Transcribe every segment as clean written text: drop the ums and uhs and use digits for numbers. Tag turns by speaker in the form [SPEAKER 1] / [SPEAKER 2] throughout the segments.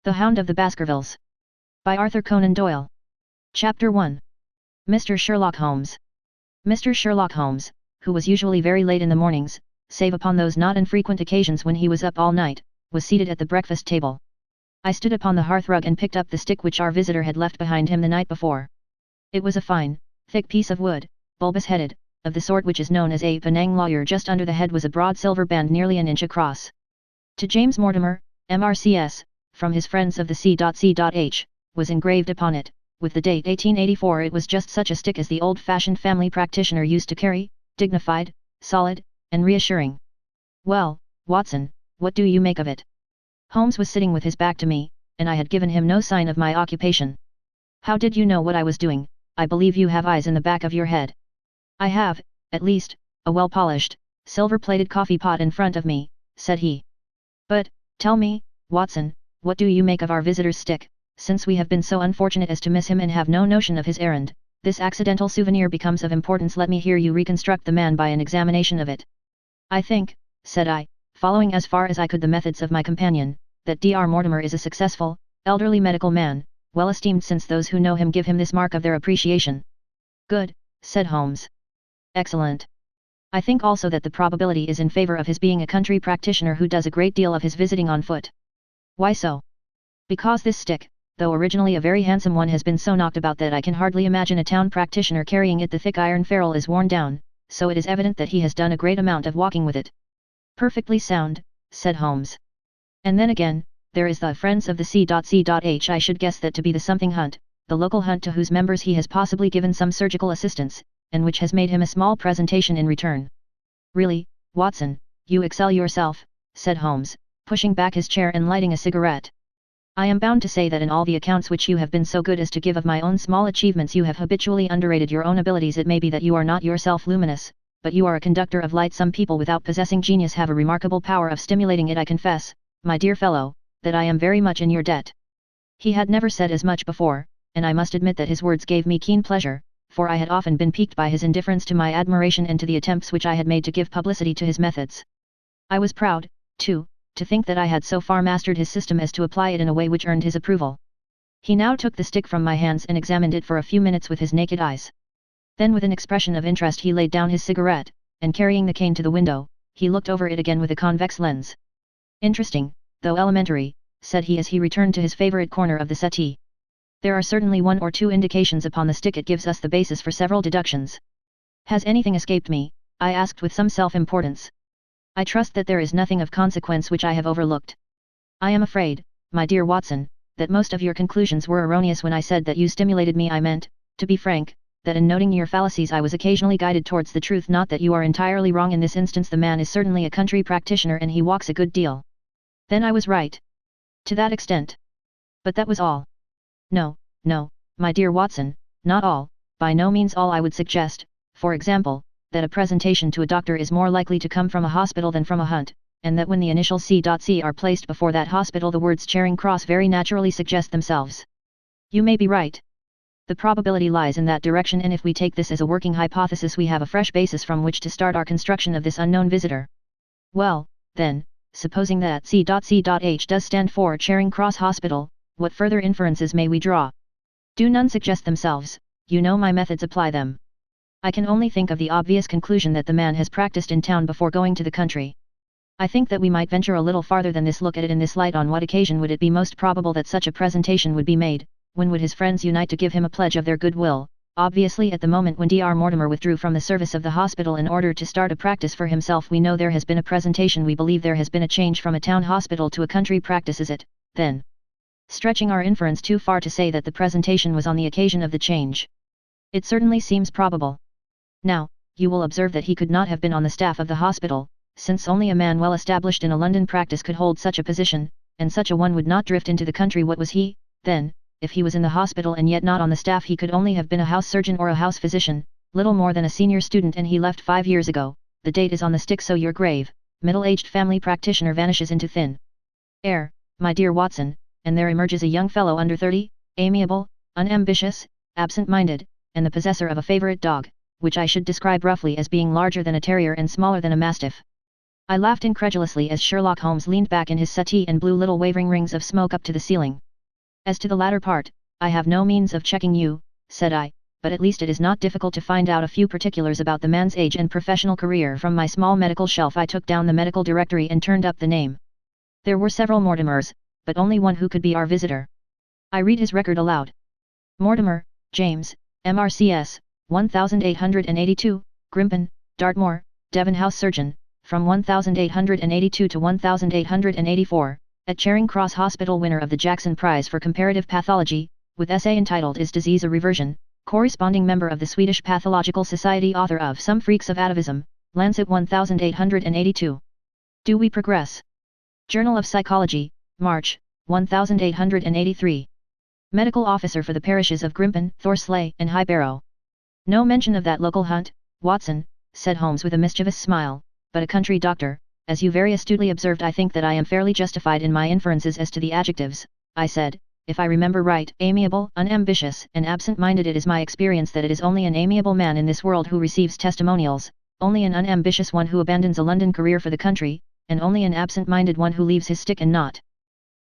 [SPEAKER 1] The Hound of the Baskervilles. By Arthur Conan Doyle. Chapter 1. Mr. Sherlock Holmes. Mr. Sherlock Holmes, who was usually very late in the mornings, save upon those not infrequent occasions when he was up all night, was seated at the breakfast table. I stood upon the hearthrug and picked up the stick which our visitor had left behind him the night before. It was a fine, thick piece of wood, bulbous-headed, of the sort which is known as a Penang lawyer. Just under the head was a broad silver band nearly an inch across. To James Mortimer, M.R.C.S., from his friends of the C.C.H., was engraved upon it, with the date 1884. It was just such a stick as the old-fashioned family practitioner used to carry, dignified, solid, and reassuring. "Well, Watson, what do you make of it?" Holmes was sitting with his back to me, and I had given him no sign of my occupation. "How did you know what I was doing? I believe you have eyes in the back of your head." "I have, at least, a well-polished, silver-plated coffee pot in front of me," said he. "But, tell me, Watson, what do you make of our visitor's stick? Since we have been so unfortunate as to miss him and have no notion of his errand, this accidental souvenir becomes of importance. Let me hear you reconstruct the man by an examination of it." "I think," said I, following as far as I could the methods of my companion, "that Dr. Mortimer is a successful, elderly medical man, well esteemed, since those who know him give him this mark of their appreciation." "Good," said Holmes. "Excellent. I think also that the probability is in favor of his being a country practitioner who does a great deal of his visiting on foot." "Why so?" "Because this stick, though originally a very handsome one, has been so knocked about that I can hardly imagine a town practitioner carrying it. The thick iron ferrule is worn down, so it is evident that he has done a great amount of walking with it." "Perfectly sound," said Holmes. "And then again, there is the Friends of the C.C.H. I should guess that to be the something hunt, the local hunt to whose members he has possibly given some surgical assistance, and which has made him a small presentation in return." "Really, Watson, you excel yourself," said Holmes, pushing back his chair and lighting a cigarette. "I am bound to say that in all the accounts which you have been so good as to give of my own small achievements you have habitually underrated your own abilities. It may be that you are not yourself luminous, but you are a conductor of light. Some people without possessing genius have a remarkable power of stimulating it. I confess, my dear fellow, that I am very much in your debt." He had never said as much before, and I must admit that his words gave me keen pleasure, for I had often been piqued by his indifference to my admiration and to the attempts which I had made to give publicity to his methods. I was proud, too, to think that I had so far mastered his system as to apply it in a way which earned his approval. He now took the stick from my hands and examined it for a few minutes with his naked eyes. Then with an expression of interest he laid down his cigarette, and carrying the cane to the window, he looked over it again with a convex lens. "Interesting, though elementary," said he as he returned to his favorite corner of the settee. "There are certainly one or two indications upon the stick. It gives us the basis for several deductions." "Has anything escaped me?" I asked with some self-importance. "I trust that there is nothing of consequence which I have overlooked." "I am afraid, my dear Watson, that most of your conclusions were erroneous. When I said that you stimulated me, I meant, to be frank, that in noting your fallacies I was occasionally guided towards the truth. Not that you are entirely wrong in this instance. The man is certainly a country practitioner and he walks a good deal." "Then I was right. To that extent. But that was all." No, my dear Watson, not all, by no means all. I would suggest, for example, that a presentation to a doctor is more likely to come from a hospital than from a hunt, and that when the initials C.C. are placed before that hospital the words Charing Cross very naturally suggest themselves. "You may be right. The probability lies in that direction, and if we take this as a working hypothesis we have a fresh basis from which to start our construction of this unknown visitor." "Well, then, supposing that C.C.H. does stand for Charing Cross Hospital, what further inferences may we draw?" "Do none suggest themselves? You know my methods, apply them." "I can only think of the obvious conclusion that the man has practiced in town before going to the country." "I think that we might venture a little farther than this. Look at it in this light. On what occasion would it be most probable that such a presentation would be made? When would his friends unite to give him a pledge of their goodwill? Obviously at the moment when Dr. Mortimer withdrew from the service of the hospital in order to start a practice for himself. We know there has been a presentation. We believe there has been a change from a town hospital to a country practice. Is it, then, stretching our inference too far to say that the presentation was on the occasion of the change? It certainly seems probable. Now, you will observe that he could not have been on the staff of the hospital, since only a man well established in a London practice could hold such a position, and such a one would not drift into the country. What was he, then, if he was in the hospital and yet not on the staff? He could only have been a house surgeon or a house physician, little more than a senior student, and he left 5 years ago. The date is on the stick, so your grave, middle-aged family practitioner vanishes into thin air, my dear Watson, and there emerges a young fellow under 30, amiable, unambitious, absent-minded, and the possessor of a favorite dog, which I should describe roughly as being larger than a terrier and smaller than a mastiff. I laughed incredulously as Sherlock Holmes leaned back in his settee and blew little wavering rings of smoke up to the ceiling. As to the latter part, I have no means of checking you, said I, but at least it is not difficult to find out a few particulars about the man's age and professional career. From my small medical shelf I took down the medical directory and turned up the name. There were several Mortimers, but only one who could be our visitor. I read his record aloud. Mortimer, James, MRCS, 1882, Grimpen, Dartmoor, Devon House Surgeon, from 1882 to 1884, at Charing Cross Hospital, winner of the Jackson Prize for Comparative Pathology, with essay entitled Is Disease a Reversion, corresponding member of the Swedish Pathological Society, author of Some Freaks of Atavism, Lancet 1882. Do we progress? Journal of Psychology, March, 1883. Medical officer for the parishes of Grimpen, Thorsley, and High Barrow. No mention of that local hunt, Watson, said Holmes with a mischievous smile, but a country doctor, as you very astutely observed. I think that I am fairly justified in my inferences as to the adjectives, I said. If I remember right, amiable, unambitious, and absent-minded. It is my experience that it is only an amiable man in this world who receives testimonials, only an unambitious one who abandons a London career for the country, and only an absent-minded one who leaves his stick and not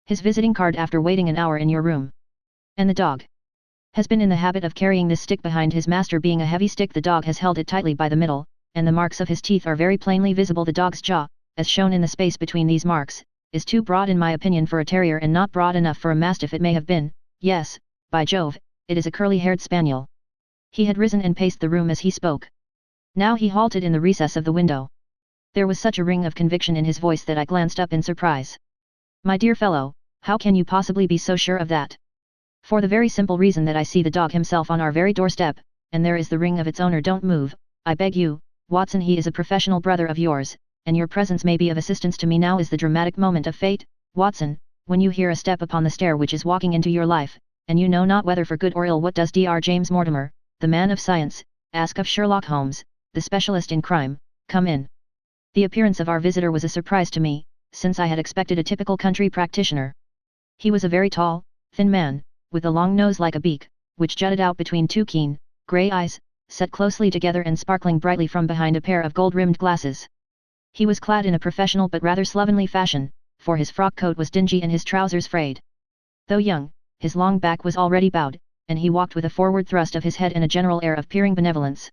[SPEAKER 1] his visiting card after waiting an hour in your room. And the dog has been in the habit of carrying this stick behind his master. Being a heavy stick, the dog has held it tightly by the middle, and the marks of his teeth are very plainly visible. The dog's jaw, as shown in the space between these marks, is too broad in my opinion for a terrier and not broad enough for a mastiff. It may have been, yes, by Jove, it is a curly-haired spaniel. He had risen and paced the room as he spoke. Now he halted in the recess of the window. There was such a ring of conviction in his voice that I glanced up in surprise. My dear fellow, how can you possibly be so sure of that? For the very simple reason that I see the dog himself on our very doorstep, and there is the ring of its owner. Don't move, I beg you, Watson. He is a professional brother of yours, and your presence may be of assistance to me. Now is the dramatic moment of fate, Watson, when you hear a step upon the stair which is walking into your life, and you know not whether for good or ill. What does Dr. James Mortimer, the man of science, ask of Sherlock Holmes, the specialist in crime? Come in. The appearance of our visitor was a surprise to me, since I had expected a typical country practitioner. He was a very tall, thin man, with a long nose like a beak, which jutted out between two keen, grey eyes, set closely together and sparkling brightly from behind a pair of gold-rimmed glasses. He was clad in a professional but rather slovenly fashion, for his frock coat was dingy and his trousers frayed. Though young, his long back was already bowed, and he walked with a forward thrust of his head and a general air of peering benevolence.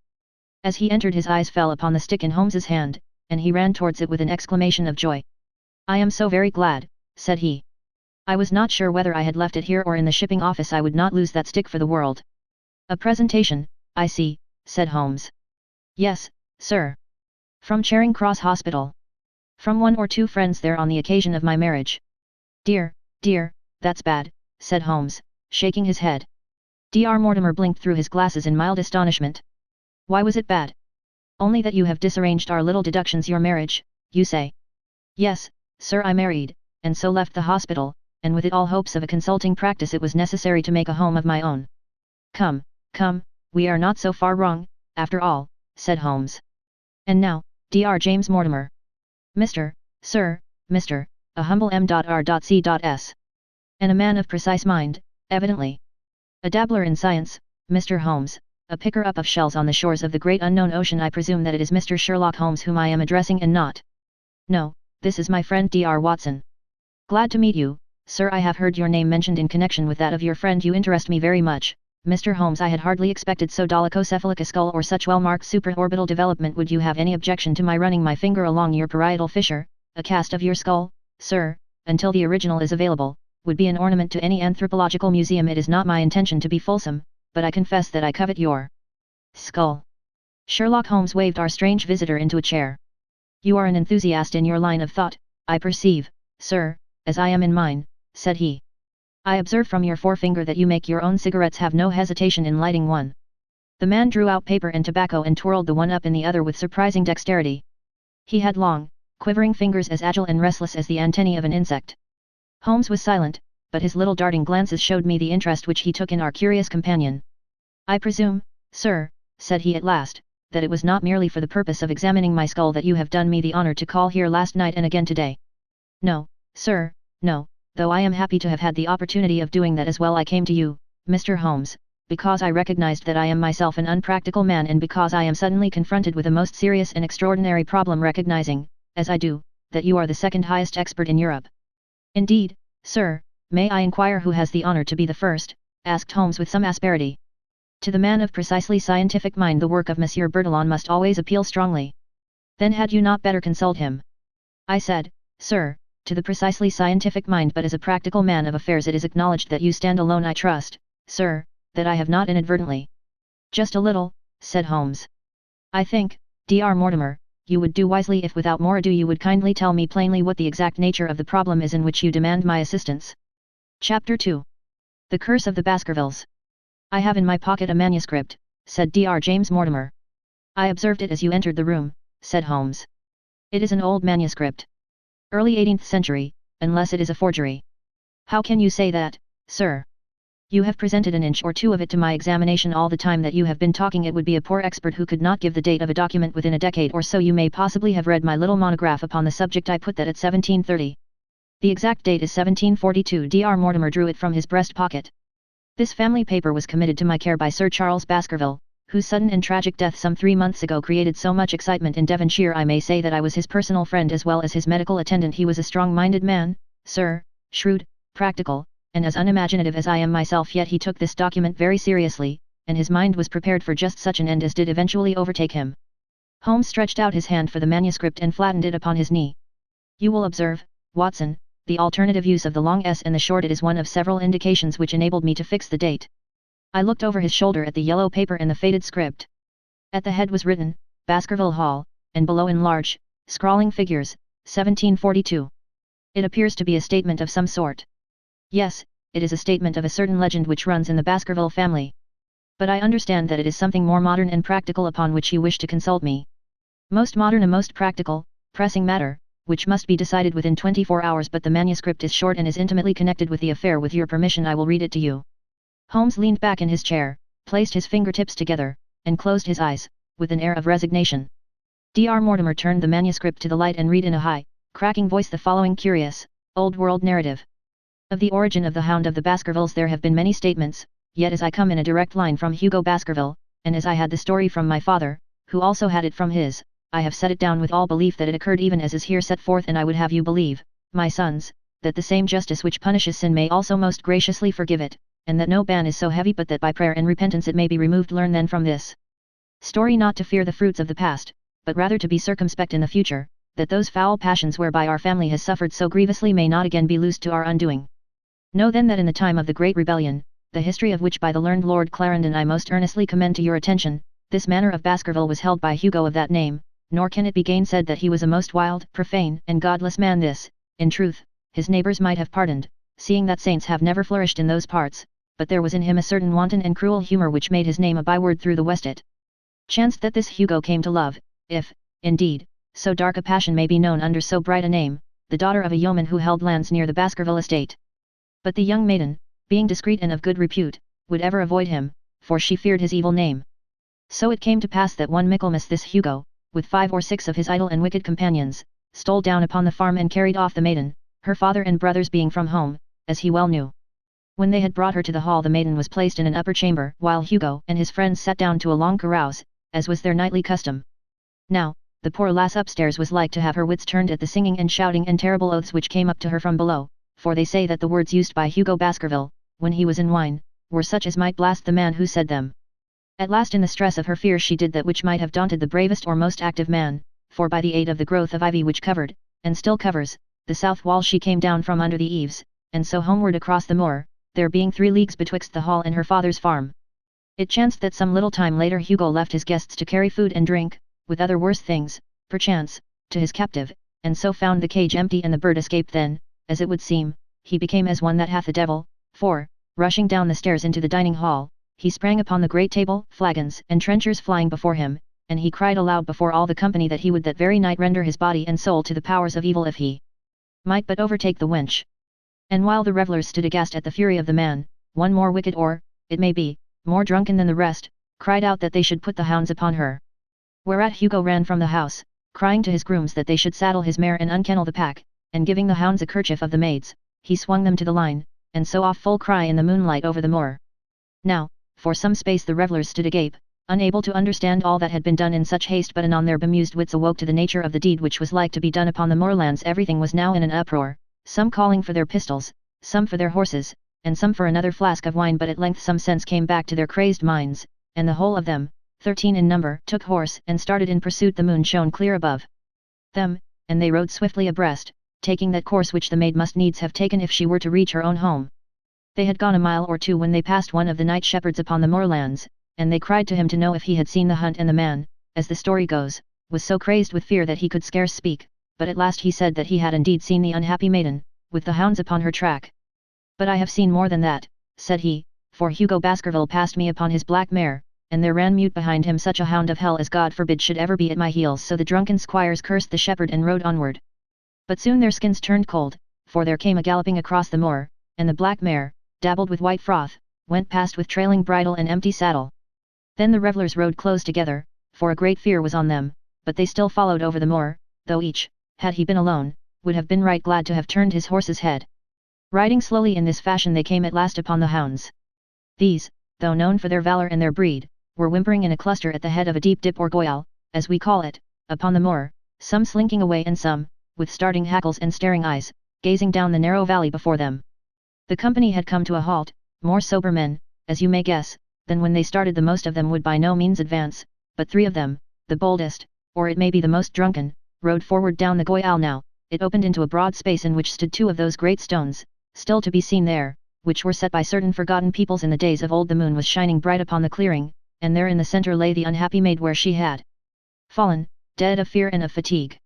[SPEAKER 1] As he entered, his eyes fell upon the stick in Holmes's hand, and he ran towards it with an exclamation of joy. I am so very glad, said he. I was not sure whether I had left it here or in the shipping office. I would not lose that stick for the world. A presentation, I see, said Holmes. Yes, sir. From Charing Cross Hospital. From one or two friends there on the occasion of my marriage. Dear, that's bad, said Holmes, shaking his head. Dr. Mortimer blinked through his glasses in mild astonishment. Why was it bad? Only that you have disarranged our little deductions. Your marriage, you say? Yes, sir, I married, and so left the hospital, and with it all hopes of a consulting practice. It was necessary to make a home of my own. Come, we are not so far wrong, after all, said Holmes. And now, Dr. James Mortimer. Mr., Sir, Mr., a humble M.R.C.S. And a man of precise mind, evidently. A dabbler in science, Mr. Holmes, a picker-up of shells on the shores of the great unknown ocean. I presume that it is Mr. Sherlock Holmes whom I am addressing and not. No, this is my friend Dr. Watson. Glad to meet you, sir. I have heard your name mentioned in connection with that of your friend. You interest me very much, Mr. Holmes. I had hardly expected so dolichocephalic a skull or such well-marked supraorbital development. Would you have any objection to my running my finger along your parietal fissure? A cast of your skull, sir, until the original is available, would be an ornament to any anthropological museum. It is not my intention to be fulsome, but I confess that I covet your skull. Sherlock Holmes waved our strange visitor into a chair. You are an enthusiast in your line of thought, I perceive, sir, as I am in mine, said he. I observe from your forefinger that you make your own cigarettes. Have no hesitation in lighting one. The man drew out paper and tobacco and twirled the one up in the other with surprising dexterity. He had long, quivering fingers as agile and restless as the antennae of an insect. Holmes was silent, but his little darting glances showed me the interest which he took in our curious companion. I presume, sir, said he at last, that it was not merely for the purpose of examining my skull that you have done me the honor to call here last night and again today. No, sir, no, though I am happy to have had the opportunity of doing that as well. I came to you, Mr. Holmes, because I recognized that I am myself an unpractical man, and because I am suddenly confronted with a most serious and extraordinary problem. Recognizing, as I do, that you are the second highest expert in Europe. Indeed, sir, may I inquire who has the honor to be the first? Asked Holmes with some asperity. To the man of precisely scientific mind the work of Monsieur Bertillon must always appeal strongly. Then had you not better consult him? I said, sir, to the precisely scientific mind, but as a practical man of affairs it is acknowledged that you stand alone. I trust, sir, that I have not inadvertently. Just a little, said Holmes. I think, Dr. Mortimer, you would do wisely if without more ado you would kindly tell me plainly what the exact nature of the problem is in which you demand my assistance. Chapter 2. The Curse of the Baskervilles. I have in my pocket a manuscript, said Dr. James Mortimer. I observed it as you entered the room, said Holmes. It is an old manuscript. Early 18th century, unless it is a forgery. How can you say that, sir? You have presented an inch or two of it to my examination all the time that you have been talking. It would be a poor expert who could not give the date of a document within a decade or so. You may possibly have read my little monograph upon the subject. I put that at 1730. The exact date is 1742. Dr. Mortimer drew it from his breast pocket. This family paper was committed to my care by Sir Charles Baskerville, whose sudden and tragic death some 3 months ago created so much excitement in Devonshire. I may say that I was his personal friend as well as his medical attendant. He was a strong-minded man, sir, shrewd, practical, and as unimaginative as I am myself, yet he took this document very seriously, and his mind was prepared for just such an end as did eventually overtake him. Holmes stretched out his hand for the manuscript and flattened it upon his knee. You will observe, Watson, the alternative use of the long S and the short it is one of several indications which enabled me to fix the date. I looked over his shoulder at the yellow paper and the faded script. At the head was written, Baskerville Hall, and below in large, scrawling figures, 1742. It appears to be a statement of some sort. Yes, it is a statement of a certain legend which runs in the Baskerville family. But I understand that it is something more modern and practical upon which you wish to consult me. Most modern and most practical, pressing matter, which must be decided within 24 hours, but the manuscript is short and is intimately connected with the affair. With your permission I will read it to you. Holmes leaned back in his chair, placed his fingertips together, and closed his eyes, with an air of resignation. Dr. Mortimer turned the manuscript to the light and read in a high, cracking voice the following curious, old-world narrative. Of the origin of the Hound of the Baskervilles there have been many statements, yet as I come in a direct line from Hugo Baskerville, and as I had the story from my father, who also had it from his, I have set it down with all belief that it occurred even as is here set forth, and I would have you believe, my sons, that the same justice which punishes sin may also most graciously forgive it, and that no ban is so heavy but that by prayer and repentance it may be removed. Learn then from this story not to fear the fruits of the past, but rather to be circumspect in the future, that those foul passions whereby our family has suffered so grievously may not again be loosed to our undoing. Know then that in the time of the Great Rebellion, the history of which by the learned Lord Clarendon I most earnestly commend to your attention, this manor of Baskerville was held by Hugo of that name, nor can it be gainsaid that he was a most wild, profane, and godless man. This, in truth, his neighbours might have pardoned, seeing that saints have never flourished in those parts, but there was in him a certain wanton and cruel humour which made his name a byword through the West. It chanced that this Hugo came to love, if, indeed, so dark a passion may be known under so bright a name, the daughter of a yeoman who held lands near the Baskerville estate. But the young maiden, being discreet and of good repute, would ever avoid him, for she feared his evil name. So it came to pass that one Michaelmas this Hugo, with 5 or 6 of his idle and wicked companions, stole down upon the farm and carried off the maiden, her father and brothers being from home, as he well knew. When they had brought her to the hall the maiden was placed in an upper chamber, while Hugo and his friends sat down to a long carouse, as was their nightly custom. Now, the poor lass upstairs was like to have her wits turned at the singing and shouting and terrible oaths which came up to her from below, for they say that the words used by Hugo Baskerville, when he was in wine, were such as might blast the man who said them. At last in the stress of her fears she did that which might have daunted the bravest or most active man, for by the aid of the growth of ivy which covered, and still covers, the south wall she came down from under the eaves, and so homeward across the moor, there being 3 leagues betwixt the hall and her father's farm. It chanced that some little time later Hugo left his guests to carry food and drink, with other worse things, perchance, to his captive, and so found the cage empty and the bird escaped. Then, as it would seem, he became as one that hath a devil, for, rushing down the stairs into the dining hall, he sprang upon the great table, flagons and trenchers flying before him, and he cried aloud before all the company that he would that very night render his body and soul to the powers of evil if he might but overtake the wench. And while the revellers stood aghast at the fury of the man, one more wicked or, it may be, more drunken than the rest, cried out that they should put the hounds upon her. Whereat Hugo ran from the house, crying to his grooms that they should saddle his mare and unkennel the pack, and giving the hounds a kerchief of the maid's, he swung them to the line, and so off full cry in the moonlight over the moor. Now, for some space the revellers stood agape, unable to understand all that had been done in such haste, but anon their bemused wits awoke to the nature of the deed which was like to be done upon the moorlands. Everything was now in an uproar, some calling for their pistols, some for their horses, and some for another flask of wine, but at length some sense came back to their crazed minds, and the whole of them, 13 in number, took horse and started in pursuit. The moon shone clear above them, and they rode swiftly abreast, taking that course which the maid must needs have taken if she were to reach her own home. They had gone a mile or two when they passed one of the night shepherds upon the moorlands, and they cried to him to know if he had seen the hunt, and the man, as the story goes, was so crazed with fear that he could scarce speak, but at last he said that he had indeed seen the unhappy maiden, with the hounds upon her track. "But I have seen more than that," said he, "for Hugo Baskerville passed me upon his black mare, and there ran mute behind him such a hound of hell as God forbid should ever be at my heels." So the drunken squires cursed the shepherd and rode onward. But soon their skins turned cold, for there came a galloping across the moor, and the black mare, dabbled with white froth, went past with trailing bridle and empty saddle. Then the revellers rode close together, for a great fear was on them, but they still followed over the moor, though each, had he been alone, would have been right glad to have turned his horse's head. Riding slowly in this fashion they came at last upon the hounds. These, though known for their valour and their breed, were whimpering in a cluster at the head of a deep dip or goyal, as we call it, upon the moor, some slinking away and some, with starting hackles and staring eyes, gazing down the narrow valley before them. The company had come to a halt, more sober men, as you may guess, than when they started. The most of them would by no means advance, but 3 of them, the boldest, or it may be the most drunken, rode forward down the goyal. Now, it opened into a broad space in which stood 2 of those great stones, still to be seen there, which were set by certain forgotten peoples in the days of old. The moon was shining bright upon the clearing, and there in the centre lay the unhappy maid where she had fallen, dead of fear and of fatigue.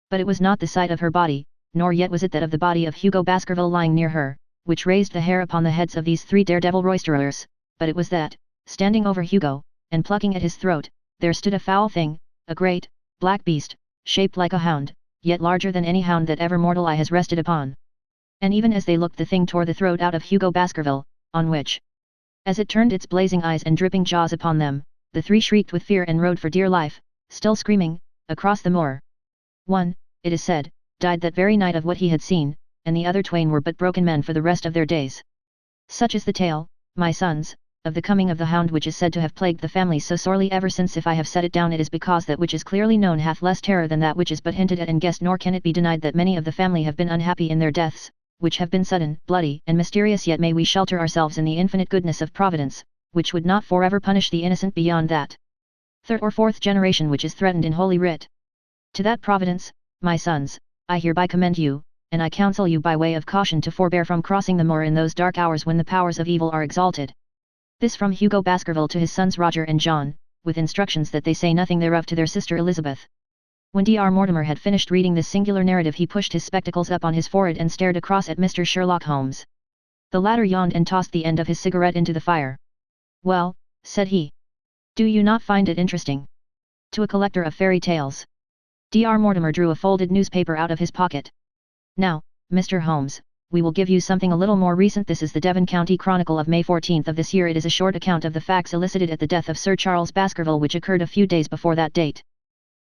[SPEAKER 1] But it was not the sight of her body, nor yet was it that of the body of Hugo Baskerville lying near her, which raised the hair upon the heads of these 3 daredevil roisterers, but it was that, standing over Hugo, and plucking at his throat, there stood a foul thing, a great, black beast, shaped like a hound, yet larger than any hound that ever mortal eye has rested upon. And even as they looked the thing tore the throat out of Hugo Baskerville, on which, as it turned its blazing eyes and dripping jaws upon them, the 3 shrieked with fear and rode for dear life, still screaming, across the moor. One, it is said, died that very night of what he had seen, and the other 2 were but broken men for the rest of their days. Such is the tale, my sons, of the coming of the hound, which is said to have plagued the family so sorely ever since. If I have set it down, it is because that which is clearly known hath less terror than that which is but hinted at and guessed, nor can it be denied that many of the family have been unhappy in their deaths, which have been sudden, bloody, and mysterious. Yet may we shelter ourselves in the infinite goodness of Providence, which would not forever punish the innocent beyond that 3rd or 4th generation which is threatened in Holy Writ. To that Providence, my sons, I hereby commend you, and I counsel you by way of caution to forbear from crossing the moor in those dark hours when the powers of evil are exalted. This from Hugo Baskerville to his sons Roger and John, with instructions that they say nothing thereof to their sister Elizabeth. When Dr. Mortimer had finished reading this singular narrative, he pushed his spectacles up on his forehead and stared across at Mr. Sherlock Holmes. The latter yawned and tossed the end of his cigarette into the fire. "Well," said he, "do you not find it interesting? To a collector of fairy tales." Dr. Mortimer drew a folded newspaper out of his pocket. "Now, Mr. Holmes, we will give you something a little more recent. This is the Devon County Chronicle of May 14th of this year. It is a short account of the facts elicited at the death of Sir Charles Baskerville, which occurred a few days before that date."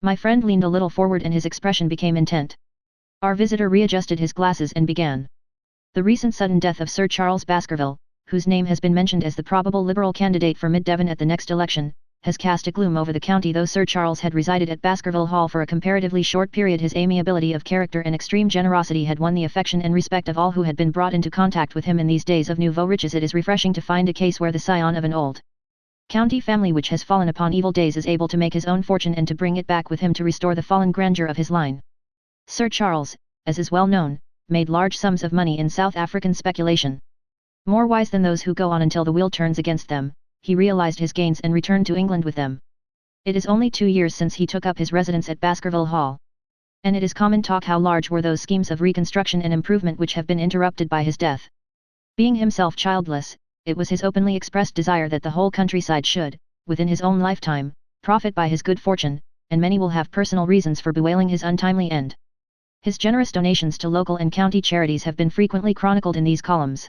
[SPEAKER 1] My friend leaned a little forward and his expression became intent. Our visitor readjusted his glasses and began. "The recent sudden death of Sir Charles Baskerville, whose name has been mentioned as the probable Liberal candidate for Mid-Devon at the next election, has cast a gloom over the county. Though Sir Charles had resided at Baskerville Hall for a comparatively short period, his amiability of character and extreme generosity had won the affection and respect of all who had been brought into contact with him in these days of nouveau riches. It is refreshing to find a case where the scion of an old county family which has fallen upon evil days is able to make his own fortune and to bring it back with him to restore the fallen grandeur of his line. Sir Charles, as is well known, made large sums of money in South African speculation. More wise than those who go on until the wheel turns against them, he realized his gains and returned to England with them. It is only 2 years since he took up his residence at Baskerville Hall. And it is common talk how large were those schemes of reconstruction and improvement which have been interrupted by his death. Being himself childless, it was his openly expressed desire that the whole countryside should, within his own lifetime, profit by his good fortune, and many will have personal reasons for bewailing his untimely end. His generous donations to local and county charities have been frequently chronicled in these columns.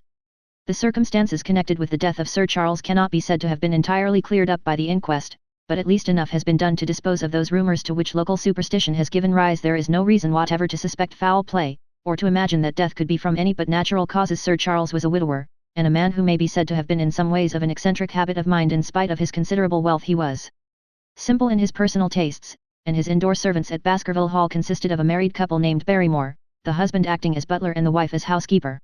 [SPEAKER 1] The circumstances connected with the death of Sir Charles cannot be said to have been entirely cleared up by the inquest, but at least enough has been done to dispose of those rumours to which local superstition has given rise. There is no reason whatever to suspect foul play, or to imagine that death could be from any but natural causes. Sir Charles was a widower, and a man who may be said to have been in some ways of an eccentric habit of mind in spite of his considerable wealth. He was simple in his personal tastes, and his indoor servants at Baskerville Hall consisted of a married couple named Barrymore, the husband acting as butler and the wife as housekeeper.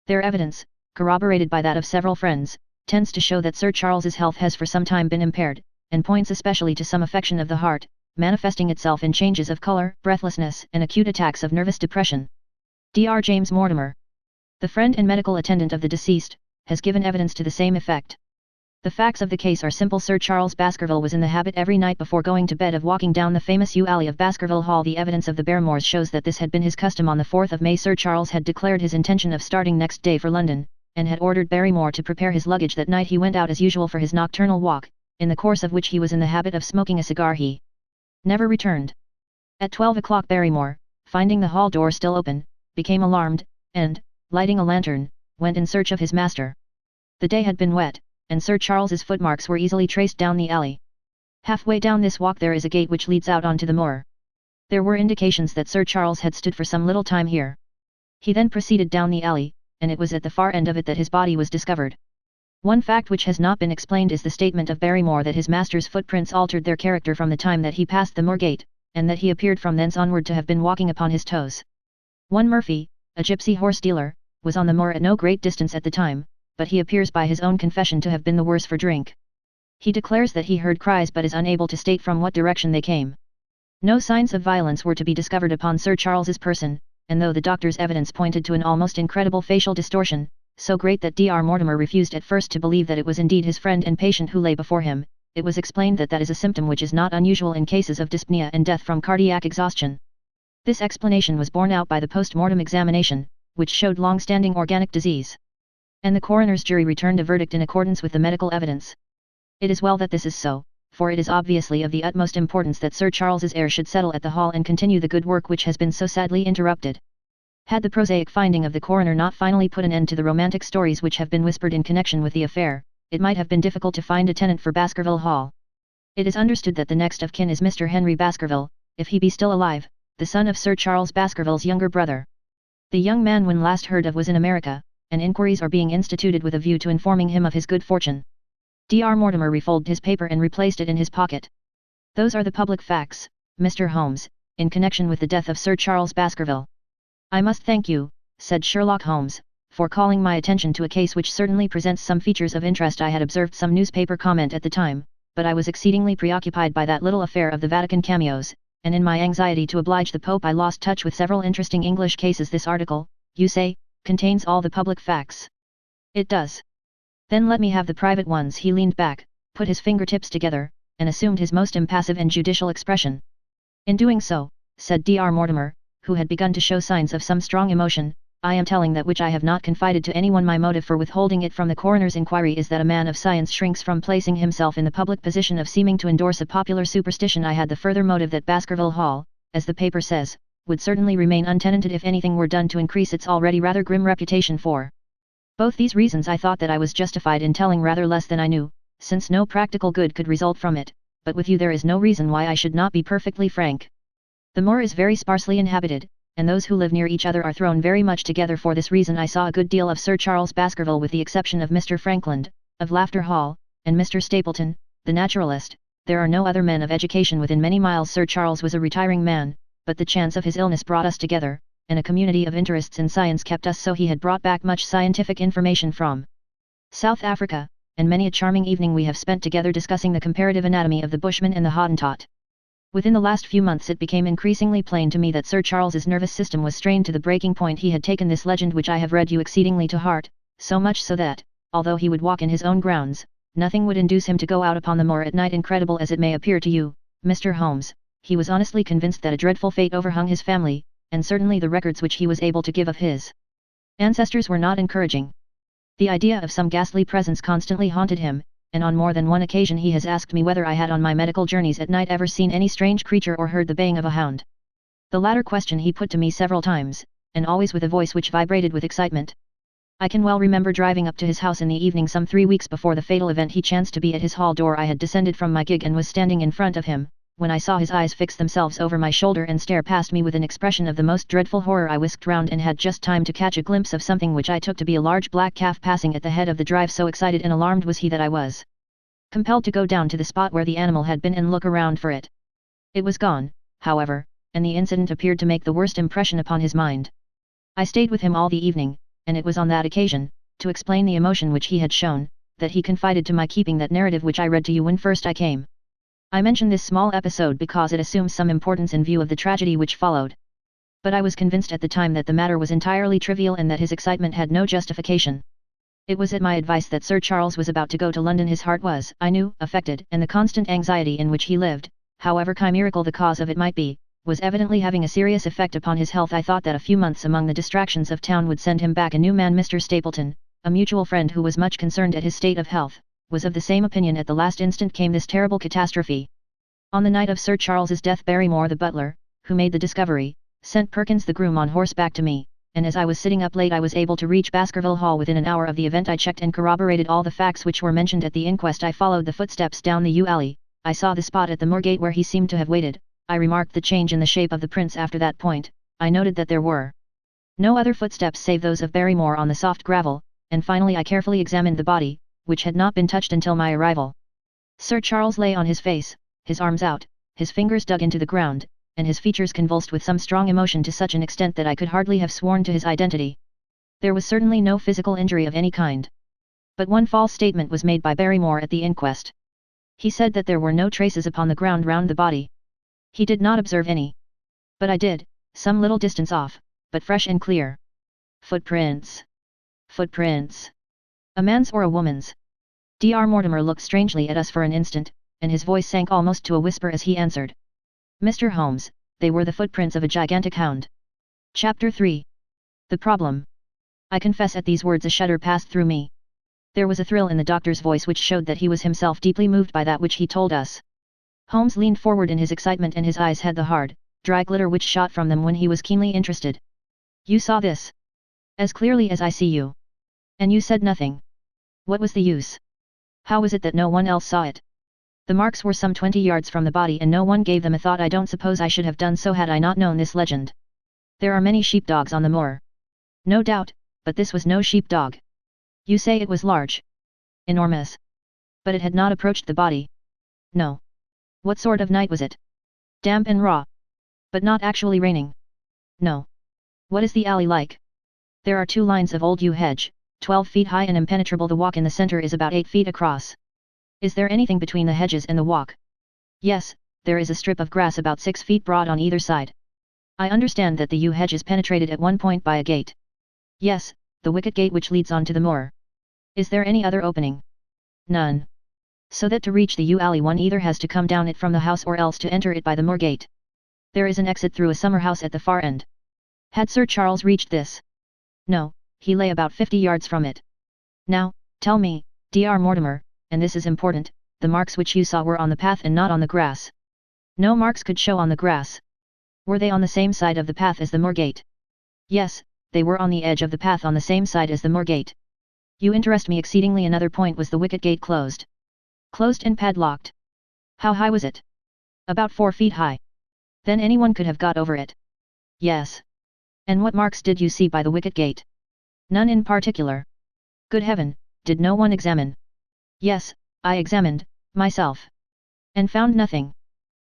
[SPEAKER 1] Their evidence, corroborated by that of several friends, tends to show that Sir Charles's health has for some time been impaired, and points especially to some affection of the heart, manifesting itself in changes of color, breathlessness, and acute attacks of nervous depression. Dr. James Mortimer, the friend and medical attendant of the deceased, has given evidence to the same effect. The facts of the case are simple. Sir Charles Baskerville was in the habit every night before going to bed of walking down the famous yew alley of Baskerville Hall. The evidence of the Barrymores shows that this had been his custom. On the 4th of May Sir Charles had declared his intention of starting next day for London, and had ordered Barrymore to prepare his luggage. That night he went out as usual for his nocturnal walk, in the course of which he was in the habit of smoking a cigar. He never returned. At 12 o'clock Barrymore, finding the hall door still open, became alarmed, and, lighting a lantern, went in search of his master. The day had been wet, and Sir Charles's footmarks were easily traced down the alley. Halfway down this walk there is a gate which leads out onto the moor. There were indications that Sir Charles had stood for some little time here. He then proceeded down the alley, and it was at the far end of it that his body was discovered. One fact which has not been explained is the statement of Barrymore that his master's footprints altered their character from the time that he passed the moor gate, and that he appeared from thence onward to have been walking upon his toes. One Murphy, a gypsy horse dealer, was on the moor at no great distance at the time, but he appears by his own confession to have been the worse for drink. He declares that he heard cries but is unable to state from what direction they came. No signs of violence were to be discovered upon Sir Charles's person, and though the doctor's evidence pointed to an almost incredible facial distortion, so great that Dr. Mortimer refused at first to believe that it was indeed his friend and patient who lay before him, it was explained that that is a symptom which is not unusual in cases of dyspnea and death from cardiac exhaustion. This explanation was borne out by the post-mortem examination, which showed long-standing organic disease. And the coroner's jury returned a verdict in accordance with the medical evidence. It is well that this is so, for it is obviously of the utmost importance that Sir Charles's heir should settle at the Hall and continue the good work which has been so sadly interrupted. Had the prosaic finding of the coroner not finally put an end to the romantic stories which have been whispered in connection with the affair, it might have been difficult to find a tenant for Baskerville Hall. It is understood that the next of kin is Mr. Henry Baskerville, if he be still alive, the son of Sir Charles Baskerville's younger brother. The young man when last heard of was in America, and inquiries are being instituted with a view to informing him of his good fortune. Dr. Mortimer refolded his paper and replaced it in his pocket. Those are the public facts, Mr. Holmes, in connection with the death of Sir Charles Baskerville. I must thank you, said Sherlock Holmes, for calling my attention to a case which certainly presents some features of interest. I had observed some newspaper comment at the time, but I was exceedingly preoccupied by that little affair of the Vatican cameos, and in my anxiety to oblige the Pope I lost touch with several interesting English cases. This article, you say, contains all the public facts. It does. Then let me have the private ones. He leaned back, put his fingertips together, and assumed his most impassive and judicial expression. In doing so, said Dr. Mortimer, who had begun to show signs of some strong emotion, I am telling that which I have not confided to anyone. My motive for withholding it from the coroner's inquiry is that a man of science shrinks from placing himself in the public position of seeming to endorse a popular superstition. I had the further motive that Baskerville Hall, as the paper says, would certainly remain untenanted if anything were done to increase its already rather grim reputation. For both these reasons I thought that I was justified in telling rather less than I knew, since no practical good could result from it, but with you there is no reason why I should not be perfectly frank. The moor is very sparsely inhabited, and those who live near each other are thrown very much together. For this reason I saw a good deal of Sir Charles Baskerville, with the exception of Mr. Frankland, of Laughter Hall, and Mr. Stapleton, the naturalist. There are no other men of education within many miles. Sir Charles was a retiring man, but the chance of his illness brought us together, and a community of interests in science kept us so. He had brought back much scientific information from South Africa, and many a charming evening we have spent together discussing the comparative anatomy of the Bushman and the Hottentot. Within the last few months it became increasingly plain to me that Sir Charles's nervous system was strained to the breaking point. He had taken this legend which I have read you exceedingly to heart, so much so that, although he would walk in his own grounds, nothing would induce him to go out upon the moor at night. Incredible as it may appear to you, Mr. Holmes, he was honestly convinced that a dreadful fate overhung his family, and certainly the records which he was able to give of his ancestors were not encouraging. The idea of some ghastly presence constantly haunted him, and on more than one occasion he has asked me whether I had on my medical journeys at night ever seen any strange creature or heard the baying of a hound. The latter question he put to me several times, and always with a voice which vibrated with excitement. I can well remember driving up to his house in the evening some 3 weeks before the fatal event. He chanced to be at his hall door. I had descended from my gig and was standing in front of him, when I saw his eyes fix themselves over my shoulder and stare past me with an expression of the most dreadful horror, I whisked round and had just time to catch a glimpse of something which I took to be a large black calf passing at the head of the drive. So excited and alarmed was he that I was compelled to go down to the spot where the animal had been and look around for it. It was gone, however, and the incident appeared to make the worst impression upon his mind. I stayed with him all the evening, and it was on that occasion, to explain the emotion which he had shown, that he confided to my keeping that narrative which I read to you when first I came. I mention this small episode because it assumes some importance in view of the tragedy which followed. But I was convinced at the time that the matter was entirely trivial and that his excitement had no justification. It was at my advice that Sir Charles was about to go to London. His heart was, I knew, affected, and the constant anxiety in which he lived, however chimerical the cause of it might be, was evidently having a serious effect upon his health. I thought that a few months among the distractions of town would send him back a new man. Mr. Stapleton, a mutual friend who was much concerned at his state of health, was of the same opinion. At the last instant came this terrible catastrophe. On the night of Sir Charles's death, Barrymore the butler, who made the discovery, sent Perkins the groom on horseback to me, and as I was sitting up late I was able to reach Baskerville Hall within an hour of the event. I checked and corroborated all the facts which were mentioned at the inquest. I followed the footsteps down the yew alley, I saw the spot at the moor gate where he seemed to have waited, I remarked the change in the shape of the prints after that point, I noted that there were no other footsteps save those of Barrymore on the soft gravel, and finally I carefully examined the body, which had not been touched until my arrival. Sir Charles lay on his face, his arms out, his fingers dug into the ground, and his features convulsed with some strong emotion to such an extent that I could hardly have sworn to his identity. There was certainly no physical injury of any kind. But one false statement was made by Barrymore at the inquest. He said that there were no traces upon the ground round the body. He did not observe any. But I did, some little distance off, but fresh and clear. Footprints. Footprints. A man's or a woman's? Dr. Mortimer looked strangely at us for an instant, and his voice sank almost to a whisper as he answered. Mr. Holmes, they were the footprints of a gigantic hound. Chapter 3. The Problem. I confess at these words a shudder passed through me. There was a thrill in the doctor's voice which showed that he was himself deeply moved by that which he told us. Holmes leaned forward in his excitement and his eyes had the hard, dry glitter which shot from them when he was keenly interested. You saw this? As clearly as I see you. And you said nothing. What was the use? How was it that no one else saw it? The marks were some 20 yards from the body and no one gave them a thought. I don't suppose I should have done so had I not known this legend. There are many sheepdogs on the moor. No doubt, but this was no sheepdog. You say it was large. Enormous. But it had not approached the body. No. What sort of night was it? Damp and raw. But not actually raining. No. What is the alley like? There are 2 lines of old yew hedge, 12 feet high and impenetrable. The walk in the center is about 8 feet across. Is there anything between the hedges and the walk? Yes, there is a strip of grass about 6 feet broad on either side. I understand that the yew hedge is penetrated at one point by a gate. Yes, the wicket gate which leads on to the moor. Is there any other opening? None. So that to reach the yew alley one either has to come down it from the house or else to enter it by the moor gate. There is an exit through a summer house at the far end. Had Sir Charles reached this? No, he lay about 50 yards from it. Now, tell me, Dr. Mortimer, and this is important, the marks which you saw were on the path and not on the grass. No marks could show on the grass. Were they on the same side of the path as the moor gate? Yes, they were on the edge of the path on the same side as the moor gate. You interest me exceedingly. Another point was the wicket gate closed. Closed and padlocked. How high was it? About 4 feet high. Then anyone could have got over it. Yes. And what marks did you see by the wicket gate? None in particular. Good heaven, did no one examine? Yes, I examined, myself. And found nothing.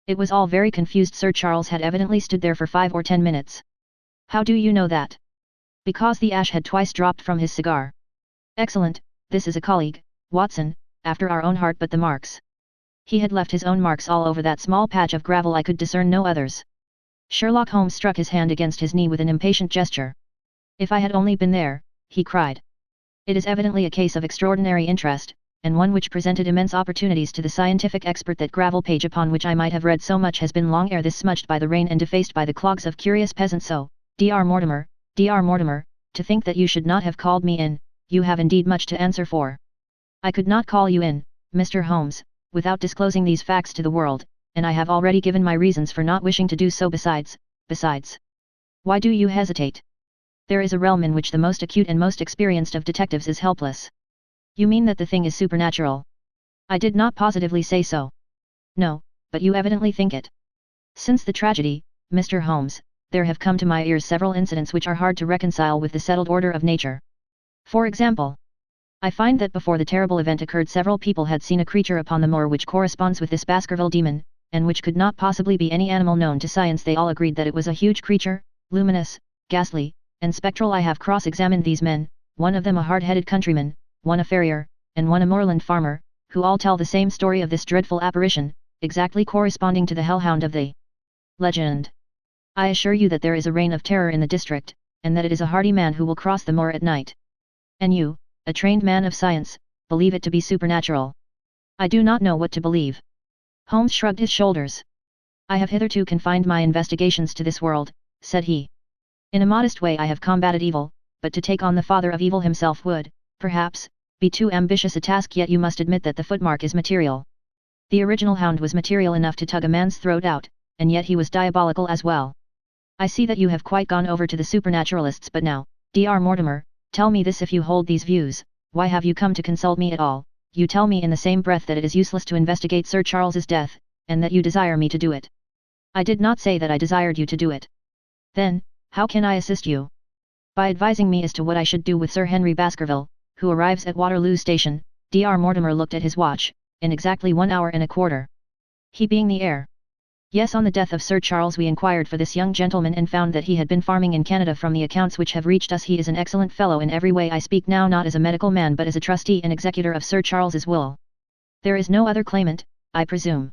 [SPEAKER 1] It was all very confused. Sir Charles had evidently stood there for 5 or 10 minutes. How do you know that? Because the ash had twice dropped from his cigar. Excellent, this is a colleague, Watson, after our own heart. But the marks. He had left his own marks all over that small patch of gravel. I could discern no others. Sherlock Holmes struck his hand against his knee with an impatient gesture. If I had only been there, he cried. It is evidently a case of extraordinary interest, and one which presented immense opportunities to the scientific expert. That gravel page upon which I might have read so much has been long ere this smudged by the rain and defaced by the clogs of curious peasants. So, Dr. Mortimer, to think that you should not have called me in, you have indeed much to answer for. I could not call you in, Mr. Holmes, without disclosing these facts to the world, and I have already given my reasons for not wishing to do so. Besides. Why do you hesitate? There is a realm in which the most acute and most experienced of detectives is helpless. You mean that the thing is supernatural? I did not positively say so. No, but you evidently think it. Since the tragedy, Mr. Holmes, there have come to my ears several incidents which are hard to reconcile with the settled order of nature. For example, I find that before the terrible event occurred several people had seen a creature upon the moor which corresponds with this Baskerville demon, and which could not possibly be any animal known to science. They all agreed that it was a huge creature, luminous, ghastly, and spectral. I have cross-examined these men, one of them a hard-headed countryman, one a farrier, and one a moorland farmer, who all tell the same story of this dreadful apparition, exactly corresponding to the hellhound of the legend. I assure you that there is a reign of terror in the district, and that it is a hardy man who will cross the moor at night. And you, a trained man of science, believe it to be supernatural. I do not know what to believe. Holmes shrugged his shoulders. I have hitherto confined my investigations to this world, said he. In a modest way I have combated evil, but to take on the father of evil himself would, perhaps, be too ambitious a task. Yet you must admit that the footmark is material. The original hound was material enough to tug a man's throat out, and yet he was diabolical as well. I see that you have quite gone over to the supernaturalists, but now, Dr. Mortimer, tell me this: if you hold these views, why have you come to consult me at all? You tell me in the same breath that it is useless to investigate Sir Charles's death, and that you desire me to do it. I did not say that I desired you to do it. Then, how can I assist you? By advising me as to what I should do with Sir Henry Baskerville, who arrives at Waterloo Station. Dr. Mortimer looked at his watch, in exactly 1 hour and a quarter. He being the heir. Yes, on the death of Sir Charles we inquired for this young gentleman and found that he had been farming in Canada. From the accounts which have reached us he is an excellent fellow in every way. I speak now not as a medical man but as a trustee and executor of Sir Charles's will. There is no other claimant, I presume.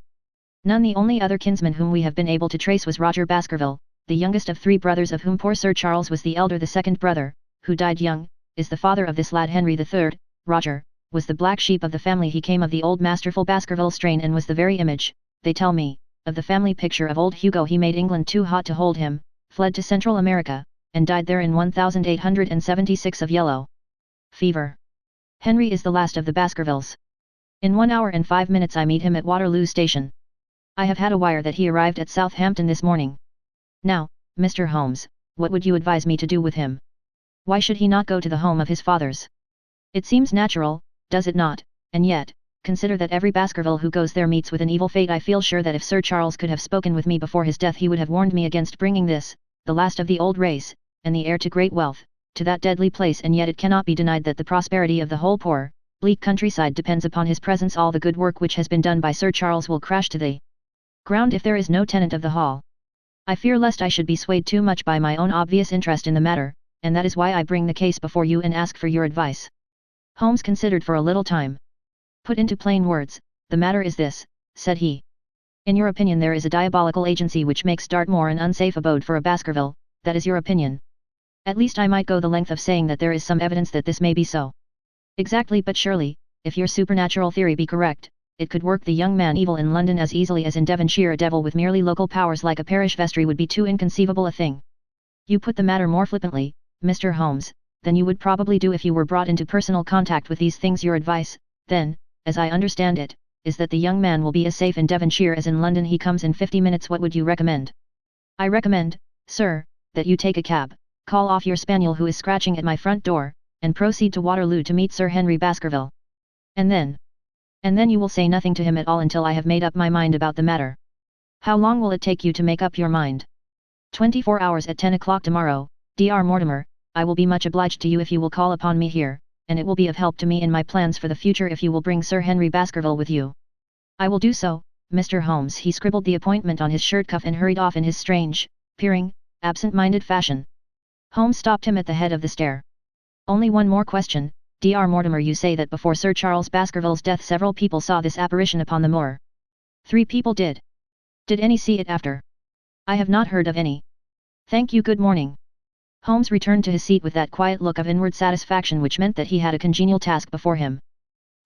[SPEAKER 1] None. The only other kinsman whom we have been able to trace was Roger Baskerville, the youngest of 3 brothers, of whom poor Sir Charles was the elder. The second brother, who died young, is the father of this lad Henry. The third, Roger, was the black sheep of the family. He came of the old masterful Baskerville strain and was the very image, they tell me, of the family picture of old Hugo. He made England too hot to hold him, fled to Central America, and died there in 1876 of yellow fever. Henry is the last of the Baskervilles. In 1 hour and 5 minutes I meet him at Waterloo Station. I have had a wire that he arrived at Southampton this morning. Now, Mr. Holmes, what would you advise me to do with him? Why should he not go to the home of his fathers? It seems natural, does it not? And yet, consider that every Baskerville who goes there meets with an evil fate. I feel sure that if Sir Charles could have spoken with me before his death he would have warned me against bringing this, the last of the old race, and the heir to great wealth, to that deadly place. And yet it cannot be denied that the prosperity of the whole poor, bleak countryside depends upon his presence. All the good work which has been done by Sir Charles will crash to the ground if there is no tenant of the hall. I fear lest I should be swayed too much by my own obvious interest in the matter, and that is why I bring the case before you and ask for your advice. Holmes considered for a little time. Put into plain words, the matter is this, said he. In your opinion there is a diabolical agency which makes Dartmoor an unsafe abode for a Baskerville. That is your opinion. At least I might go the length of saying that there is some evidence that this may be so. Exactly, but surely, if your supernatural theory be correct, it could work the young man evil in London as easily as in Devonshire. A devil with merely local powers like a parish vestry would be too inconceivable a thing. You put the matter more flippantly, Mr. Holmes, than you would probably do if you were brought into personal contact with these things. Your advice, then, as I understand it, is that the young man will be as safe in Devonshire as in London. He comes in 50 minutes. What would you recommend? I recommend, sir, that you take a cab, call off your spaniel who is scratching at my front door, and proceed to Waterloo to meet Sir Henry Baskerville. And then you will say nothing to him at all until I have made up my mind about the matter. How long will it take you to make up your mind? 24 hours. At 10 o'clock tomorrow, Dr. Mortimer. I will be much obliged to you if you will call upon me here, and it will be of help to me in my plans for the future if you will bring Sir Henry Baskerville with you. I will do so, Mr. Holmes. He scribbled the appointment on his shirt cuff and hurried off in his strange, peering, absent-minded fashion. Holmes stopped him at the head of the stair. Only one more question, Dr. Mortimer. You say that before Sir Charles Baskerville's death several people saw this apparition upon the moor. 3 people did. Did any see it after? I have not heard of any. Thank you. Good morning. Holmes returned to his seat with that quiet look of inward satisfaction which meant that he had a congenial task before him.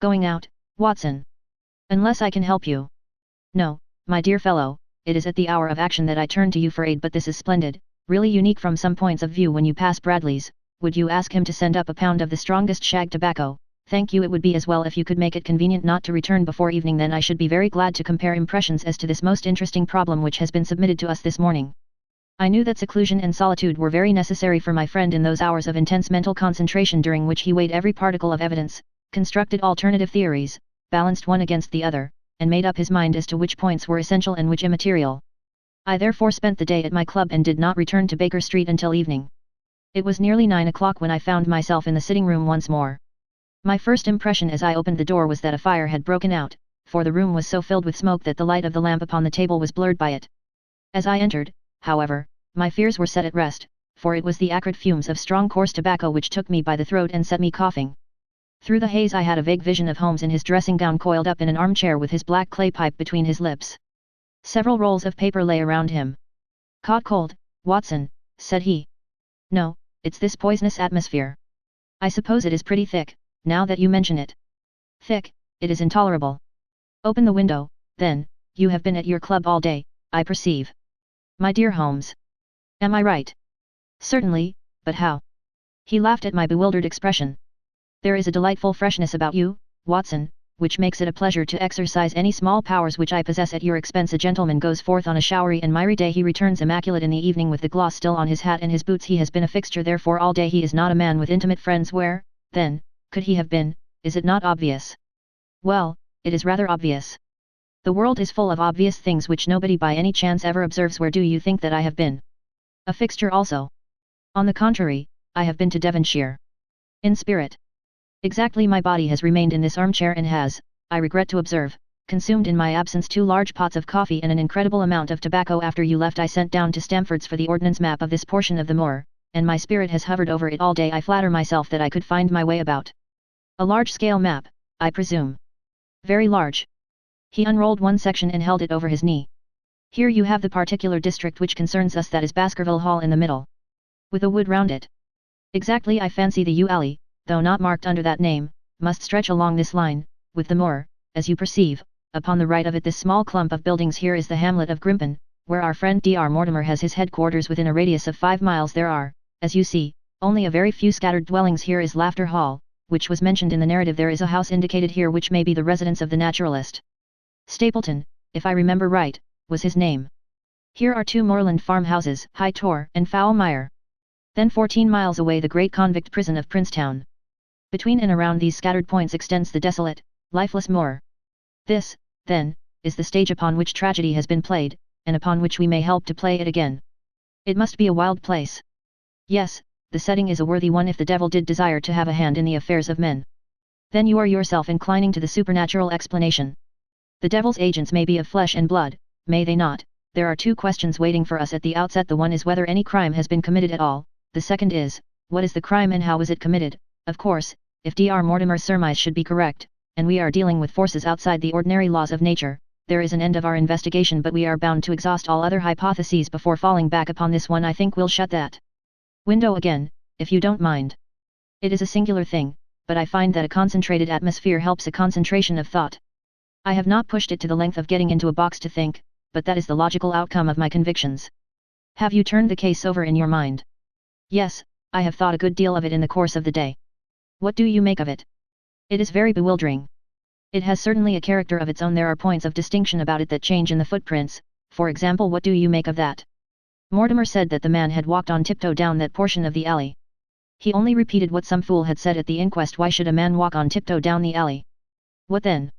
[SPEAKER 1] Going out, Watson? Unless I can help you. No, my dear fellow, it is at the hour of action that I turn to you for aid. But this is splendid, really unique from some points of view. When you pass Bradley's, would you ask him to send up a pound of the strongest shag tobacco? Thank you. It would be as well if you could make it convenient not to return before evening. Then I should be very glad to compare impressions as to this most interesting problem which has been submitted to us this morning. I knew that seclusion and solitude were very necessary for my friend in those hours of intense mental concentration during which he weighed every particle of evidence, constructed alternative theories, balanced one against the other, and made up his mind as to which points were essential and which immaterial. I therefore spent the day at my club and did not return to Baker Street until evening. It was nearly 9 o'clock when I found myself in the sitting room once more. My first impression as I opened the door was that a fire had broken out, for the room was so filled with smoke that the light of the lamp upon the table was blurred by it. As I entered, however, my fears were set at rest, for it was the acrid fumes of strong coarse tobacco which took me by the throat and set me coughing. Through the haze I had a vague vision of Holmes in his dressing gown coiled up in an armchair with his black clay pipe between his lips. Several rolls of paper lay around him. "Caught cold, Watson," said he. "No, it's this poisonous atmosphere. I suppose it is pretty thick, now that you mention it." "Thick, it is intolerable." "Open the window, then, you have been at your club all day, I perceive." "My dear Holmes. Am I right?" "Certainly, but how?" He laughed at my bewildered expression. "There is a delightful freshness about you, Watson, which makes it a pleasure to exercise any small powers which I possess at your expense. A gentleman goes forth on a showery and miry day, he returns immaculate in the evening with the gloss still on his hat and his boots. He has been a fixture therefore all day. He is not a man with intimate friends. Where, then, could he have been? Is it not obvious?" "Well, it is rather obvious. The world is full of obvious things which nobody by any chance ever observes. Where do you think that I have been? A fixture also? On the contrary, I have been to Devonshire. In spirit. Exactly. My body has remained in this armchair and has, I regret to observe, consumed in my absence 2 large pots of coffee and an incredible amount of tobacco. After you left I sent down to Stamford's for the ordnance map of this portion of the moor, and my spirit has hovered over it all day. I flatter myself that I could find my way about. A large-scale map, I presume?" "Very large." He unrolled one section and held it over his knee. "Here you have the particular district which concerns us, that is Baskerville Hall in the middle. With a wood round it." "Exactly. I fancy the yew alley, though not marked under that name, must stretch along this line, with the moor, as you perceive, upon the right of it. This small clump of buildings here is the hamlet of Grimpen, where our friend Dr. Mortimer has his headquarters. Within a radius of 5 miles there are, as you see, only a very few scattered dwellings. Here is Laughter Hall, which was mentioned in the narrative. There is a house indicated here which may be the residence of the naturalist. Stapleton, if I remember right, was his name. Here are 2 moorland farmhouses, High Tor and Foul Mire. Then 14 miles away the great convict prison of Princetown. Between and around these scattered points extends the desolate, lifeless moor. This, then, is the stage upon which tragedy has been played, and upon which we may help to play it again. It must be a wild place." "Yes, the setting is a worthy one if the devil did desire to have a hand in the affairs of men." "Then you are yourself inclining to the supernatural explanation. The devil's agents may be of flesh and blood, may they not? There are 2 questions waiting for us at the outset. The one is whether any crime has been committed at all, the second is, what is the crime and how was it committed? Of course, if Dr. Mortimer's surmise should be correct, and we are dealing with forces outside the ordinary laws of nature, there is an end of our investigation, but we are bound to exhaust all other hypotheses before falling back upon this one. I think we'll shut that window again, if you don't mind. It is a singular thing, but I find that a concentrated atmosphere helps a concentration of thought. I have not pushed it to the length of getting into a box to think, but that is the logical outcome of my convictions. Have you turned the case over in your mind?" "Yes, I have thought a good deal of it in the course of the day." "What do you make of it?" "It is very bewildering. It has certainly a character of its own. There are points of distinction about it that change in the footprints. For example, what do you make of that?" "Mortimer said that the man had walked on tiptoe down that portion of the alley." "He only repeated what some fool had said at the inquest. Why should a man walk on tiptoe down the alley?" "What then?"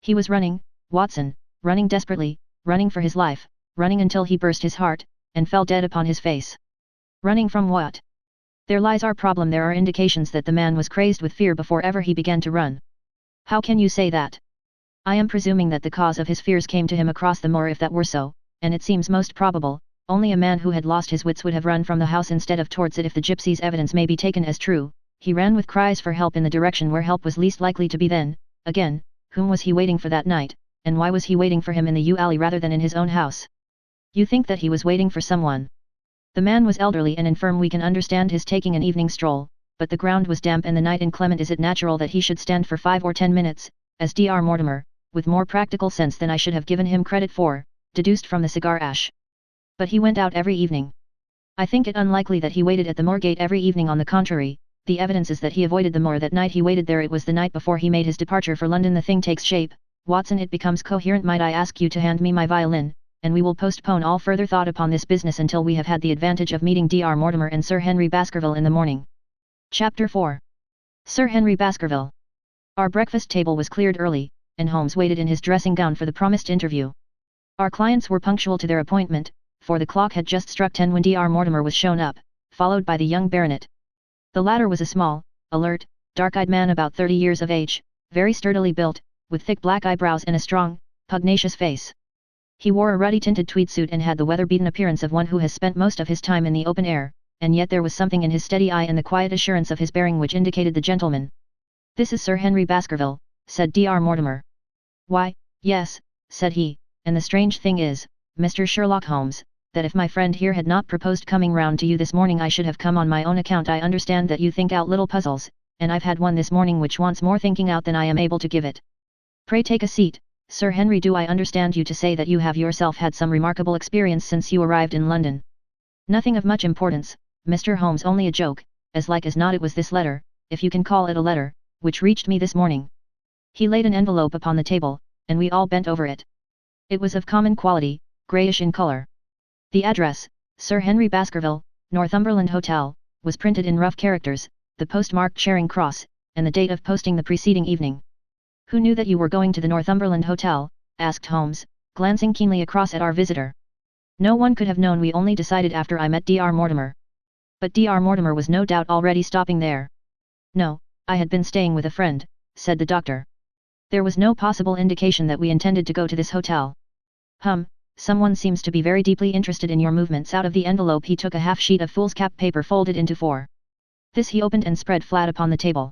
[SPEAKER 1] "He was running, Watson, running desperately, running for his life, running until he burst his heart, and fell dead upon his face." "Running from what?" "There lies our problem. There are indications that the man was crazed with fear before ever he began to run." "How can you say that?" "I am presuming that the cause of his fears came to him across the moor. If that were so, and it seems most probable, only a man who had lost his wits would have run from the house instead of towards it. If the gypsy's evidence may be taken as true, he ran with cries for help in the direction where help was least likely to be. Then, again, whom was he waiting for that night, and why was he waiting for him in the yew alley rather than in his own house?" "You think that he was waiting for someone?" "The man was elderly and infirm. We can understand his taking an evening stroll, but the ground was damp and the night inclement. Is it natural that he should stand for 5 or 10 minutes, as Dr. Mortimer, with more practical sense than I should have given him credit for, deduced from the cigar ash? But he went out every evening." "I think it unlikely that he waited at the moor gate every evening. On the contrary, the evidence is that he avoided the moor that night he waited there. It was the night before he made his departure for London. The thing takes shape, Watson. It becomes coherent. Might I ask you to hand me my violin, and we will postpone all further thought upon this business until we have had the advantage of meeting Dr. Mortimer and Sir Henry Baskerville in the morning." Chapter 4. Sir Henry Baskerville. Our breakfast table was cleared early, and Holmes waited in his dressing gown for the promised interview. Our clients were punctual to their appointment, for the clock had just struck 10 when Dr. Mortimer was shown up, followed by the young baronet. The latter was a small, alert, dark-eyed man about 30 years of age, very sturdily built, with thick black eyebrows and a strong, pugnacious face. He wore a ruddy-tinted tweed suit and had the weather-beaten appearance of one who has spent most of his time in the open air, and yet there was something in his steady eye and the quiet assurance of his bearing which indicated the gentleman. "This is Sir Henry Baskerville," said Dr. Mortimer. "Why, yes," said he, "and the strange thing is, Mr. Sherlock Holmes, that if my friend here had not proposed coming round to you this morning I should have come on my own account. I understand that you think out little puzzles, and I've had one this morning which wants more thinking out than I am able to give it. Pray take a seat, Sir Henry. Do I understand you to say that you have yourself had some remarkable experience since you arrived in London?" "Nothing of much importance, Mr. Holmes, only a joke, as like as not it was this letter, if you can call it a letter, which reached me this morning." He laid an envelope upon the table, and we all bent over it. It was of common quality, greyish in colour. The address, Sir Henry Baskerville, Northumberland Hotel, was printed in rough characters, the postmark Charing Cross, and the date of posting the preceding evening. "Who knew that you were going to the Northumberland Hotel?" asked Holmes, glancing keenly across at our visitor. "No one could have known. We only decided after I met Dr. Mortimer." "But Dr. Mortimer was no doubt already stopping there." "No, I had been staying with a friend," said the doctor. "There was no possible indication that we intended to go to this hotel." Someone seems to be very deeply interested in your movements." Out of the envelope he took a half-sheet of foolscap paper folded into 4. This he opened and spread flat upon the table.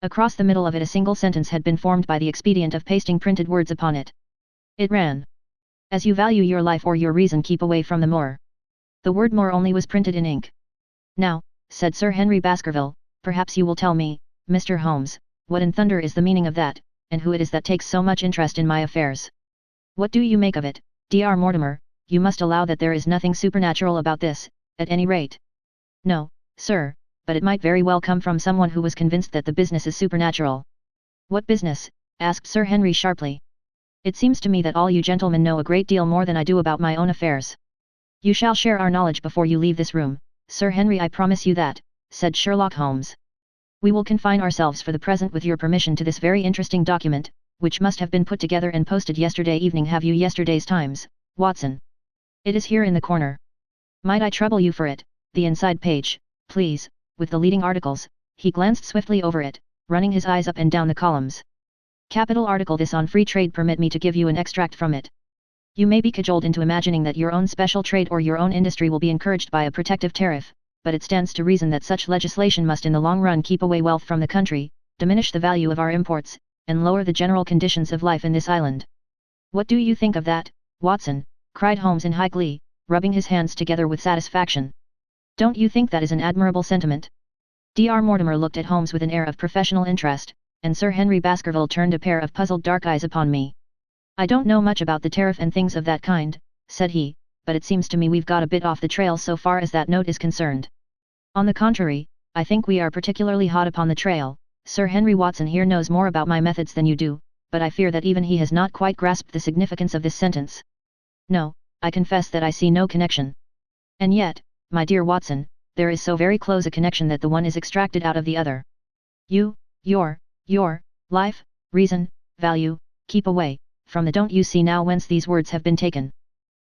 [SPEAKER 1] Across the middle of it a single sentence had been formed by the expedient of pasting printed words upon it. It ran: "As you value your life or your reason, keep away from the moor." The word "moor" only was printed in ink. "Now," said Sir Henry Baskerville, "perhaps you will tell me, Mr. Holmes, what in thunder is the meaning of that, and who it is that takes so much interest in my affairs. What do you make of it, Dr. Mortimer? You must allow that there is nothing supernatural about this, at any rate." "No, sir, but it might very well come from someone who was convinced that the business is supernatural." "What business?" asked Sir Henry sharply. "It seems to me that all you gentlemen know a great deal more than I do about my own affairs." "You shall share our knowledge before you leave this room, Sir Henry, I promise you that," said Sherlock Holmes. "We will confine ourselves for the present, with your permission, to this very interesting document, which must have been put together and posted yesterday evening. Have you yesterday's Times, Watson?" "It is here in the corner." "Might I trouble you for it, the inside page, please, with the leading articles?" He glanced swiftly over it, running his eyes up and down the columns. "Capital article this on free trade. Permit me to give you an extract from it. You may be cajoled into imagining that your own special trade or your own industry will be encouraged by a protective tariff, but it stands to reason that such legislation must in the long run keep away wealth from the country, diminish the value of our imports, and lower the general conditions of life in this island. What do you think of that, Watson?" cried Holmes in high glee, rubbing his hands together with satisfaction. "Don't you think that is an admirable sentiment?" Dr. Mortimer looked at Holmes with an air of professional interest, and Sir Henry Baskerville turned a pair of puzzled dark eyes upon me. "I don't know much about the tariff and things of that kind," said he, "but it seems to me we've got a bit off the trail so far as that note is concerned." "On the contrary, I think we are particularly hot upon the trail. Sir Henry Watson here knows more about my methods than you do, but I fear that even he has not quite grasped the significance of this sentence." "No, I confess that I see no connection." "And yet, my dear Watson, there is so very close a connection that the one is extracted out of the other. Your life, reason, value, keep away from the. Don't you see now whence these words have been taken?"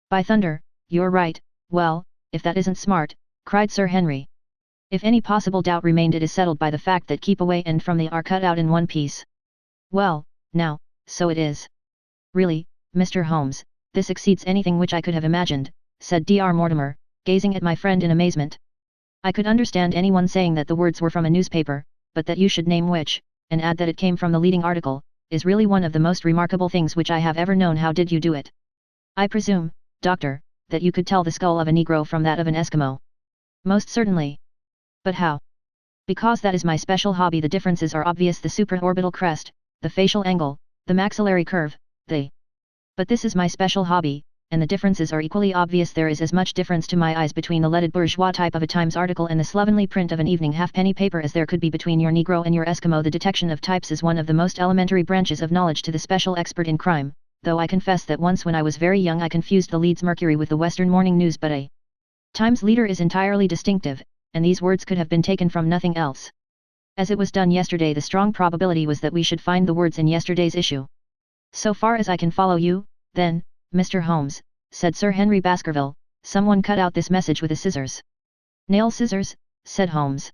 [SPEAKER 1] "By thunder, you're right." "Well, if that isn't smart," cried Sir Henry. "If any possible doubt remained, it is settled by the fact that keep away and from the are cut out in one piece." "Well, now, so it is." "Really, Mr. Holmes, this exceeds anything which I could have imagined," said Dr. Mortimer, gazing at my friend in amazement. "I could understand anyone saying that the words were from a newspaper, but that you should name which, and add that it came from the leading article, is really one of the most remarkable things which I have ever known. How did you do it?" "I presume, doctor, that you could tell the skull of a Negro from that of an Eskimo." "Most certainly." "But how?" "Because that is my special hobby. The differences are obvious: the supraorbital crest, the facial angle, the maxillary curve, the... But this is my special hobby, and the differences are equally obvious. There is as much difference to my eyes between the leaded bourgeois type of a Times article and the slovenly print of an evening halfpenny paper as there could be between your Negro and your Eskimo. The detection of types is one of the most elementary branches of knowledge to the special expert in crime, though I confess that once when I was very young I confused the Leeds Mercury with the Western Morning News. But a Times leader is entirely distinctive, and these words could have been taken from nothing else. As it was done yesterday, the strong probability was that we should find the words in yesterday's issue. So far as I can follow you, then, Mr. Holmes, said Sir Henry Baskerville, someone cut out this message with a scissors. Nail scissors, said Holmes.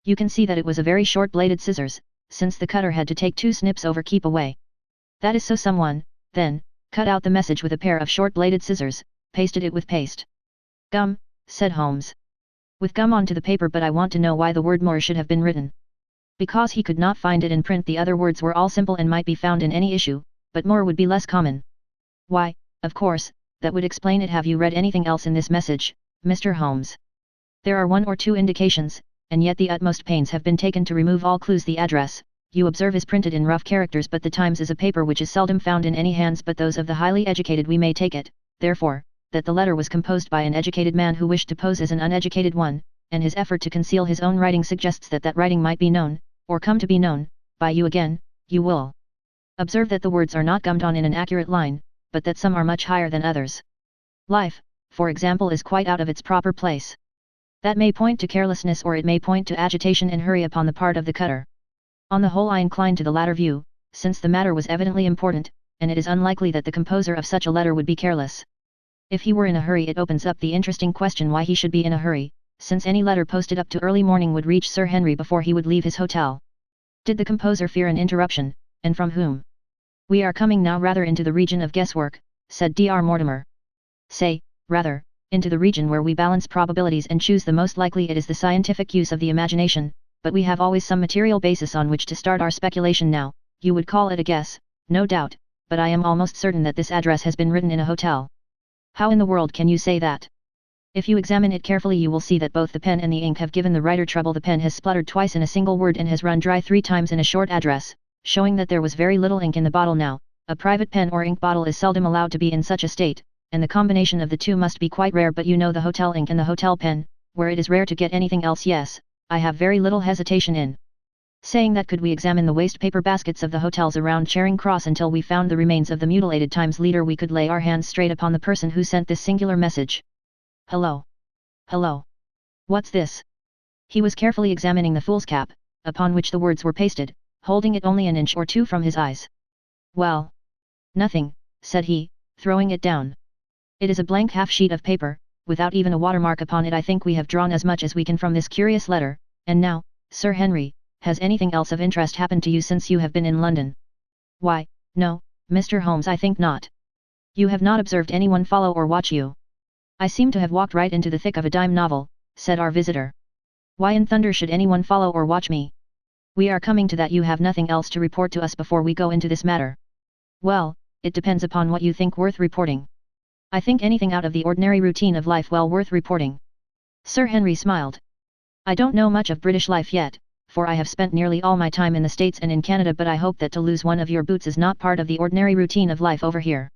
[SPEAKER 1] You can see that it was a very short-bladed scissors, since the cutter had to take 2 snips over keep away. That is so someone, then, cut out the message with a pair of short-bladed scissors, pasted it with paste. Gum, said Holmes. With gum onto the paper, but I want to know why the word more should have been written. Because he could not find it in print. The other words were all simple and might be found in any issue, but more would be less common. Why, of course, that would explain it. Have you read anything else in this message, Mr. Holmes? There are 1 or 2 indications, and yet the utmost pains have been taken to remove all clues. The address, you observe, is printed in rough characters, but the Times is a paper which is seldom found in any hands but those of the highly educated. We may take it, therefore, that the letter was composed by an educated man who wished to pose as an uneducated one, and his effort to conceal his own writing suggests that that writing might be known, or come to be known, by you. Again, you will observe that the words are not gummed on in an accurate line, but that some are much higher than others. Life, for example, is quite out of its proper place. That may point to carelessness, or it may point to agitation and hurry upon the part of the cutter. On the whole, I incline to the latter view, since the matter was evidently important, and it is unlikely that the composer of such a letter would be careless. If he were in a hurry, it opens up the interesting question why he should be in a hurry, since any letter posted up to early morning would reach Sir Henry before he would leave his hotel. Did the composer fear an interruption, and from whom? We are coming now rather into the region of guesswork, said Dr. Mortimer. Say, rather, into the region where we balance probabilities and choose the most likely. It is the scientific use of the imagination, but we have always some material basis on which to start our speculation. Now, you would call it a guess, no doubt, but I am almost certain that this address has been written in a hotel. How in the world can you say that? If you examine it carefully, you will see that both the pen and the ink have given the writer trouble. The pen has spluttered twice in a single word and has run dry 3 times in a short address, showing that there was very little ink in the bottle. Now, a private pen or ink bottle is seldom allowed to be in such a state, and the combination of the two must be quite rare. But you know the hotel ink and the hotel pen, where it is rare to get anything else. Yes, I have very little hesitation in saying that. Could we examine the waste paper baskets of the hotels around Charing Cross until we found the remains of the mutilated Times leader, we could lay our hands straight upon the person who sent this singular message. Hello. Hello. What's this? He was carefully examining the foolscap, upon which the words were pasted, holding it only an inch or 2 from his eyes. Well. Nothing, said he, throwing it down. It is a blank half-sheet of paper, without even a watermark upon it. I think we have drawn as much as we can from this curious letter, and now, Sir Henry, has anything else of interest happened to you since you have been in London? Why, no, Mr. Holmes, I think not. You have not observed anyone follow or watch you? I seem to have walked right into the thick of a dime novel, said our visitor. Why in thunder should anyone follow or watch me? We are coming to that. You have nothing else to report to us before we go into this matter. Well, it depends upon what you think worth reporting. I think anything out of the ordinary routine of life well worth reporting. Sir Henry smiled. I don't know much of British life yet, for I have spent nearly all my time in the States and in Canada, but I hope that to lose one of your boots is not part of the ordinary routine of life over here.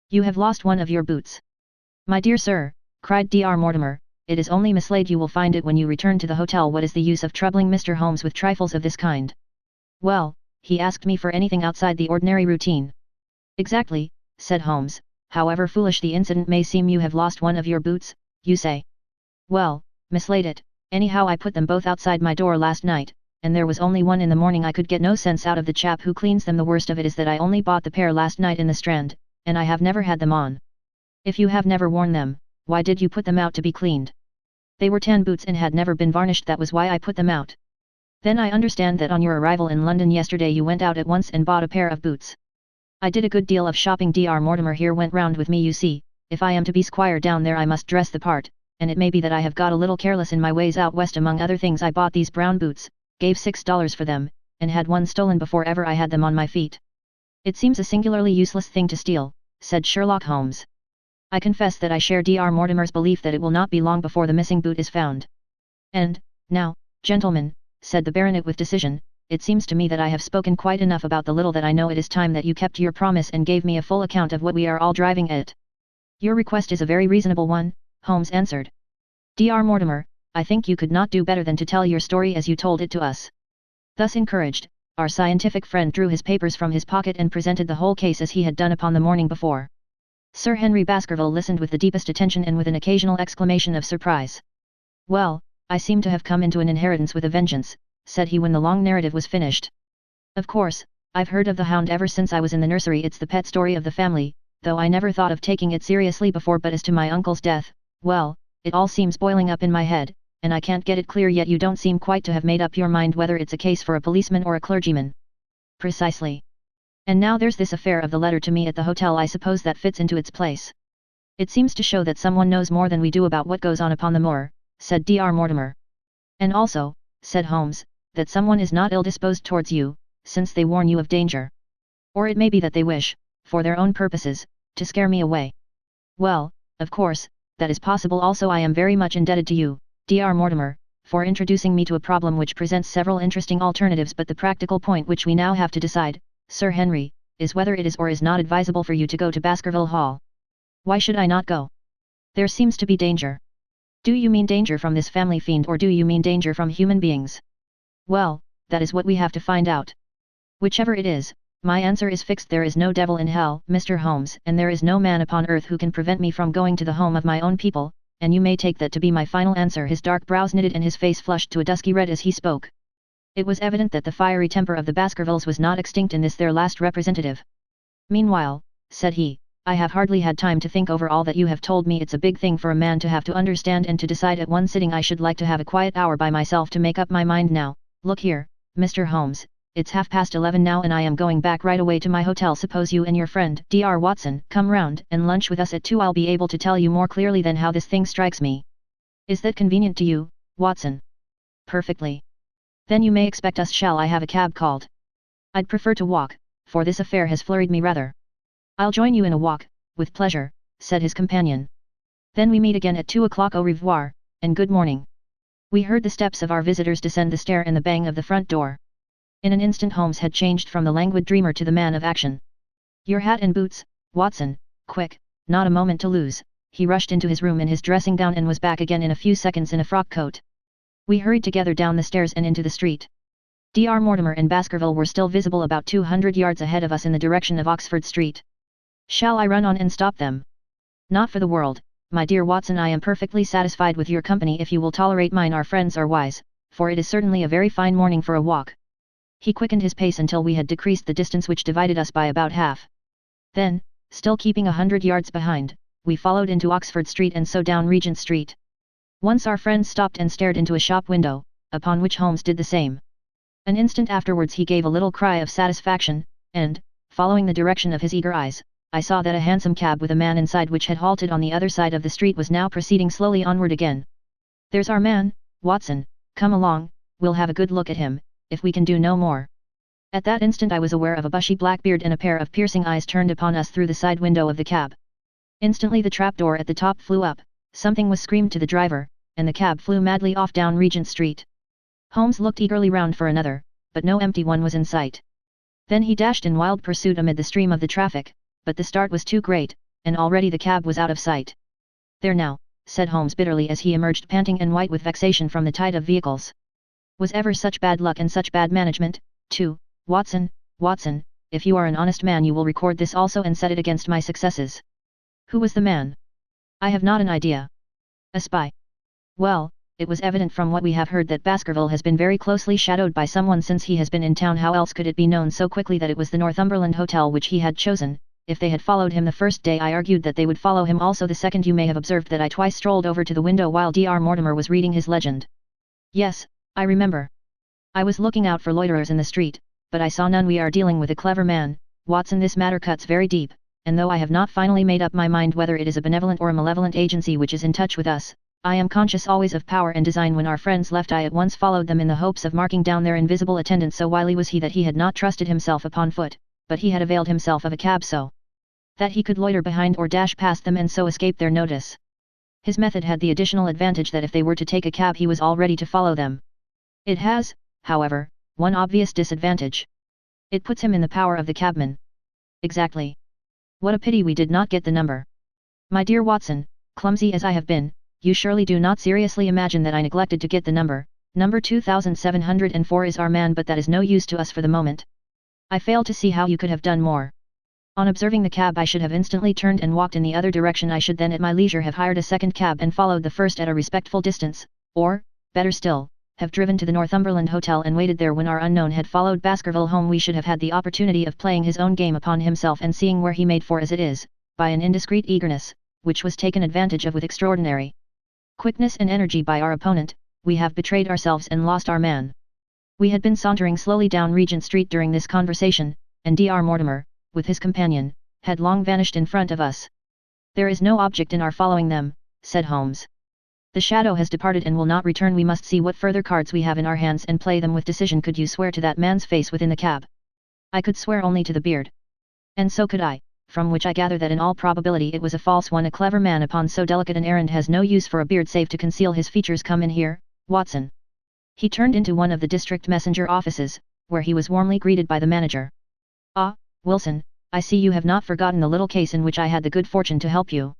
[SPEAKER 1] You have lost one of your boots. My dear sir, cried Dr. Mortimer, it is only mislaid. You will find it when you return to the hotel. What is the use of troubling Mr. Holmes with trifles of this kind? Well, he asked me for anything outside the ordinary routine. Exactly, said Holmes, however foolish the incident may seem. You have lost one of your boots, you say? Well, mislaid it, anyhow I put them both outside my door last night, and there was only one in the morning. I could get no sense out of the chap who cleans them. The worst of it is that I only bought the pair last night in the Strand, and I have never had them on. If you have never worn them, why did you put them out to be cleaned? They were tan boots and had never been varnished. That was why I put them out. Then I understand that on your arrival in London yesterday you went out at once and bought a pair of boots. I did a good deal of shopping. Dr. Mortimer here went round with me. You see, if I am to be squire down there I must dress the part, and it may be that I have got a little careless in my ways out west. Among other things I bought these brown boots, gave $6 for them, and had one stolen before ever I had them on my feet. It seems a singularly useless thing to steal, said Sherlock Holmes. I confess that I share Dr. Mortimer's belief that it will not be long before the missing boot is found. And, now, gentlemen, said the baronet with decision, it seems to me that I have spoken quite enough about the little that I know. It is time that you kept your promise and gave me a full account of what we are all driving at. Your request is a very reasonable one, Holmes answered. Dr. Mortimer, I think you could not do better than to tell your story as you told it to us. Thus encouraged, our scientific friend drew his papers from his pocket and presented the whole case as he had done upon the morning before. Sir Henry Baskerville listened with the deepest attention and with an occasional exclamation of surprise. Well, I seem to have come into an inheritance with a vengeance, said he when the long narrative was finished. Of course, I've heard of the Hound ever since I was in the nursery. It's the pet story of the family, though I never thought of taking it seriously before. But as to my uncle's death, well, it all seems boiling up in my head, and I can't get it clear yet. You don't seem quite to have made up your mind whether it's a case for a policeman or a clergyman. Precisely. And now there's this affair of the letter to me at the hotel. I suppose that fits into its place. It seems to show that someone knows more than we do about what goes on upon the moor, said Dr. Mortimer. And also, said Holmes, that someone is not ill-disposed towards you, since they warn you of danger. Or it may be that they wish, for their own purposes, to scare me away. Well, of course, that is possible also. I am very much indebted to you, Dr. Mortimer, for introducing me to a problem which presents several interesting alternatives, but the practical point which we now have to decide, Sir Henry, is whether it is or is not advisable for you to go to Baskerville Hall. Why should I not go? There seems to be danger. Do you mean danger from this family fiend, or do you mean danger from human beings? Well, that is what we have to find out. Whichever it is, my answer is fixed. There is no devil in hell, Mr. Holmes, and there is no man upon earth who can prevent me from going to the home of my own people, and you may take that to be my final answer. His dark brows knitted and his face flushed to a dusky red as he spoke. It was evident that the fiery temper of the Baskervilles was not extinct in this their last representative. Meanwhile, said he, I have hardly had time to think over all that you have told me. It's a big thing for a man to have to understand and to decide at one sitting. I should like to have a quiet hour by myself to make up my mind now. Look here, Mr. Holmes, it's 11:30 now and I am going back right away to my hotel. Suppose you and your friend, Dr. Watson, come round and lunch with us at 2. I'll be able to tell you more clearly then how this thing strikes me. Is that convenient to you, Watson? Perfectly. Then you may expect us. Shall I have a cab called? I'd prefer to walk, for this affair has flurried me rather. I'll join you in a walk, with pleasure, said his companion. Then we meet again at 2 o'clock. Au revoir, and good morning. We heard the steps of our visitors descend the stair and the bang of the front door. In an instant Holmes had changed from the languid dreamer to the man of action. Your hat and boots, Watson, quick, not a moment to lose. He rushed into his room in his dressing gown and was back again in a few seconds in a frock coat. We hurried together down the stairs and into the street. Dr. Mortimer and Baskerville were still visible about 200 yards ahead of us in the direction of Oxford Street. Shall I run on and stop them? Not for the world, my dear Watson. I am perfectly satisfied with your company if you will tolerate mine. Our friends are wise, for it is certainly a very fine morning for a walk. He quickened his pace until we had decreased the distance which divided us by about half. Then, still keeping 100 yards behind, we followed into Oxford Street and so down Regent Street. Once our friends stopped and stared into a shop window, upon which Holmes did the same. An instant afterwards he gave a little cry of satisfaction, and, following the direction of his eager eyes, I saw that a hansom cab with a man inside which had halted on the other side of the street was now proceeding slowly onward again. There's our man, Watson, come along, we'll have a good look at him, if we can do no more. At that instant I was aware of a bushy black beard and a pair of piercing eyes turned upon us through the side window of the cab. Instantly the trapdoor at the top flew up, something was screamed to the driver, and the cab flew madly off down Regent Street. Holmes looked eagerly round for another, but no empty one was in sight. Then he dashed in wild pursuit amid the stream of the traffic, but the start was too great, and already the cab was out of sight. There now, said Holmes bitterly as he emerged panting and white with vexation from the tide of vehicles. Was ever such bad luck and such bad management, too, Watson, Watson, if you are an honest man you will record this also and set it against my successes. Who was the man? I have not an idea. A spy. Well, it was evident from what we have heard that Baskerville has been very closely shadowed by someone since he has been in town. How else could it be known so quickly that it was the Northumberland Hotel which he had chosen? If they had followed him the first day I argued that they would follow him also the second. You may have observed that I twice strolled over to the window while Dr. Mortimer was reading his legend. Yes, I remember. I was looking out for loiterers in the street, but I saw none. We are dealing with a clever man, Watson. This matter cuts very deep, and though I have not finally made up my mind whether it is a benevolent or a malevolent agency which is in touch with us, I am conscious always of power and design. When our friends left I at once followed them in the hopes of marking down their invisible attendants. So wily was he that he had not trusted himself upon foot, but he had availed himself of a cab so that he could loiter behind or dash past them and so escape their notice. His method had the additional advantage that if they were to take a cab he was all ready to follow them. It has, however, one obvious disadvantage. It puts him in the power of the cabman. Exactly. What a pity we did not get the number. My dear Watson, clumsy as I have been, you surely do not seriously imagine that I neglected to get the number. Number 2704 is our man, but that is no use to us for the moment. I fail to see how you could have done more. On observing the cab I should have instantly turned and walked in the other direction. I should then at my leisure have hired a second cab and followed the first at a respectful distance, or, better still, have driven to the Northumberland Hotel and waited there when our unknown had followed Baskerville home. We should have had the opportunity of playing his own game upon himself and seeing where he made for, as it is, by an indiscreet eagerness, which was taken advantage of with extraordinary quickness and energy by our opponent. We have betrayed ourselves and lost our man. We had been sauntering slowly down Regent Street during this conversation, and Dr. Mortimer, with his companion, had long vanished in front of us. "There is no object in our following them," said Holmes. "The shadow has departed and will not return. We must see what further cards we have in our hands and play them with decision." "Could you swear to that man's face within the cab?" "I could swear only to the beard." "And so could I, from which I gather that in all probability it was a false one. A clever man upon so delicate an errand has no use for a beard save to conceal his features. Come in here, Watson." He turned into one of the district messenger offices, where he was warmly greeted by the manager. "Ah, Wilson, I see you have not forgotten the little case in which I had the good fortune to help you."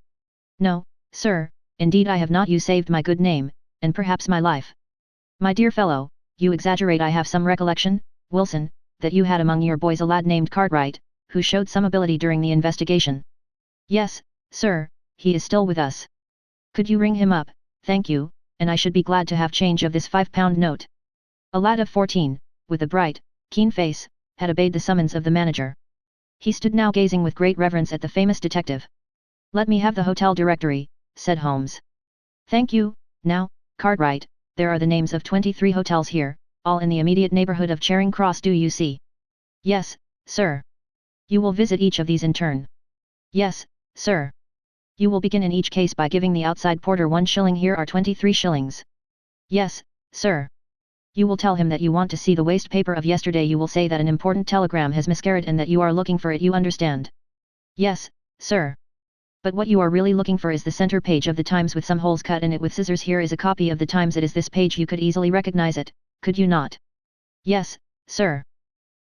[SPEAKER 1] "No, sir, indeed I have not. You saved my good name, and perhaps my life." "My dear fellow, you exaggerate. I have some recollection, Wilson, that you had among your boys a lad named Cartwright, who showed some ability during the investigation." "Yes, sir, he is still with us." "Could you ring him up, thank you, and I should be glad to have change of this £5 note." A lad of 14, with a bright, keen face, had obeyed the summons of the manager. He stood now gazing with great reverence at the famous detective. "Let me have the hotel directory," said Holmes. "Thank you. Now, Cartwright, there are the names of 23 hotels here, all in the immediate neighborhood of Charing Cross. Do you see?" "Yes, sir." "You will visit each of these in turn?" "Yes, sir." "You will begin in each case by giving the outside porter 1 shilling. Here are 23 shillings. "Yes, sir." "You will tell him that you want to see the waste paper of yesterday. You will say that an important telegram has miscarried and that you are looking for it. You understand?" "Yes, sir." "But what you are really looking for is the center page of the Times with some holes cut in it with scissors. Here is a copy of the Times. It is this page. You could easily recognize it, could you not?" "Yes, sir."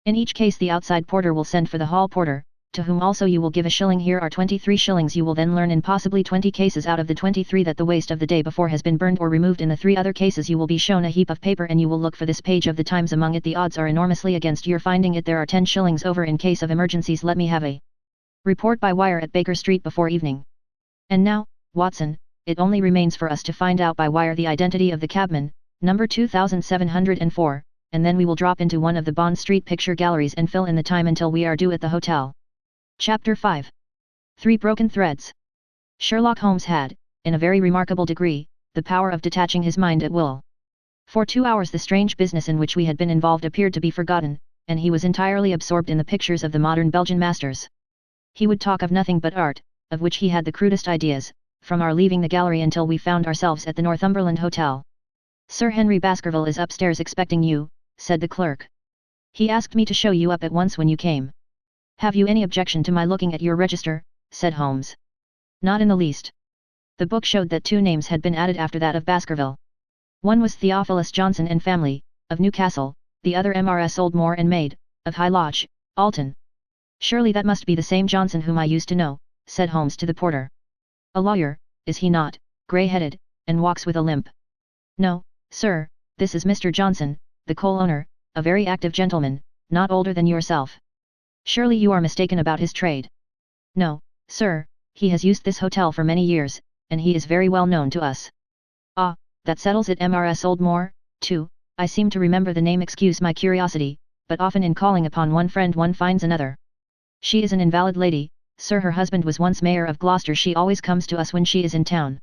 [SPEAKER 1] "In each case the outside porter will send for the hall porter, to whom also you will give 1 shilling. Here are 23 shillings. You will then learn in possibly 20 cases out of the 23 that the waste of the day before has been burned or removed. In the 3 other cases you will be shown a heap of paper and you will look for this page of the Times among it. The odds are enormously against your finding it. There are 10 shillings over in case of emergencies. Let me have a report by wire at Baker Street before evening. And now, Watson, it only remains for us to find out by wire the identity of the cabman, number 2704, and then we will drop into one of the Bond Street picture galleries and fill in the time until we are due at the hotel." Chapter 5. 3 Broken Threads. Sherlock Holmes had, in a very remarkable degree, the power of detaching his mind at will. For 2 hours the strange business in which we had been involved appeared to be forgotten, and he was entirely absorbed in the pictures of the modern Belgian masters. He would talk of nothing but art, of which he had the crudest ideas, from our leaving the gallery until we found ourselves at the Northumberland Hotel. "Sir Henry Baskerville is upstairs expecting you," said the clerk. "He asked me to show you up at once when you came." "Have you any objection to my looking at your register?" said Holmes. "Not in the least." The book showed that 2 names had been added after that of Baskerville. One was Theophilus Johnson and family, of Newcastle, the other Mrs. Oldmore and maid, of High Lodge, Alton. "Surely that must be the same Johnson whom I used to know," said Holmes to the porter. "A lawyer, is he not, grey-headed, and walks with a limp?" "No, sir, this is Mr. Johnson, the coal owner, a very active gentleman, not older than yourself." "Surely you are mistaken about his trade." "No, sir, he has used this hotel for many years, and he is very well known to us." "Ah, that settles it. Mrs. Oldmore, too, I seem to remember the name. Excuse my curiosity, but often in calling upon one friend one finds another." "She is an invalid lady, sir. Her husband was once mayor of Gloucester. She always comes to us when she is in town."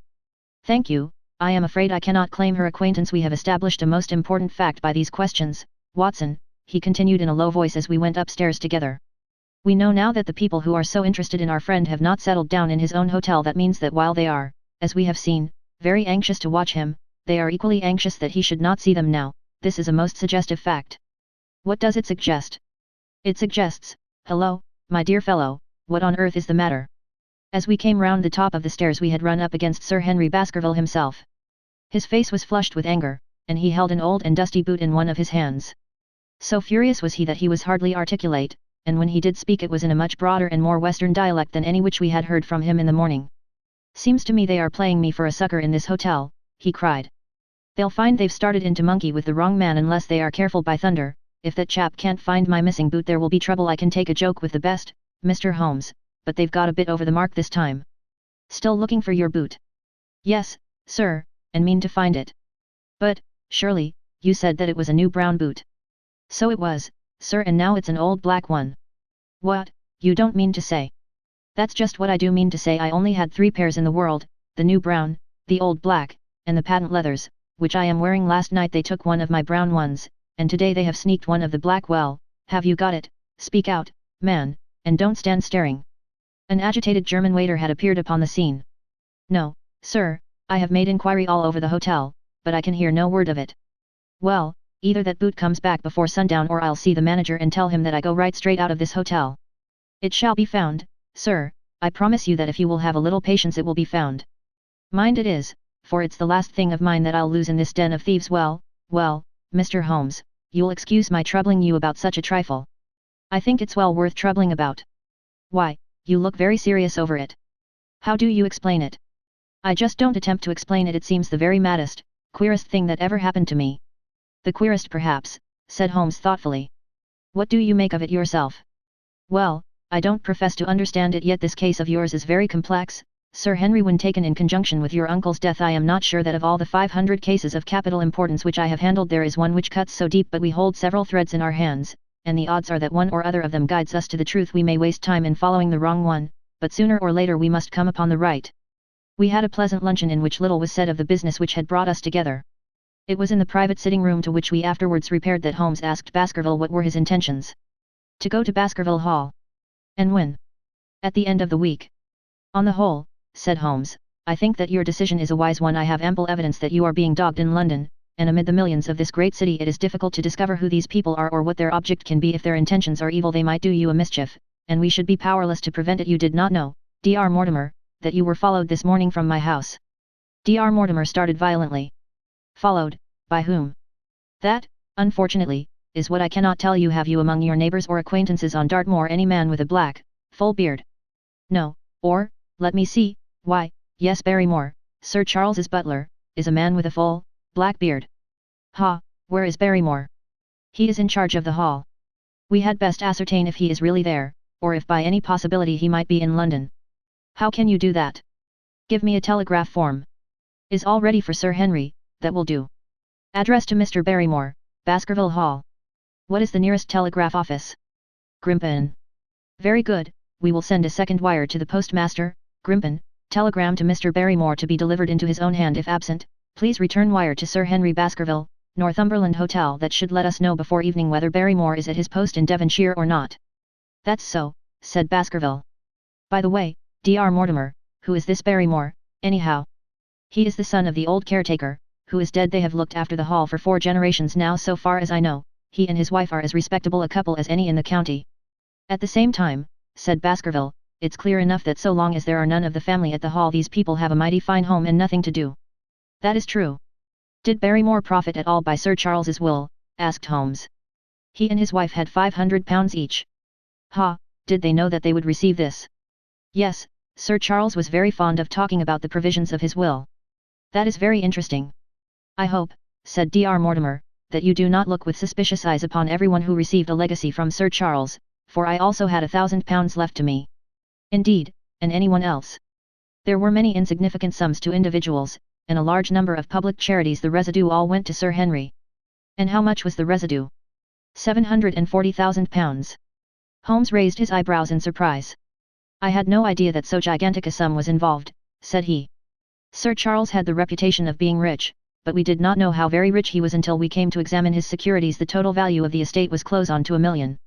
[SPEAKER 1] "Thank you, I am afraid I cannot claim her acquaintance. We have established a most important fact by these questions, Watson," he continued in a low voice as we went upstairs together. "We know now that the people who are so interested in our friend have not settled down in his own hotel. That means that while they are, as we have seen, very anxious to watch him, they are equally anxious that he should not see them now. This is a most suggestive fact." "What does it suggest?" "It suggests, hello, my dear fellow, what on earth is the matter?" As we came round the top of the stairs we had run up against Sir Henry Baskerville himself. His face was flushed with anger, and he held an old and dusty boot in one of his hands. So furious was he that he was hardly articulate, and when he did speak it was in a much broader and more western dialect than any which we had heard from him in the morning. "Seems to me they are playing me for a sucker in this hotel," he cried. "They'll find they've started in to monkey with the wrong man unless they are careful. By thunder, if that chap can't find my missing boot there will be trouble. I can take a joke with the best, Mr. Holmes, but they've got a bit over the mark this time." "Still looking for your boot?" "Yes, sir, and mean to find it." "But, surely, you said that it was a new brown boot. So it was, sir, and now it's an old black one. What, you don't mean to say? That's just what I do mean to say. I only had 3 pairs in the world, the new brown, the old black, and the patent leathers, which I am wearing. Last night they took one of my brown ones, and today they have sneaked one of the black. Well, have you got it? Speak out, man, and don't stand staring. An agitated German waiter had appeared upon the scene. No, sir, I have made inquiry all over the hotel, but I can hear no word of it. Well, either that boot comes back before sundown or I'll see the manager and tell him that I go right straight out of this hotel. It shall be found, sir, I promise you that if you will have a little patience it will be found. Mind it is, for it's the last thing of mine that I'll lose in this den of thieves. Well, Mr. Holmes, you'll excuse my troubling you about such a trifle. I think it's well worth troubling about. Why, you look very serious over it. How do you explain it? I just don't attempt to explain it. It seems the very maddest, queerest thing that ever happened to me. The queerest perhaps, said Holmes thoughtfully. What do you make of it yourself? Well, I don't profess to understand it yet. This case of yours is very complex, Sir Henry. When taken in conjunction with your uncle's death, I am not sure that of all the 500 cases of capital importance which I have handled there is one which cuts so deep, but we hold several threads in our hands, and the odds are that one or other of them guides us to the truth. We may waste time in following the wrong one, but sooner or later we must come upon the right. We had a pleasant luncheon in which little was said of the business which had brought us together. It was in the private sitting room to which we afterwards repaired that Holmes asked Baskerville what were his intentions. To go to Baskerville Hall. And when? At the end of the week. On the whole, said Holmes, I think that your decision is a wise one. I have ample evidence that you are being dogged in London, and amid the millions of this great city it is difficult to discover who these people are or what their object can be. If their intentions are evil they might do you a mischief, and we should be powerless to prevent it. You did not know, Dr. Mortimer, that you were followed this morning from my house. Dr. Mortimer started violently. Followed, by whom? That, unfortunately, is what I cannot tell you. Have you among your neighbors or acquaintances on Dartmoor any man with a black, full beard? No, or, let me see, why, yes, Barrymore, Sir Charles's butler, is a man with a full, black beard. Ha, where is Barrymore? He is in charge of the hall. We had best ascertain if he is really there, or if by any possibility he might be in London. How can you do that? Give me a telegraph form. Is all ready for Sir Henry? That will do. Address to Mr. Barrymore, Baskerville Hall. What is the nearest telegraph office? Grimpen. Very good, we will send a second wire to the postmaster, Grimpen, telegram to Mr. Barrymore to be delivered into his own hand if absent. Please return wire to Sir Henry Baskerville, Northumberland Hotel. That should let us know before evening whether Barrymore is at his post in Devonshire or not. That's so, said Baskerville. By the way, Dr. Mortimer, who is this Barrymore, anyhow? He is the son of the old caretaker, who is dead. They have looked after the hall for 4 generations now. So far as I know, he and his wife are as respectable a couple as any in the county. At the same time, said Baskerville, it's clear enough that so long as there are none of the family at the hall these people have a mighty fine home and nothing to do. That is true. Did Barrymore profit at all by Sir Charles's will? Asked Holmes. He and his wife had £500 each. Ha, did they know that they would receive this? Yes, Sir Charles was very fond of talking about the provisions of his will. That is very interesting. I hope, said Dr. Mortimer, that you do not look with suspicious eyes upon everyone who received a legacy from Sir Charles, for I also had £1,000 left to me. Indeed, and anyone else. There were many insignificant sums to individuals, and a large number of public charities. The residue all went to Sir Henry. And how much was the residue? £740,000. Holmes raised his eyebrows in surprise. I had no idea that so gigantic a sum was involved, said he. Sir Charles had the reputation of being rich, but we did not know how very rich he was until we came to examine his securities. The total value of the estate was close on to £1 million.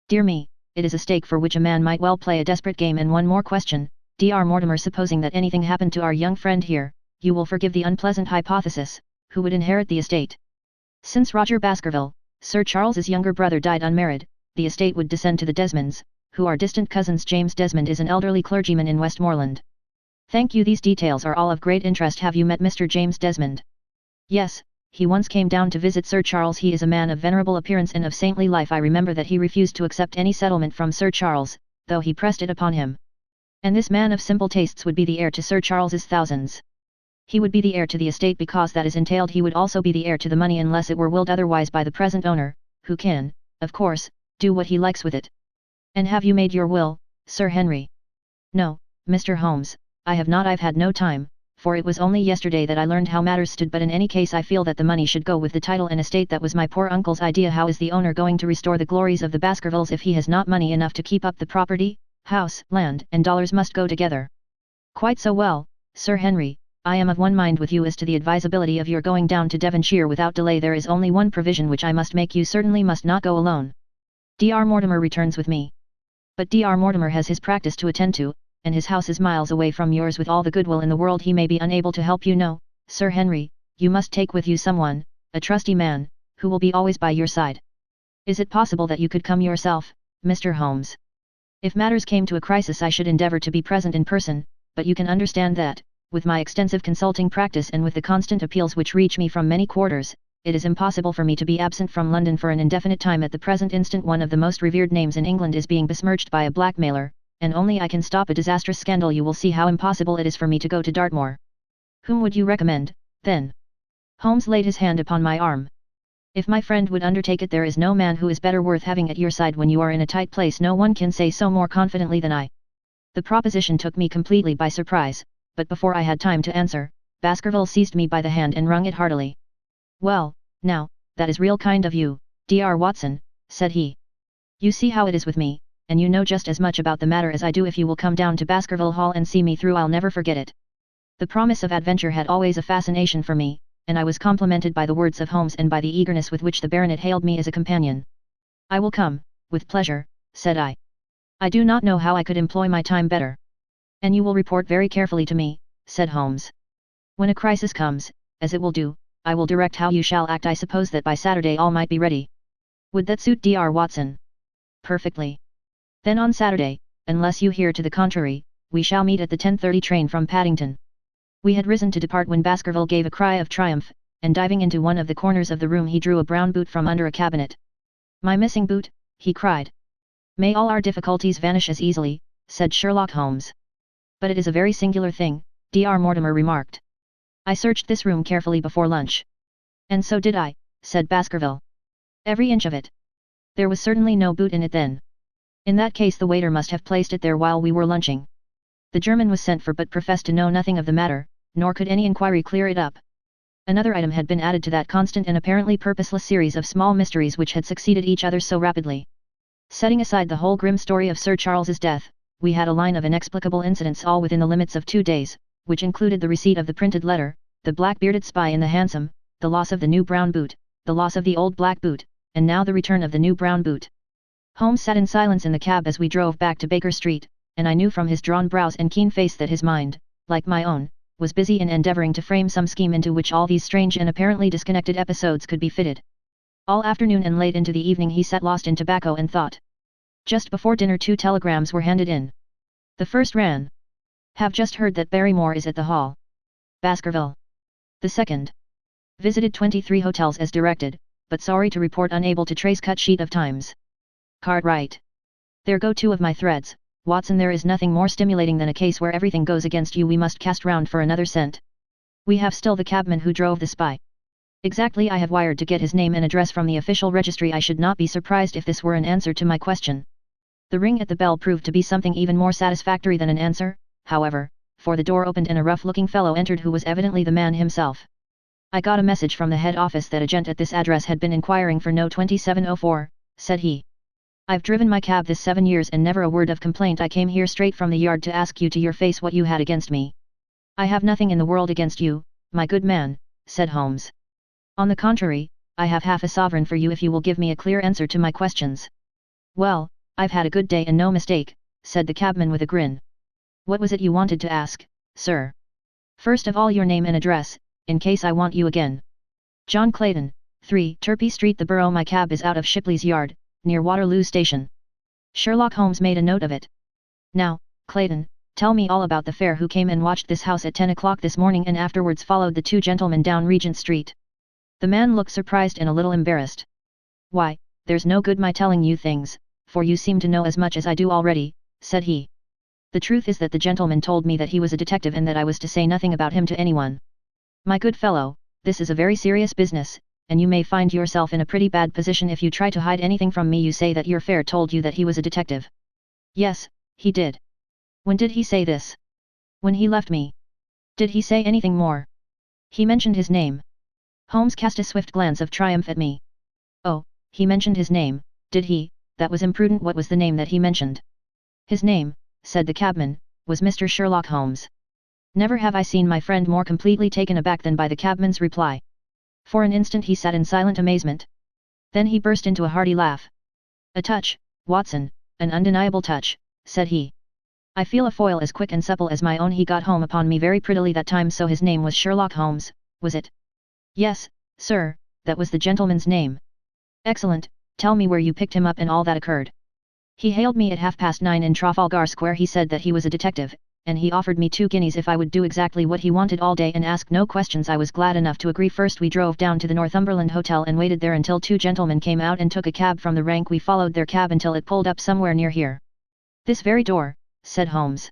[SPEAKER 1] Dear me, it is a stake for which a man might well play a desperate game. And one more question, Dr. Mortimer, supposing that anything happened to our young friend here, you will forgive the unpleasant hypothesis, who would inherit the estate? Since Roger Baskerville, Sir Charles's younger brother, died unmarried, the estate would descend to the Desmonds, who are distant cousins. James Desmond is an elderly clergyman in Westmoreland. Thank you. These details are all of great interest. Have you met Mr. James Desmond? Yes, he once came down to visit Sir Charles. He is a man of venerable appearance and of saintly life. I remember that he refused to accept any settlement from Sir Charles, though he pressed it upon him. And this man of simple tastes would be the heir to Sir Charles's thousands. He would be the heir to the estate because that is entailed. He would also be the heir to the money unless it were willed otherwise by the present owner, who can, of course, do what he likes with it. And have you made your will, Sir Henry? No, Mr. Holmes, I have not. I've had no time, for it was only yesterday that I learned how matters stood, but in any case I feel that the money should go with the title and estate. That was my poor uncle's idea. How is the owner going to restore the glories of the Baskervilles if he has not money enough to keep up the property? House, land, and dollars must go together. Quite so. Well, Sir Henry, I am of one mind with you as to the advisability of your going down to Devonshire without delay. There is only one provision which I must make: you certainly must not go alone. Dr. Mortimer returns with me. But Dr. Mortimer has his practice to attend to, and his house is miles away from yours. With all the goodwill in the world he may be unable to help you. No, Sir Henry, you must take with you someone, a trusty man, who will be always by your side. Is it possible that you could come yourself, Mr. Holmes? If matters came to a crisis I should endeavour to be present in person, but you can understand that, with my extensive consulting practice and with the constant appeals which reach me from many quarters, it is impossible for me to be absent from London for an indefinite time. At the present instant one of the most revered names in England is being besmirched by a blackmailer, and only I can stop a disastrous scandal. You will see how impossible it is for me to go to Dartmoor. Whom would you recommend, then? Holmes laid his hand upon my arm. If my friend would undertake it, there is no man who is better worth having at your side when you are in a tight place. No one can say so more confidently than I. The proposition took me completely by surprise, but before I had time to answer, Baskerville seized me by the hand and wrung it heartily. Well, now, that is real kind of you, Dr. Watson, said he. You see how it is with me, and you know just as much about the matter as I do. If you will come down to Baskerville Hall and see me through, I'll never forget it. The promise of adventure had always a fascination for me, and I was complimented by the words of Holmes and by the eagerness with which the baronet hailed me as a companion. I will come, with pleasure, said I. I do not know how I could employ my time better. And you will report very carefully to me, said Holmes. When a crisis comes, as it will do, I will direct how you shall act. I suppose that by Saturday all might be ready. Would that suit Dr. Watson? Perfectly. Then on Saturday, unless you hear to the contrary, we shall meet at the 10:30 train from Paddington. We had risen to depart when Baskerville gave a cry of triumph, and diving into one of the corners of the room he drew a brown boot from under a cabinet. My missing boot, he cried. May all our difficulties vanish as easily, said Sherlock Holmes. But it is a very singular thing, Dr. Mortimer remarked. I searched this room carefully before lunch. And so did I, said Baskerville. Every inch of it. There was certainly no boot in it then. In that case the waiter must have placed it there while we were lunching. The German was sent for but professed to know nothing of the matter, nor could any inquiry clear it up. Another item had been added to that constant and apparently purposeless series of small mysteries which had succeeded each other so rapidly. Setting aside the whole grim story of Sir Charles's death, we had a line of inexplicable incidents all within the limits of 2 days, which included the receipt of the printed letter, the black-bearded spy in the hansom, the loss of the new brown boot, the loss of the old black boot, and now the return of the new brown boot. Holmes sat in silence in the cab as we drove back to Baker Street, and I knew from his drawn brows and keen face that his mind, like my own, was busy in endeavouring to frame some scheme into which all these strange and apparently disconnected episodes could be fitted. All afternoon and late into the evening he sat lost in tobacco and thought. Just before dinner 2 telegrams were handed in. The first ran. Have just heard that Barrymore is at the Hall. Baskerville. The second. Visited 23 hotels as directed, but sorry to report unable to trace cut sheet of Times. Cartwright. There go 2 of my threads, Watson. There is nothing more stimulating than a case where everything goes against you. We must cast round for another scent. We have still the cabman who drove the spy. Exactly. I have wired to get his name and address from the official registry. I should not be surprised if this were an answer to my question. The ring at the bell proved to be something even more satisfactory than an answer, however, for the door opened and a rough-looking fellow entered who was evidently the man himself. I got a message from the head office that a gent at this address had been inquiring for no 2704, said he. I've driven my cab this 7 years and never a word of complaint. I came here straight from the yard to ask you to your face what you had against me. I have nothing in the world against you, my good man, said Holmes. On the contrary, I have half a sovereign for you if you will give me a clear answer to my questions. Well, I've had a good day and no mistake, said the cabman with a grin. What was it you wanted to ask, sir? First of all your name and address, in case I want you again. John Clayton, 3 Turpey Street, the Borough. My cab is out of Shipley's Yard, near Waterloo Station. Sherlock Holmes made a note of it. Now, Clayton, tell me all about the fare. Who came and watched this house at 10 o'clock this morning and afterwards followed the 2 gentlemen down Regent Street? The man looked surprised and a little embarrassed. Why, there's no good my telling you things, for you seem to know as much as I do already, said he. The truth is that the gentleman told me that he was a detective and that I was to say nothing about him to anyone. My good fellow, this is a very serious business, and you may find yourself in a pretty bad position if you try to hide anything from me. You say that your fare told you that he was a detective. Yes, he did. When did he say this? When he left me. Did he say anything more? He mentioned his name. Holmes cast a swift glance of triumph at me. Oh, he mentioned his name, did he? That was imprudent. What was the name that he mentioned? His name, said the cabman, was Mr. Sherlock Holmes. Never have I seen my friend more completely taken aback than by the cabman's reply. For an instant he sat in silent amazement. Then he burst into a hearty laugh. A touch, Watson, an undeniable touch, said he. I feel a foil as quick and supple as my own. He got home upon me very prettily that time. So his name was Sherlock Holmes, was it? Yes, sir, that was the gentleman's name. Excellent, tell me where you picked him up and all that occurred. He hailed me at 9:30 in Trafalgar Square. He said that he was a detective, and he offered me 2 guineas if I would do exactly what he wanted all day and ask no questions. I was glad enough to agree. First we drove down to the Northumberland Hotel and waited there until 2 gentlemen came out and took a cab from the rank. We followed their cab until it pulled up somewhere near here. This very door, said Holmes.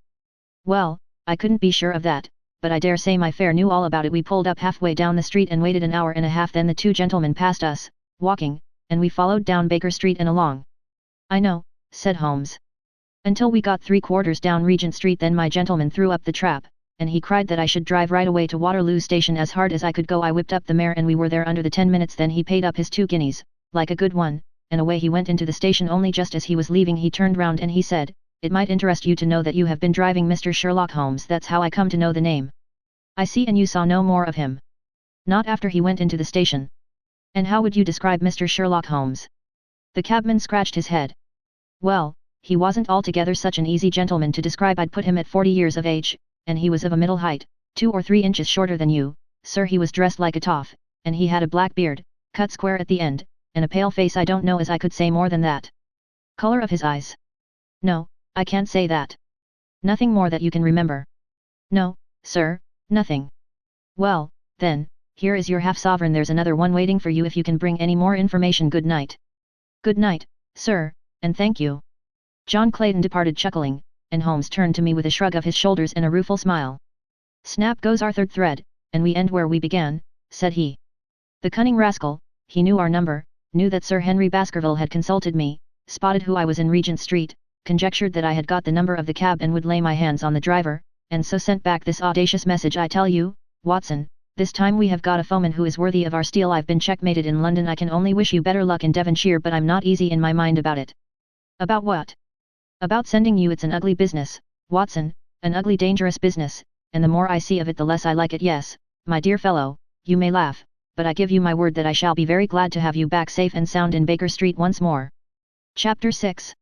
[SPEAKER 1] Well, I couldn't be sure of that, but I dare say my fare knew all about it. We pulled up halfway down the street and waited an hour and a half. Then the 2 gentlemen passed us, walking, and we followed down Baker Street and along. I know, said Holmes. Until we got 3/4 down Regent Street. Then my gentleman threw up the trap, and he cried that I should drive right away to Waterloo Station as hard as I could go. I whipped up the mare and we were there under the 10 minutes. Then he paid up his 2 guineas, like a good one, and away he went into the station. Only just as he was leaving he turned round and he said, "It might interest you to know that you have been driving Mr. Sherlock Holmes. That's how I come to know the name." I see. And you saw no more of him? Not after he went into the station. And how would you describe Mr. Sherlock Holmes? The cabman scratched his head. Well, he wasn't altogether such an easy gentleman to describe. I'd put him at 40 years of age, and he was of a middle height, 2 or 3 inches shorter than you, sir. He was dressed like a toff, and he had a black beard, cut square at the end, and a pale face. I don't know as I could say more than that. Color of his eyes? No, I can't say that. Nothing more that you can remember? No, sir, nothing. Well, then, here is your half-sovereign. There's another one waiting for you if you can bring any more information. Good night. Good night, sir, and thank you. John Clayton departed chuckling, and Holmes turned to me with a shrug of his shoulders and a rueful smile. Snap goes our third thread, and we end where we began, said he. The cunning rascal, he knew our number, knew that Sir Henry Baskerville had consulted me, spotted who I was in Regent Street, conjectured that I had got the number of the cab and would lay my hands on the driver, and so sent back this audacious message. I tell you, Watson, this time we have got a foeman who is worthy of our steel. I've been checkmated in London. I can only wish you better luck in Devonshire, but I'm not easy in my mind about it. About what? About sending you. It's an ugly business, Watson, an ugly dangerous business, and the more I see of it the less I like it. Yes, my dear fellow, you may laugh, but I give you my word that I shall be very glad to have you back safe and sound in Baker Street once more. Chapter 6.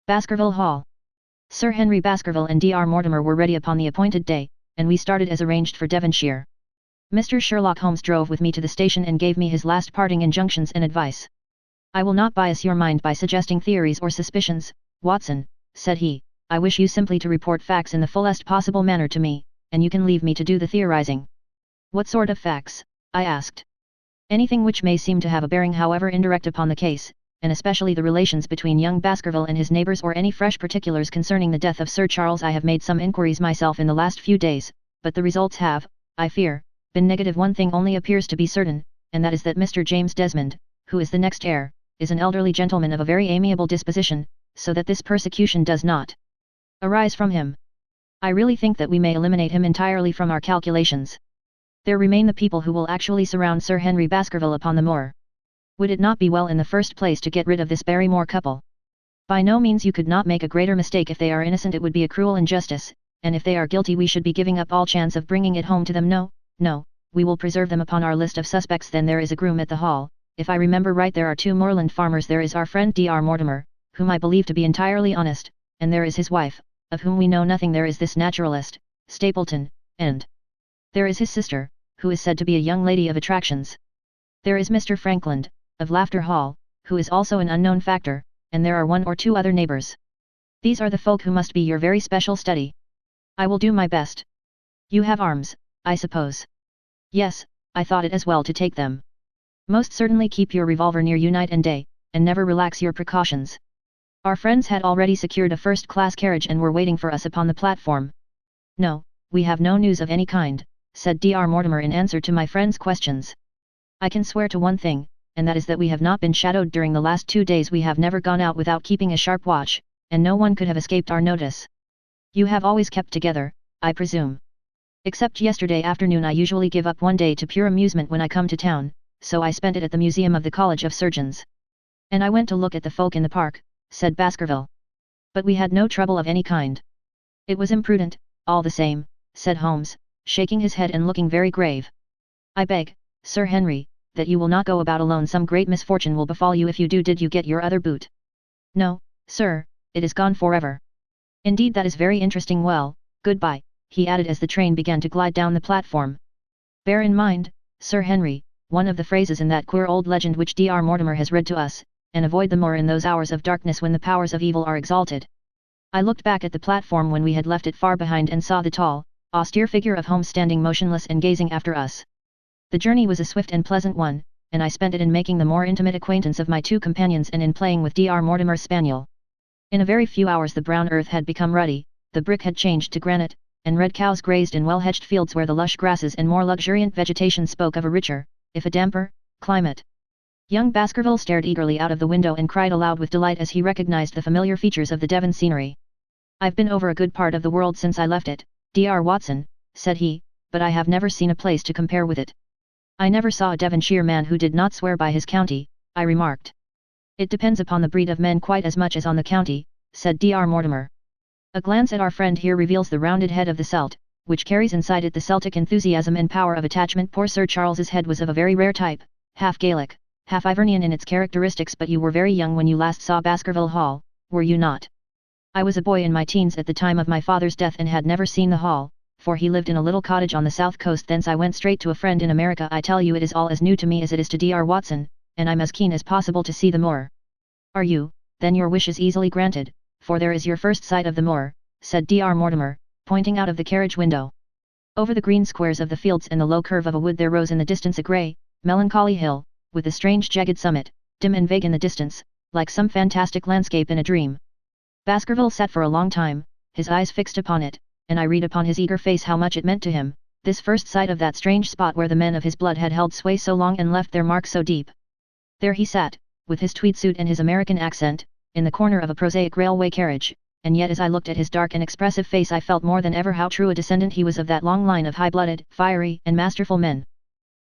[SPEAKER 1] Baskerville Hall. Sir Henry Baskerville and Dr. Mortimer were ready upon the appointed day, and we started as arranged for Devonshire. Mr. Sherlock Holmes drove with me to the station and gave me his last parting injunctions and advice. I will not bias your mind by suggesting theories or suspicions, Watson, said he. I wish you simply to report facts in the fullest possible manner to me, and you can leave me to do the theorizing. What sort of facts? I asked. Anything which may seem to have a bearing, however indirect, upon the case, and especially the relations between young Baskerville and his neighbours, or any fresh particulars concerning the death of Sir Charles. I have made some inquiries myself in the last few days, but the results have, I fear, been negative. One thing only appears to be certain, and that is that Mr. James Desmond, who is the next heir, is an elderly gentleman of a very amiable disposition, so that this persecution does not arise from him. I really think that we may eliminate him entirely from our calculations. There remain the people who will actually surround Sir Henry Baskerville upon the moor. Would it not be well in the first place to get rid of this Barrymore couple? By no means. You could not make a greater mistake. If they are innocent it would be a cruel injustice, and if they are guilty we should be giving up all chance of bringing it home to them. No, no, we will preserve them upon our list of suspects. Then there is a groom at the Hall. If I remember right there are 2 moorland farmers. There is our friend Dr. Mortimer, whom I believe to be entirely honest, and there is his wife, of whom we know nothing. There is this naturalist, Stapleton, and there is his sister, who is said to be a young lady of attractions. There is Mr. Frankland, of Laughter Hall, who is also an unknown factor, and there are 1 or 2 other neighbours. These are the folk who must be your very special study. I will do my best. You have arms, I suppose? Yes, I thought it as well to take them. Most certainly keep your revolver near you night and day, and never relax your precautions. Our friends had already secured a first-class carriage and were waiting for us upon the platform. No, we have no news of any kind, said Dr. Mortimer in answer to my friend's questions. I can swear to one thing, and that is that we have not been shadowed during the last 2 days. We have never gone out without keeping a sharp watch, and no one could have escaped our notice. You have always kept together, I presume. Except yesterday afternoon I usually give up one day to pure amusement when I come to town, so I spent it at the museum of the College of Surgeons. And I went to look at the folk in the park, said Baskerville. But we had no trouble of any kind. It was imprudent, all the same, said Holmes, shaking his head and looking very grave. I beg, Sir Henry, that you will not go about alone. Some great misfortune will befall you if you do. Did you get your other boot? No, sir, it is gone forever. Indeed, that is very interesting. Well, goodbye, he added as the train began to glide down the platform. Bear in mind, Sir Henry, one of the phrases in that queer old legend which Dr. Mortimer has read to us, and avoid the moor in those hours of darkness when the powers of evil are exalted. I looked back at the platform when we had left it far behind and saw the tall, austere figure of Holmes standing motionless and gazing after us. The journey was a swift and pleasant one, and I spent it in making the more intimate acquaintance of my two companions and in playing with Dr. Mortimer's spaniel. In a very few hours the brown earth had become ruddy, the brick had changed to granite, and red cows grazed in well-hedged fields where the lush grasses and more luxuriant vegetation spoke of a richer, if a damper, climate. Young Baskerville stared eagerly out of the window and cried aloud with delight as he recognized the familiar features of the Devon scenery. I've been over a good part of the world since I left it, Dr. Watson, said he, but I have never seen a place to compare with it. I never saw a Devonshire man who did not swear by his county, I remarked. It depends upon the breed of men quite as much as on the county, said Dr. Mortimer. A glance at our friend here reveals the rounded head of the Celt, which carries inside it the Celtic enthusiasm and power of attachment. Poor Sir Charles's head was of a very rare type, half Gaelic, half Ivernian in its characteristics. But you were very young when you last saw Baskerville Hall, were you not? I was a boy in my teens at the time of my father's death and had never seen the hall, for he lived in a little cottage on the south coast. Thence I went straight to a friend in America. I tell you it is all as new to me as it is to Dr. Watson, and I'm as keen as possible to see the moor. Are you? Then your wish is easily granted, for there is your first sight of the moor, said Dr. Mortimer, pointing out of the carriage window. Over the green squares of the fields and the low curve of a wood there rose in the distance a grey, melancholy hill, with a strange jagged summit, dim and vague in the distance, like some fantastic landscape in a dream. Baskerville sat for a long time, his eyes fixed upon it, and I read upon his eager face how much it meant to him, this first sight of that strange spot where the men of his blood had held sway so long and left their mark so deep. There he sat, with his tweed suit and his American accent, in the corner of a prosaic railway carriage, and yet as I looked at his dark and expressive face I felt more than ever how true a descendant he was of that long line of high-blooded, fiery, and masterful men.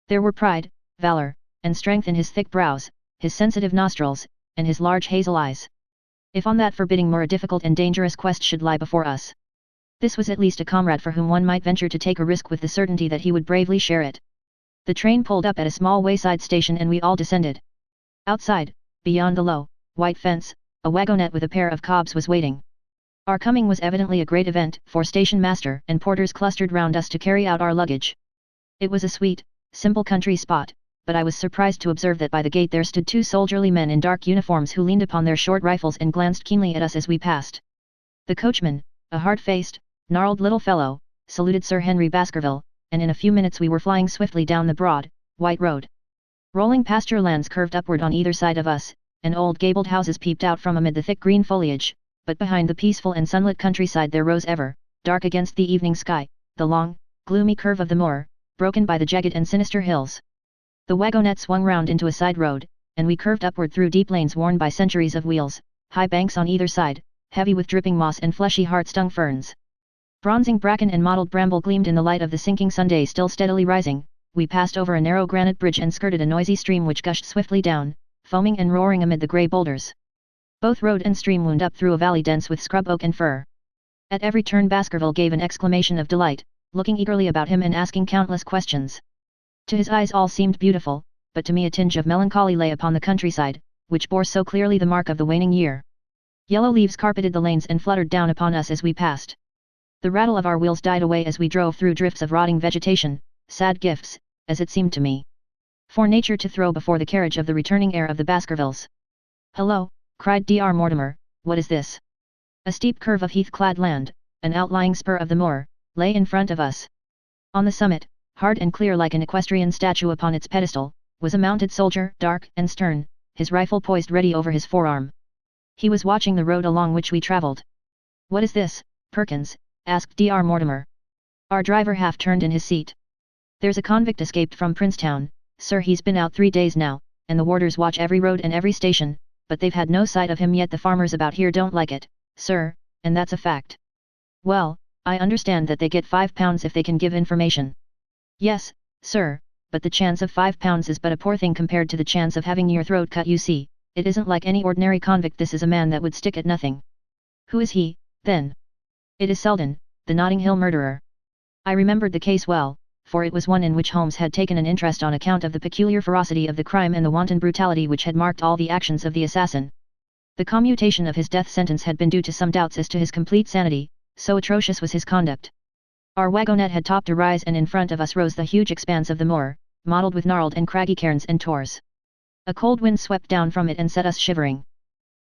[SPEAKER 1] There were pride, valor, and strength in his thick brows, his sensitive nostrils, and his large hazel eyes. If on that forbidding moor a difficult and dangerous quest should lie before us, this was at least a comrade for whom one might venture to take a risk with the certainty that he would bravely share it. The train pulled up at a small wayside station and we all descended. Outside, beyond the low, white fence, a wagonette with a pair of cobs was waiting. Our coming was evidently a great event, for station master and porters clustered round us to carry out our luggage. It was a sweet, simple country spot, but I was surprised to observe that by the gate there stood two soldierly men in dark uniforms who leaned upon their short rifles and glanced keenly at us as we passed. The coachman, a hard-faced, gnarled little fellow, saluted Sir Henry Baskerville, and in a few minutes we were flying swiftly down the broad, white road. Rolling pasture lands curved upward on either side of us, and old gabled houses peeped out from amid the thick green foliage, but behind the peaceful and sunlit countryside there rose ever, dark against the evening sky, the long, gloomy curve of the moor, broken by the jagged and sinister hills. The wagonette swung round into a side road, and we curved upward through deep lanes worn by centuries of wheels, high banks on either side, heavy with dripping moss and fleshy heart-stung ferns. Bronzing bracken and mottled bramble gleamed in the light of the sinking sun. Still steadily rising, we passed over a narrow granite bridge and skirted a noisy stream which gushed swiftly down, foaming and roaring amid the grey boulders. Both road and stream wound up through a valley dense with scrub oak and fir. At every turn Baskerville gave an exclamation of delight, looking eagerly about him and asking countless questions. To his eyes all seemed beautiful, but to me a tinge of melancholy lay upon the countryside, which bore so clearly the mark of the waning year. Yellow leaves carpeted the lanes and fluttered down upon us as we passed. The rattle of our wheels died away as we drove through drifts of rotting vegetation, sad gifts, as it seemed to me, for nature to throw before the carriage of the returning heir of the Baskervilles. "Hello!" cried Dr. Mortimer, "what is this?" A steep curve of heath-clad land, an outlying spur of the moor, lay in front of us. On the summit, hard and clear like an equestrian statue upon its pedestal, was a mounted soldier, dark and stern, his rifle poised ready over his forearm. He was watching the road along which we travelled. "What is this, Perkins?" asked Dr. Mortimer. Our driver half turned in his seat. "There's a convict escaped from Princetown, sir. He's been out 3 days now, and the warders watch every road and every station, but they've had no sight of him yet. The farmers about here don't like it, sir, and that's a fact." "Well, I understand that they get £5 if they can give information. Yes, sir, but the chance of £5 is but a poor thing compared to the chance of having your throat cut. You see, it isn't like any ordinary convict. This is a man that would stick at nothing. Who is he, then? It is Selden, the Notting Hill murderer. I remembered the case well, for it was one in which Holmes had taken an interest on account of the peculiar ferocity of the crime and the wanton brutality which had marked all the actions of the assassin. The commutation of his death sentence had been due to some doubts as to his complete sanity, so atrocious was his conduct. Our wagonette had topped a rise, and in front of us rose the huge expanse of the moor, mottled with gnarled and craggy cairns and tors. A cold wind swept down from it and set us shivering.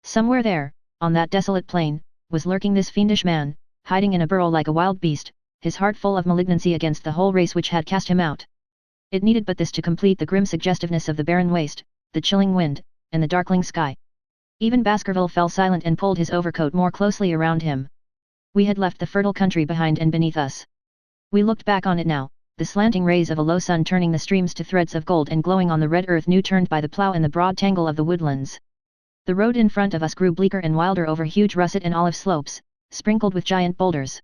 [SPEAKER 1] Somewhere there, on that desolate plain, was lurking this fiendish man, hiding in a burrow like a wild beast, his heart full of malignancy against the whole race which had cast him out. It needed but this to complete the grim suggestiveness of the barren waste, the chilling wind, and the darkling sky. Even Baskerville fell silent and pulled his overcoat more closely around him. We had left the fertile country behind and beneath us. We looked back on it now, the slanting rays of a low sun turning the streams to threads of gold and glowing on the red earth new turned by the plough and the broad tangle of the woodlands. The road in front of us grew bleaker and wilder over huge russet and olive slopes, sprinkled with giant boulders.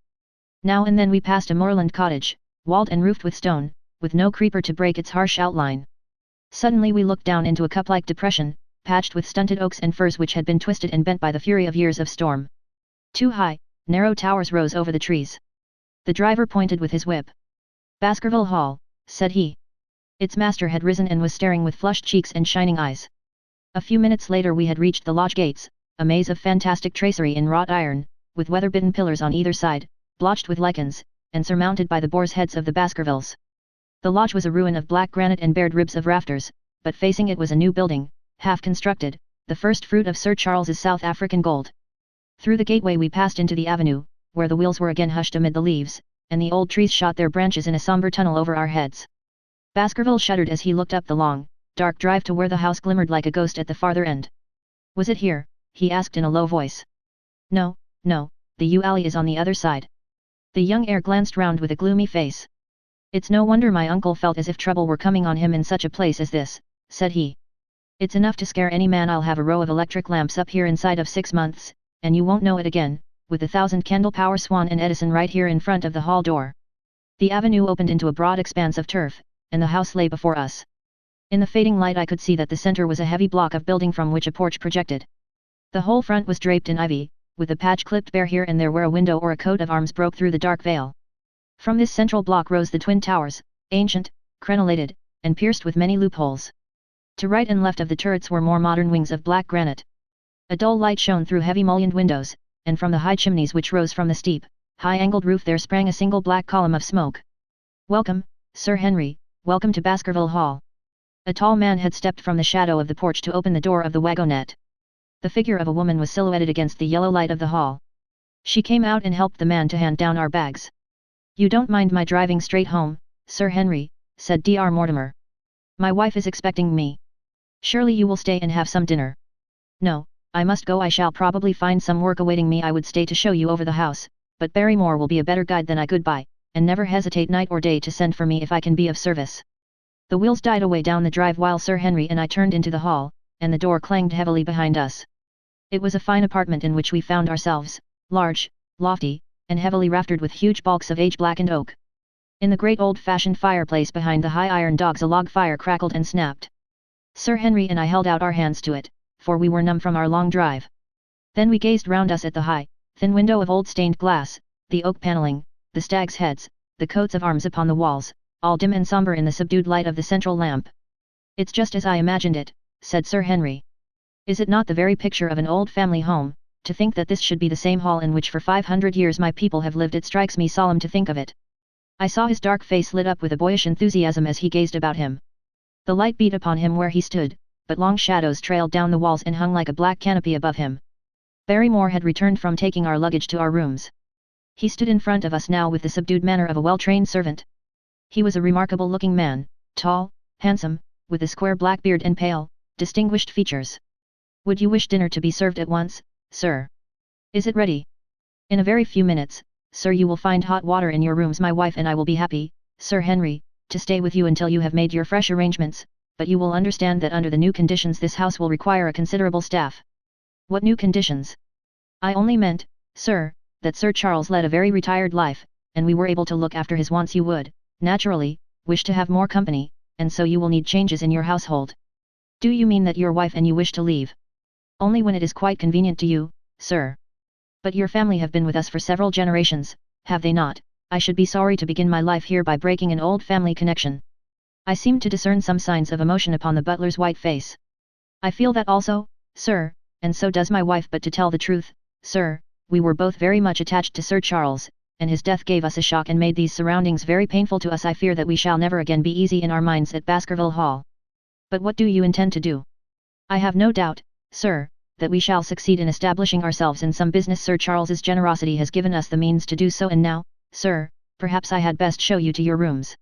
[SPEAKER 1] Now and then we passed a moorland cottage, walled and roofed with stone, with no creeper to break its harsh outline. Suddenly we looked down into a cup-like depression, patched with stunted oaks and firs which had been twisted and bent by the fury of years of storm. Two high, narrow towers rose over the trees. The driver pointed with his whip. "Baskerville Hall," said he. Its master had risen and was staring with flushed cheeks and shining eyes. A few minutes later we had reached the lodge gates, a maze of fantastic tracery in wrought iron, with weather-bitten pillars on either side, blotched with lichens, and surmounted by the boar's heads of the Baskervilles. The lodge was a ruin of black granite and bared ribs of rafters, but facing it was a new building, half-constructed, the first fruit of Sir Charles's South African gold. Through the gateway we passed into the avenue, where the wheels were again hushed amid the leaves, and the old trees shot their branches in a sombre tunnel over our heads. Baskerville shuddered as he looked up the long, dark drive to where the house glimmered like a ghost at the farther end. "Was it here?" he asked in a low voice. "No, no, the yew alley is on the other side." The young heir glanced round with a gloomy face. "It's no wonder my uncle felt as if trouble were coming on him in such a place as this," said he. "It's enough to scare any man. I'll have a row of electric lamps up here inside of 6 months, and you won't know it again, with 1,000 candle power Swan and Edison right here in front of the hall door." The avenue opened into a broad expanse of turf, and the house lay before us. In the fading light I could see that the center was a heavy block of building from which a porch projected. The whole front was draped in ivy, with a patch clipped bare here and there where a window or a coat of arms broke through the dark veil. From this central block rose the twin towers, ancient, crenellated, and pierced with many loopholes. To right and left of the turrets were more modern wings of black granite. A dull light shone through heavy mullioned windows, and from the high chimneys which rose from the steep, high-angled roof there sprang a single black column of smoke. "Welcome, Sir Henry, welcome to Baskerville Hall." A tall man had stepped from the shadow of the porch to open the door of the wagonette. The figure of a woman was silhouetted against the yellow light of the hall. She came out and helped the man to hand down our bags. "You don't mind my driving straight home, Sir Henry," said Dr. Mortimer. "My wife is expecting me. Surely you will stay and have some dinner." "No, I must go. I shall probably find some work awaiting me. I would stay to show you over the house, but Barrymore will be a better guide than I. Goodbye, and never hesitate night or day to send for me if I can be of service." The wheels died away down the drive while Sir Henry and I turned into the hall, and the door clanged heavily behind us. It was a fine apartment in which we found ourselves, large, lofty, and heavily raftered with huge bulks of age-blackened oak. In the great old-fashioned fireplace behind the high iron dogs a log fire crackled and snapped. Sir Henry and I held out our hands to it, for we were numb from our long drive. Then we gazed round us at the high, thin window of old stained glass, the oak paneling, the stags' heads, the coats of arms upon the walls, all dim and sombre in the subdued light of the central lamp. "It's just as I imagined it," said Sir Henry. "Is it not the very picture of an old family home? To think that this should be the same hall in which for 500 years my people have lived, it strikes me solemn to think of it." I saw his dark face lit up with a boyish enthusiasm as he gazed about him. The light beat upon him where he stood, but long shadows trailed down the walls and hung like a black canopy above him. Barrymore had returned from taking our luggage to our rooms. He stood in front of us now with the subdued manner of a well-trained servant. He was a remarkable-looking man, tall, handsome, with a square black beard and pale, distinguished features. "Would you wish dinner to be served at once, sir? Is it ready?" "In a very few minutes, sir. You will find hot water in your rooms. My wife and I will be happy, Sir Henry, to stay with you until you have made your fresh arrangements, but you will understand that under the new conditions this house will require a considerable staff." "What new conditions?" "I only meant, sir, that Sir Charles led a very retired life, and we were able to look after his wants. You would, naturally, wish to have more company, and so you will need changes in your household. Do you mean that your wife and you wish to leave? Only when it is quite convenient to you, sir. But your family have been with us for several generations, have they not? I should be sorry to begin my life here by breaking an old family connection. I seemed to discern some signs of emotion upon the butler's white face. I feel that also, sir, and so does my wife, but to tell the truth, sir, we were both very much attached to Sir Charles, and his death gave us a shock and made these surroundings very painful to us. I fear that we shall never again be easy in our minds at Baskerville Hall. But what do you intend to do? I have no doubt, sir, that we shall succeed in establishing ourselves in some business. Sir Charles's generosity has given us the means to do so, and now, sir, perhaps I had best show you to your rooms.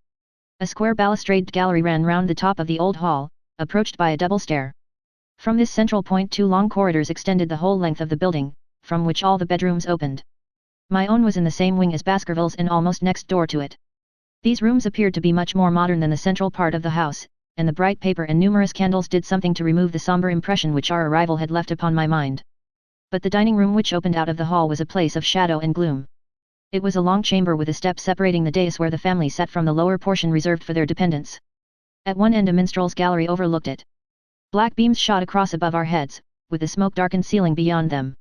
[SPEAKER 1] A square balustraded gallery ran round the top of the old hall, approached by a double stair. From this central point 2 long corridors extended the whole length of the building, from which all the bedrooms opened. My own was in the same wing as Baskerville's and almost next door to it. These rooms appeared to be much more modern than the central part of the house, and the bright paper and numerous candles did something to remove the somber impression which our arrival had left upon my mind. But the dining room which opened out of the hall was a place of shadow and gloom. It was a long chamber with a step separating the dais where the family sat from the lower portion reserved for their dependents. At one end a minstrel's gallery overlooked it. Black beams shot across above our heads, with the smoke-darkened ceiling beyond them.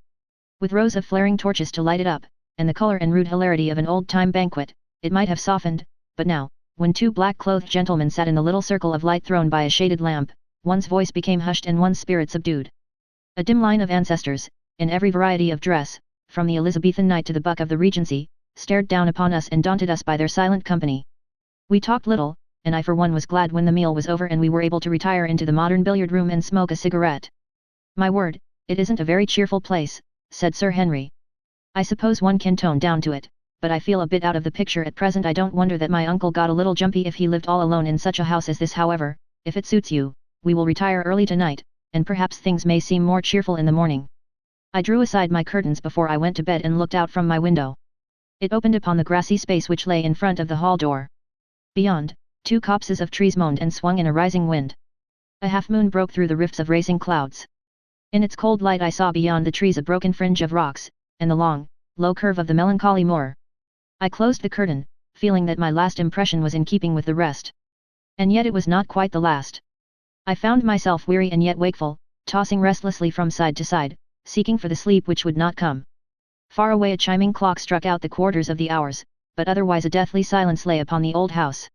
[SPEAKER 1] With rows of flaring torches to light it up, and the color and rude hilarity of an old-time banquet, it might have softened, but now, when 2 black-clothed gentlemen sat in the little circle of light thrown by a shaded lamp, one's voice became hushed and one's spirit subdued. A dim line of ancestors, in every variety of dress, from the Elizabethan knight to the buck of the Regency, stared down upon us and daunted us by their silent company. We talked little, and I for one was glad when the meal was over and we were able to retire into the modern billiard room and smoke a cigarette. My word, it isn't a very cheerful place, said Sir Henry. I suppose one can tone down to it, but I feel a bit out of the picture at present. I don't wonder that my uncle got a little jumpy if he lived all alone in such a house as this. However, if it suits you, we will retire early tonight, and perhaps things may seem more cheerful in the morning. I drew aside my curtains before I went to bed and looked out from my window. It opened upon the grassy space which lay in front of the hall door. Beyond, 2 copses of trees moaned and swung in a rising wind. A half-moon broke through the rifts of racing clouds. In its cold light I saw beyond the trees a broken fringe of rocks, and the long, low curve of the melancholy moor. I closed the curtain, feeling that my last impression was in keeping with the rest. And yet it was not quite the last. I found myself weary and yet wakeful, tossing restlessly from side to side, seeking for the sleep which would not come. Far away a chiming clock struck out the quarters of the hours, but otherwise a deathly silence lay upon the old house.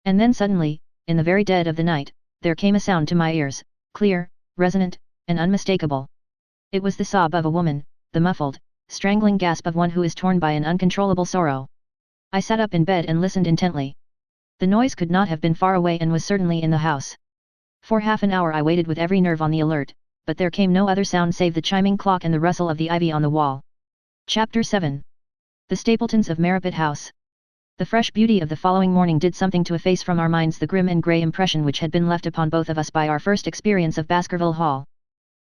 [SPEAKER 1] And then suddenly, in the very dead of the night, there came a sound to my ears, clear, resonant, and unmistakable. It was the sob of a woman, the muffled, strangling gasp of one who is torn by an uncontrollable sorrow. I sat up in bed and listened intently. The noise could not have been far away and was certainly in the house. For half an hour I waited with every nerve on the alert, but there came no other sound save the chiming clock and the rustle of the ivy on the wall. Chapter 7. The Stapletons of Merripit House. The fresh beauty of the following morning did something to efface from our minds the grim and grey impression which had been left upon both of us by our first experience of Baskerville Hall.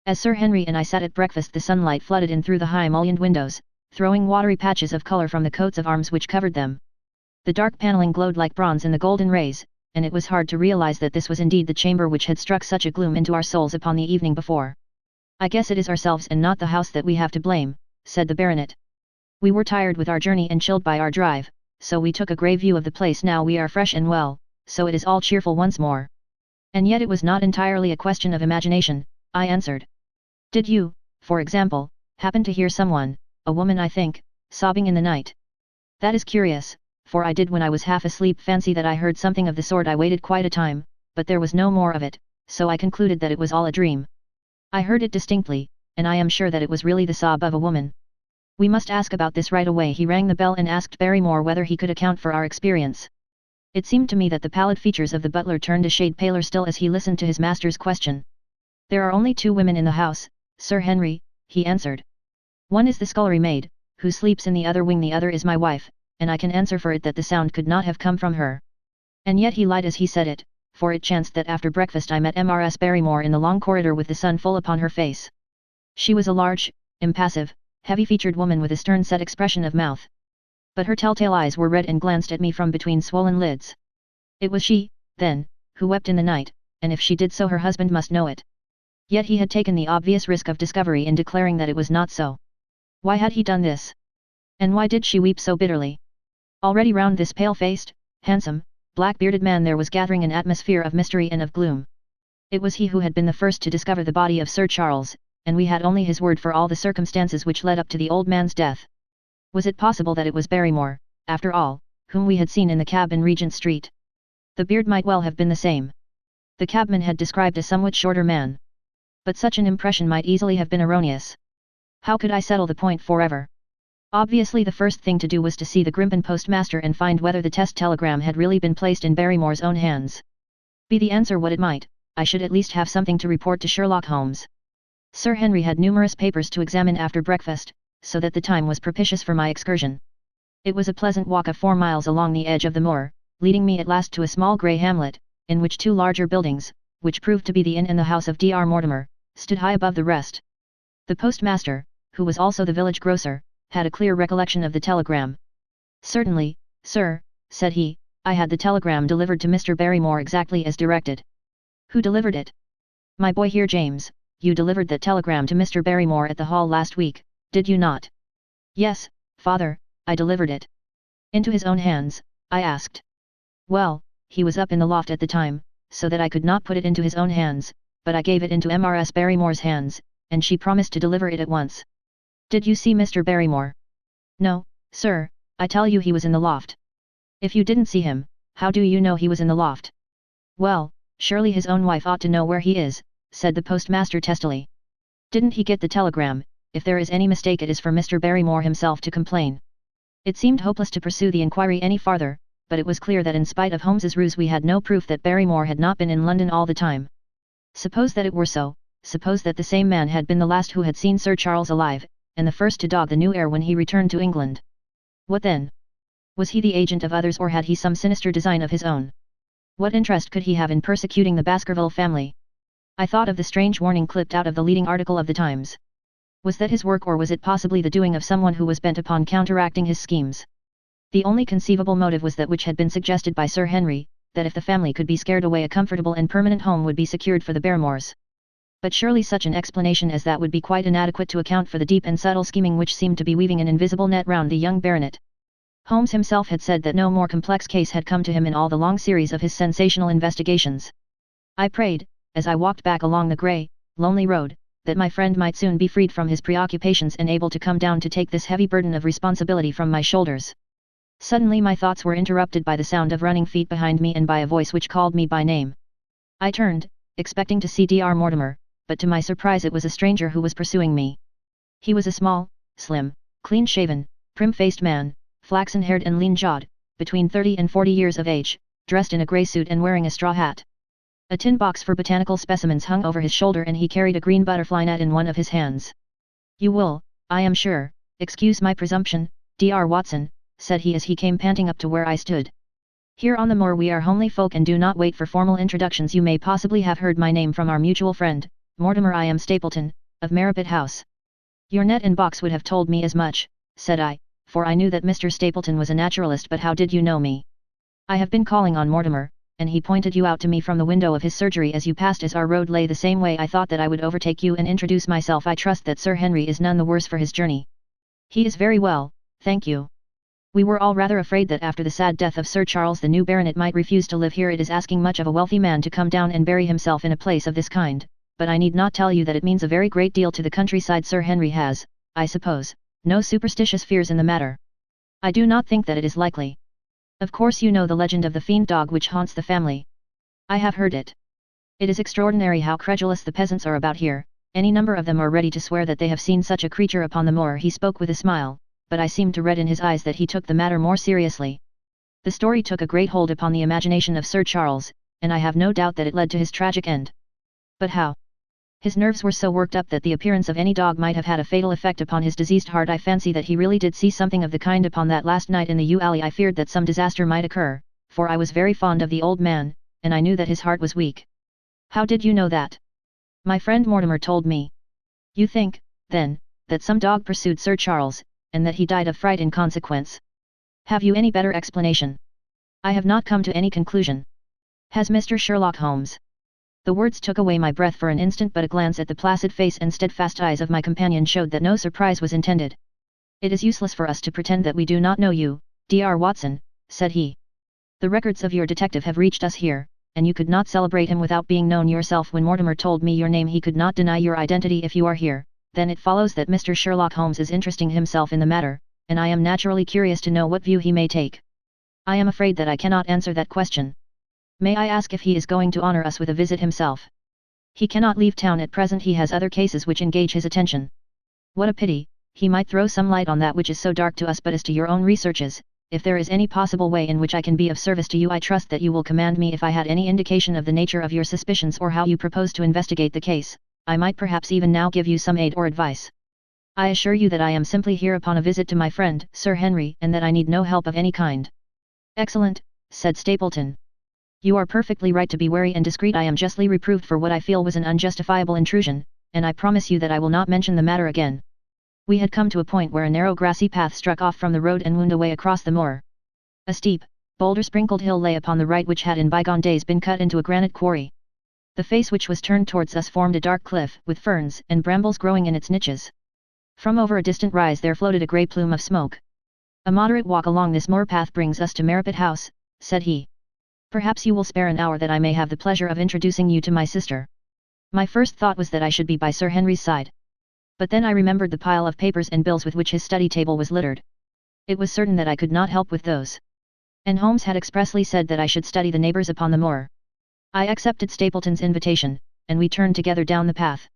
[SPEAKER 1] As Sir Henry and I sat at breakfast the sunlight flooded in through the high mullioned windows, throwing watery patches of colour from the coats of arms which covered them. The dark panelling glowed like bronze in the golden rays, and it was hard to realize that this was indeed the chamber which had struck such a gloom into our souls upon the evening before. I guess it is ourselves and not the house that we have to blame, said the baronet. We were tired with our journey and chilled by our drive, so we took a grey view of the place. Now we are fresh and well, so it is all cheerful once more. And yet it was not entirely a question of imagination, I answered. Did you, for example, happen to hear someone, a woman I think, sobbing in the night? That is curious, for I did when I was half asleep fancy that I heard something of the sort. I waited quite a time, but there was no more of it, so I concluded that it was all a dream. I heard it distinctly, and I am sure that it was really the sob of a woman. We must ask about this right away. He rang the bell and asked Barrymore whether he could account for our experience. It seemed to me that the pallid features of the butler turned a shade paler still as he listened to his master's question. There are only 2 women in the house, Sir Henry, he answered. One is the scullery maid, who sleeps in the other wing. The other is my wife, and I can answer for it that the sound could not have come from her. And yet he lied as he said it, for it chanced that after breakfast I met Mrs. Barrymore in the long corridor with the sun full upon her face. She was a large, impassive, heavy-featured woman with a stern-set expression of mouth. But her telltale eyes were red and glanced at me from between swollen lids. It was she, then, who wept in the night, and if she did so her husband must know it. Yet he had taken the obvious risk of discovery in declaring that it was not so. Why had he done this? And why did she weep so bitterly? Already round this pale-faced, handsome, black-bearded man there was gathering an atmosphere of mystery and of gloom. It was he who had been the first to discover the body of Sir Charles, and we had only his word for all the circumstances which led up to the old man's death. Was it possible that it was Barrymore, after all, whom we had seen in the cab in Regent Street? The beard might well have been the same. The cabman had described a somewhat shorter man. But such an impression might easily have been erroneous. How could I settle the point forever? Obviously the first thing to do was to see the Grimpen postmaster and find whether the test telegram had really been placed in Barrymore's own hands. Be the answer what it might, I should at least have something to report to Sherlock Holmes. Sir Henry had numerous papers to examine after breakfast, so that the time was propitious for my excursion. It was a pleasant walk of 4 miles along the edge of the moor, leading me at last to a small grey hamlet, in which 2 larger buildings, which proved to be the inn and the house of Dr. Mortimer, stood high above the rest. The postmaster, who was also the village grocer, had a clear recollection of the telegram. "Certainly, sir," said he, "I had the telegram delivered to Mr. Barrymore exactly as directed." "Who delivered it?" "My boy here, James. You delivered that telegram to Mr. Barrymore at the Hall last week, did you not?" "Yes, father, I delivered it." "Into his own hands?" I asked. "Well, he was up in the loft at the time, so that I could not put it into his own hands, but I gave it into Mrs. Barrymore's hands, and she promised to deliver it at once." "Did you see Mr. Barrymore?" "No, sir, I tell you he was in the loft." "If you didn't see him, how do you know he was in the loft?" "Well, surely his own wife ought to know where he is," said the postmaster testily. "Didn't he get the telegram? If there is any mistake it is for Mr. Barrymore himself to complain." It seemed hopeless to pursue the inquiry any farther, but it was clear that in spite of Holmes's ruse we had no proof that Barrymore had not been in London all the time. Suppose that it were so, suppose that the same man had been the last who had seen Sir Charles alive, and the first to dog the new heir when he returned to England. What then? Was he the agent of others or had he some sinister design of his own? What interest could he have in persecuting the Baskerville family? I thought of the strange warning clipped out of the leading article of the Times. Was that his work or was it possibly the doing of someone who was bent upon counteracting his schemes? The only conceivable motive was that which had been suggested by Sir Henry, that if the family could be scared away a comfortable and permanent home would be secured for the Barrymores. But surely such an explanation as that would be quite inadequate to account for the deep and subtle scheming which seemed to be weaving an invisible net round the young baronet. Holmes himself had said that no more complex case had come to him in all the long series of his sensational investigations. I prayed, as I walked back along the grey, lonely road, that my friend might soon be freed from his preoccupations and able to come down to take this heavy burden of responsibility from my shoulders. Suddenly my thoughts were interrupted by the sound of running feet behind me and by a voice which called me by name. I turned, expecting to see Dr. Mortimer, but to my surprise it was a stranger who was pursuing me. He was a small, slim, clean-shaven, prim-faced man, flaxen-haired and lean-jawed, between 30 and 40 years of age, dressed in a grey suit and wearing a straw hat. A tin box for botanical specimens hung over his shoulder and he carried a green butterfly net in one of his hands. "You will, I am sure, excuse my presumption, Dr. Watson," said he as he came panting up to where I stood. "Here on the moor we are homely folk and do not wait for formal introductions. You may possibly have heard my name from our mutual friend, Mortimer. I am Stapleton, of Merripit House." "Your net and box would have told me as much," said I, for I knew that Mr. Stapleton was a naturalist. "But how did you know me?" "I have been calling on Mortimer, and he pointed you out to me from the window of his surgery as you passed. As our road lay the same way I thought that I would overtake you and introduce myself. I trust that Sir Henry is none the worse for his journey." "He is very well, thank you. We were all rather afraid that after the sad death of Sir Charles the new baronet might refuse to live here. It is asking much of a wealthy man to come down and bury himself in a place of this kind, but I need not tell you that it means a very great deal to the countryside. Sir Henry has, I suppose, no superstitious fears in the matter." "I do not think that it is likely." "Of course you know the legend of the fiend dog which haunts the family." "I have heard it. It is extraordinary how credulous the peasants are about here. Any number of them are ready to swear that they have seen such a creature upon the moor." He spoke with a smile, but I seemed to read in his eyes that he took the matter more seriously. The story took a great hold upon the imagination of Sir Charles, and I have no doubt that it led to his tragic end. But how? His nerves were so worked up that the appearance of any dog might have had a fatal effect upon his diseased heart. I fancy that he really did see something of the kind upon that last night in the yew alley. I feared that some disaster might occur, for I was very fond of the old man, and I knew that his heart was weak. "How did you know that?" "My friend Mortimer told me." "You think, then, that some dog pursued Sir Charles, and that he died of fright in consequence? Have you any better explanation?" "I have not come to any conclusion." "Has Mr. Sherlock Holmes—" The words took away my breath for an instant, but a glance at the placid face and steadfast eyes of my companion showed that no surprise was intended. It is useless for us to pretend that we do not know you, Dr. Watson, said he. The records of your detective have reached us here, and you could not celebrate him without being known yourself. When Mortimer told me your name, he could not deny your identity. If you are here, then it follows that Mr. Sherlock Holmes is interesting himself in the matter, and I am naturally curious to know what view he may take. I am afraid that I cannot answer that question. May I ask if he is going to honor us with a visit himself? He cannot leave town at present. He has other cases which engage his attention. What a pity, he might throw some light on that which is so dark to us. But as to your own researches, if there is any possible way in which I can be of service to you, I trust that you will command me. If I had any indication of the nature of your suspicions or how you propose to investigate the case, I might perhaps even now give you some aid or advice. I assure you that I am simply here upon a visit to my friend, Sir Henry, and that I need no help of any kind. Excellent, said Stapleton. You are perfectly right to be wary and discreet. I am justly reproved for what I feel was an unjustifiable intrusion, and I promise you that I will not mention the matter again. We had come to a point where a narrow grassy path struck off from the road and wound away across the moor. A steep, boulder-sprinkled hill lay upon the right, which had in bygone days been cut into a granite quarry. The face which was turned towards us formed a dark cliff, with ferns and brambles growing in its niches. From over a distant rise there floated a grey plume of smoke. A moderate walk along this moor path brings us to Merripit House, said he. Perhaps you will spare an hour that I may have the pleasure of introducing you to my sister. My first thought was that I should be by Sir Henry's side. But then I remembered the pile of papers and bills with which his study table was littered. It was certain that I could not help with those. And Holmes had expressly said that I should study the neighbours upon the moor. I accepted Stapleton's invitation, and we turned together down the path.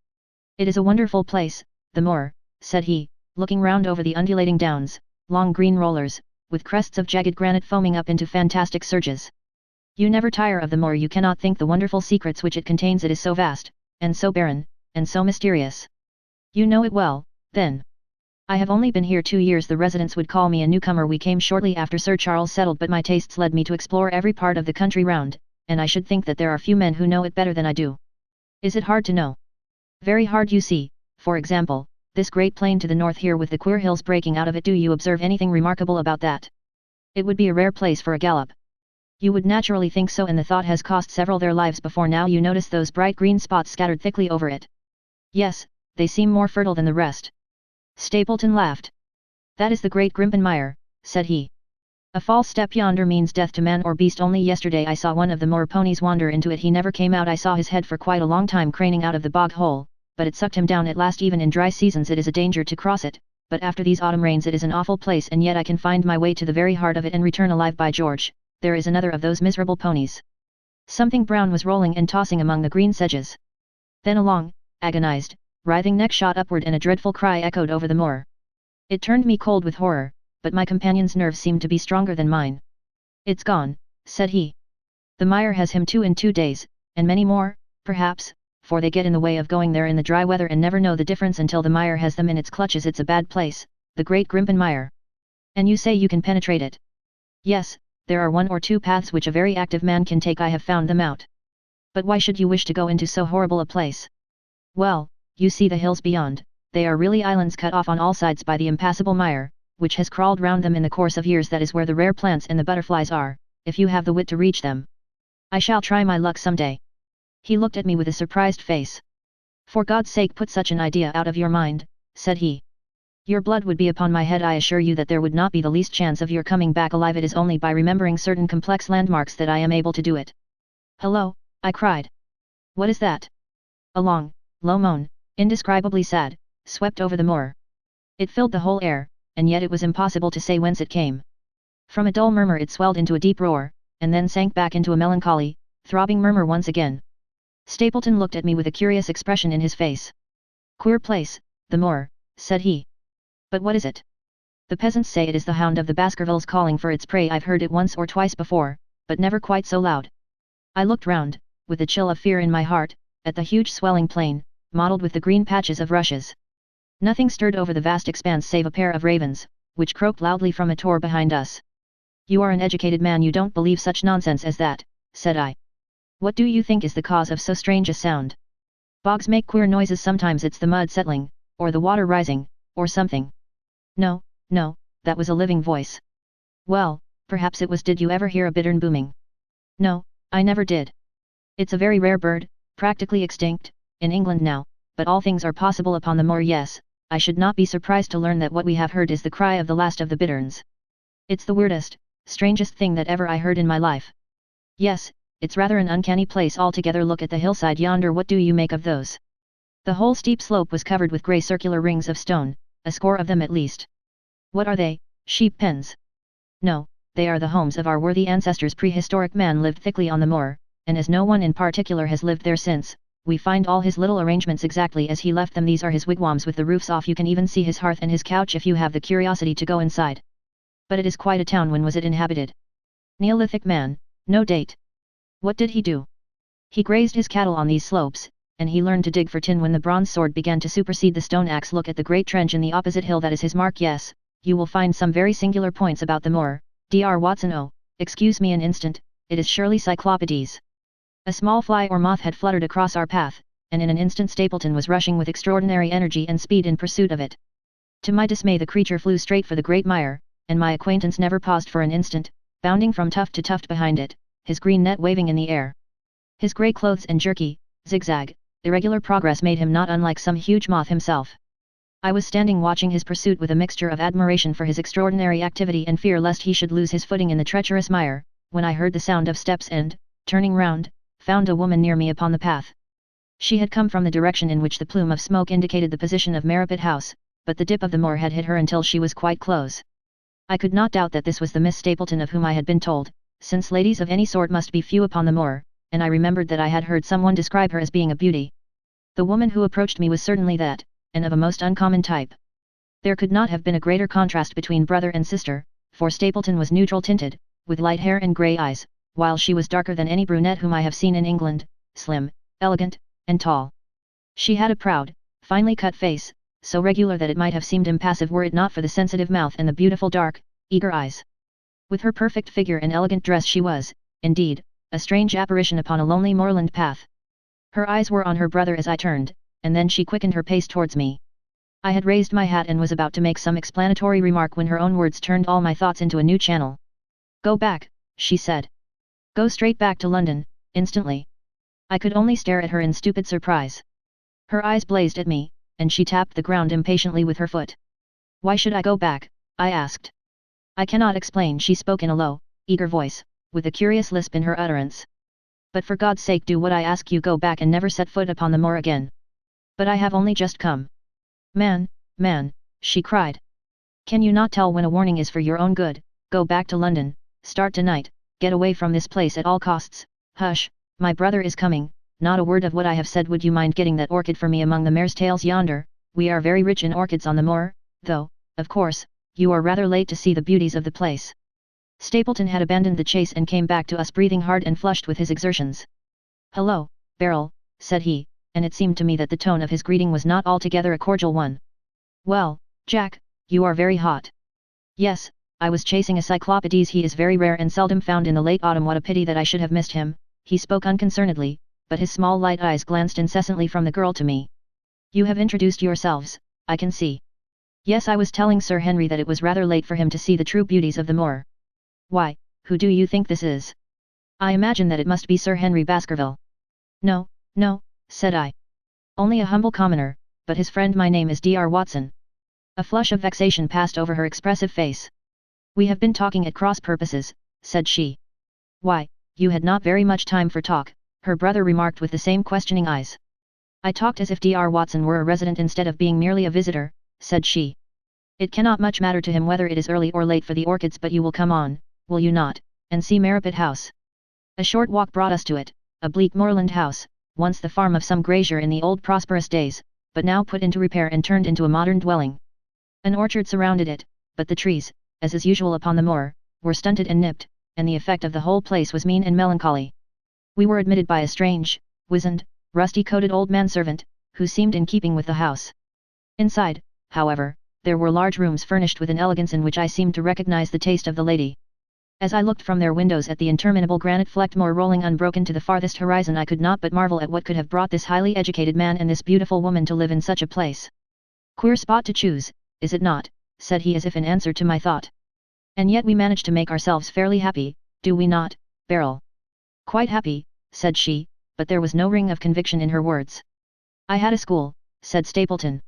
[SPEAKER 1] It is a wonderful place, the moor, said he, looking round over the undulating downs, long green rollers, with crests of jagged granite foaming up into fantastic surges. You never tire of the moor. You cannot think the wonderful secrets which it contains. It is so vast, and so barren, and so mysterious. You know it well, then. I have only been here 2 years. The residents would call me a newcomer. We came shortly after Sir Charles settled, but my tastes led me to explore every part of the country round, and I should think that there are few men who know it better than I do. Is it hard to know? Very hard. You see, for example, this great plain to the north here with the queer hills breaking out of it. Do you observe anything remarkable about that? It would be a rare place for a gallop. You would naturally think so, and the thought has cost several their lives before now. You notice those bright green spots scattered thickly over it. Yes, they seem more fertile than the rest. Stapleton laughed. That is the great Grimpen Mire, said he. A false step yonder means death to man or beast. Only yesterday I saw one of the moor ponies wander into it. He never came out. I saw his head for quite a long time craning out of the bog hole, but it sucked him down at last. Even in dry seasons it is a danger to cross it, but after these autumn rains it is an awful place, and yet I can find my way to the very heart of it and return alive. By George, there is another of those miserable ponies. Something brown was rolling and tossing among the green sedges. Then a long, agonized, writhing neck shot upward, and a dreadful cry echoed over the moor. It turned me cold with horror, but my companion's nerves seemed to be stronger than mine. It's gone, said he. The mire has him too in 2 days, and many more, perhaps, for they get in the way of going there in the dry weather and never know the difference until the mire has them in its clutches. It's a bad place, the great Grimpen Mire. And you say you can penetrate it? Yes, there are 1 or 2 paths which a very active man can take. I have found them out. But why should you wish to go into so horrible a place? Well, you see the hills beyond, they are really islands cut off on all sides by the impassable mire, which has crawled round them in the course of years. That is where the rare plants and the butterflies are, if you have the wit to reach them. I shall try my luck some day. He looked at me with a surprised face. For God's sake, put such an idea out of your mind, said he. Your blood would be upon my head. I assure you that there would not be the least chance of your coming back alive. It is only by remembering certain complex landmarks that I am able to do it. Hello, I cried. What is that? A long, low moan, indescribably sad, swept over the moor. It filled the whole air, and yet it was impossible to say whence it came. From a dull murmur it swelled into a deep roar, and then sank back into a melancholy, throbbing murmur once again. Stapleton looked at me with a curious expression in his face. Queer place, the moor, said he. But what is it? The peasants say it is the hound of the Baskervilles calling for its prey. I've heard it once or twice before, but never quite so loud. I looked round, with a chill of fear in my heart, at the huge swelling plain, mottled with the green patches of rushes. Nothing stirred over the vast expanse save a pair of ravens, which croaked loudly from a tor behind us. You are an educated man, you don't believe such nonsense as that, said I. What do you think is the cause of so strange a sound? Bogs make queer noises sometimes. It's the mud settling, or the water rising, or something. No, no, that was a living voice. Well, perhaps it was. Did you ever hear a bittern booming? No, I never did. It's a very rare bird, practically extinct, in England now, but all things are possible upon the moor. Yes, I should not be surprised to learn that what we have heard is the cry of the last of the bitterns. It's the weirdest, strangest thing that ever I heard in my life. Yes, it's rather an uncanny place altogether. Look at the hillside yonder. What do you make of those? The whole steep slope was covered with grey circular rings of stone, a score of them at least. What are they? Sheep pens? No, they are the homes of our worthy ancestors. Prehistoric man lived thickly on the moor, and as no one in particular has lived there since, we find all his little arrangements exactly as he left them. These are his wigwams with the roofs off. You can even see his hearth and his couch if you have the curiosity to go inside. But it is quite a town. When was it inhabited? Neolithic man, no date. What did he do? He grazed his cattle on these slopes, and he learned to dig for tin when the bronze sword began to supersede the stone axe. Look at the great trench in the opposite hill. That is his mark. Yes, you will find some very singular points about the moor, Dr. Watson. Oh, excuse me an instant, it is surely Cyclopides. A small fly or moth had fluttered across our path, and in an instant Stapleton was rushing with extraordinary energy and speed in pursuit of it. To my dismay the creature flew straight for the great mire, and my acquaintance never paused for an instant, bounding from tuft to tuft behind it, his green net waving in the air. His grey clothes and jerky, zigzag, irregular progress made him not unlike some huge moth himself. I was standing watching his pursuit with a mixture of admiration for his extraordinary activity and fear lest he should lose his footing in the treacherous mire, when I heard the sound of steps and, turning round, found a woman near me upon the path. She had come from the direction in which the plume of smoke indicated the position of Merripit House, but the dip of the moor had hid her until she was quite close. I could not doubt that this was the Miss Stapleton of whom I had been told, since ladies of any sort must be few upon the moor, and I remembered that I had heard someone describe her as being a beauty. The woman who approached me was certainly that, and of a most uncommon type. There could not have been a greater contrast between brother and sister, for Stapleton was neutral tinted, with light hair and grey eyes, while she was darker than any brunette whom I have seen in England, slim, elegant, and tall. She had a proud, finely cut face, so regular that it might have seemed impassive were it not for the sensitive mouth and the beautiful dark, eager eyes. With her perfect figure and elegant dress she was, indeed, a strange apparition upon a lonely moorland path. Her eyes were on her brother as I turned, and then she quickened her pace towards me. I had raised my hat and was about to make some explanatory remark when her own words turned all my thoughts into a new channel. "Go back," she said. "Go straight back to London, instantly." I could only stare at her in stupid surprise. Her eyes blazed at me, and she tapped the ground impatiently with her foot. "Why should I go back?" I asked. "I cannot explain." She spoke in a low, eager voice, with a curious lisp in her utterance. "But for God's sake do what I ask you. Go back and never set foot upon the moor again." "But I have only just come." Man, she cried. "Can you not tell when a warning is for your own good? Go back to London, start tonight, get away from this place at all costs." "Hush, my brother is coming, not a word of what I have said. Would you mind getting that orchid for me among the mare's tails yonder? We are very rich in orchids on the moor, though, of course, you are rather late to see the beauties of the place." Stapleton had abandoned the chase and came back to us breathing hard and flushed with his exertions. "Hello, Beryl," said he, and it seemed to me that the tone of his greeting was not altogether a cordial one. "Well, Jack, you are very hot." "Yes, I was chasing a Cyclopides. He is very rare and seldom found in the late autumn. What a pity that I should have missed him." He spoke unconcernedly, but his small light eyes glanced incessantly from the girl to me. "You have introduced yourselves, I can see." "Yes, I was telling Sir Henry that it was rather late for him to see the true beauties of the moor." "Why, who do you think this is?" "I imagine that it must be Sir Henry Baskerville." No, said I. "Only a humble commoner, but his friend. My name is Dr. Watson." A flush of vexation passed over her expressive face. "We have been talking at cross purposes," said she. "Why, you had not very much time for talk," her brother remarked with the same questioning eyes. "I talked as if Dr. Watson were a resident instead of being merely a visitor," said she. "It cannot much matter to him whether it is early or late for the orchids, but you will come on, will you not, and see Merripit House?" A short walk brought us to it, a bleak moorland house, once the farm of some grazier in the old prosperous days, but now put into repair and turned into a modern dwelling. An orchard surrounded it, but the trees, as is usual upon the moor, were stunted and nipped, and the effect of the whole place was mean and melancholy. We were admitted by a strange, wizened, rusty-coated old manservant, who seemed in keeping with the house. Inside, however, there were large rooms furnished with an elegance in which I seemed to recognize the taste of the lady. As I looked from their windows at the interminable granite-flecked moor rolling unbroken to the farthest horizon, I could not but marvel at what could have brought this highly educated man and this beautiful woman to live in such a place. "Queer spot to choose, is it not?" said he as if in answer to my thought. "And yet we manage to make ourselves fairly happy, do we not, Beryl?" "Quite happy," said she, but there was no ring of conviction in her words. "I had a school," said Stapleton.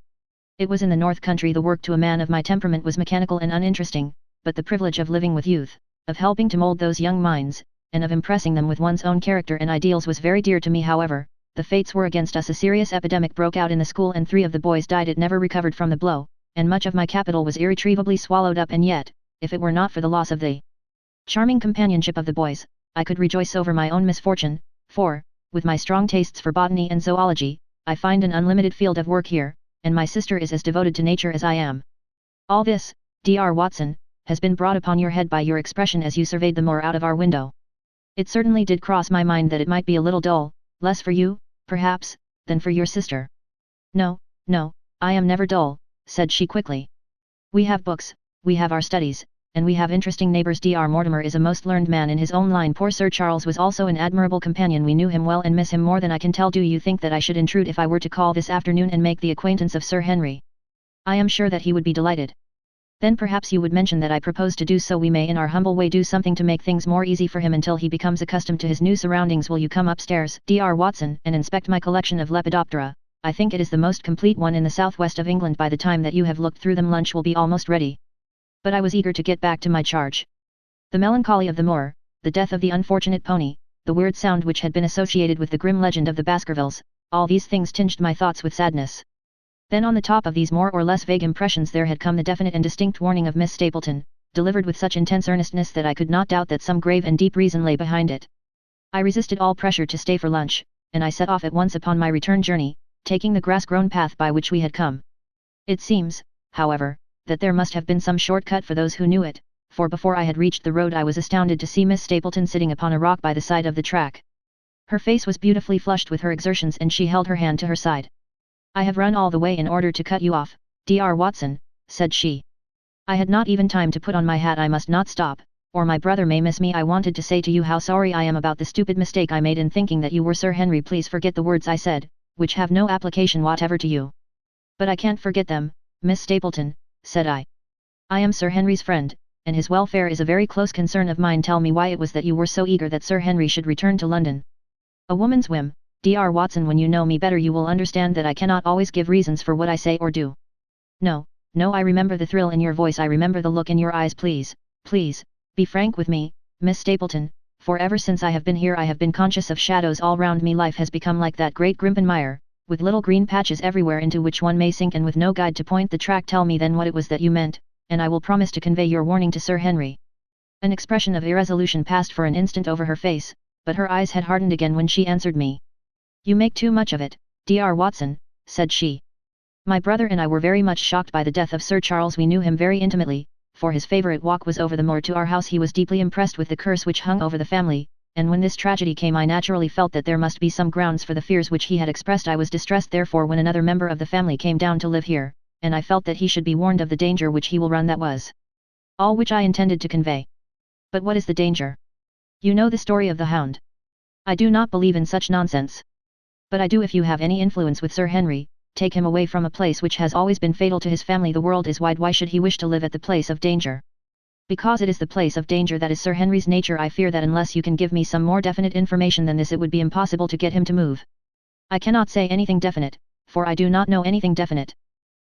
[SPEAKER 1] It was in the North Country. The work to a man of my temperament was mechanical and uninteresting, but the privilege of living with youth, of helping to mold those young minds, and of impressing them with one's own character and ideals was very dear to me. However, the fates were against us. A serious epidemic broke out in the school and 3 of the boys died. It never recovered from the blow, and much of my capital was irretrievably swallowed up. And yet, if it were not for the loss of the charming companionship of the boys, I could rejoice over my own misfortune, for, with my strong tastes for botany and zoology, I find an unlimited field of work here, and my sister is as devoted to nature as I am. All this, Dr. Watson, has been brought upon your head by your expression as you surveyed the moor out of our window. It certainly did cross my mind that it might be a little dull, less for you, perhaps, than for your sister. No, no, I am never dull, said she quickly. We have books, we have our studies, and we have interesting neighbors. Dr. Mortimer is a most learned man in his own line. Poor Sir Charles was also an admirable companion. We knew him well and miss him more than I can tell. Do you think that I should intrude if I were to call this afternoon and make the acquaintance of Sir Henry? I am sure that he would be delighted. Then perhaps you would mention that I propose to do so. We may in our humble way do something to make things more easy for him until he becomes accustomed to his new surroundings. Will you come upstairs, Dr. Watson, and inspect my collection of Lepidoptera? I think it is the most complete one in the southwest of England. By the time that you have looked through them lunch will be almost ready. But I was eager to get back to my charge. The melancholy of the moor, the death of the unfortunate pony, the weird sound which had been associated with the grim legend of the Baskervilles, all these things tinged my thoughts with sadness. Then on the top of these more or less vague impressions there had come the definite and distinct warning of Miss Stapleton, delivered with such intense earnestness that I could not doubt that some grave and deep reason lay behind it. I resisted all pressure to stay for lunch, and I set off at once upon my return journey, taking the grass-grown path by which we had come. It seems, however, that there must have been some short-cut for those who knew it, for before I had reached the road I was astounded to see Miss Stapleton sitting upon a rock by the side of the track. Her face was beautifully flushed with her exertions and she held her hand to her side. I have run all the way in order to cut you off, Dr. Watson, said she. I had not even time to put on my hat. I must not stop, or my brother may miss me. I wanted to say to you how sorry I am about the stupid mistake I made in thinking that you were Sir Henry. Please forget the words I said, which have no application whatever to you. But I can't forget them, Miss Stapleton, said I. I am Sir Henry's friend, and his welfare is a very close concern of mine. Tell me why it was that you were so eager that Sir Henry should return to London. A woman's whim, Dr. Watson. When you know me better you will understand that I cannot always give reasons for what I say or do. No, no, I remember the thrill in your voice. I remember the look in your eyes. Please, please, be frank with me, Miss Stapleton, for ever since I have been here I have been conscious of shadows all round me. Life has become like that great grimpen mire, with little green patches everywhere into which one may sink and with no guide to point the track. Tell me then what it was that you meant, and I will promise to convey your warning to Sir Henry. An expression of irresolution passed for an instant over her face, but her eyes had hardened again when she answered me. You make too much of it, Dr. Watson, said she. My brother and I were very much shocked by the death of Sir Charles. We knew him very intimately, for his favourite walk was over the moor to our house. He was deeply impressed with the curse which hung over the family, and when this tragedy came I naturally felt that there must be some grounds for the fears which he had expressed. I was distressed therefore when another member of the family came down to live here, and I felt that he should be warned of the danger which he will run. That was all which I intended to convey. But what is the danger? You know the story of the Hound. I do not believe in such nonsense. But I do. If you have any influence with Sir Henry, take him away from a place which has always been fatal to his family. The world is wide. Why should he wish to live at the place of danger? Because it is the place of danger that is Sir Henry's nature. I fear that unless you can give me some more definite information than this it would be impossible to get him to move. I cannot say anything definite, for I do not know anything definite.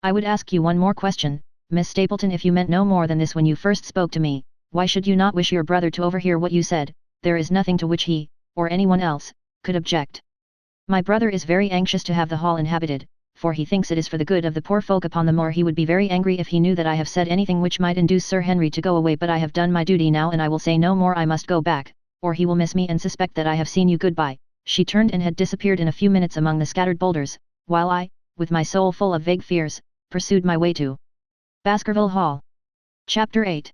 [SPEAKER 1] I would ask you one more question, Miss Stapleton. If you meant no more than this when you first spoke to me, why should you not wish your brother to overhear what you said? There is nothing to which he, or anyone else, could object. My brother is very anxious to have the hall inhabited, for he thinks it is for the good of the poor folk upon the moor. He would be very angry if he knew that I have said anything which might induce Sir Henry to go away. But I have done my duty now and I will say no more. I must go back, or he will miss me and suspect that I have seen you. Goodbye. She turned and had disappeared in a few minutes among the scattered boulders, while I, with my soul full of vague fears, pursued my way to Baskerville Hall. Chapter 8.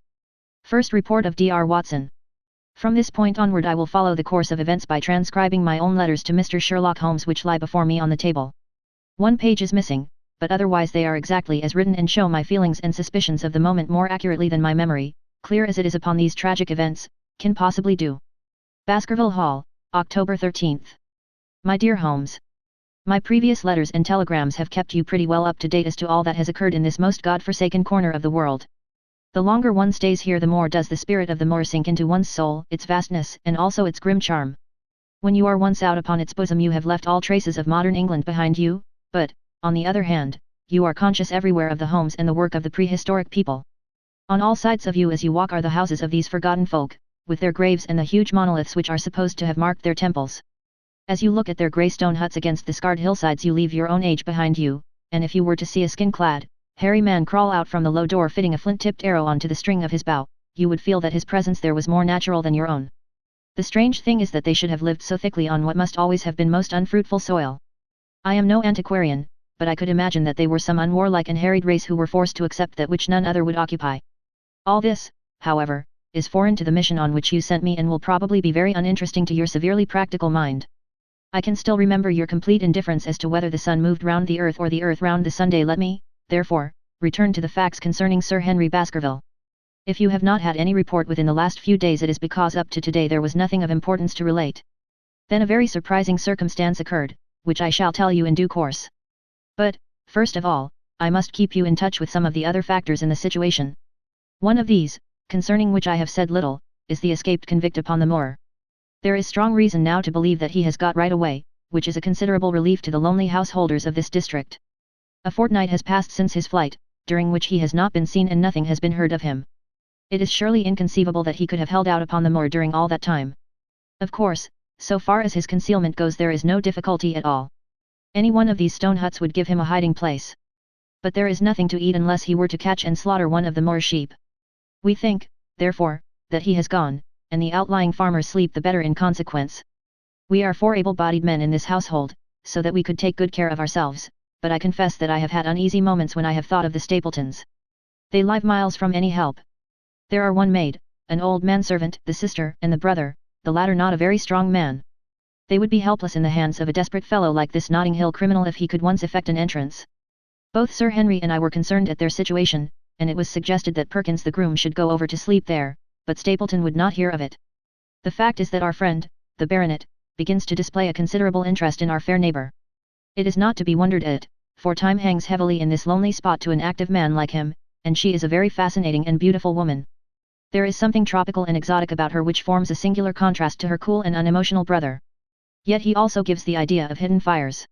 [SPEAKER 1] First Report of Dr. Watson. From this point onward I will follow the course of events by transcribing my own letters to Mr. Sherlock Holmes which lie before me on the table. One page is missing, but otherwise they are exactly as written and show my feelings and suspicions of the moment more accurately than my memory, clear as it is upon these tragic events, can possibly do. Baskerville Hall, October 13th. My dear Holmes. My previous letters and telegrams have kept you pretty well up to date as to all that has occurred in this most God-forsaken corner of the world. The longer one stays here the more does the spirit of the moor sink into one's soul, its vastness and also its grim charm. When you are once out upon its bosom you have left all traces of modern England behind you, but, on the other hand, you are conscious everywhere of the homes and the work of the prehistoric people. On all sides of you as you walk are the houses of these forgotten folk, with their graves and the huge monoliths which are supposed to have marked their temples. As you look at their grey stone huts against the scarred hillsides you leave your own age behind you, and if you were to see a skin-clad, hairy man crawl out from the low door fitting a flint-tipped arrow onto the string of his bow, you would feel that his presence there was more natural than your own. The strange thing is that they should have lived so thickly on what must always have been most unfruitful soil. I am no antiquarian, but I could imagine that they were some unwarlike and harried race who were forced to accept that which none other would occupy. All this, however, is foreign to the mission on which you sent me and will probably be very uninteresting to your severely practical mind. I can still remember your complete indifference as to whether the sun moved round the earth or the earth round the sun. Let me, therefore, return to the facts concerning Sir Henry Baskerville. If you have not had any report within the last few days it is because up to today there was nothing of importance to relate. Then a very surprising circumstance occurred, which I shall tell you in due course. But, first of all, I must keep you in touch with some of the other factors in the situation. One of these, concerning which I have said little, is the escaped convict upon the moor. There is strong reason now to believe that he has got right away, which is a considerable relief to the lonely householders of this district. A fortnight has passed since his flight, during which he has not been seen and nothing has been heard of him. It is surely inconceivable that he could have held out upon the moor during all that time. Of course, so far as his concealment goes there is no difficulty at all. Any one of these stone huts would give him a hiding place. But there is nothing to eat unless he were to catch and slaughter one of the moor sheep. We think, therefore, that he has gone, and the outlying farmers sleep the better in consequence. We are 4 able-bodied men in this household, so that we could take good care of ourselves, but I confess that I have had uneasy moments when I have thought of the Stapletons. They live miles from any help. There are one maid, an old manservant, the sister, and the brother, the latter not a very strong man. They would be helpless in the hands of a desperate fellow like this Notting Hill criminal if he could once effect an entrance. Both Sir Henry and I were concerned at their situation, and it was suggested that Perkins the groom should go over to sleep there, but Stapleton would not hear of it. The fact is that our friend, the baronet, begins to display a considerable interest in our fair neighbour. It is not to be wondered at, for time hangs heavily in this lonely spot to an active man like him, and she is a very fascinating and beautiful woman. There is something tropical and exotic about her which forms a singular contrast to her cool and unemotional brother. Yet he also gives the idea of hidden fires.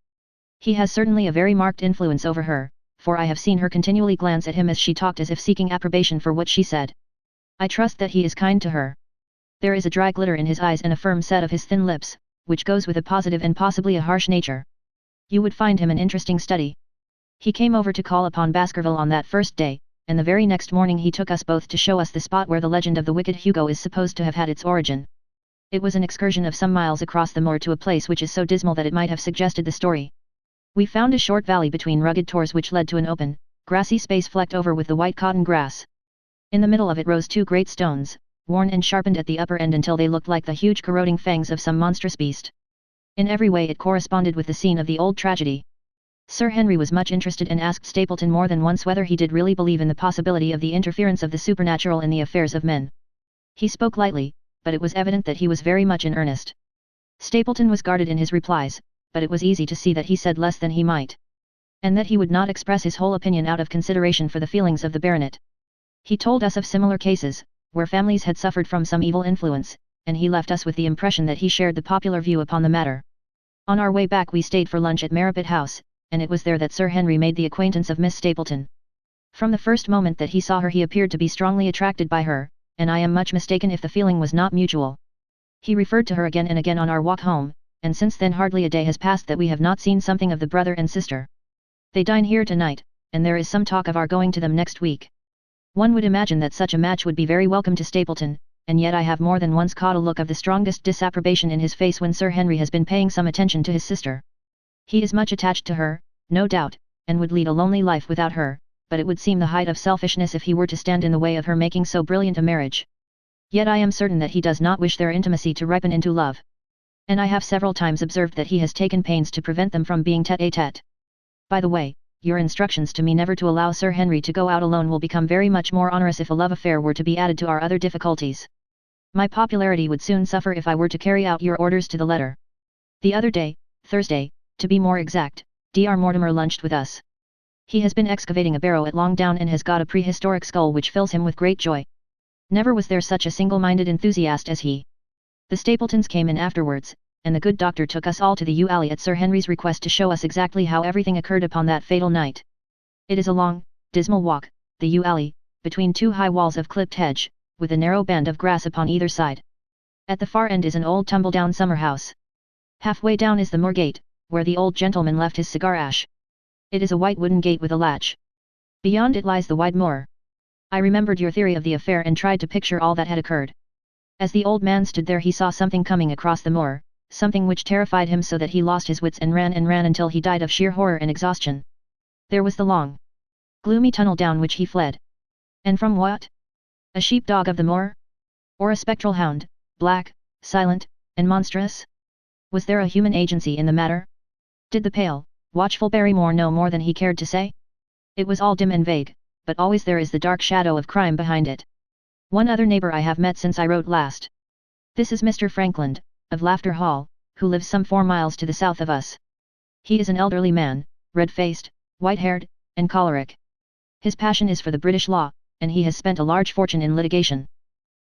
[SPEAKER 1] He has certainly a very marked influence over her, for I have seen her continually glance at him as she talked as if seeking approbation for what she said. I trust that he is kind to her. There is a dry glitter in his eyes and a firm set of his thin lips, which goes with a positive and possibly a harsh nature. You would find him an interesting study. He came over to call upon Baskerville on that first day, and the very next morning he took us both to show us the spot where the legend of the wicked Hugo is supposed to have had its origin. It was an excursion of some miles across the moor to a place which is so dismal that it might have suggested the story. We found a short valley between rugged tors which led to an open, grassy space flecked over with the white cotton grass. In the middle of it rose 2 great stones, worn and sharpened at the upper end until they looked like the huge corroding fangs of some monstrous beast. In every way it corresponded with the scene of the old tragedy. Sir Henry was much interested and asked Stapleton more than once whether he did really believe in the possibility of the interference of the supernatural in the affairs of men. He spoke lightly, but it was evident that he was very much in earnest. Stapleton was guarded in his replies, but it was easy to see that he said less than he might. And that he would not express his whole opinion out of consideration for the feelings of the baronet. He told us of similar cases, where families had suffered from some evil influence, and he left us with the impression that he shared the popular view upon the matter. On our way back we stayed for lunch at Merripit House, and it was there that Sir Henry made the acquaintance of Miss Stapleton. From the first moment that he saw her he appeared to be strongly attracted by her, and I am much mistaken if the feeling was not mutual. He referred to her again and again on our walk home, and since then hardly a day has passed that we have not seen something of the brother and sister. They dine here tonight, and there is some talk of our going to them next week. One would imagine that such a match would be very welcome to Stapleton, and yet I have more than once caught a look of the strongest disapprobation in his face when Sir Henry has been paying some attention to his sister. He is much attached to her, no doubt, and would lead a lonely life without her, but it would seem the height of selfishness if he were to stand in the way of her making so brilliant a marriage. Yet I am certain that he does not wish their intimacy to ripen into love. And I have several times observed that he has taken pains to prevent them from being tête-à-tête. By the way, your instructions to me never to allow Sir Henry to go out alone will become very much more onerous if a love affair were to be added to our other difficulties. My popularity would soon suffer if I were to carry out your orders to the letter. The other day, Thursday, to be more exact, Dr. Mortimer lunched with us. He has been excavating a barrow at Longdown and has got a prehistoric skull which fills him with great joy. Never was there such a single-minded enthusiast as he. The Stapletons came in afterwards, and the good doctor took us all to the yew alley at Sir Henry's request to show us exactly how everything occurred upon that fatal night. It is a long, dismal walk, the yew alley, between two high walls of clipped hedge, with a narrow band of grass upon either side. At the far end is an old tumble-down summer house. Halfway down is the moor gate, where the old gentleman left his cigar ash. It is a white wooden gate with a latch. Beyond it lies the wide moor. I remembered your theory of the affair and tried to picture all that had occurred. As the old man stood there he saw something coming across the moor, something which terrified him so that he lost his wits and ran until he died of sheer horror and exhaustion. There was the long, gloomy tunnel down which he fled. And from what? A sheep-dog of the moor? Or a spectral hound, black, silent, and monstrous? Was there a human agency in the matter? Did the pale, watchful Barrymore know more than he cared to say? It was all dim and vague, but always there is the dark shadow of crime behind it. One other neighbor I have met since I wrote last. This is Mr. Frankland, of Laughter Hall, who lives some 4 miles to the south of us. He is an elderly man, red-faced, white-haired, and choleric. His passion is for the British law, and he has spent a large fortune in litigation.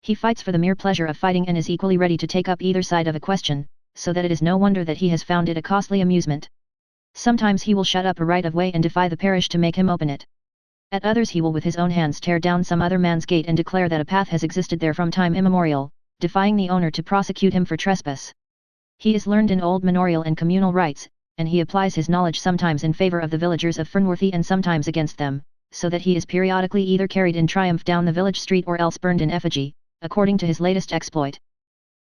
[SPEAKER 1] He fights for the mere pleasure of fighting and is equally ready to take up either side of a question, so that it is no wonder that he has found it a costly amusement. Sometimes he will shut up a right-of-way and defy the parish to make him open it. At others he will with his own hands tear down some other man's gate and declare that a path has existed there from time immemorial, defying the owner to prosecute him for trespass. He is learned in old manorial and communal rights, and he applies his knowledge sometimes in favour of the villagers of Fernworthy and sometimes against them, so that he is periodically either carried in triumph down the village street or else burned in effigy, according to his latest exploit.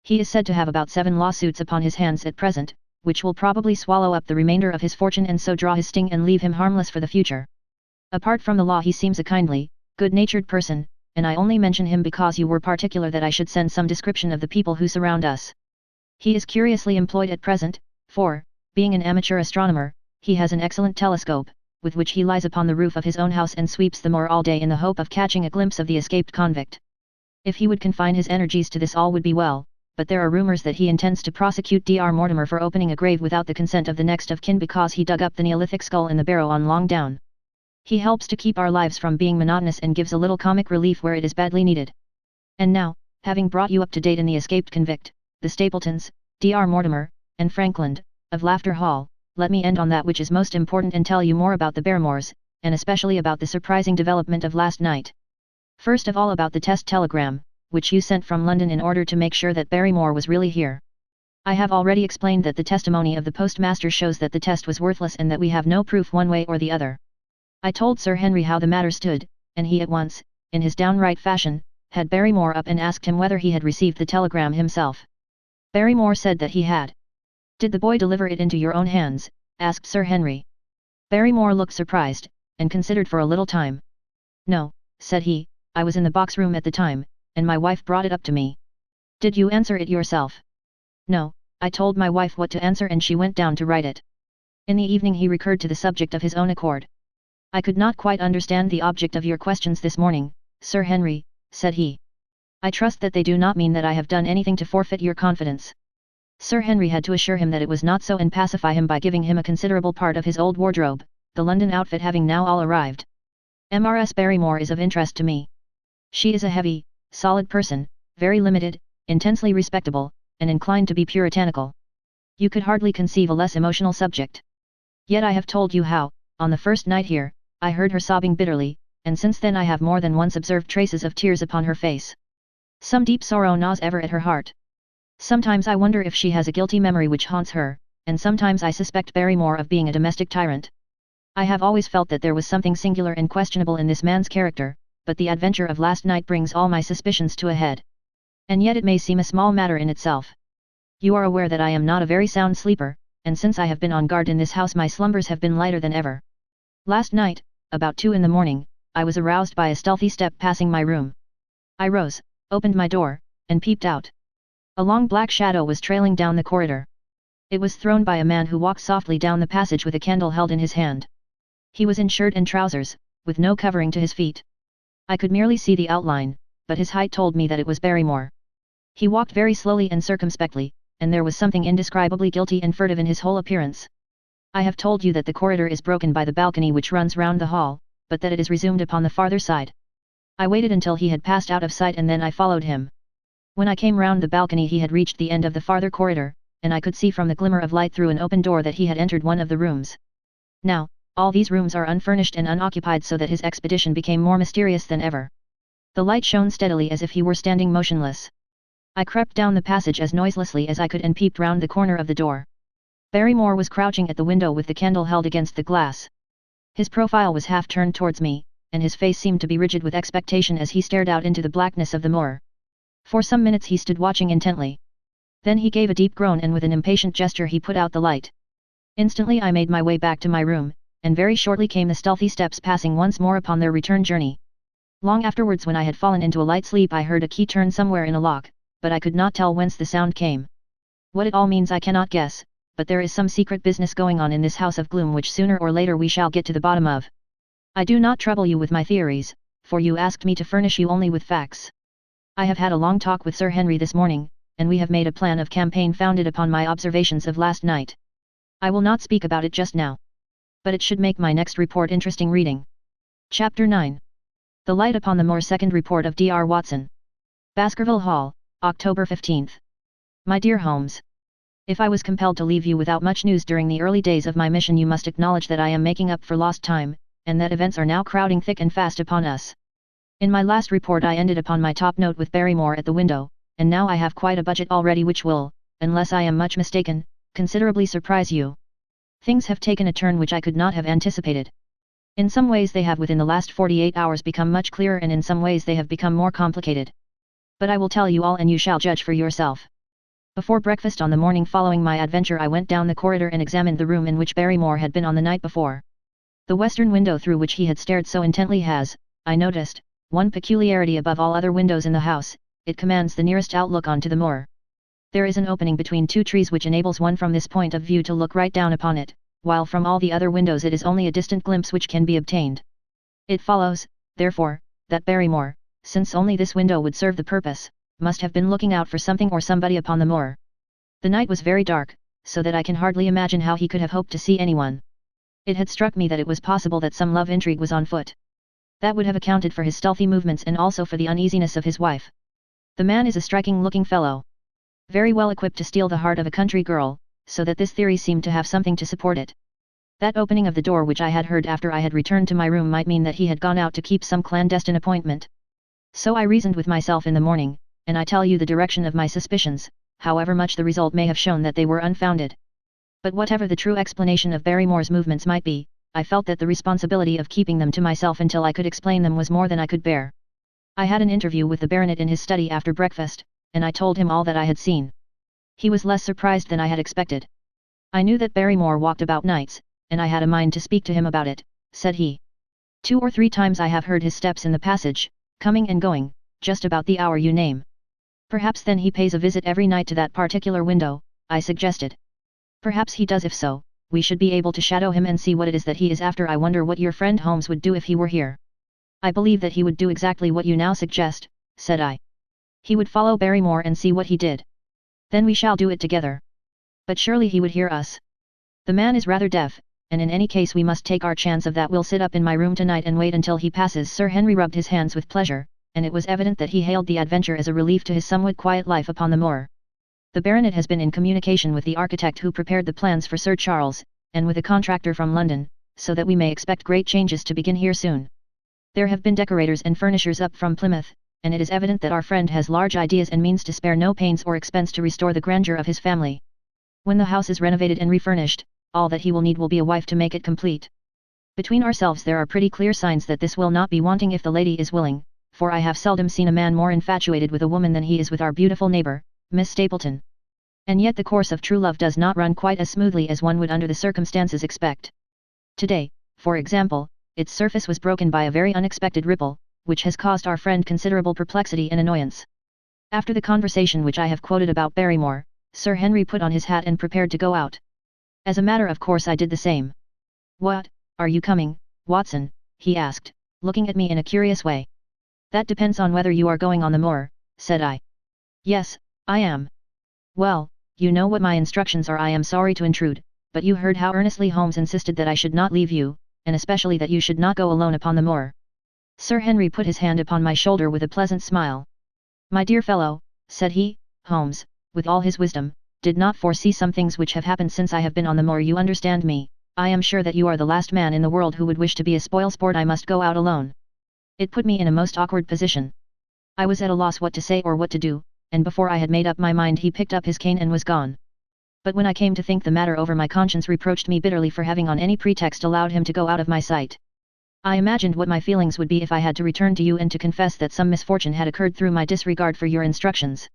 [SPEAKER 1] He is said to have about 7 lawsuits upon his hands at present, which will probably swallow up the remainder of his fortune and so draw his sting and leave him harmless for the future. Apart from the law he seems a kindly, good-natured person, and I only mention him because you were particular that I should send some description of the people who surround us. He is curiously employed at present, for, being an amateur astronomer, he has an excellent telescope, with which he lies upon the roof of his own house and sweeps the moor all day in the hope of catching a glimpse of the escaped convict. If he would confine his energies to this all would be well, but there are rumours that he intends to prosecute Dr. Mortimer for opening a grave without the consent of the next of kin because he dug up the Neolithic skull in the barrow on Long Down. He helps to keep our lives from being monotonous and gives a little comic relief where it is badly needed. And now, having brought you up to date in the escaped convict, the Stapletons, Dr. Mortimer, and Frankland, of Laughter Hall, let me end on that which is most important and tell you more about the Barrymores, and especially about the surprising development of last night. First of all about the test telegram, which you sent from London in order to make sure that Barrymore was really here. I have already explained that the testimony of the postmaster shows that the test was worthless and that we have no proof one way or the other. I told Sir Henry how the matter stood, and he at once, in his downright fashion, had Barrymore up and asked him whether he had received the telegram himself. Barrymore said that he had. Did the boy deliver it into your own hands? Asked Sir Henry. Barrymore looked surprised, and considered for a little time. No, said he, I was in the box room at the time, and my wife brought it up to me. Did you answer it yourself? No, I told my wife what to answer and she went down to write it. In the evening he recurred to the subject of his own accord. I could not quite understand the object of your questions this morning, Sir Henry, said he. I trust that they do not mean that I have done anything to forfeit your confidence. Sir Henry had to assure him that it was not so and pacify him by giving him a considerable part of his old wardrobe, the London outfit having now all arrived. Mrs. Barrymore is of interest to me. She is a heavy, solid person, very limited, intensely respectable, and inclined to be puritanical. You could hardly conceive a less emotional subject. Yet I have told you how, on the first night here, I heard her sobbing bitterly, and since then I have more than once observed traces of tears upon her face. Some deep sorrow gnaws ever at her heart. Sometimes I wonder if she has a guilty memory which haunts her, and sometimes I suspect Barrymore of being a domestic tyrant. I have always felt that there was something singular and questionable in this man's character, but the adventure of last night brings all my suspicions to a head. And yet it may seem a small matter in itself. You are aware that I am not a very sound sleeper, and since I have been on guard in this house my slumbers have been lighter than ever. Last night, about 2 in the morning, I was aroused by a stealthy step passing my room. I rose, opened my door, and peeped out. A long black shadow was trailing down the corridor. It was thrown by a man who walked softly down the passage with a candle held in his hand. He was in shirt and trousers, with no covering to his feet. I could merely see the outline, but his height told me that it was Barrymore. He walked very slowly and circumspectly, and there was something indescribably guilty and furtive in his whole appearance. I have told you that the corridor is broken by the balcony which runs round the hall, but that it is resumed upon the farther side. I waited until he had passed out of sight and then I followed him. When I came round the balcony he had reached the end of the farther corridor, and I could see from the glimmer of light through an open door that he had entered one of the rooms. Now, All these rooms are unfurnished and unoccupied, so that his expedition became more mysterious than ever. The light shone steadily as if he were standing motionless. I crept down the passage as noiselessly as I could and peeped round the corner of the door. Barrymore was crouching at the window with the candle held against the glass. His profile was half turned towards me, and his face seemed to be rigid with expectation as he stared out into the blackness of the moor. For some minutes he stood watching intently. Then he gave a deep groan and with an impatient gesture he put out the light. Instantly I made my way back to my room, and very shortly came the stealthy steps passing once more upon their return journey. Long afterwards, when I had fallen into a light sleep, I heard a key turn somewhere in a lock, but I could not tell whence the sound came. What it all means I cannot guess, but there is some secret business going on in this house of gloom which sooner or later we shall get to the bottom of. I do not trouble you with my theories, for you asked me to furnish you only with facts. I have had a long talk with Sir Henry this morning, and we have made a plan of campaign founded upon my observations of last night. I will not speak about it just now. But it should make my next report interesting reading. Chapter 9. The Light upon the Moor. Second Report of Dr. Watson. Baskerville Hall, October 15th. My dear Holmes. If I was compelled to leave you without much news during the early days of my mission, you must acknowledge that I am making up for lost time, and that events are now crowding thick and fast upon us. In my last report I ended upon my top note with Barrymore at the window, and now I have quite a budget already which will, unless I am much mistaken, considerably surprise you. Things have taken a turn which I could not have anticipated. In some ways they have within the last 48 hours become much clearer, and in some ways they have become more complicated. But I will tell you all and you shall judge for yourself. Before breakfast on the morning following my adventure I went down the corridor and examined the room in which Barrymore had been on the night before. The western window through which he had stared so intently has, I noticed, one peculiarity above all other windows in the house: it commands the nearest outlook onto the moor. There is an opening between two trees which enables one from this point of view to look right down upon it, while from all the other windows it is only a distant glimpse which can be obtained. It follows, therefore, that Barrymore, since only this window would serve the purpose, must have been looking out for something or somebody upon the moor. The night was very dark, so that I can hardly imagine how he could have hoped to see anyone. It had struck me that it was possible that some love intrigue was on foot. That would have accounted for his stealthy movements and also for the uneasiness of his wife. The man is a striking-looking fellow, very well equipped to steal the heart of a country girl, so that this theory seemed to have something to support it. That opening of the door which I had heard after I had returned to my room might mean that he had gone out to keep some clandestine appointment. So I reasoned with myself in the morning, and I tell you the direction of my suspicions, however much the result may have shown that they were unfounded. But whatever the true explanation of Barrymore's movements might be, I felt that the responsibility of keeping them to myself until I could explain them was more than I could bear. I had an interview with the baronet in his study after breakfast, and I told him all that I had seen. He was less surprised than I had expected. I knew that Barrymore walked about nights, and I had a mind to speak to him about it, said he. 2 or 3 times I have heard his steps in the passage, coming and going, just about the hour you name. Perhaps then he pays a visit every night to that particular window, I suggested. Perhaps he does. If so, we should be able to shadow him and see what it is that he is after. I wonder what your friend Holmes would do if he were here. I believe that he would do exactly what you now suggest, said I. He would follow Barrymore and see what he did. Then we shall do it together. But surely he would hear us. The man is rather deaf, and in any case we must take our chance of that. We'll sit up in my room tonight and wait until he passes. Sir Henry rubbed his hands with pleasure, and it was evident that he hailed the adventure as a relief to his somewhat quiet life upon the moor. The baronet has been in communication with the architect who prepared the plans for Sir Charles, and with a contractor from London, so that we may expect great changes to begin here soon. There have been decorators and furnishers up from Plymouth, and it is evident that our friend has large ideas and means to spare no pains or expense to restore the grandeur of his family. When the house is renovated and refurnished, all that he will need will be a wife to make it complete. Between ourselves there are pretty clear signs that this will not be wanting if the lady is willing, for I have seldom seen a man more infatuated with a woman than he is with our beautiful neighbour, Miss Stapleton. And yet the course of true love does not run quite as smoothly as one would under the circumstances expect. Today, for example, its surface was broken by a very unexpected ripple, which has caused our friend considerable perplexity and annoyance. After the conversation which I have quoted about Barrymore, Sir Henry put on his hat and prepared to go out. As a matter of course I did the same. "What, are you coming, Watson?" he asked, looking at me in a curious way. "That depends on whether you are going on the moor," said I. "Yes, I am." "Well, you know what my instructions are. I am sorry to intrude, but you heard how earnestly Holmes insisted that I should not leave you, and especially that you should not go alone upon the moor." Sir Henry put his hand upon my shoulder with a pleasant smile. "My dear fellow," said he, "Holmes, with all his wisdom, did not foresee some things which have happened since I have been on the moor. You understand me, I am sure that you are the last man in the world who would wish to be a spoilsport. I must go out alone. It put me in a most awkward position. I was at a loss what to say or what to do, and before I had made up my mind he picked up his cane and was gone. But when I came to think the matter over, my conscience reproached me bitterly for having on any pretext allowed him to go out of my sight. I imagined what my feelings would be if I had to return to you and to confess that some misfortune had occurred through my disregard for your instructions.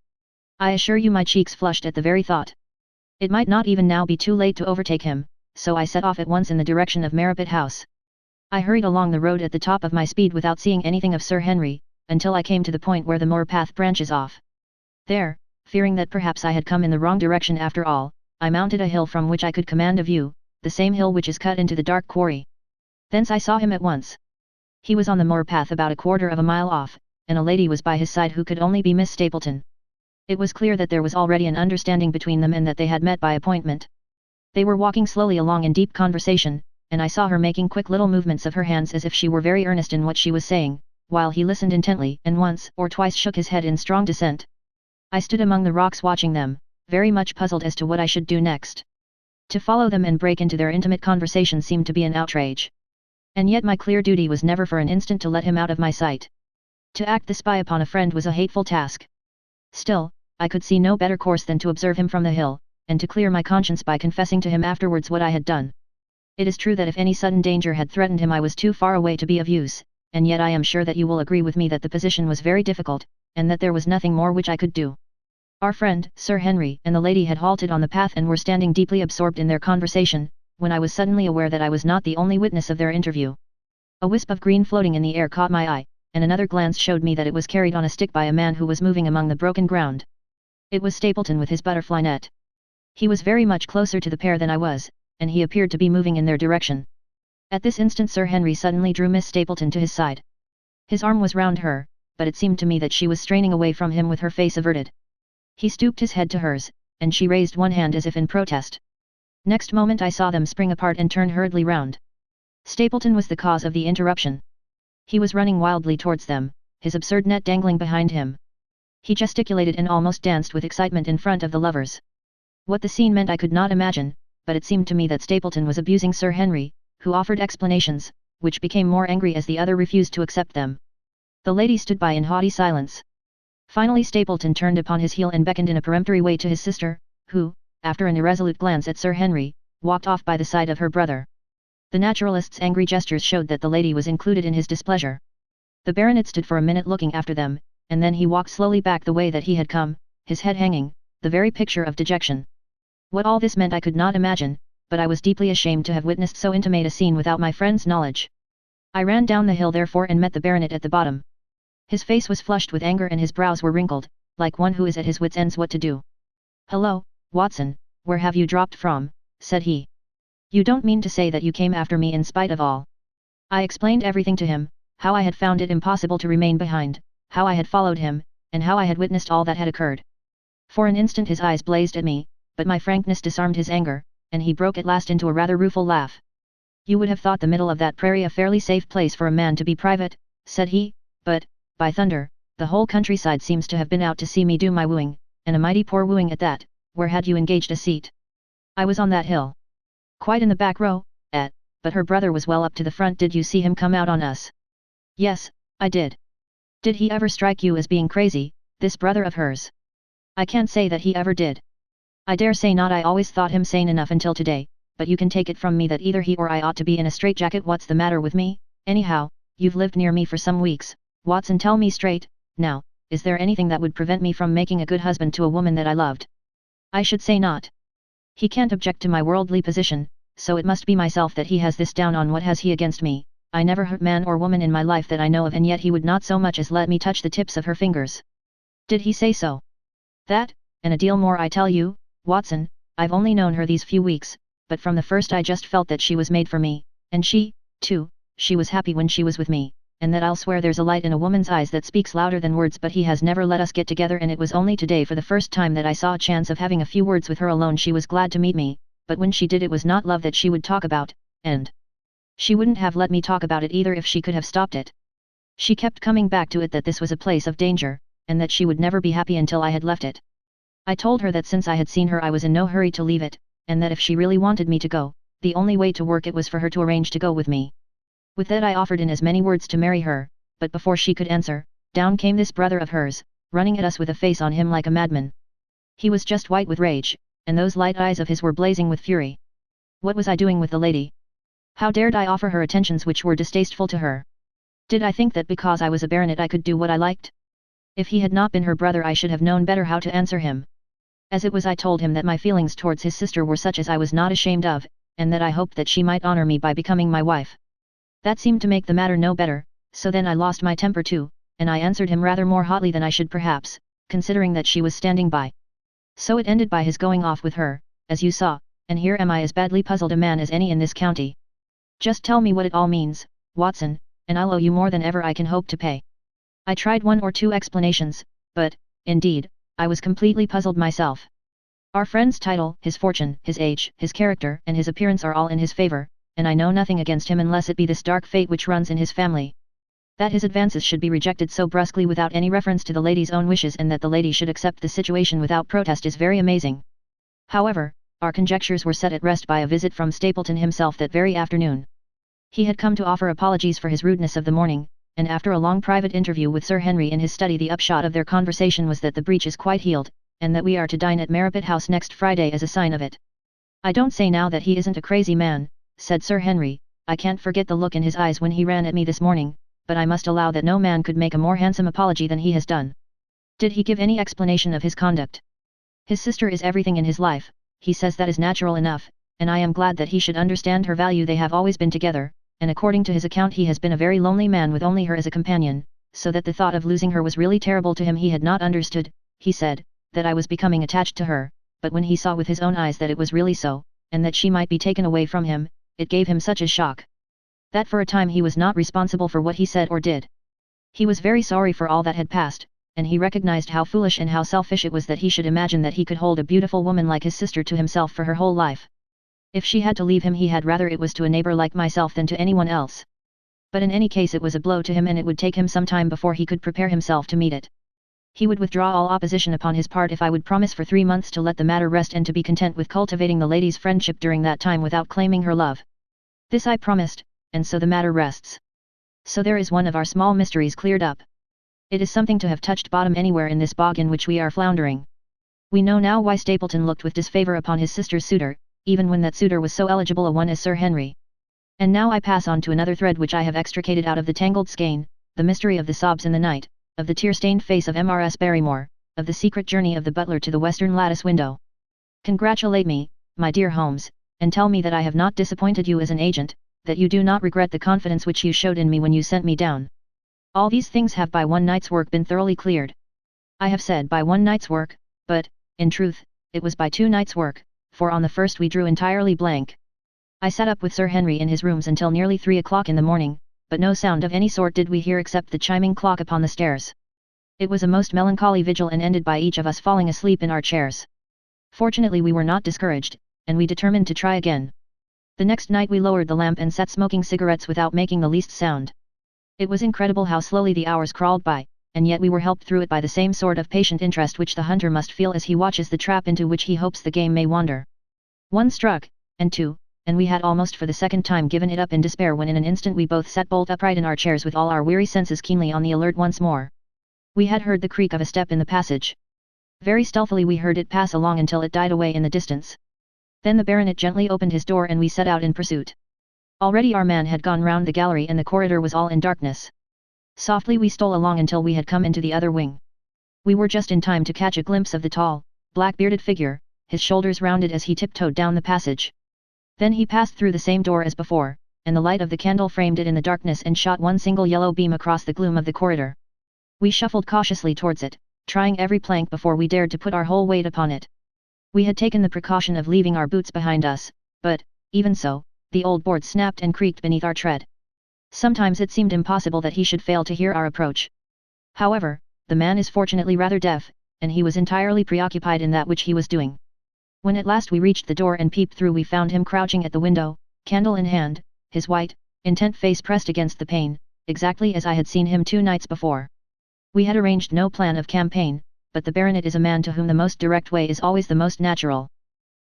[SPEAKER 1] I assure you my cheeks flushed at the very thought. It might not even now be too late to overtake him, so I set off at once in the direction of Merripit House. I hurried along the road at the top of my speed without seeing anything of Sir Henry, until I came to the point where the moor path branches off. There, fearing that perhaps I had come in the wrong direction after all, I mounted a hill from which I could command a view, the same hill which is cut into the dark quarry. Thence I saw him at once. He was on the moor path about a quarter of a mile off, and a lady was by his side who could only be Miss Stapleton. It was clear that there was already an understanding between them and that they had met by appointment. They were walking slowly along in deep conversation, and I saw her making quick little movements of her hands as if she were very earnest in what she was saying, while he listened intently and once or twice shook his head in strong dissent. I stood among the rocks watching them, very much puzzled as to what I should do next. To follow them and break into their intimate conversation seemed to be an outrage. And yet my clear duty was never for an instant to let him out of my sight. To act the spy upon a friend was a hateful task. Still, I could see no better course than to observe him from the hill, and to clear my conscience by confessing to him afterwards what I had done. It is true that if any sudden danger had threatened him I was too far away to be of use, and yet I am sure that you will agree with me that the position was very difficult, and that there was nothing more which I could do. Our friend, Sir Henry, and the lady had halted on the path and were standing deeply absorbed in their conversation, when I was suddenly aware that I was not the only witness of their interview. A wisp of green floating in the air caught my eye, and another glance showed me that it was carried on a stick by a man who was moving among the broken ground. It was Stapleton with his butterfly net. He was very much closer to the pair than I was, and he appeared to be moving in their direction. At this instant Sir Henry suddenly drew Miss Stapleton to his side. His arm was round her, but it seemed to me that she was straining away from him with her face averted. He stooped his head to hers, and she raised one hand as if in protest. Next moment I saw them spring apart and turn hurriedly round. Stapleton was the cause of the interruption. He was running wildly towards them, his absurd net dangling behind him. He gesticulated and almost danced with excitement in front of the lovers. What the scene meant I could not imagine, but it seemed to me that Stapleton was abusing Sir Henry, who offered explanations, which became more angry as the other refused to accept them. The lady stood by in haughty silence. Finally Stapleton turned upon his heel and beckoned in a peremptory way to his sister, who, after an irresolute glance at Sir Henry, walked off by the side of her brother. The naturalist's angry gestures showed that the lady was included in his displeasure. The baronet stood for a minute looking after them, and then he walked slowly back the way that he had come, his head hanging, the very picture of dejection. What all this meant I could not imagine, but I was deeply ashamed to have witnessed so intimate a scene without my friend's knowledge. I ran down the hill therefore and met the baronet at the bottom. His face was flushed with anger and his brows were wrinkled, like one who is at his wits' ends what to do. "Hello, Watson, where have you dropped from?" said he. "You don't mean to say that you came after me in spite of all?" I explained everything to him, how I had found it impossible to remain behind, how I had followed him, and how I had witnessed all that had occurred. For an instant his eyes blazed at me, but my frankness disarmed his anger, and he broke at last into a rather rueful laugh. "You would have thought the middle of that prairie a fairly safe place for a man to be private," said he, "but, by thunder, the whole countryside seems to have been out to see me do my wooing, and a mighty poor wooing at that. Where had you engaged a seat?" "I was on that hill. Quite in the back row, but her brother was well up to the front. Did you see him come out on us?" "Yes, I did." "Did he ever strike you as being crazy, this brother of hers?" "I can't say that he ever did." "I dare say not. I always thought him sane enough until today, but you can take it from me that either he or I ought to be in a straitjacket. What's the matter with me, anyhow? You've lived near me for some weeks, Watson, tell me straight, now, is there anything that would prevent me from making a good husband to a woman that I loved?" "I should say not. He can't object to my worldly position, so it must be myself that he has this down on. What has he against me? I never hurt man or woman in my life that I know of, and yet he would not so much as let me touch the tips of her fingers." "Did he say so?" "That, and a deal more. I tell you, Watson, I've only known her these few weeks, but from the first I just felt that she was made for me, and she, too, she was happy when she was with me, and that I'll swear there's a light in a woman's eyes that speaks louder than words. But he has never let us get together, and it was only today for the first time that I saw a chance of having a few words with her alone. She was glad to meet me, but when she did it was not love that she would talk about, and she wouldn't have let me talk about it either if she could have stopped it. She kept coming back to it that this was a place of danger, and that she would never be happy until I had left it. I told her that since I had seen her I was in no hurry to leave it, and that if she really wanted me to go, the only way to work it was for her to arrange to go with me. With that I offered in as many words to marry her, but before she could answer, down came this brother of hers, running at us with a face on him like a madman. He was just white with rage, and those light eyes of his were blazing with fury. What was I doing with the lady? How dared I offer her attentions which were distasteful to her? Did I think that because I was a baronet I could do what I liked? If he had not been her brother I should have known better how to answer him. As it was I told him that my feelings towards his sister were such as I was not ashamed of, and that I hoped that she might honor me by becoming my wife. That seemed to make the matter no better, so then I lost my temper too, and I answered him rather more hotly than I should perhaps, considering that she was standing by. So it ended by his going off with her, as you saw, and here am I as badly puzzled a man as any in this county. Just tell me what it all means, Watson, and I'll owe you more than ever I can hope to pay. I tried 1 or 2 explanations, but, indeed, I was completely puzzled myself. Our friend's title, his fortune, his age, his character, and his appearance are all in his favor, and I know nothing against him unless it be this dark fate which runs in his family. That his advances should be rejected so brusquely without any reference to the lady's own wishes and that the lady should accept the situation without protest is very amazing. However, our conjectures were set at rest by a visit from Stapleton himself that very afternoon. He had come to offer apologies for his rudeness of the morning, and after a long private interview with Sir Henry in his study the upshot of their conversation was that the breach is quite healed, and that we are to dine at Merripit House next Friday as a sign of it. I don't say now that he isn't a crazy man, said Sir Henry. I can't forget the look in his eyes when he ran at me this morning, but I must allow that no man could make a more handsome apology than he has done. Did he give any explanation of his conduct? His sister is everything in his life, he says that is natural enough, and I am glad that he should understand her value. They have always been together, and according to his account he has been a very lonely man with only her as a companion, so that the thought of losing her was really terrible to him. He had not understood, he said, that I was becoming attached to her, but when he saw with his own eyes that it was really so, and that she might be taken away from him, it gave him such a shock that for a time he was not responsible for what he said or did. He was very sorry for all that had passed, and he recognized how foolish and how selfish it was that he should imagine that he could hold a beautiful woman like his sister to himself for her whole life. If she had to leave him he had rather it was to a neighbor like myself than to anyone else. But in any case it was a blow to him and it would take him some time before he could prepare himself to meet it. He would withdraw all opposition upon his part if I would promise for 3 months to let the matter rest and to be content with cultivating the lady's friendship during that time without claiming her love. This I promised, and so the matter rests. So there is one of our small mysteries cleared up. It is something to have touched bottom anywhere in this bog in which we are floundering. We know now why Stapleton looked with disfavour upon his sister's suitor, even when that suitor was so eligible a one as Sir Henry. And now I pass on to another thread which I have extricated out of the tangled skein, the mystery of the sobs in the night, of the tear-stained face of Mrs. Barrymore, of the secret journey of the butler to the western lattice window. Congratulate me, my dear Holmes, and tell me that I have not disappointed you as an agent, that you do not regret the confidence which you showed in me when you sent me down. All these things have by one night's work been thoroughly cleared. I have said by one night's work, but, in truth, it was by 2 nights' work, for on the first we drew entirely blank. I sat up with Sir Henry in his rooms until nearly 3 o'clock in the morning, but no sound of any sort did we hear except the chiming clock upon the stairs. It was a most melancholy vigil and ended by each of us falling asleep in our chairs. Fortunately we were not discouraged, and we determined to try again. The next night we lowered the lamp and sat smoking cigarettes without making the least sound. It was incredible how slowly the hours crawled by, and yet we were helped through it by the same sort of patient interest which the hunter must feel as he watches the trap into which he hopes the game may wander. 1 struck, and 2, and we had almost for the second time given it up in despair when in an instant we both sat bolt upright in our chairs with all our weary senses keenly on the alert once more. We had heard the creak of a step in the passage. Very stealthily we heard it pass along until it died away in the distance. Then the baronet gently opened his door and we set out in pursuit. Already our man had gone round the gallery and the corridor was all in darkness. Softly we stole along until we had come into the other wing. We were just in time to catch a glimpse of the tall, black-bearded figure, his shoulders rounded as he tiptoed down the passage. Then he passed through the same door as before, and the light of the candle framed it in the darkness and shot one single yellow beam across the gloom of the corridor. We shuffled cautiously towards it, trying every plank before we dared to put our whole weight upon it. We had taken the precaution of leaving our boots behind us, but, even so, the old board snapped and creaked beneath our tread. Sometimes it seemed impossible that he should fail to hear our approach. However, the man is fortunately rather deaf, and he was entirely preoccupied in that which he was doing. When at last we reached the door and peeped through we found him crouching at the window, candle in hand, his white, intent face pressed against the pane, exactly as I had seen him 2 nights before. We had arranged no plan of campaign, but the baronet is a man to whom the most direct way is always the most natural.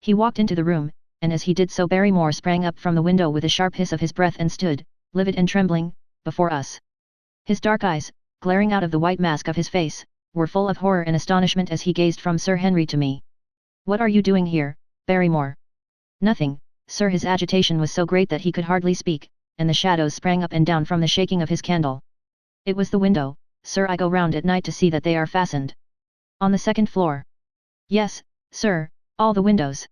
[SPEAKER 1] He walked into the room, and as he did so Barrymore sprang up from the window with a sharp hiss of his breath and stood, livid and trembling, before us. His dark eyes, glaring out of the white mask of his face, were full of horror and astonishment as he gazed from Sir Henry to me. "What are you doing here, Barrymore?" "Nothing, sir." His agitation was so great that he could hardly speak, and the shadows sprang up and down from the shaking of his candle. "It was the window, sir. I go round at night to see that they are fastened." "On the second floor?" "Yes, sir, all the windows."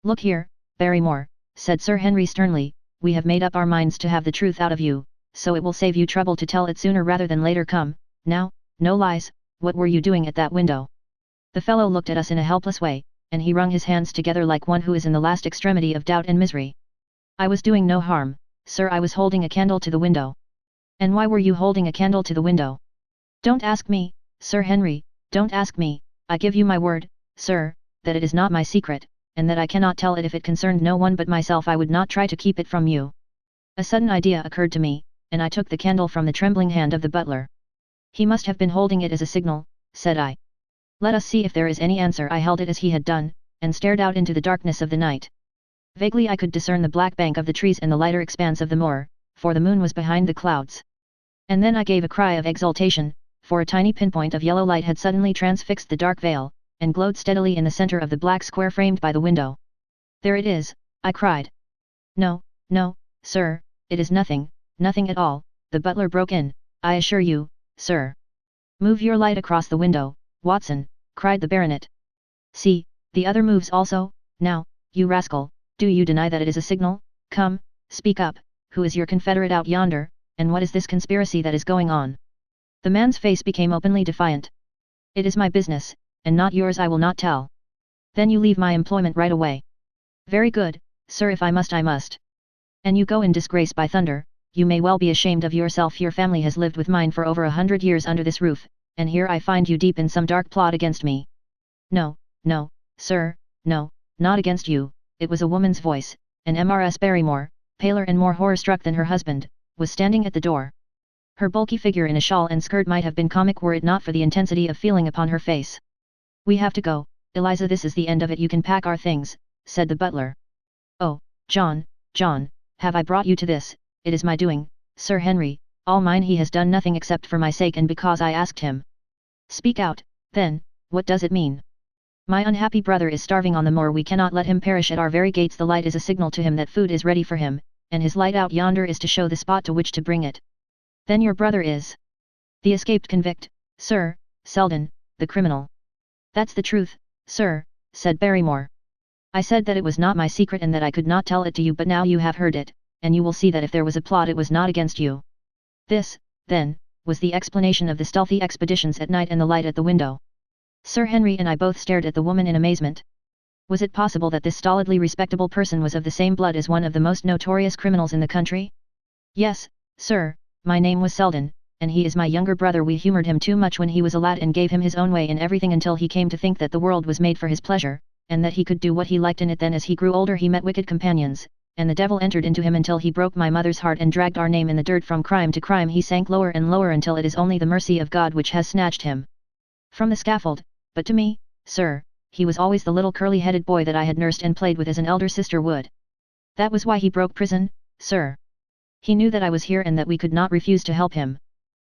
[SPEAKER 1] "Look here, Barrymore," said Sir Henry sternly, "we have made up our minds to have the truth out of you, so it will save you trouble to tell it sooner rather than later. Come, now, no lies. What were you doing at that window?" The fellow looked at us in a helpless way, and he wrung his hands together like one who is in the last extremity of doubt and misery. "I was doing no harm, sir. I was holding a candle to the window." "And why were you holding a candle to the window?" "Don't ask me, Sir Henry, don't ask me. I give you my word, sir, that it is not my secret, and that I cannot tell it if it concerned no one but myself. I would not try to keep it from you." A sudden idea occurred to me, and I took the candle from the trembling hand of the butler. "He must have been holding it as a signal," said I. "Let us see if there is any answer." I held it as he had done, and stared out into the darkness of the night. Vaguely I could discern the black bank of the trees and the lighter expanse of the moor, for the moon was behind the clouds. And then I gave a cry of exultation, for a tiny pinpoint of yellow light had suddenly transfixed the dark veil, and glowed steadily in the center of the black square framed by the window. "There it is," I cried. "No, no, sir, it is nothing, nothing at all," the butler broke in, "I assure you, sir." "Move your light across the window, Watson," cried the baronet. "See, the other moves also. Now, you rascal, do you deny that it is a signal? Come, speak up, who is your confederate out yonder, and what is this conspiracy that is going on?" The man's face became openly defiant. "It is my business, and not yours. I will not tell." "Then you leave my employment right away." "Very good, sir. If I must, I must." "And you go in disgrace. By thunder, you may well be ashamed of yourself. Your family has lived with mine for over 100 years under this roof, and here I find you deep in some dark plot against me." "No, no, sir, no, not against you." It was a woman's voice, and Mrs. Barrymore, paler and more horror-struck than her husband, was standing at the door. Her bulky figure in a shawl and skirt might have been comic were it not for the intensity of feeling upon her face. "We have to go, Eliza. This is the end of it. You can pack our things," said the butler. "Oh, John, John, have I brought you to this? It is my doing, Sir Henry, all mine. He has done nothing except for my sake and because I asked him." "Speak out, then, what does it mean?" "My unhappy brother is starving on the moor. We cannot let him perish at our very gates. The light is a signal to him that food is ready for him, and his light out yonder is to show the spot to which to bring it." "Then your brother is the escaped convict, Sir, Selden, the criminal." "That's the truth, sir," said Barrymore. "I said that it was not my secret and that I could not tell it to you, but now you have heard it, and you will see that if there was a plot it was not against you." This, then, was the explanation of the stealthy expeditions at night and the light at the window. Sir Henry and I both stared at the woman in amazement. Was it possible that this stolidly respectable person was of the same blood as one of the most notorious criminals in the country? "Yes, sir, my name was Selden, and he is my younger brother. We humoured him too much when he was a lad and gave him his own way in everything until he came to think that the world was made for his pleasure, and that he could do what he liked in it. Then as he grew older he met wicked companions, and the devil entered into him until he broke my mother's heart and dragged our name in the dirt. From crime to crime he sank lower and lower until it is only the mercy of God which has snatched him from the scaffold. But to me, sir, he was always the little curly-headed boy that I had nursed and played with as an elder sister would. That was why he broke prison, sir. He knew that I was here and that we could not refuse to help him.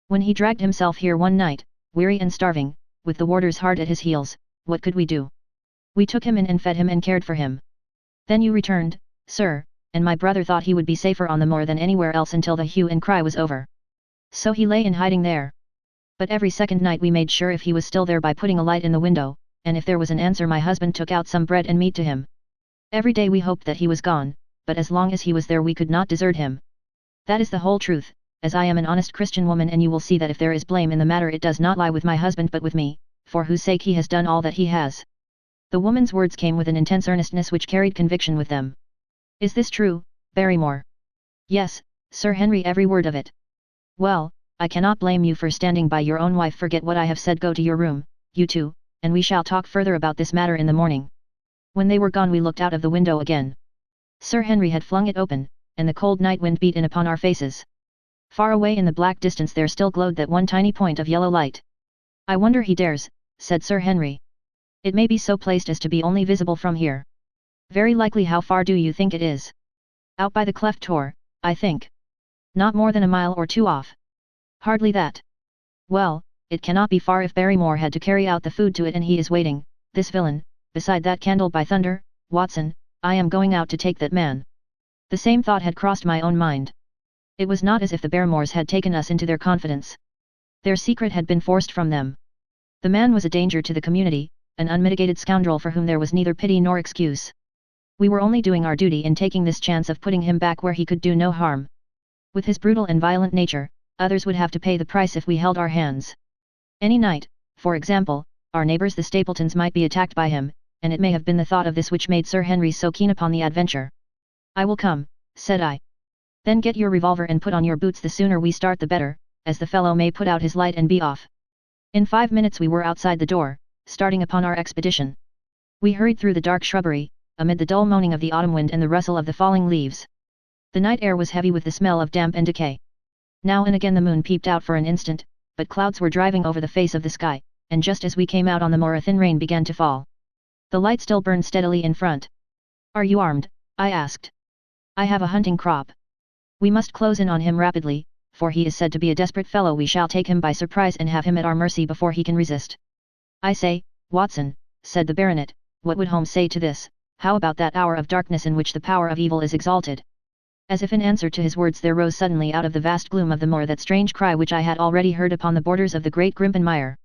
[SPEAKER 1] When he dragged himself here one night, weary and starving, with the warders hard at his heels, what could we do? We took him in and fed him and cared for him. Then you returned, sir, and my brother thought he would be safer on the moor than anywhere else until the hue and cry was over. So he lay in hiding there. But every second night we made sure if he was still there by putting a light in the window, and if there was an answer my husband took out some bread and meat to him. Every day we hoped that he was gone, but as long as he was there we could not desert him. That is the whole truth, as I am an honest Christian woman, and you will see that if there is blame in the matter it does not lie with my husband but with me, for whose sake he has done all that he has." The woman's words came with an intense earnestness which carried conviction with them. "Is this true, Barrymore?" "Yes, Sir Henry, every word of it." "Well, I cannot blame you for standing by your own wife. Forget what I have said. Go to your room, you two, and we shall talk further about this matter in the morning." When they were gone we looked out of the window again. Sir Henry had flung it open, and the cold night wind beat in upon our faces. Far away in the black distance there still glowed that one tiny point of yellow light. "I wonder he dares," said Sir Henry. "It may be so placed as to be only visible from here." Very likely. How far do you think it is? Out by the cleft tor, I think. Not more than a mile or two off. Hardly that. Well, it cannot be far if Barrymore had to carry out the food to it and he is waiting, this villain, beside that candle. By thunder, Watson, I am going out to take that man. The same thought had crossed my own mind. It was not as if the Barrymores had taken us into their confidence. Their secret had been forced from them. The man was a danger to the community, an unmitigated scoundrel for whom there was neither pity nor excuse. We were only doing our duty in taking this chance of putting him back where he could do no harm. With his brutal and violent nature, others would have to pay the price if we held our hands. Any night, for example, our neighbors the Stapletons might be attacked by him, and it may have been the thought of this which made Sir Henry so keen upon the adventure. I will come, said I. Then get your revolver and put on your boots. The sooner we start the better, as the fellow may put out his light and be off. In 5 minutes we were outside the door, starting upon our expedition. We hurried through the dark shrubbery, amid the dull moaning of the autumn wind and the rustle of the falling leaves. The night air was heavy with the smell of damp and decay. Now and again the moon peeped out for an instant, but clouds were driving over the face of the sky, and just as we came out on the moor a thin rain began to fall. The light still burned steadily in front. Are you armed? I asked. I have a hunting crop. We must close in on him rapidly, for he is said to be a desperate fellow. We shall take him by surprise and have him at our mercy before he can resist. I say, Watson, said the baronet, what would Holmes say to this? How about that hour of darkness in which the power of evil is exalted? As if in answer to his words there rose suddenly out of the vast gloom of the moor that strange cry which I had already heard upon the borders of the great Grimpen Mire.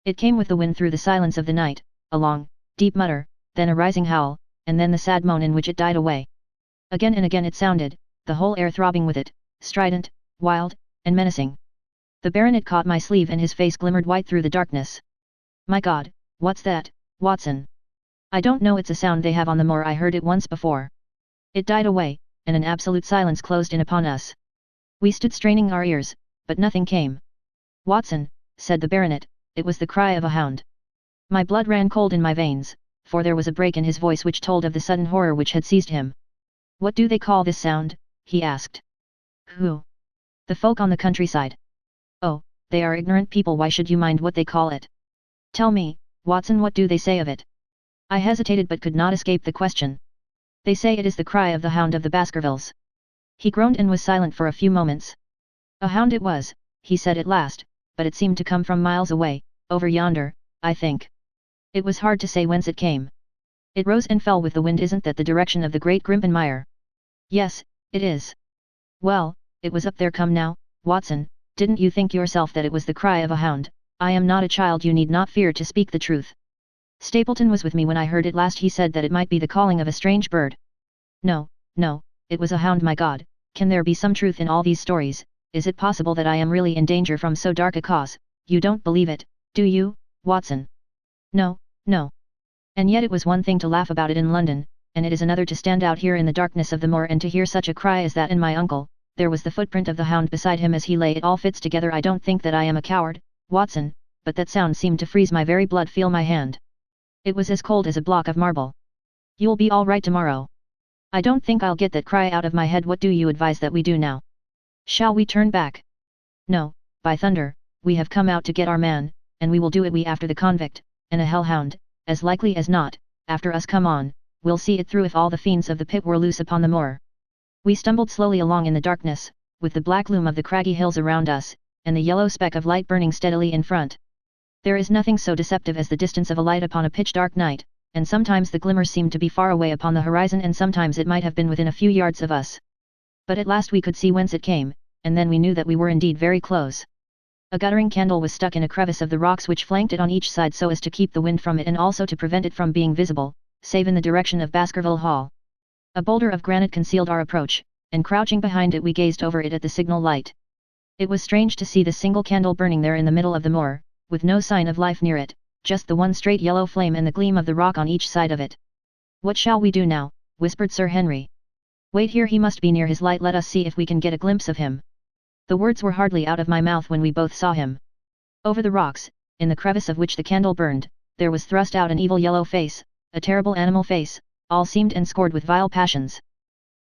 [SPEAKER 1] It came with the wind through the silence of the night, a long, deep mutter, then a rising howl, and then the sad moan in which it died away. Again and again it sounded, the whole air throbbing with it, strident, wild, and menacing. The baronet caught my sleeve and his face glimmered white through the darkness. My God, what's that, Watson? I don't know. It's a sound they have on the moor. I heard it once before. It died away, and an absolute silence closed in upon us. We stood straining our ears, but nothing came. Watson, said the baronet, it was the cry of a hound. My blood ran cold in my veins, for there was a break in his voice which told of the sudden horror which had seized him. What do they call this sound? He asked. Who? The folk on the countryside. Oh, they are ignorant people. Why should you mind what they call it? Tell me, Watson, what do they say of it? I hesitated but could not escape the question. They say it is the cry of the hound of the Baskervilles. He groaned and was silent for a few moments. A hound it was, he said at last, but it seemed to come from miles away, over yonder, I think. It was hard to say whence it came. It rose and fell with the wind. Isn't that the direction of the great Grimpen Mire? Yes, it is. Well, it was up there. Come now, Watson, didn't you think yourself that it was the cry of a hound? I am not a child. You need not fear to speak the truth. Stapleton was with me when I heard it last. He said that it might be the calling of a strange bird. No, no, it was a hound. My God, can there be some truth in all these stories? Is it possible that I am really in danger from so dark a cause? You don't believe it, do you, Watson? No, no. And yet it was one thing to laugh about it in London, and it is another to stand out here in the darkness of the moor and to hear such a cry as that in my uncle. There was the footprint of the hound beside him as he lay. It all fits together. I don't think that I am a coward, Watson, but that sound seemed to freeze my very blood. Feel my hand. It was as cold as a block of marble. You'll be all right tomorrow. I don't think I'll get that cry out of my head. What do you advise that we do now? Shall we turn back? No, by thunder, we have come out to get our man, and we will do it. We after the convict, and a hellhound, as likely as not, after us. Come on, we'll see it through if all the fiends of the pit were loose upon the moor. We stumbled slowly along in the darkness, with the black loom of the craggy hills around us, and the yellow speck of light burning steadily in front. There is nothing so deceptive as the distance of a light upon a pitch-dark night, and sometimes the glimmer seemed to be far away upon the horizon and sometimes it might have been within a few yards of us. But at last we could see whence it came, and then we knew that we were indeed very close. A guttering candle was stuck in a crevice of the rocks which flanked it on each side so as to keep the wind from it and also to prevent it from being visible, save in the direction of Baskerville Hall. A boulder of granite concealed our approach, and crouching behind it we gazed over it at the signal light. It was strange to see the single candle burning there in the middle of the moor, with no sign of life near it, just the one straight yellow flame and the gleam of the rock on each side of it. What shall we do now? Whispered Sir Henry. Wait here. He must be near his light. Let us see if we can get a glimpse of him. The words were hardly out of my mouth when we both saw him. Over the rocks, in the crevice of which the candle burned, there was thrust out an evil yellow face, a terrible animal face, all seamed and scored with vile passions.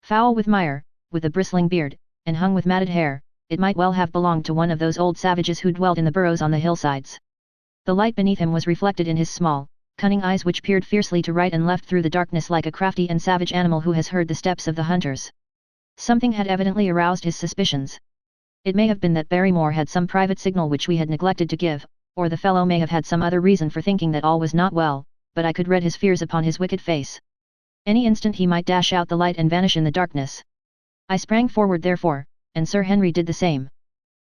[SPEAKER 1] Foul with mire, with a bristling beard, and hung with matted hair, it might well have belonged to one of those old savages who dwelt in the burrows on the hillsides. The light beneath him was reflected in his small, cunning eyes which peered fiercely to right and left through the darkness like a crafty and savage animal who has heard the steps of the hunters. Something had evidently aroused his suspicions. It may have been that Barrymore had some private signal which we had neglected to give, or the fellow may have had some other reason for thinking that all was not well, but I could read his fears upon his wicked face. Any instant he might dash out the light and vanish in the darkness. I sprang forward therefore, and Sir Henry did the same.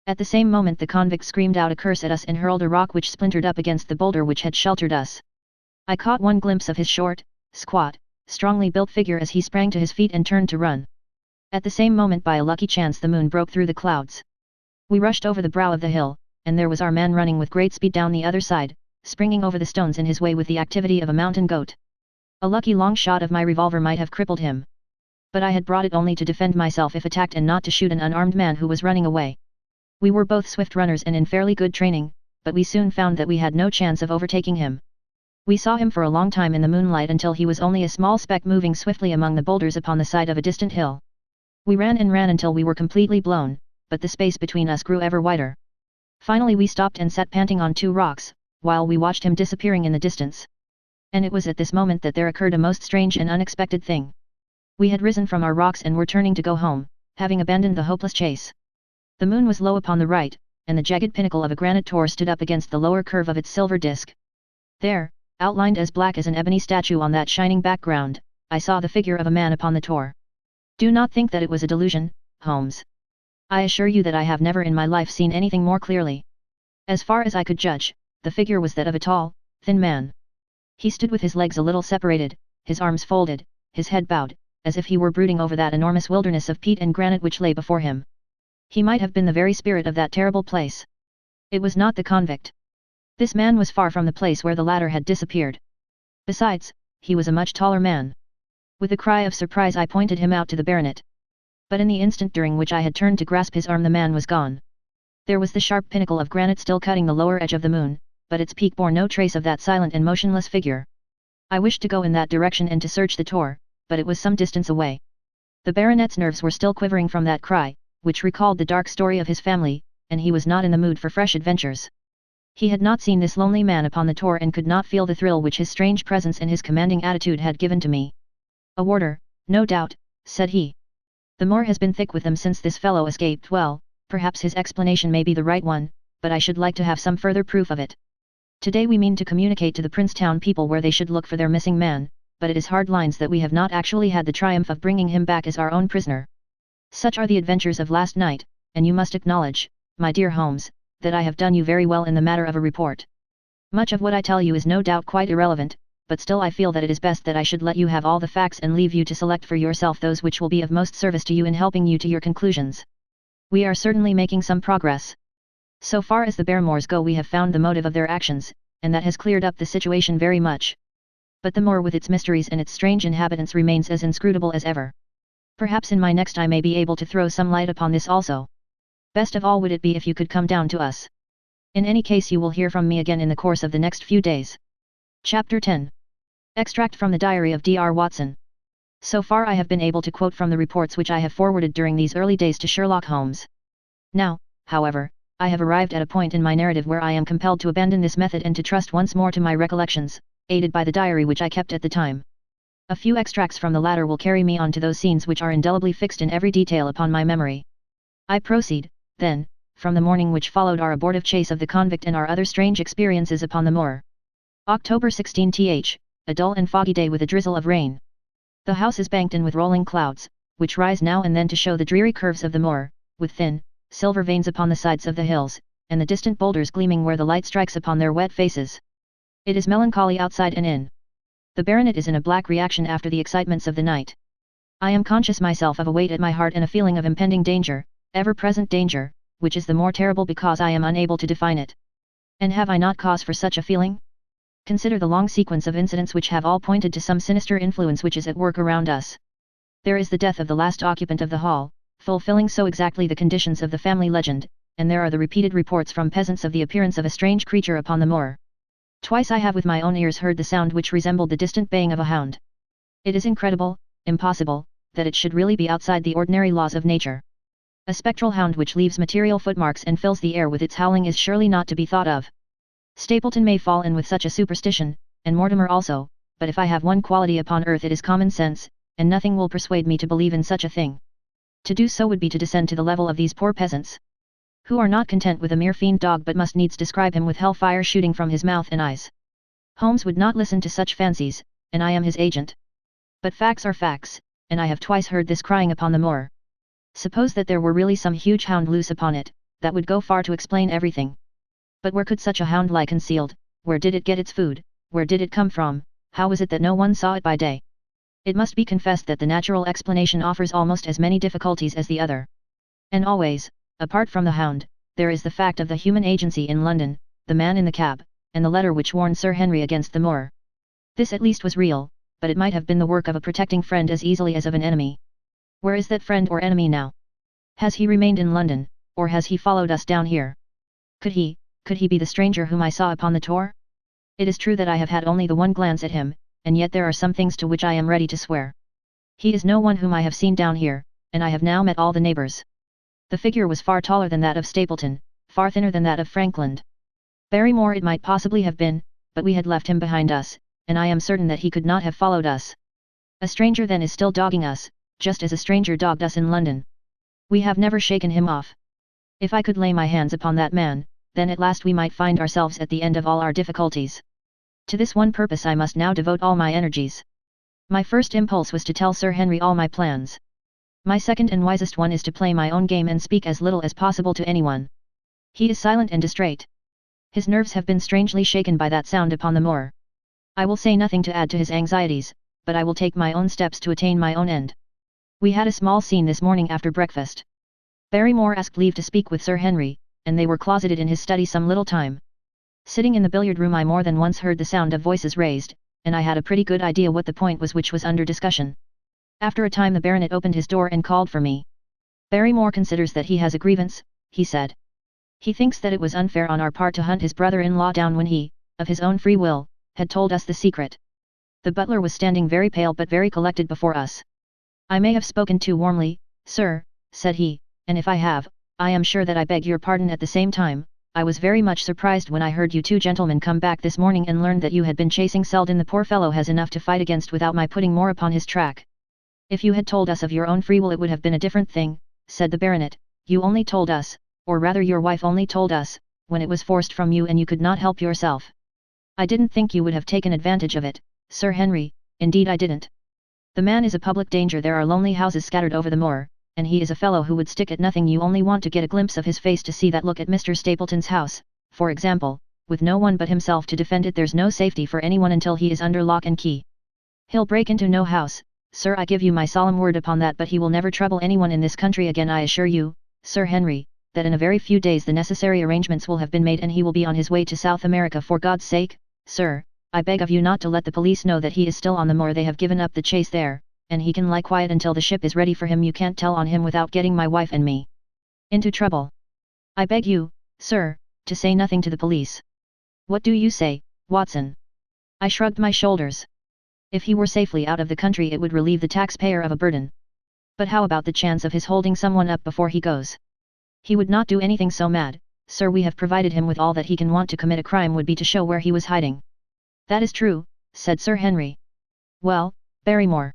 [SPEAKER 1] At the same moment the convict screamed out a curse at us and hurled a rock which splintered up against the boulder which had sheltered us. I caught one glimpse of his short, squat, strongly built figure as he sprang to his feet and turned to run. At the same moment by a lucky chance the moon broke through the clouds. We rushed over the brow of the hill, and there was our man running with great speed down the other side, springing over the stones in his way with the activity of a mountain goat. A lucky long shot of my revolver might have crippled him. But I had brought it only to defend myself if attacked and not to shoot an unarmed man who was running away. We were both swift runners and in fairly good training, but we soon found that we had no chance of overtaking him. We saw him for a long time in the moonlight until he was only a small speck moving swiftly among the boulders upon the side of a distant hill. We ran and ran until we were completely blown, but the space between us grew ever wider. Finally we stopped and sat panting on two rocks, while we watched him disappearing in the distance. And it was at this moment that there occurred a most strange and unexpected thing. We had risen from our rocks and were turning to go home, having abandoned the hopeless chase. The moon was low upon the right, and the jagged pinnacle of a granite tor stood up against the lower curve of its silver disk. There, outlined as black as an ebony statue on that shining background, I saw the figure of a man upon the tor. Do not think that it was a delusion, Holmes. I assure you that I have never in my life seen anything more clearly. As far as I could judge, the figure was that of a tall, thin man. He stood with his legs a little separated, his arms folded, his head bowed, as if he were brooding over that enormous wilderness of peat and granite which lay before him. He might have been the very spirit of that terrible place. It was not the convict. This man was far from the place where the latter had disappeared. Besides, he was a much taller man. With a cry of surprise I pointed him out to the baronet. But in the instant during which I had turned to grasp his arm the man was gone. There was the sharp pinnacle of granite still cutting the lower edge of the moon, but its peak bore no trace of that silent and motionless figure. I wished to go in that direction and to search the tor, but it was some distance away. The baronet's nerves were still quivering from that cry, which recalled the dark story of his family, and he was not in the mood for fresh adventures. He had not seen this lonely man upon the tor and could not feel the thrill which his strange presence and his commanding attitude had given to me. "A warder, no doubt," said he. "The moor has been thick with them since this fellow escaped. Well, perhaps his explanation may be the right one, but I should like to have some further proof of it. Today we mean to communicate to the Princetown people where they should look for their missing man, but it is hard lines that we have not actually had the triumph of bringing him back as our own prisoner. Such are the adventures of last night, and you must acknowledge, my dear Holmes, that I have done you very well in the matter of a report. Much of what I tell you is no doubt quite irrelevant, but still I feel that it is best that I should let you have all the facts and leave you to select for yourself those which will be of most service to you in helping you to your conclusions. We are certainly making some progress. So far as the Barrymores go we have found the motive of their actions, and that has cleared up the situation very much. But the moor with its mysteries and its strange inhabitants remains as inscrutable as ever. Perhaps in my next I may be able to throw some light upon this also. Best of all would it be if you could come down to us. In any case you will hear from me again in the course of the next few days." Chapter 10. Extract from the Diary of D.R. Watson. So far I have been able to quote from the reports which I have forwarded during these early days to Sherlock Holmes. Now, however, I have arrived at a point in my narrative where I am compelled to abandon this method and to trust once more to my recollections, aided by the diary which I kept at the time. A few extracts from the latter will carry me on to those scenes which are indelibly fixed in every detail upon my memory. I proceed, then, from the morning which followed our abortive chase of the convict and our other strange experiences upon the moor. October 16th, a dull and foggy day with a drizzle of rain. The house is banked in with rolling clouds, which rise now and then to show the dreary curves of the moor, with thin, silver veins upon the sides of the hills, and the distant boulders gleaming where the light strikes upon their wet faces. It is melancholy outside and in. The baronet is in a black reaction after the excitements of the night. I am conscious myself of a weight at my heart and a feeling of impending danger, ever-present danger, which is the more terrible because I am unable to define it. And have I not cause for such a feeling? Consider the long sequence of incidents which have all pointed to some sinister influence which is at work around us. There is the death of the last occupant of the hall, fulfilling so exactly the conditions of the family legend, and there are the repeated reports from peasants of the appearance of a strange creature upon the moor. Twice I have with my own ears heard the sound which resembled the distant baying of a hound. It is incredible, impossible, that it should really be outside the ordinary laws of nature. A spectral hound which leaves material footmarks and fills the air with its howling is surely not to be thought of. Stapleton may fall in with such a superstition, and Mortimer also, but if I have one quality upon earth it is common sense, and nothing will persuade me to believe in such a thing. To do so would be to descend to the level of these poor peasants, who are not content with a mere fiend dog but must needs describe him with hellfire shooting from his mouth and eyes. Holmes would not listen to such fancies, and I am his agent. But facts are facts, and I have twice heard this crying upon the moor. Suppose that there were really some huge hound loose upon it, that would go far to explain everything. But where could such a hound lie concealed? Where did it get its food? Where did it come from? How was it that no one saw it by day? It must be confessed that the natural explanation offers almost as many difficulties as the other. And always, apart from the hound, there is the fact of the human agency in London, the man in the cab, and the letter which warned Sir Henry against the moor. This at least was real, but it might have been the work of a protecting friend as easily as of an enemy. Where is that friend or enemy now? Has he remained in London, or has he followed us down here? Could he be the stranger whom I saw upon the tor? It is true that I have had only the one glance at him, and yet there are some things to which I am ready to swear. He is no one whom I have seen down here, and I have now met all the neighbours. The figure was far taller than that of Stapleton, far thinner than that of Frankland. Barrymore it might possibly have been, but we had left him behind us, and I am certain that he could not have followed us. A stranger then is still dogging us, just as a stranger dogged us in London. We have never shaken him off. If I could lay my hands upon that man, then at last we might find ourselves at the end of all our difficulties. To this one purpose I must now devote all my energies. My first impulse was to tell Sir Henry all my plans. My second and wisest one is to play my own game and speak as little as possible to anyone. He is silent and distrait. His nerves have been strangely shaken by that sound upon the moor. I will say nothing to add to his anxieties, but I will take my own steps to attain my own end. We had a small scene this morning after breakfast. Barrymore asked leave to speak with Sir Henry, and they were closeted in his study some little time. Sitting in the billiard room I more than once heard the sound of voices raised, and I had a pretty good idea what the point was which was under discussion. After a time the baronet opened his door and called for me. Barrymore considers that he has a grievance, he said. He thinks that it was unfair on our part to hunt his brother-in-law down when he, of his own free will, had told us the secret. The butler was standing very pale but very collected before us. I may have spoken too warmly, sir, said he, and if I have, I am sure that I beg your pardon at the same time. I was very much surprised when I heard you two gentlemen come back this morning and learned that you had been chasing Selden. The poor fellow has enough to fight against without my putting more upon his track. If you had told us of your own free will it would have been a different thing, said the baronet. You only told us, or rather your wife only told us, when it was forced from you and you could not help yourself. I didn't think you would have taken advantage of it, Sir Henry, indeed I didn't. The man is a public danger. There are lonely houses scattered over the moor, and he is a fellow who would stick at nothing. You only want to get a glimpse of his face to see that look at Mr. Stapleton's house, for example, with no one but himself to defend it. There's no safety for anyone until he is under lock and key. He'll break into no house, sir, I give you my solemn word upon that, but he will never trouble anyone in this country again. I assure you, Sir Henry, that in a very few days the necessary arrangements will have been made and he will be on his way to South America. For God's sake, sir, I beg of you not to let the police know that he is still on the moor. They have given up the chase there, and he can lie quiet until the ship is ready for him. You can't tell on him without getting my wife and me into trouble. I beg you, sir, to say nothing to the police. What do you say, Watson? I shrugged my shoulders. If he were safely out of the country it would relieve the taxpayer of a burden. But how about the chance of his holding someone up before he goes? He would not do anything so mad, sir. We have provided him with all that he can want. To commit a crime would be to show where he was hiding. That is true, said Sir Henry. Well, Barrymore.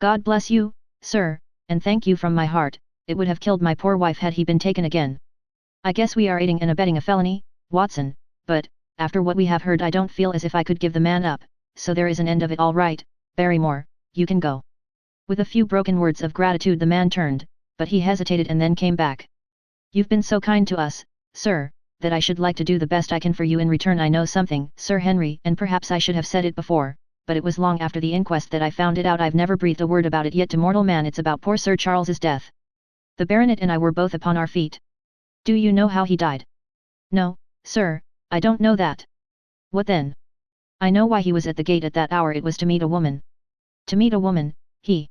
[SPEAKER 1] God bless you, sir, and thank you from my heart. It would have killed my poor wife had he been taken again. I guess we are aiding and abetting a felony, Watson, but, after what we have heard I don't feel as if I could give the man up, so there is an end of it. All right, Barrymore, you can go. With a few broken words of gratitude the man turned, but he hesitated and then came back. You've been so kind to us, sir, that I should like to do the best I can for you in return. I know something, Sir Henry, and perhaps I should have said it before, but it was long after the inquest that I found it out. I've never breathed a word about it yet to mortal man. It's about poor Sir Charles's death. The baronet and I were both upon our feet. Do you know how he died? No, sir, I don't know that. What then? I know why he was at the gate at that hour. It was to meet a woman. To meet a woman, he?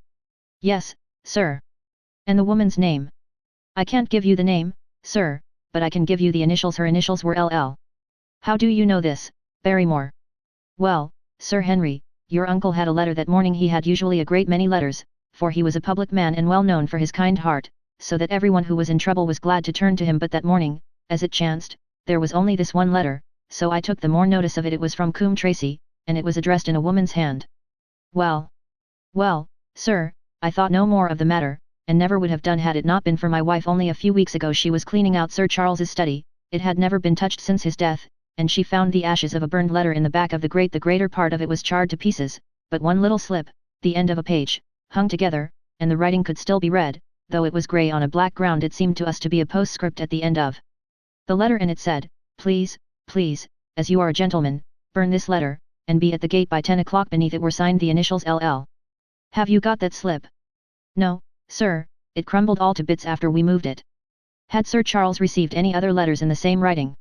[SPEAKER 1] Yes, sir. And the woman's name? I can't give you the name, sir, but I can give you the initials. Her initials were LL. How do you know this, Barrymore? Well, Sir Henry, your uncle had a letter that morning. He had usually a great many letters, for he was a public man and well known for his kind heart, so that everyone who was in trouble was glad to turn to him. But that morning, as it chanced, there was only this one letter, so I took the more notice of it. It was from Coombe Tracy, and it was addressed in a woman's hand. Well, sir, I thought no more of the matter, and never would have done had it not been for my wife. Only a few weeks ago she was cleaning out Sir Charles's study, it had never been touched since his death, and she found the ashes of a burned letter in the back of the grate. The greater part of it was charred to pieces, but one little slip, the end of a page, hung together, and the writing could still be read, though it was grey on a black ground. It seemed to us to be a postscript at the end of the letter, and it said, "Please, as you are a gentleman, burn this letter, and be at the gate by 10 o'clock." Beneath it were signed the initials LL. "Have you got that slip?" "No, sir, it crumbled all to bits after we moved it." "Had Sir Charles received any other letters in the same writing?"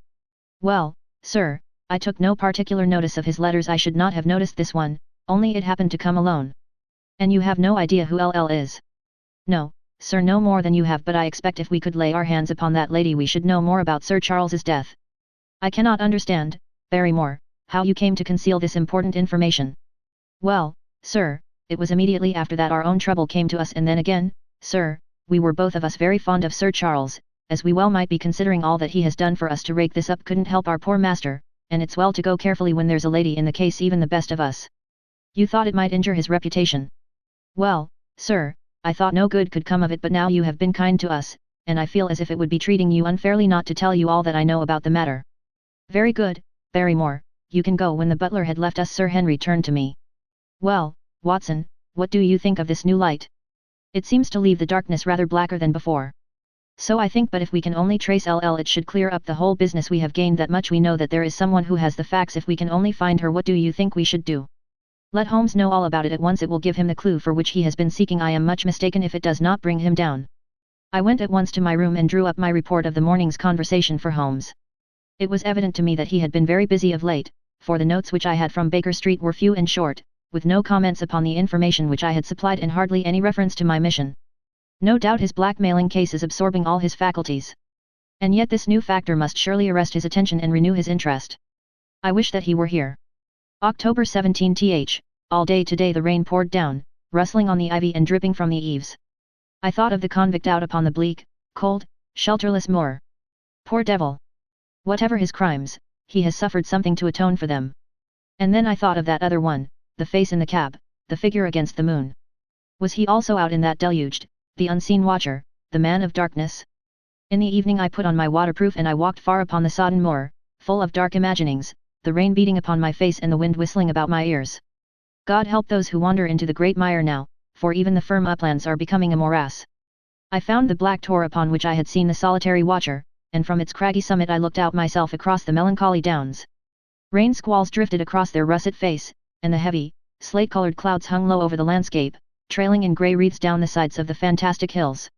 [SPEAKER 1] "Well, sir, I took no particular notice of his letters. I should not have noticed this one, only it happened to come alone." "And you have no idea who LL is?" "No, sir, no more than you have, but I expect if we could lay our hands upon that lady we should know more about Sir Charles's death." "I cannot understand, Barrymore, how you came to conceal this important information." "Well, sir, it was immediately after that our own trouble came to us, and then again, sir, we were both of us very fond of Sir Charles, as we well might be considering all that he has done for us. To rake this up couldn't help our poor master, and it's well to go carefully when there's a lady in the case, even the best of us." "You thought it might injure his reputation?" "Well, sir, I thought no good could come of it, but now you have been kind to us, and I feel as if it would be treating you unfairly not to tell you all that I know about the matter." "Very good, Barrymore, you can go." When the butler had left us, Sir Henry turned to me. "Well, Watson, what do you think of this new light? It seems to leave the darkness rather blacker than before." "So I think, but if we can only trace LL it should clear up the whole business. We have gained that much. We know that there is someone who has the facts. If we can only find her, what do you think we should do?" "Let Holmes know all about it at once. It will give him the clue for which he has been seeking. I am much mistaken if it does not bring him down." I went at once to my room and drew up my report of the morning's conversation for Holmes. It was evident to me that he had been very busy of late, for the notes which I had from Baker Street were few and short, with no comments upon the information which I had supplied and hardly any reference to my mission. No doubt his blackmailing case is absorbing all his faculties. And yet this new factor must surely arrest his attention and renew his interest. I wish that he were here. October 17th. All day today the rain poured down, rustling on the ivy and dripping from the eaves. I thought of the convict out upon the bleak, cold, shelterless moor. Poor devil! Whatever his crimes, he has suffered something to atone for them. And then I thought of that other one, the face in the cab, the figure against the moon. Was he also out in that deluged, the unseen watcher, the man of darkness? In the evening I put on my waterproof and I walked far upon the sodden moor, full of dark imaginings, the rain beating upon my face and the wind whistling about my ears. God help those who wander into the great mire now, for even the firm uplands are becoming a morass. I found the black tor upon which I had seen the solitary watcher, and from its craggy summit I looked out myself across the melancholy downs. Rain squalls drifted across their russet face, and the heavy, slate-colored clouds hung low over the landscape, trailing in grey wreaths down the sides of the fantastic hills.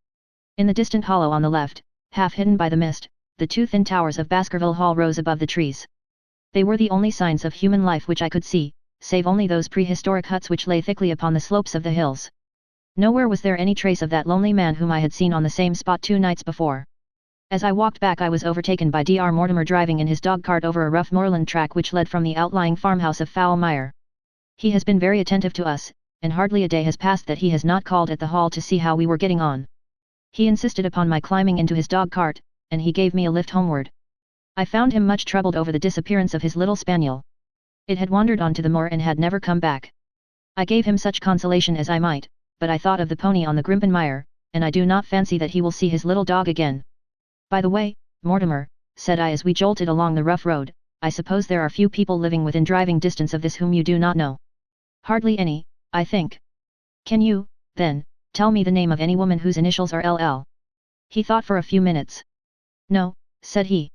[SPEAKER 1] In the distant hollow on the left, half hidden by the mist, the two thin towers of Baskerville Hall rose above the trees. They were the only signs of human life which I could see, save only those prehistoric huts which lay thickly upon the slopes of the hills. Nowhere was there any trace of that lonely man whom I had seen on the same spot 2 nights before. As I walked back I was overtaken by Dr. Mortimer driving in his dog-cart over a rough moorland track which led from the outlying farmhouse of Foul Mire. He has been very attentive to us, and hardly a day has passed that he has not called at the hall to see how we were getting on. He insisted upon my climbing into his dog-cart, and he gave me a lift homeward. I found him much troubled over the disappearance of his little spaniel. It had wandered on to the moor and had never come back. I gave him such consolation as I might, but I thought of the pony on the Grimpen Mire, and I do not fancy that he will see his little dog again. "By the way, Mortimer," said I as we jolted along the rough road, "I suppose there are few people living within driving distance of this whom you do not know?" "Hardly any, I think." "Can you, then, tell me the name of any woman whose initials are LL?" He thought for a few minutes. "No," said he.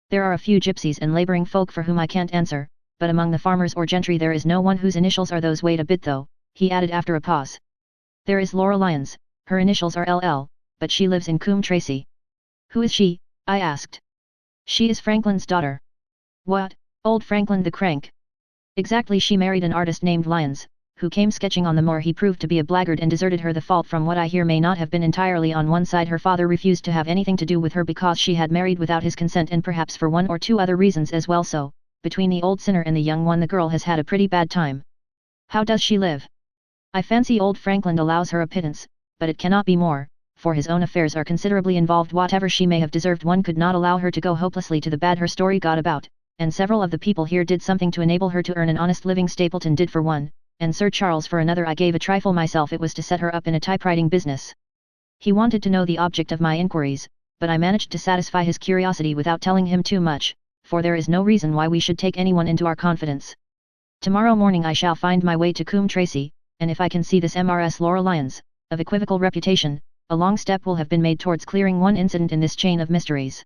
[SPEAKER 1] "There are a few gypsies and labouring folk for whom I can't answer, but among the farmers or gentry there is no one whose initials are those. Wait a bit though," he added after a pause. "There is Laura Lyons, her initials are LL, but she lives in Coombe Tracey." "Who is she?" I asked. "She is Franklin's daughter." "What, old Franklin the crank?" "Exactly, she married an artist named Lyons, who came sketching on the moor. He proved to be a blackguard and deserted her. The fault from what I hear may not have been entirely on one side. Her father refused to have anything to do with her because she had married without his consent, and perhaps for 1 or 2 other reasons as well. So, between the old sinner and the young one the girl has had a pretty bad time." "How does she live?" "I fancy old Franklin allows her a pittance, but it cannot be more, for his own affairs are considerably involved. Whatever she may have deserved, one could not allow her to go hopelessly to the bad. Her story got about, and several of the people here did something to enable her to earn an honest living. Stapleton did for one, and Sir Charles for another. I gave a trifle myself. It was to set her up in a typewriting business. He wanted to know the object of my inquiries, but I managed to satisfy his curiosity without telling him too much, for there is no reason why we should take anyone into our confidence. Tomorrow morning I shall find my way to Coombe Tracy, and if I can see this Mrs. Laura Lyons, of equivocal reputation, a long step will have been made towards clearing one incident in this chain of mysteries.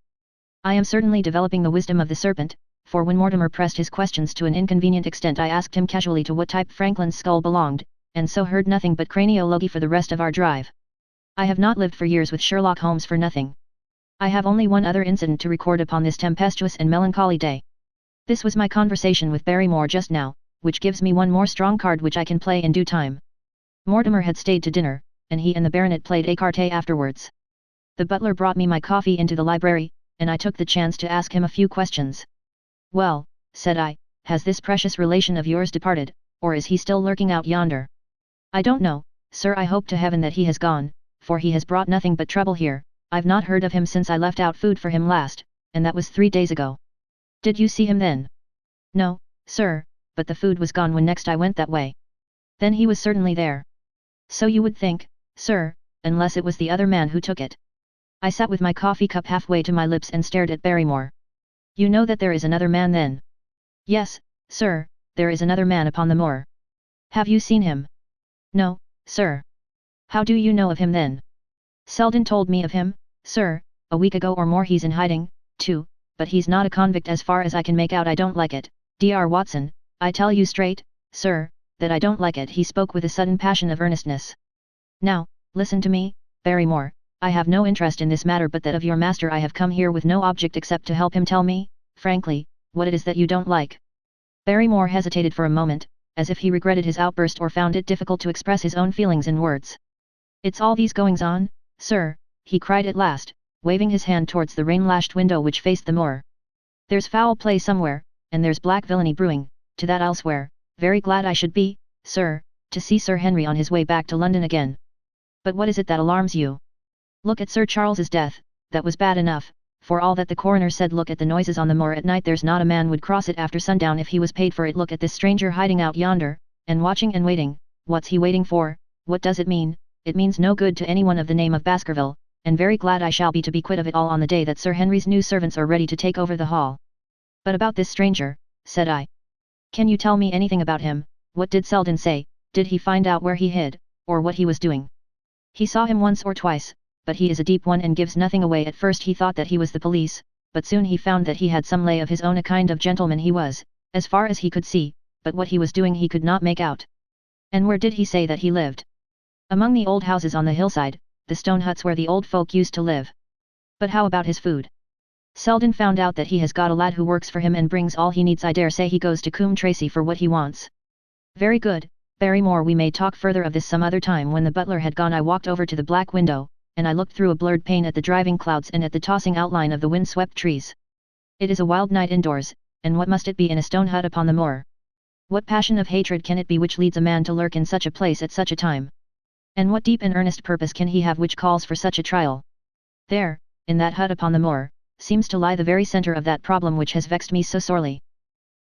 [SPEAKER 1] I am certainly developing the wisdom of the serpent, for when Mortimer pressed his questions to an inconvenient extent I asked him casually to what type Franklin's skull belonged, and so heard nothing but craniology for the rest of our drive. I have not lived for years with Sherlock Holmes for nothing. I have only one other incident to record upon this tempestuous and melancholy day. This was my conversation with Barrymore just now, which gives me one more strong card which I can play in due time. Mortimer had stayed to dinner, and he and the baronet played écarté afterwards. The butler brought me my coffee into the library, and I took the chance to ask him a few questions. "Well," said I, "has this precious relation of yours departed, or is he still lurking out yonder?" "I don't know, sir. I hope to heaven that he has gone, for he has brought nothing but trouble here. I've not heard of him since I left out food for him last, and that was 3 days ago." "Did you see him then?" "No, sir, but the food was gone when next I went that way." "Then he was certainly there." "So you would think, sir, unless it was the other man who took it." I sat with my coffee cup halfway to my lips and stared at Barrymore. "You know that there is another man then?" "Yes, sir, there is another man upon the moor." "Have you seen him?" "No, sir." "How do you know of him then?" "Selden told me of him, sir, a week ago or more. He's in hiding, too, but he's not a convict as far as I can make out. I don't like it, Dr. Watson, I tell you straight, sir, that I don't like it." He spoke with a sudden passion of earnestness. "Now, listen to me, Barrymore. I have no interest in this matter but that of your master. I have come here with no object except to help him. Tell me, frankly, what it is that you don't like." Barrymore hesitated for a moment, as if he regretted his outburst or found it difficult to express his own feelings in words. "It's all these goings-on, sir," he cried at last, waving his hand towards the rain-lashed window which faced the moor. "There's foul play somewhere, and there's black villainy brewing, to that I'll swear. Very glad I should be, sir, to see Sir Henry on his way back to London again. But what is it that alarms you? Look at Sir Charles's death. That was bad enough, for all that the coroner said. Look at the noises on the moor at night. There's not a man would cross it after sundown if he was paid for it. Look at this stranger hiding out yonder, and watching and waiting. What's he waiting for? What does it mean? It means no good to anyone of the name of Baskerville, and very glad I shall be to be quit of it all on the day that Sir Henry's new servants are ready to take over the hall." "But about this stranger," said I. "Can you tell me anything about him? What did Selden say? Did he find out where he hid, or what he was doing?" "He saw him once or twice, but he is a deep one and gives nothing away. At first he thought that he was the police, but soon he found that he had some lay of his own. A kind of gentleman he was, as far as he could see, but what he was doing he could not make out." "And where did he say that he lived?" "Among the old houses on the hillside, the stone huts where the old folk used to live." "But how about his food?" "Selden found out that he has got a lad who works for him and brings all he needs. I dare say he goes to Coombe Tracy for what he wants." "Very good, Barrymore. We may talk further of this some other time." When the butler had gone I walked over to the black window, and I looked through a blurred pane at the driving clouds and at the tossing outline of the wind-swept trees. It is a wild night indoors, and what must it be in a stone hut upon the moor? What passion of hatred can it be which leads a man to lurk in such a place at such a time? And what deep and earnest purpose can he have which calls for such a trial? There, in that hut upon the moor, seems to lie the very centre of that problem which has vexed me so sorely.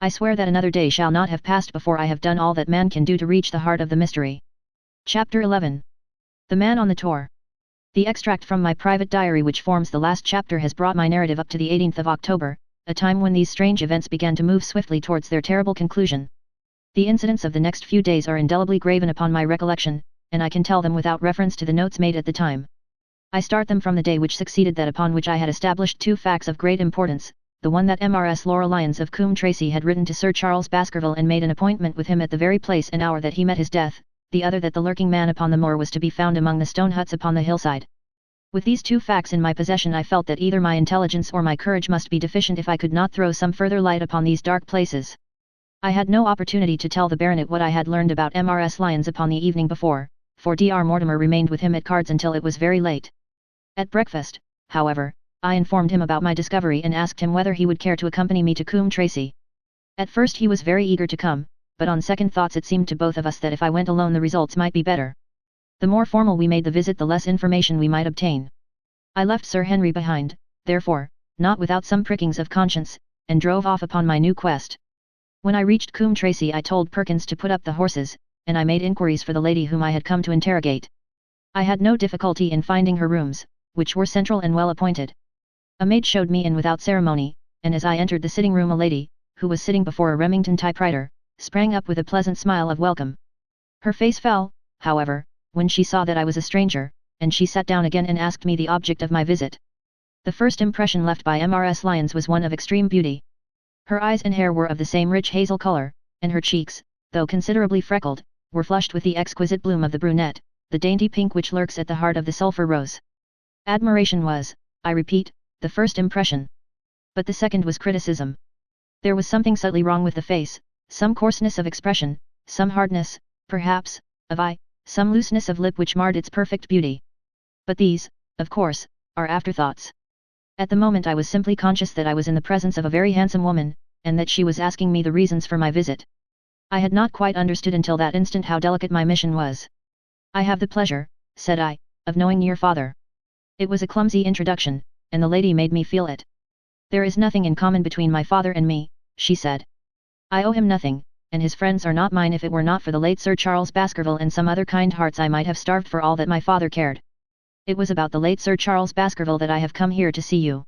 [SPEAKER 1] I swear that another day shall not have passed before I have done all that man can do to reach the heart of the mystery. Chapter 11. The Man on the Tor. The extract from my private diary which forms the last chapter has brought my narrative up to the 18th of October, a time when these strange events began to move swiftly towards their terrible conclusion. The incidents of the next few days are indelibly graven upon my recollection, and I can tell them without reference to the notes made at the time. I start them from the day which succeeded that upon which I had established two facts of great importance, the one that Mrs. Laura Lyons of Coombe Tracy had written to Sir Charles Baskerville and made an appointment with him at the very place and hour that he met his death, the other that the lurking man upon the moor was to be found among the stone huts upon the hillside. With these two facts in my possession I felt that either my intelligence or my courage must be deficient if I could not throw some further light upon these dark places. I had no opportunity to tell the baronet what I had learned about Mrs. Lyons upon the evening before, for Dr. Mortimer remained with him at cards until it was very late. At breakfast, however, I informed him about my discovery and asked him whether he would care to accompany me to Coombe Tracy. At first he was very eager to come, but on second thoughts it seemed to both of us that if I went alone the results might be better. The more formal we made the visit the less information we might obtain. I left Sir Henry behind, therefore, not without some prickings of conscience, and drove off upon my new quest. When I reached Coombe Tracey I told Perkins to put up the horses, and I made inquiries for the lady whom I had come to interrogate. I had no difficulty in finding her rooms, which were central and well appointed. A maid showed me in without ceremony, and as I entered the sitting room a lady, who was sitting before a Remington typewriter, sprang up with a pleasant smile of welcome. Her face fell, however, when she saw that I was a stranger, and she sat down again and asked me the object of my visit. The first impression left by Mrs. Lyons was one of extreme beauty. Her eyes and hair were of the same rich hazel color, and her cheeks, though considerably freckled, were flushed with the exquisite bloom of the brunette, the dainty pink which lurks at the heart of the sulphur rose. Admiration was, I repeat, the first impression. But the second was criticism. There was something subtly wrong with the face, some coarseness of expression, some hardness, perhaps, of eye, some looseness of lip which marred its perfect beauty. But these, of course, are afterthoughts. At the moment I was simply conscious that I was in the presence of a very handsome woman, and that she was asking me the reasons for my visit. I had not quite understood until that instant how delicate my mission was. "I have the pleasure," said I, "of knowing your father." It was a clumsy introduction, and the lady made me feel it. "There is nothing in common between my father and me," she said. "I owe him nothing, and his friends are not mine. If it were not for the late Sir Charles Baskerville and some other kind hearts I might have starved for all that my father cared. It was about the late Sir Charles Baskerville that I have come here to see you."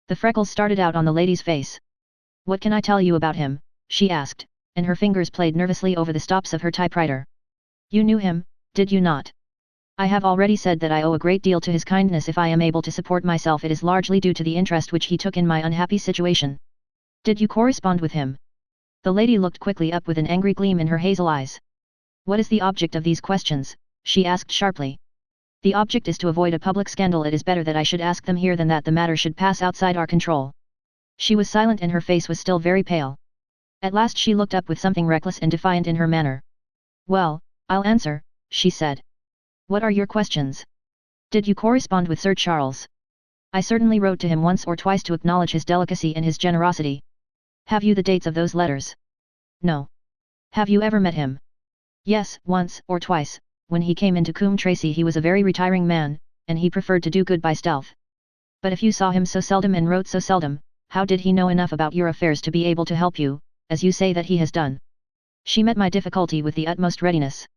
[SPEAKER 1] The freckles started out on the lady's face. "What can I tell you about him?" she asked, and her fingers played nervously over the stops of her typewriter. "You knew him, did you not?" "I have already said that I owe a great deal to his kindness. If I am able to support myself it is largely due to the interest which he took in my unhappy situation." "Did you correspond with him?" The lady looked quickly up with an angry gleam in her hazel eyes. "What is the object of these questions?" she asked sharply. "The object is to avoid a public scandal. It is better that I should ask them here than that the matter should pass outside our control." She was silent and her face was still very pale. At last she looked up with something reckless and defiant in her manner. "Well, I'll answer," she said. "What are your questions? Did you correspond with Sir Charles?" "I certainly wrote to him once or twice to acknowledge his delicacy and his generosity." "Have you the dates of those letters?" "No." "Have you ever met him?" "Yes, once or twice. When he came into Coombe Tracey he was a very retiring man, and he preferred to do good by stealth." "But if you saw him so seldom and wrote so seldom, how did he know enough about your affairs to be able to help you, as you say that he has done?" She met my difficulty with the utmost readiness.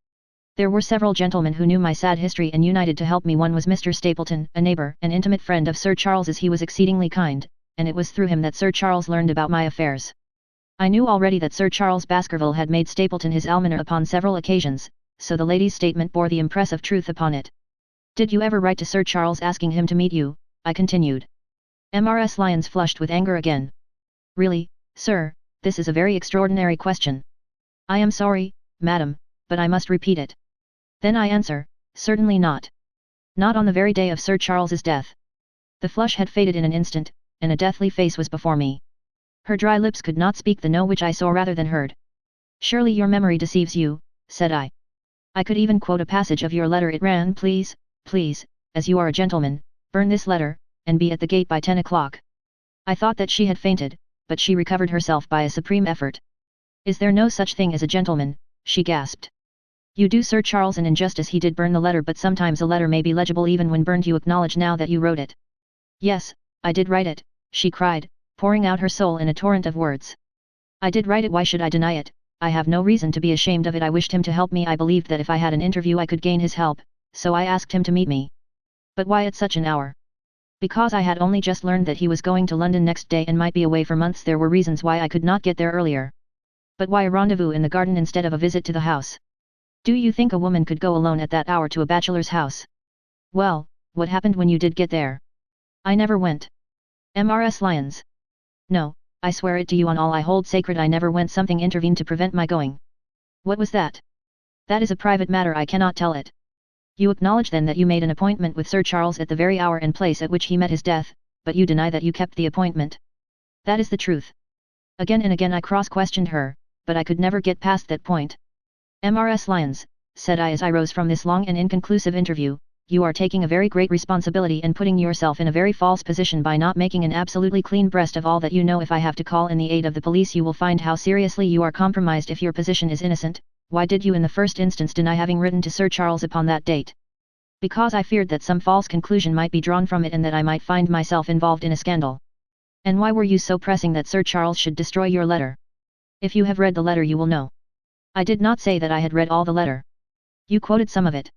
[SPEAKER 1] "There were several gentlemen who knew my sad history and united to help me. One was Mr. Stapleton, a neighbour and intimate friend of Sir Charles's. He was exceedingly kind, and it was through him that Sir Charles learned about my affairs. I knew already that Sir Charles Baskerville had made Stapleton his almoner upon several occasions, so the lady's statement bore the impress of truth upon it." "Did you ever write to Sir Charles asking him to meet you?" I continued. Mrs. Lyons flushed with anger again. "Really, sir, this is a very extraordinary question." "I am sorry, madam, but I must repeat it." "Then I answer, certainly not. Not on the very day of Sir Charles's death." The flush had faded in an instant, and a deathly face was before me. Her dry lips could not speak the no which I saw rather than heard. "Surely your memory deceives you," said I. "I could even quote a passage of your letter. It ran, please, as you are a gentleman, burn this letter, and be at the gate by 10 o'clock. I thought that she had fainted, but she recovered herself by a supreme effort. "Is there no such thing as a gentleman?" she gasped. "You do Sir Charles an injustice. He did burn the letter, but sometimes a letter may be legible even when burned. You acknowledge now that you wrote it." "Yes, I did write it," she cried, pouring out her soul in a torrent of words. "I did write it. Why should I deny it? I have no reason to be ashamed of it. I wished him to help me. I believed that if I had an interview I could gain his help, so I asked him to meet me." "But why at such an hour?" "Because I had only just learned that he was going to London next day and might be away for months. There were reasons why I could not get there earlier." "But why a rendezvous in the garden instead of a visit to the house? Do you think a woman could go alone at that hour to a bachelor's house?" "Well, what happened when you did get there?" "I never went." Mrs. Lyons. "No, I swear it to you on all I hold sacred, I never went. Something intervened to prevent my going." "What was that?" "That is a private matter. I cannot tell it." "You acknowledge then that you made an appointment with Sir Charles at the very hour and place at which he met his death, but you deny that you kept the appointment." "That is the truth." Again and again I cross-questioned her, but I could never get past that point. "Mrs. Lyons," said I as I rose from this long and inconclusive interview, "you are taking a very great responsibility and putting yourself in a very false position by not making an absolutely clean breast of all that you know. If I have to call in the aid of the police you will find how seriously you are compromised. If your position is innocent, why did you in the first instance deny having written to Sir Charles upon that date?" "Because I feared that some false conclusion might be drawn from it and that I might find myself involved in a scandal." And why were you so pressing that Sir Charles should destroy your letter? If you have read the letter you will know. I did not say that I had read all the letter. You quoted some of it.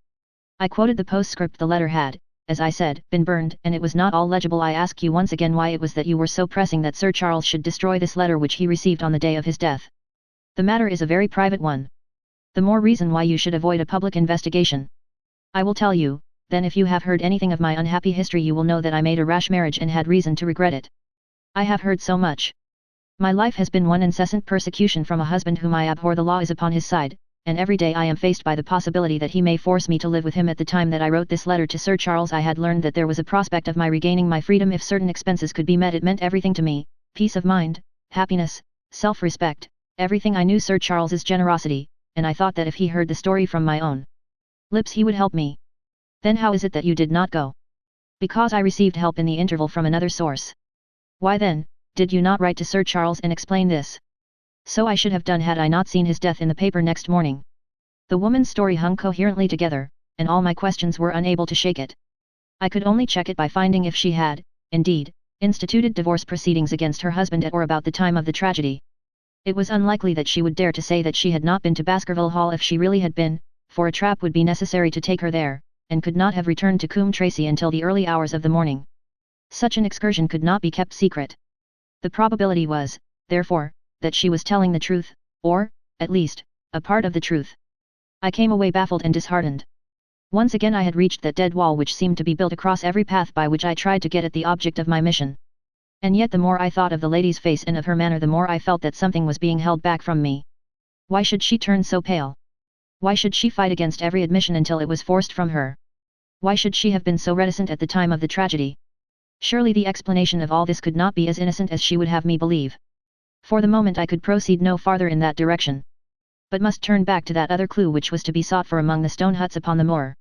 [SPEAKER 1] I quoted the postscript. The letter had, as I said, been burned, and it was not all legible. I ask you once again why it was that you were so pressing that Sir Charles should destroy this letter which he received on the day of his death. The matter is a very private one. The more reason why you should avoid a public investigation. I will tell you, then if you have heard anything of my unhappy history you will know that I made a rash marriage and had reason to regret it. I have heard so much. My life has been one incessant persecution from a husband whom I abhor. The law is upon his side, and every day I am faced by the possibility that he may force me to live with him. At the time that I wrote this letter to Sir Charles I had learned that there was a prospect of my regaining my freedom if certain expenses could be met. It meant everything to me, peace of mind, happiness, self-respect, everything. I knew Sir Charles's generosity, and I thought that if he heard the story from my own lips he would help me. Then how is it that you did not go? Because I received help in the interval from another source. Why then, did you not write to Sir Charles and explain this? So I should have done had I not seen his death in the paper next morning. The woman's story hung coherently together, and all my questions were unable to shake it. I could only check it by finding if she had, indeed, instituted divorce proceedings against her husband at or about the time of the tragedy. It was unlikely that she would dare to say that she had not been to Baskerville Hall. If she really had been, for a trap would be necessary to take her there, and could not have returned to Coombe Tracy until the early hours of the morning. Such an excursion could not be kept secret. The probability was, therefore, that she was telling the truth, or, at least, a part of the truth. I came away baffled and disheartened. Once again I had reached that dead wall which seemed to be built across every path by which I tried to get at the object of my mission. And yet the more I thought of the lady's face and of her manner the more I felt that something was being held back from me. Why should she turn so pale? Why should she fight against every admission until it was forced from her? Why should she have been so reticent at the time of the tragedy? Surely the explanation of all this could not be as innocent as she would have me believe. For the moment I could proceed no farther in that direction, but must turn back to that other clue which was to be sought for among the stone huts upon the moor.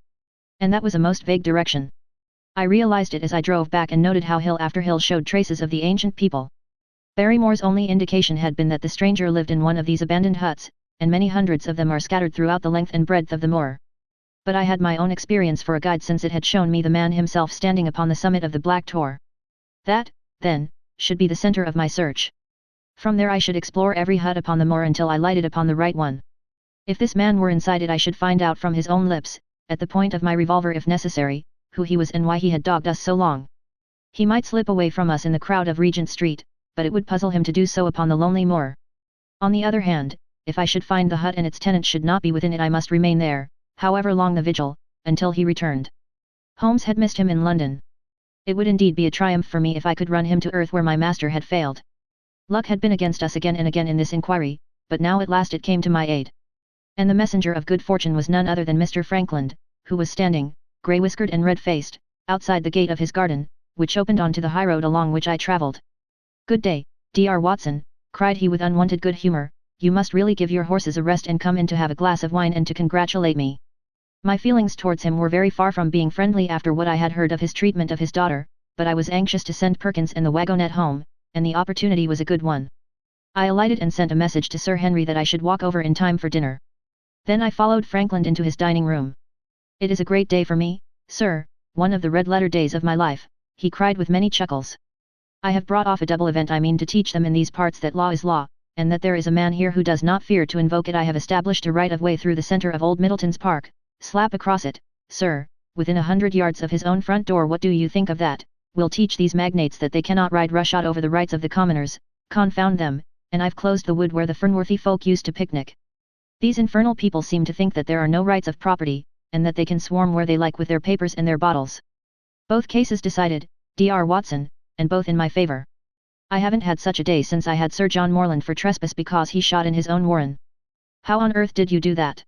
[SPEAKER 1] And that was a most vague direction. I realized it as I drove back and noted how hill after hill showed traces of the ancient people. Barrymore's only indication had been that the stranger lived in one of these abandoned huts, and many hundreds of them are scattered throughout the length and breadth of the moor. But I had my own experience for a guide, since it had shown me the man himself standing upon the summit of the Black Tor. That, then, should be the center of my search. From there I should explore every hut upon the moor until I lighted upon the right one. If this man were inside it I should find out from his own lips, at the point of my revolver if necessary, who he was and why he had dogged us so long. He might slip away from us in the crowd of Regent Street, but it would puzzle him to do so upon the lonely moor. On the other hand, if I should find the hut and its tenant should not be within it I must remain there, however long the vigil, until he returned. Holmes had missed him in London. It would indeed be a triumph for me if I could run him to earth where my master had failed. Luck had been against us again and again in this inquiry, but now at last it came to my aid. And the messenger of good fortune was none other than Mr. Frankland, who was standing, grey-whiskered and red-faced, outside the gate of his garden, which opened onto the highroad along which I travelled. "Good day, Dr. Watson," cried he with unwonted good humour, "you must really give your horses a rest and come in to have a glass of wine and to congratulate me." My feelings towards him were very far from being friendly after what I had heard of his treatment of his daughter, but I was anxious to send Perkins and the wagonette home, and the opportunity was a good one. I alighted and sent a message to Sir Henry that I should walk over in time for dinner. Then I followed Frankland into his dining room. "It is a great day for me, sir, one of the red-letter days of my life," he cried with many chuckles. "I have brought off a double event. I mean to teach them in these parts that law is law, and that there is a man here who does not fear to invoke it. I have established a right of way through the centre of Old Middleton's Park, slap across it, sir, within 100 yards of his own front door. What do you think of that? We'll teach these magnates that they cannot ride roughshod over the rights of the commoners, confound them, and I've closed the wood where the Fernworthy folk used to picnic. These infernal people seem to think that there are no rights of property, and that they can swarm where they like with their papers and their bottles. Both cases decided, Dr. Watson, and both in my favour. I haven't had such a day since I had Sir John Morland for trespass because he shot in his own warren. How on earth did you do that?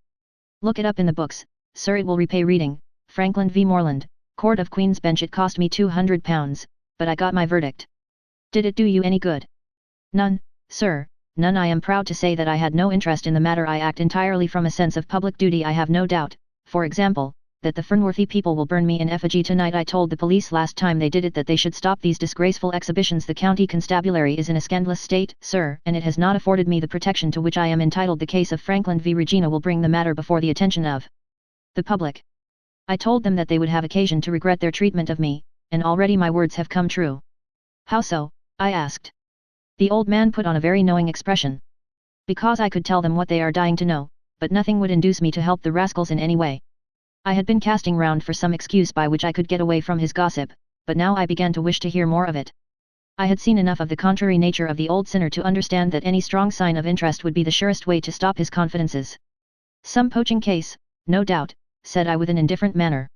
[SPEAKER 1] Look it up in the books, sir, it will repay reading. Frankland v. Morland, Court of Queen's Bench. It cost me £200, but I got my verdict. Did it do you any good? None, sir, none. I am proud to say that I had no interest in the matter. I act entirely from a sense of public duty. I have no doubt, for example, that the Fernworthy people will burn me in effigy tonight. I told the police last time they did it that they should stop these disgraceful exhibitions. The county constabulary is in a scandalous state, sir, and it has not afforded me the protection to which I am entitled. The case of Frankland v. Regina will bring the matter before the attention of the public. I told them that they would have occasion to regret their treatment of me, and already my words have come true. How so? I asked. The old man put on a very knowing expression. Because I could tell them what they are dying to know, but nothing would induce me to help the rascals in any way. I had been casting round for some excuse by which I could get away from his gossip, but now I began to wish to hear more of it. I had seen enough of the contrary nature of the old sinner to understand that any strong sign of interest would be the surest way to stop his confidences. Some poaching case, no doubt, said I with an indifferent manner.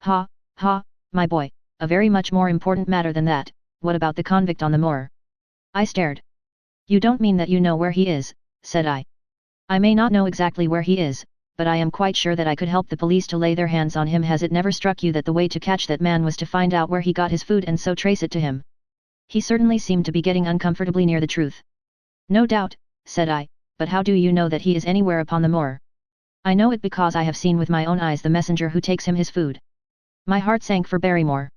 [SPEAKER 1] Ha, ha, my boy, a very much more important matter than that. What about the convict on the moor? I stared. You don't mean that you know where he is, said I. I may not know exactly where he is, but I am quite sure that I could help the police to lay their hands on him. Has it never struck you that the way to catch that man was to find out where he got his food and so trace it to him? He certainly seemed to be getting uncomfortably near the truth. No doubt, said I, but how do you know that he is anywhere upon the moor? I know it because I have seen with my own eyes the messenger who takes him his food. My heart sank for Barrymore.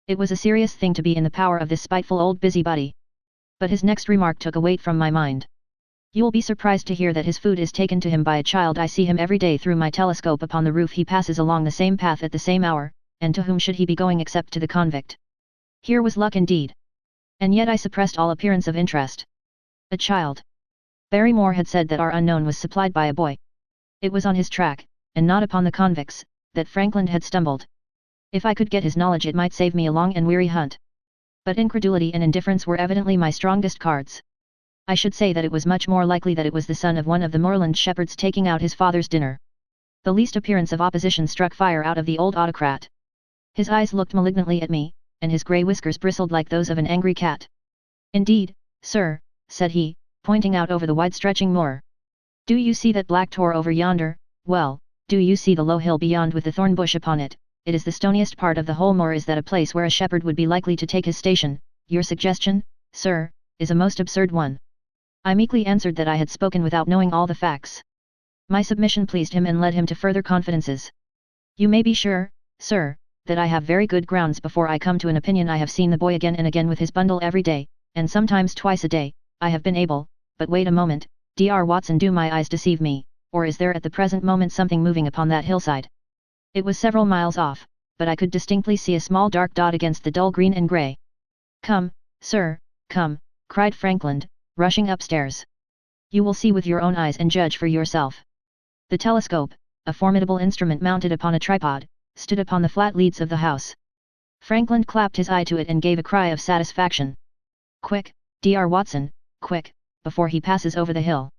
[SPEAKER 1] It was a serious thing to be in the power of this spiteful old busybody. But his next remark took a weight from my mind. You'll be surprised to hear that his food is taken to him by a child I see him every day through my telescope upon the roof. He passes along the same path at the same hour, and to whom should he be going except to the convict? Here was luck indeed. And yet I suppressed all appearance of interest. A child. Barrymore had said that our unknown was supplied by a boy. It was on his track, and not upon the convict's, that Frankland had stumbled. If I could get his knowledge it might save me a long and weary hunt. But incredulity and indifference were evidently my strongest cards. I should say that it was much more likely that it was the son of one of the moorland shepherds taking out his father's dinner. The least appearance of opposition struck fire out of the old autocrat. His eyes looked malignantly at me, and his grey whiskers bristled like those of an angry cat. Indeed, sir, said he, pointing out over the wide-stretching moor. Do you see that black tor over yonder? Well, do you see the low hill beyond with the thorn bush upon it? It is the stoniest part of the whole moor. Is that a place where a shepherd would be likely to take his station? Your suggestion, sir, is a most absurd one. I meekly answered that I had spoken without knowing all the facts. My submission pleased him and led him to further confidences. You may be sure, sir, that I have very good grounds before I come to an opinion. I have seen the boy again and again with his bundle every day, and sometimes twice a day. I have been able, but wait a moment, Dr. Watson, do my eyes deceive me, or is there at the present moment something moving upon that hillside? It was several miles off, but I could distinctly see a small dark dot against the dull green and grey. Come, sir, come, cried Frankland, rushing upstairs. You will see with your own eyes and judge for yourself. The telescope, a formidable instrument mounted upon a tripod, stood upon the flat leads of the house. Frankland clapped his eye to it and gave a cry of satisfaction. Quick, Dr. Watson, quick, before he passes over the hill.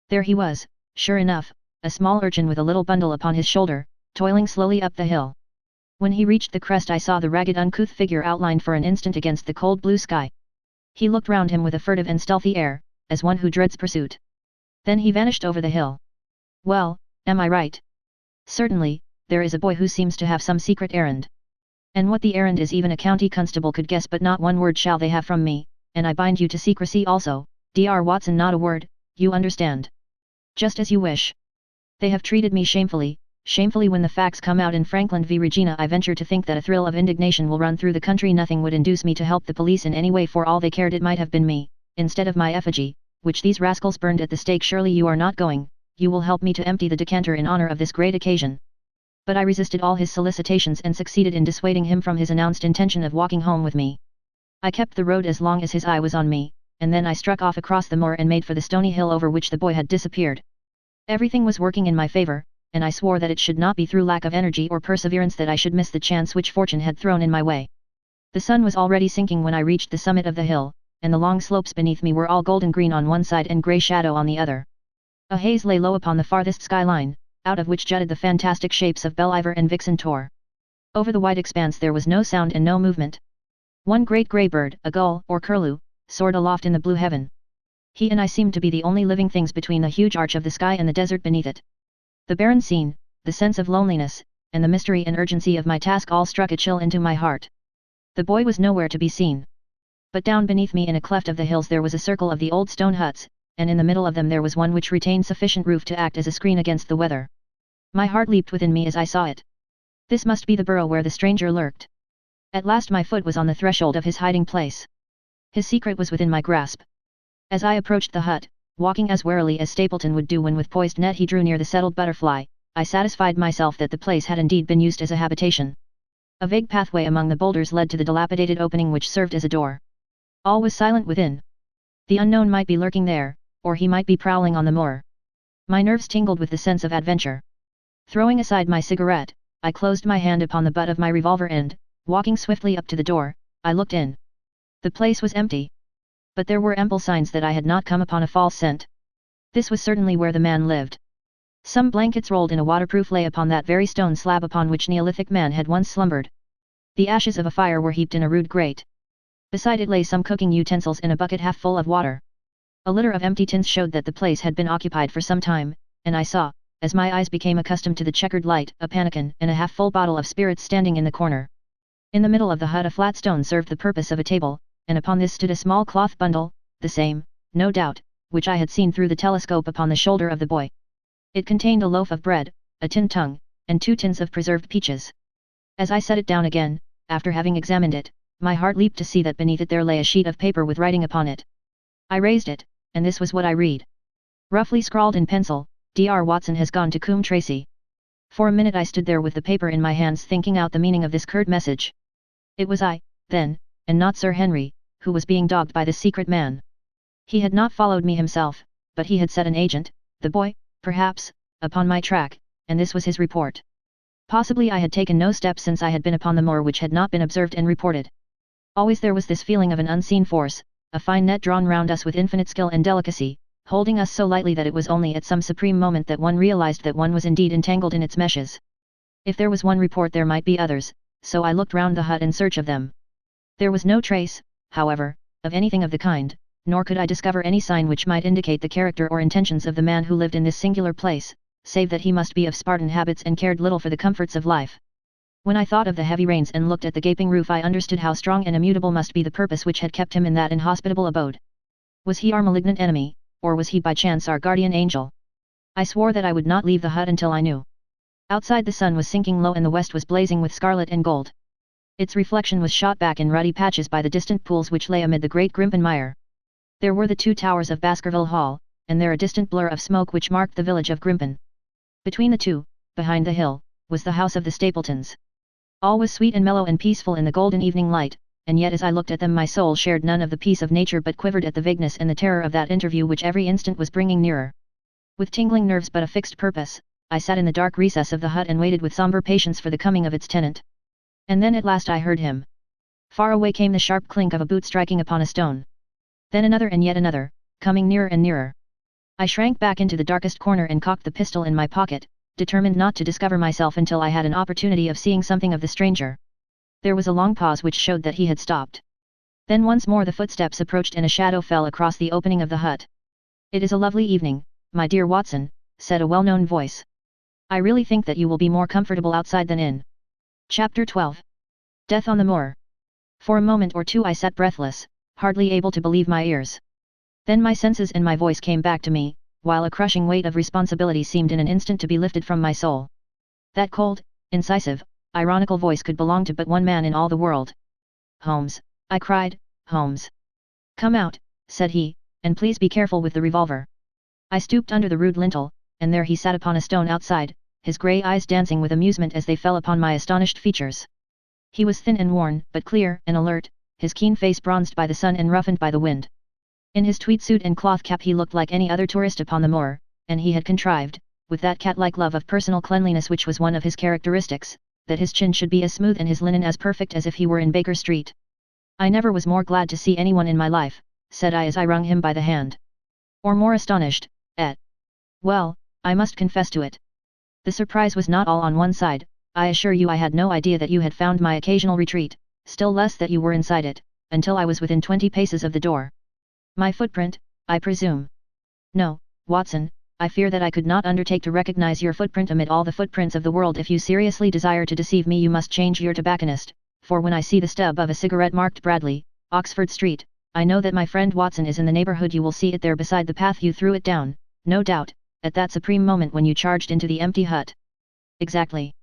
[SPEAKER 1] There he was, sure enough, a small urchin with a little bundle upon his shoulder, toiling slowly up the hill. When he reached the crest I saw the ragged uncouth figure outlined for an instant against the cold blue sky. He looked round him with a furtive and stealthy air, as one who dreads pursuit. Then he vanished over the hill. Well, am I right? Certainly, there is a boy who seems to have some secret errand. And what the errand is even a county constable could guess, but not one word shall they have from me, and I bind you to secrecy also, Dr. Watson, not a word, you understand. Just as you wish. They have treated me shamefully, shamefully. When the facts come out in Frankland v. Regina, I venture to think that a thrill of indignation will run through the country. Nothing would induce me to help the police in any way. For all they cared, it might have been me, instead of my effigy, which these rascals burned at the stake. Surely you are not going, you will help me to empty the decanter in honor of this great occasion. But I resisted all his solicitations and succeeded in dissuading him from his announced intention of walking home with me. I kept the road as long as his eye was on me, and then I struck off across the moor and made for the stony hill over which the boy had disappeared. Everything was working in my favor, and I swore that it should not be through lack of energy or perseverance that I should miss the chance which fortune had thrown in my way. The sun was already sinking when I reached the summit of the hill, and the long slopes beneath me were all golden green on one side and grey shadow on the other. A haze lay low upon the farthest skyline, out of which jutted the fantastic shapes of Believer and Vixen Tor. Over the wide expanse there was no sound and no movement. One great grey bird, a gull or curlew, soared aloft in the blue heaven. He and I seemed to be the only living things between the huge arch of the sky and the desert beneath it. The barren scene, the sense of loneliness, and the mystery and urgency of my task all struck a chill into my heart. The boy was nowhere to be seen. But down beneath me in a cleft of the hills there was a circle of the old stone huts, and in the middle of them there was one which retained sufficient roof to act as a screen against the weather. My heart leaped within me as I saw it. This must be the burrow where the stranger lurked. At last my foot was on the threshold of his hiding place. His secret was within my grasp. As I approached the hut, walking as warily as Stapleton would do when with poised net he drew near the settled butterfly, I satisfied myself that the place had indeed been used as a habitation. A vague pathway among the boulders led to the dilapidated opening which served as a door. All was silent within. The unknown might be lurking there, or he might be prowling on the moor. My nerves tingled with the sense of adventure. Throwing aside my cigarette, I closed my hand upon the butt of my revolver and, walking swiftly up to the door, I looked in. The place was empty. But there were ample signs that I had not come upon a false scent. This was certainly where the man lived. Some blankets rolled in a waterproof lay upon that very stone slab upon which Neolithic man had once slumbered. The ashes of a fire were heaped in a rude grate. Beside it lay some cooking utensils in a bucket half full of water. A litter of empty tins showed that the place had been occupied for some time, and I saw, as my eyes became accustomed to the checkered light, a pannikin and a half-full bottle of spirits standing in the corner. In the middle of the hut a flat stone served the purpose of a table, and upon this stood a small cloth bundle, the same, no doubt, which I had seen through the telescope upon the shoulder of the boy. It contained a loaf of bread, a tin tongue, and 2 tins of preserved peaches. As I set it down again, after having examined it, my heart leaped to see that beneath it there lay a sheet of paper with writing upon it. I raised it, and this was what I read. Roughly scrawled in pencil, Dr. Watson has gone to Coombe Tracy. For a minute I stood there with the paper in my hands thinking out the meaning of this curt message. It was I, then, and not Sir Henry, who was being dogged by this secret man. He had not followed me himself, but he had set an agent, the boy, perhaps, upon my track, and this was his report. Possibly I had taken no steps since I had been upon the moor which had not been observed and reported. Always there was this feeling of an unseen force, a fine net drawn round us with infinite skill and delicacy, holding us so lightly that it was only at some supreme moment that one realized that one was indeed entangled in its meshes. If there was one report there might be others, so I looked round the hut in search of them. There was no trace, however, of anything of the kind, nor could I discover any sign which might indicate the character or intentions of the man who lived in this singular place, save that he must be of Spartan habits and cared little for the comforts of life. When I thought of the heavy rains and looked at the gaping roof I understood how strong and immutable must be the purpose which had kept him in that inhospitable abode. Was he our malignant enemy, or was he by chance our guardian angel? I swore that I would not leave the hut until I knew. Outside the sun was sinking low and the west was blazing with scarlet and gold. Its reflection was shot back in ruddy patches by the distant pools which lay amid the great Grimpen mire. There were the 2 towers of Baskerville Hall, and there a distant blur of smoke which marked the village of Grimpen. Between the two, behind the hill, was the house of the Stapletons. All was sweet and mellow and peaceful in the golden evening light, and yet as I looked at them my soul shared none of the peace of nature but quivered at the vagueness and the terror of that interview which every instant was bringing nearer. With tingling nerves but a fixed purpose, I sat in the dark recess of the hut and waited with somber patience for the coming of its tenant. And then at last I heard him. Far away came the sharp clink of a boot striking upon a stone. Then another and yet another, coming nearer and nearer. I shrank back into the darkest corner and cocked the pistol in my pocket, determined not to discover myself until I had an opportunity of seeing something of the stranger. There was a long pause which showed that he had stopped. Then once more the footsteps approached and a shadow fell across the opening of the hut. "It is a lovely evening, my dear Watson," said a well-known voice. "I really think that you will be more comfortable outside than in." Chapter 12. Death on the Moor. For a moment or two I sat breathless, hardly able to believe my ears. Then my senses and my voice came back to me, while a crushing weight of responsibility seemed in an instant to be lifted from my soul. That cold, incisive, ironical voice could belong to but one man in all the world. "Holmes," I cried, "Holmes. Come out," said he, "and please be careful with the revolver." I stooped under the rude lintel, and there he sat upon a stone outside, his grey eyes dancing with amusement as they fell upon my astonished features. He was thin and worn, but clear and alert, his keen face bronzed by the sun and roughened by the wind. In his tweed suit and cloth cap he looked like any other tourist upon the moor, and he had contrived, with that cat-like love of personal cleanliness which was one of his characteristics, that his chin should be as smooth and his linen as perfect as if he were in Baker Street. "I never was more glad to see anyone in my life," said I as I wrung him by the hand. "Or more astonished, at. Well, I must confess to it. The surprise was not all on one side. I assure you I had no idea that you had found my occasional retreat, still less that you were inside it, until I was within 20 paces of the door." "My footprint, I presume?" "No, Watson, I fear that I could not undertake to recognize your footprint amid all the footprints of the world. If you seriously desire to deceive me you must change your tobacconist, for when I see the stub of a cigarette marked Bradley, Oxford Street, I know that my friend Watson is in the neighborhood. You will see it there beside the path you threw it down, no doubt, at that supreme moment when you charged into the empty hut." "Exactly.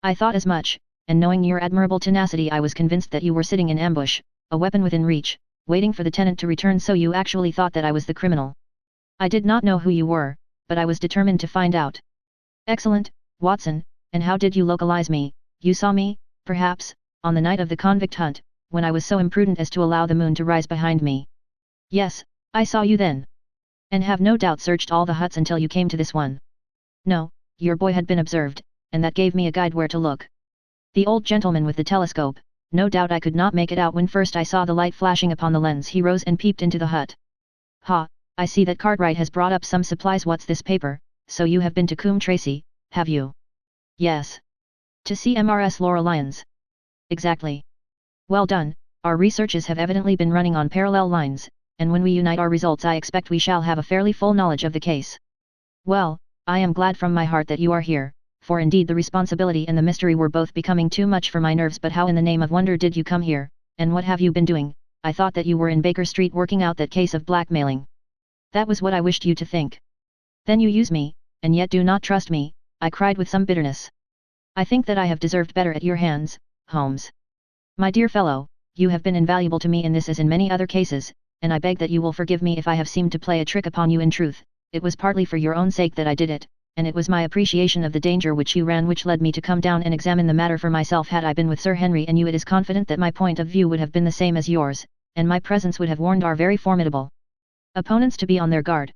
[SPEAKER 1] I thought as much, and knowing your admirable tenacity I was convinced that you were sitting in ambush, a weapon within reach, waiting for the tenant to return. So you actually thought that I was the criminal." "I did not know who you were, but I was determined to find out." "Excellent, Watson, and how did you localize me? You saw me, perhaps, on the night of the convict hunt, when I was so imprudent as to allow the moon to rise behind me. Yes, I saw you then. And have no doubt searched all the huts until you came to this one. No, your boy had been observed, and that gave me a guide where to look. The old gentleman with the telescope, no doubt I could not make it out when first I saw the light flashing upon the lens. He rose and peeped into the hut. Ha, I see that Cartwright has brought up some supplies. What's this paper? So you have been to Coombe Tracy, have you? Yes. To see MRS Laura Lyons. Exactly. Well done, our researches have evidently been running on parallel lines, and when we unite our results I expect we shall have a fairly full knowledge of the case. Well, I am glad from my heart that you are here, for indeed the responsibility and the mystery were both becoming too much for my nerves. But how in the name of wonder did you come here, and what have you been doing? I thought that you were in Baker Street working out that case of blackmailing. That was what I wished you to think. Then you use me, and yet do not trust me, I cried with some bitterness. I think that I have deserved better at your hands, Holmes. My dear fellow, you have been invaluable to me in this as in many other cases, and I beg that you will forgive me if I have seemed to play a trick upon you. In truth, it was partly for your own sake that I did it, and it was my appreciation of the danger which you ran which led me to come down and examine the matter for myself. Had I been with Sir Henry and you, it is confident that my point of view would have been the same as yours, and my presence would have warned our very formidable opponents to be on their guard.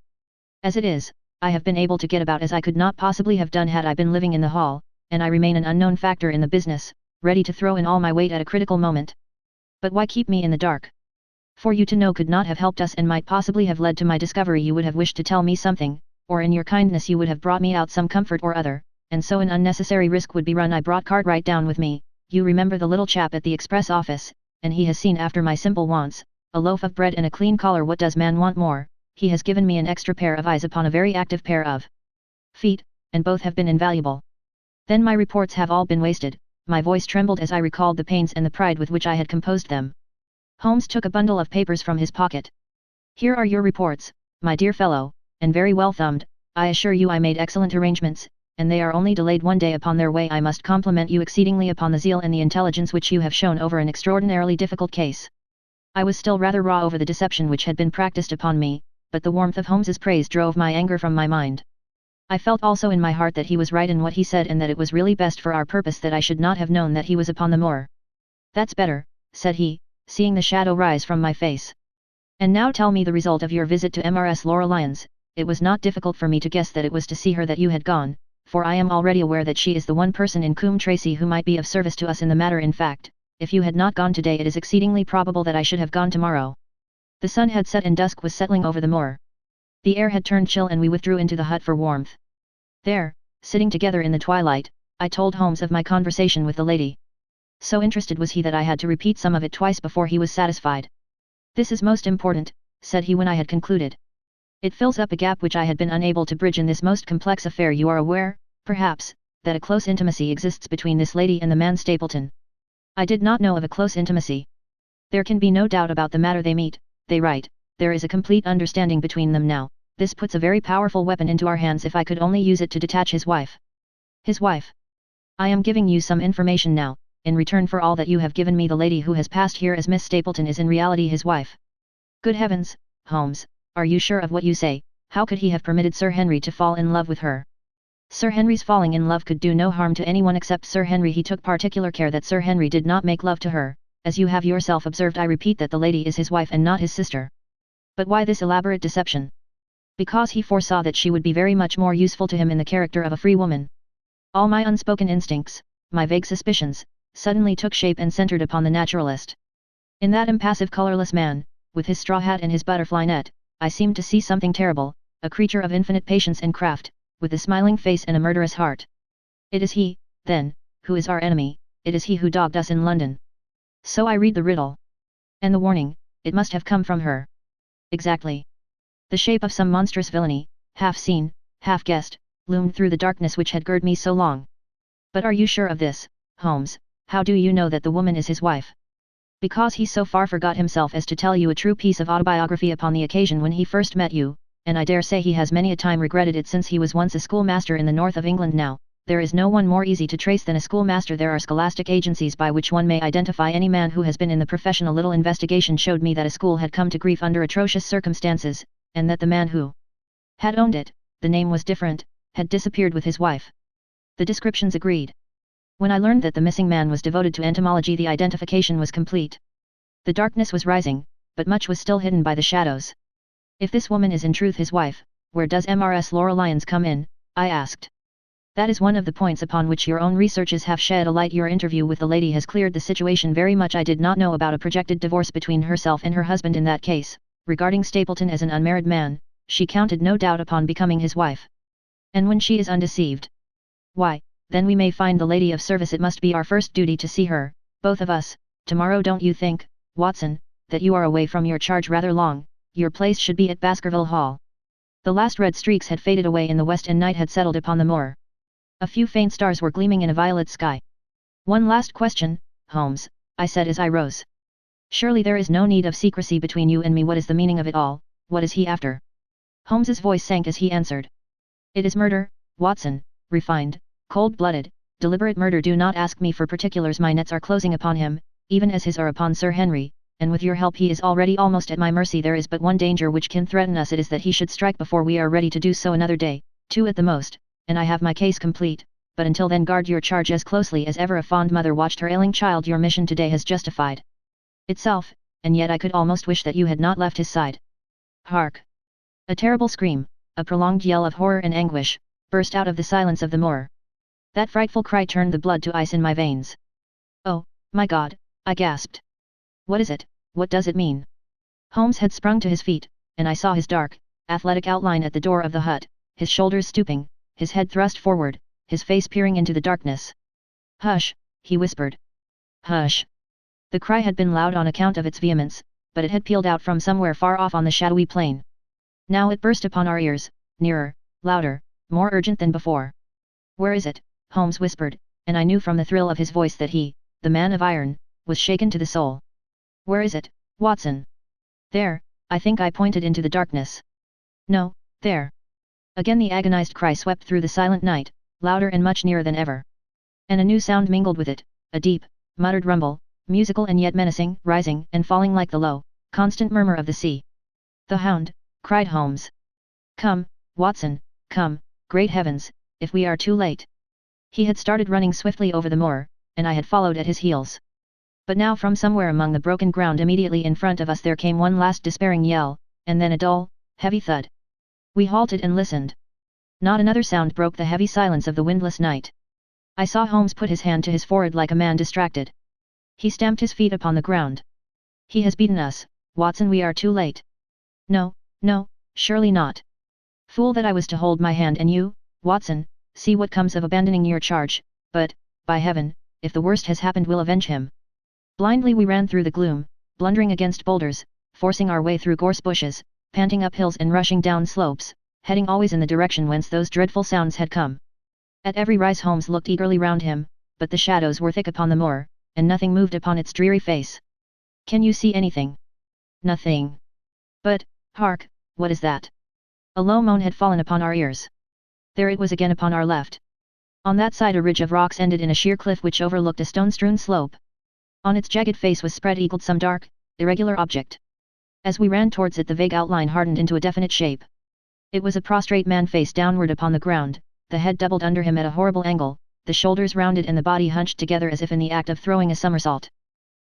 [SPEAKER 1] As it is, I have been able to get about as I could not possibly have done had I been living in the hall, and I remain an unknown factor in the business, ready to throw in all my weight at a critical moment. But why keep me in the dark? For you to know could not have helped us and might possibly have led to my discovery. You would have wished to tell me something, or in your kindness you would have brought me out some comfort or other, and so an unnecessary risk would be run. I brought Cartwright down with me, you remember the little chap at the express office, and he has seen after my simple wants, a loaf of bread and a clean collar. What does man want more? He has given me an extra pair of eyes upon a very active pair of feet, and both have been invaluable. Then my reports have all been wasted. My voice trembled as I recalled the pains and the pride with which I had composed them. Holmes took a bundle of papers from his pocket. Here are your reports, my dear fellow, and very well thumbed. I assure you I made excellent arrangements, and they are only delayed one day upon their way. I must compliment you exceedingly upon the zeal and the intelligence which you have shown over an extraordinarily difficult case. I was still rather raw over the deception which had been practiced upon me, but the warmth of Holmes's praise drove my anger from my mind. I felt also in my heart that he was right in what he said, and that it was really best for our purpose that I should not have known that he was upon the moor. That's better, said he, seeing the shadow rise from my face. And now tell me the result of your visit to MRS Laura Lyons. It was not difficult for me to guess that it was to see her that you had gone, for I am already aware that she is the one person in Coombe Tracy who might be of service to us in the matter. In fact, if you had not gone today, it is exceedingly probable that I should have gone tomorrow. The sun had set and dusk was settling over the moor. The air had turned chill and we withdrew into the hut for warmth. There, sitting together in the twilight, I told Holmes of my conversation with the lady. So interested was he that I had to repeat some of it twice before he was satisfied. This is most important, said he when I had concluded. It fills up a gap which I had been unable to bridge in this most complex affair. You are aware, perhaps, that a close intimacy exists between this lady and the man Stapleton. I did not know of a close intimacy. There can be no doubt about the matter. They meet, they write, there is a complete understanding between them now. This puts a very powerful weapon into our hands if I could only use it to detach his wife. His wife. I am giving you some information now, in return for all that you have given me. The lady who has passed here as Miss Stapleton is in reality his wife. Good heavens, Holmes, are you sure of what you say? How could he have permitted Sir Henry to fall in love with her? Sir Henry's falling in love could do no harm to anyone except Sir Henry. He took particular care that Sir Henry did not make love to her, as you have yourself observed. I repeat that the lady is his wife and not his sister. But why this elaborate deception? Because he foresaw that she would be very much more useful to him in the character of a free woman. All my unspoken instincts, my vague suspicions, suddenly took shape and centered upon the naturalist. In that impassive colorless man, with his straw hat and his butterfly net, I seemed to see something terrible, a creature of infinite patience and craft, with a smiling face and a murderous heart. It is he, then, who is our enemy. It is he who dogged us in London. So I read the riddle. And the warning, it must have come from her. Exactly. The shape of some monstrous villainy, half seen, half guessed, loomed through the darkness which had girded me so long. But are you sure of this, Holmes? How do you know that the woman is his wife? Because he so far forgot himself as to tell you a true piece of autobiography upon the occasion when he first met you, and I dare say he has many a time regretted it, since he was once a schoolmaster in the north of England. Now, there is no one more easy to trace than a schoolmaster. There are scholastic agencies by which one may identify any man who has been in the profession. A little investigation showed me that a school had come to grief under atrocious circumstances, and that the man who had owned it, the name was different, had disappeared with his wife. The descriptions agreed. When I learned that the missing man was devoted to entomology, the identification was complete. The darkness was rising, but much was still hidden by the shadows. If this woman is in truth his wife, where does Mrs. Laurelians come in? I asked. That is one of the points upon which your own researches have shed a light. Your interview with the lady has cleared the situation very much. I did not know about a projected divorce between herself and her husband in that case. Regarding Stapleton as an unmarried man, she counted no doubt upon becoming his wife. And when she is undeceived, why, then we may find the lady of service. It must be our first duty to see her, both of us, tomorrow. Don't you think, Watson, that you are away from your charge rather long? Your place should be at Baskerville Hall. The last red streaks had faded away in the west and night had settled upon the moor. A few faint stars were gleaming in a violet sky. One last question, Holmes, I said as I rose. Surely there is no need of secrecy between you and me. What is the meaning of it all? What is he after? Holmes's voice sank as he answered. It is murder, Watson, refined, cold-blooded, deliberate murder. Do not ask me for particulars. My nets are closing upon him, even as his are upon Sir Henry, and with your help he is already almost at my mercy. There is but one danger which can threaten us. It is that he should strike before we are ready to do so. Another day, 2 at the most, and I have my case complete, but until then guard your charge as closely as ever a fond mother watched her ailing child. Your mission today has justified itself, and yet I could almost wish that you had not left his side. Hark! A terrible scream, a prolonged yell of horror and anguish, burst out of the silence of the moor. That frightful cry turned the blood to ice in my veins. Oh, my God, I gasped. What is it? What does it mean? Holmes had sprung to his feet, and I saw his dark, athletic outline at the door of the hut, his shoulders stooping, his head thrust forward, his face peering into the darkness. Hush, he whispered. Hush. The cry had been loud on account of its vehemence, but it had pealed out from somewhere far off on the shadowy plain. Now it burst upon our ears, nearer, louder, more urgent than before. Where is it? Holmes whispered, and I knew from the thrill of his voice that he, the man of iron, was shaken to the soul. Where is it, Watson? There, I think. I pointed into the darkness. No, there. Again the agonized cry swept through the silent night, louder and much nearer than ever. And a new sound mingled with it, a deep, muttered rumble, musical and yet menacing, rising and falling like the low, constant murmur of the sea. The Hound, cried Holmes. Come, Watson, come, great heavens, if we are too late. He had started running swiftly over the moor, and I had followed at his heels. But now from somewhere among the broken ground immediately in front of us there came one last despairing yell, and then a dull, heavy thud. We halted and listened. Not another sound broke the heavy silence of the windless night. I saw Holmes put his hand to his forehead like a man distracted. He stamped his feet upon the ground. He has beaten us, Watson. We are too late. No, no, surely not. Fool that I was to hold my hand. And you, Watson, see what comes of abandoning your charge, but, by heaven, if the worst has happened we'll avenge him. Blindly we ran through the gloom, blundering against boulders, forcing our way through gorse bushes, panting up hills and rushing down slopes, heading always in the direction whence those dreadful sounds had come. At every rise Holmes looked eagerly round him, but the shadows were thick upon the moor, and nothing moved upon its dreary face. Can you see anything? Nothing. But, hark, what is that? A low moan had fallen upon our ears. There it was again upon our left. On that side a ridge of rocks ended in a sheer cliff which overlooked a stone-strewn slope. On its jagged face was spread-eagled some dark, irregular object. As we ran towards it the vague outline hardened into a definite shape. It was a prostrate man face downward upon the ground, the head doubled under him at a horrible angle, the shoulders rounded and the body hunched together as if in the act of throwing a somersault.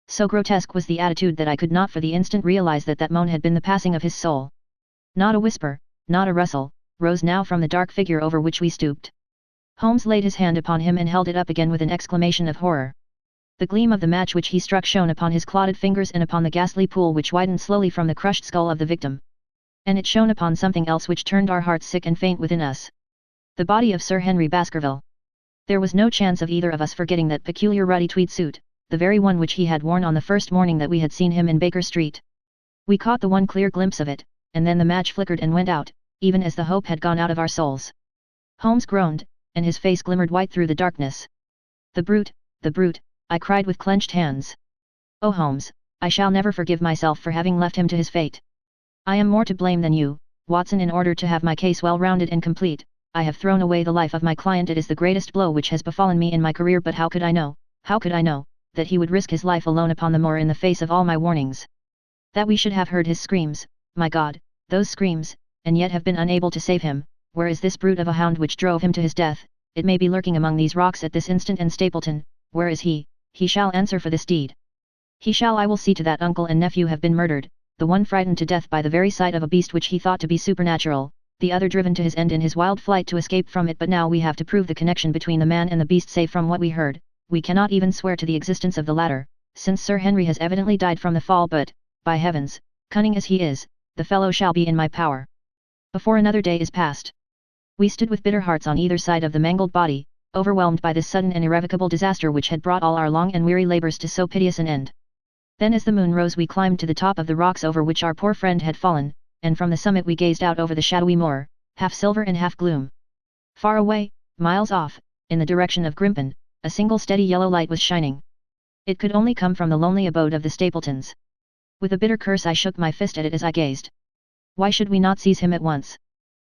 [SPEAKER 1] So grotesque was the attitude that I could not for the instant realize that that moan had been the passing of his soul. Not a whisper, not a rustle, rose now from the dark figure over which we stooped. Holmes laid his hand upon him and held it up again with an exclamation of horror. The gleam of the match which he struck shone upon his clotted fingers and upon the ghastly pool which widened slowly from the crushed skull of the victim. And it shone upon something else which turned our hearts sick and faint within us. The body of Sir Henry Baskerville. There was no chance of either of us forgetting that peculiar ruddy tweed suit, the very one which he had worn on the first morning that we had seen him in Baker Street. We caught the one clear glimpse of it, and then the match flickered and went out, even as the hope had gone out of our souls. Holmes groaned, and his face glimmered white through the darkness. The brute, I cried with clenched hands. Oh Holmes, I shall never forgive myself for having left him to his fate. I am more to blame than you, Watson. In order to have my case well rounded and complete, I have thrown away the life of my client. It is the greatest blow which has befallen me in my career, but how could I know, that he would risk his life alone upon the moor in the face of all my warnings? That we should have heard his screams, my God, those screams, and yet have been unable to save him. Where is this brute of a hound which drove him to his death? It may be lurking among these rocks at this instant. And Stapleton, where is he? He shall answer for this deed. I will see to that uncle and nephew have been murdered, the one frightened to death by the very sight of a beast which he thought to be supernatural, the other driven to his end in his wild flight to escape from it. But now we have to prove the connection between the man and the beast. Save from what we heard, we cannot even swear to the existence of the latter, since Sir Henry has evidently died from the fall. But, by heavens, cunning as he is, the fellow shall be in my power before another day is past. We stood with bitter hearts on either side of the mangled body, overwhelmed by this sudden and irrevocable disaster which had brought all our long and weary labors to so piteous an end. Then as the moon rose we climbed to the top of the rocks over which our poor friend had fallen, and from the summit we gazed out over the shadowy moor, half silver and half gloom. Far away, miles off, in the direction of Grimpen, a single steady yellow light was shining. It could only come from the lonely abode of the Stapletons. With a bitter curse I shook my fist at it as I gazed. Why should we not seize him at once?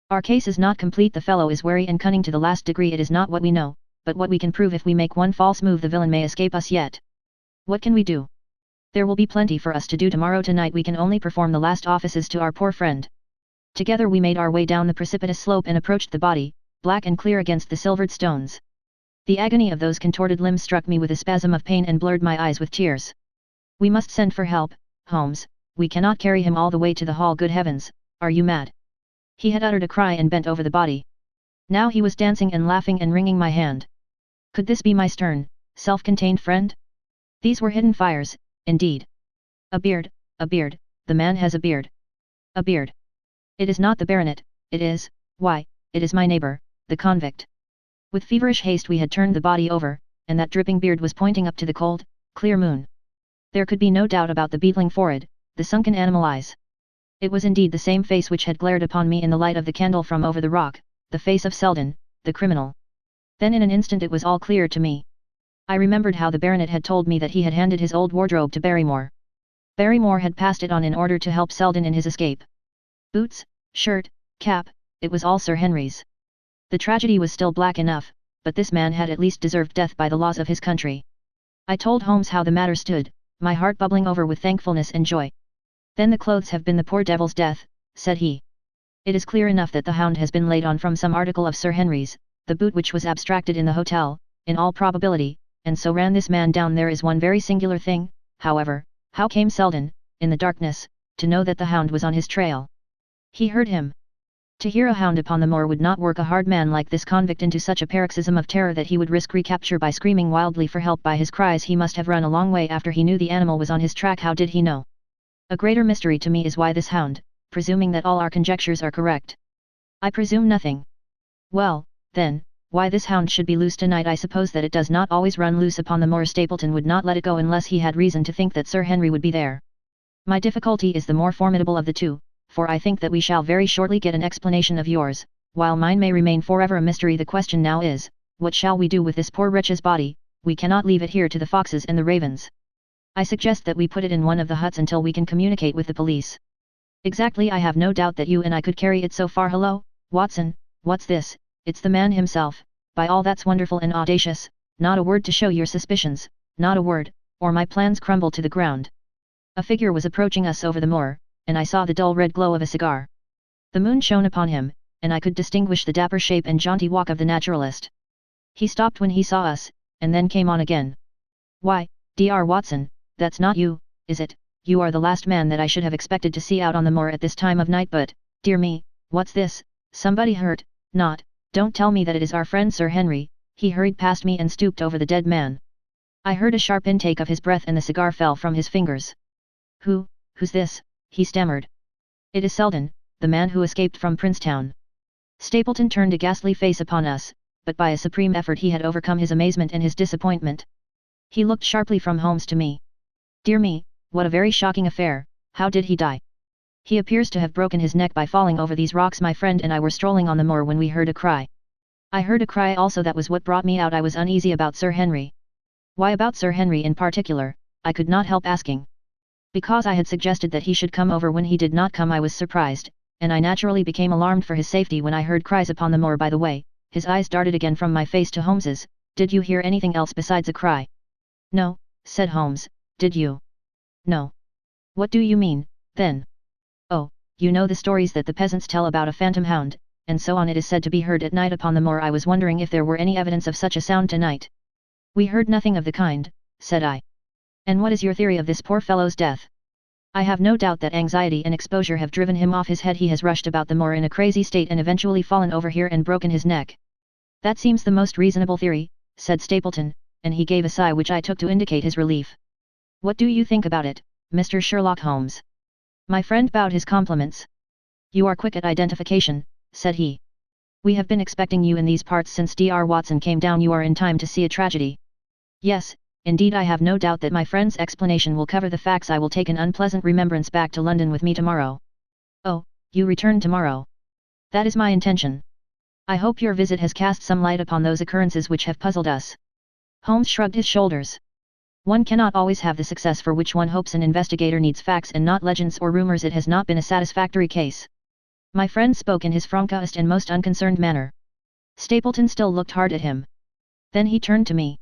[SPEAKER 1] Our case is not complete. The fellow is wary and cunning to the last degree. It is not what we know, but what we can prove. If we make one false move the villain may escape us yet. What can we do? There will be plenty for us to do tomorrow. Tonight we can only perform the last offices to our poor friend. Together we made our way down the precipitous slope and approached the body, black and clear against the silvered stones. The agony of those contorted limbs struck me with a spasm of pain and blurred my eyes with tears. We must send for help, Holmes. We cannot carry him all the way to the hall. Good heavens, are you mad? He had uttered a cry and bent over the body. Now he was dancing and laughing and wringing my hand. Could this be my stern, self-contained friend? These were hidden fires, indeed. A beard, the man has a beard. A beard. It is not the baronet, it is, why, it is my neighbor, the convict. With feverish haste we had turned the body over, and that dripping beard was pointing up to the cold, clear moon. There could be no doubt about the beetling forehead, the sunken animal eyes. It was indeed the same face which had glared upon me in the light of the candle from over the rock, the face of Selden, the criminal. Then in an instant it was all clear to me. I remembered how the baronet had told me that he had handed his old wardrobe to Barrymore. Barrymore had passed it on in order to help Selden in his escape. Boots, shirt, cap, it was all Sir Henry's. The tragedy was still black enough, but this man had at least deserved death by the laws of his country. I told Holmes how the matter stood, my heart bubbling over with thankfulness and joy. Then the clothes have been the poor devil's death, said he. It is clear enough that the hound has been laid on from some article of Sir Henry's, the boot which was abstracted in the hotel, in all probability, and so ran this man down. There is one very singular thing, however, how came Selden, in the darkness, to know that the hound was on his trail? He heard him. To hear a hound upon the moor would not work a hard man like this convict into such a paroxysm of terror that he would risk recapture by screaming wildly for help. By his cries he must have run a long way after he knew the animal was on his track. How did he know? A greater mystery to me is why this hound, presuming that all our conjectures are correct. I presume nothing. Well, then, why this hound should be loose tonight. I suppose that it does not always run loose upon the moor. Stapleton would not let it go unless he had reason to think that Sir Henry would be there. My difficulty is the more formidable of the two, for I think that we shall very shortly get an explanation of yours, while mine may remain forever a mystery. The question now is, what shall we do with this poor wretch's body? We cannot leave it here to the foxes and the ravens. I suggest that we put it in one of the huts until we can communicate with the police. Exactly. I have no doubt that you and I could carry it so far. Hello, Watson, what's this? It's the man himself. By all that's wonderful and audacious, not a word to show your suspicions, not a word, or my plans crumble to the ground. A figure was approaching us over the moor, and I saw the dull red glow of a cigar. The moon shone upon him, and I could distinguish the dapper shape and jaunty walk of the naturalist. He stopped when he saw us, and then came on again. Why, Dr. Watson, that's not you, is it? You are the last man that I should have expected to see out on the moor at this time of night. But, dear me, what's this? Somebody hurt? Not. Don't tell me that it is our friend Sir Henry. He hurried past me and stooped over the dead man. I heard a sharp intake of his breath and the cigar fell from his fingers. Who's this? He stammered. It is Selden, the man who escaped from Princetown. Stapleton turned a ghastly face upon us, but by a supreme effort he had overcome his amazement and his disappointment. He looked sharply from Holmes to me. Dear me, what a very shocking affair. How did he die? He appears to have broken his neck by falling over these rocks. My friend and I were strolling on the moor when we heard a cry. I heard a cry also. That was what brought me out. I was uneasy about Sir Henry. Why about Sir Henry in particular? I could not help asking. Because I had suggested that he should come over. When he did not come I was surprised, and I naturally became alarmed for his safety when I heard cries upon the moor. By the way, his eyes darted again from my face to Holmes's. Did you hear anything else besides a cry? No, said Holmes. Did you? No. What do you mean, then? Oh, you know the stories that the peasants tell about a phantom hound, and so on. It is said to be heard at night upon the moor. I was wondering if there were any evidence of such a sound tonight. We heard nothing of the kind, said I. And what is your theory of this poor fellow's death? I have no doubt that anxiety and exposure have driven him off his head. He has rushed about the moor in a crazy state and eventually fallen over here and broken his neck. That seems the most reasonable theory, said Stapleton, and he gave a sigh which I took to indicate his relief. What do you think about it, Mr. Sherlock Holmes? My friend bowed his compliments. You are quick at identification, said he. We have been expecting you in these parts since Dr. Watson came down. You are in time to see a tragedy. Yes, indeed, I have no doubt that my friend's explanation will cover the facts. I will take an unpleasant remembrance back to London with me tomorrow. Oh, you return tomorrow? That is my intention. I hope your visit has cast some light upon those occurrences which have puzzled us. Holmes shrugged his shoulders. One cannot always have the success for which one hopes. An investigator needs facts and not legends or rumors. It has not been a satisfactory case. My friend spoke in his frankest and most unconcerned manner. Stapleton still looked hard at him. Then he turned to me.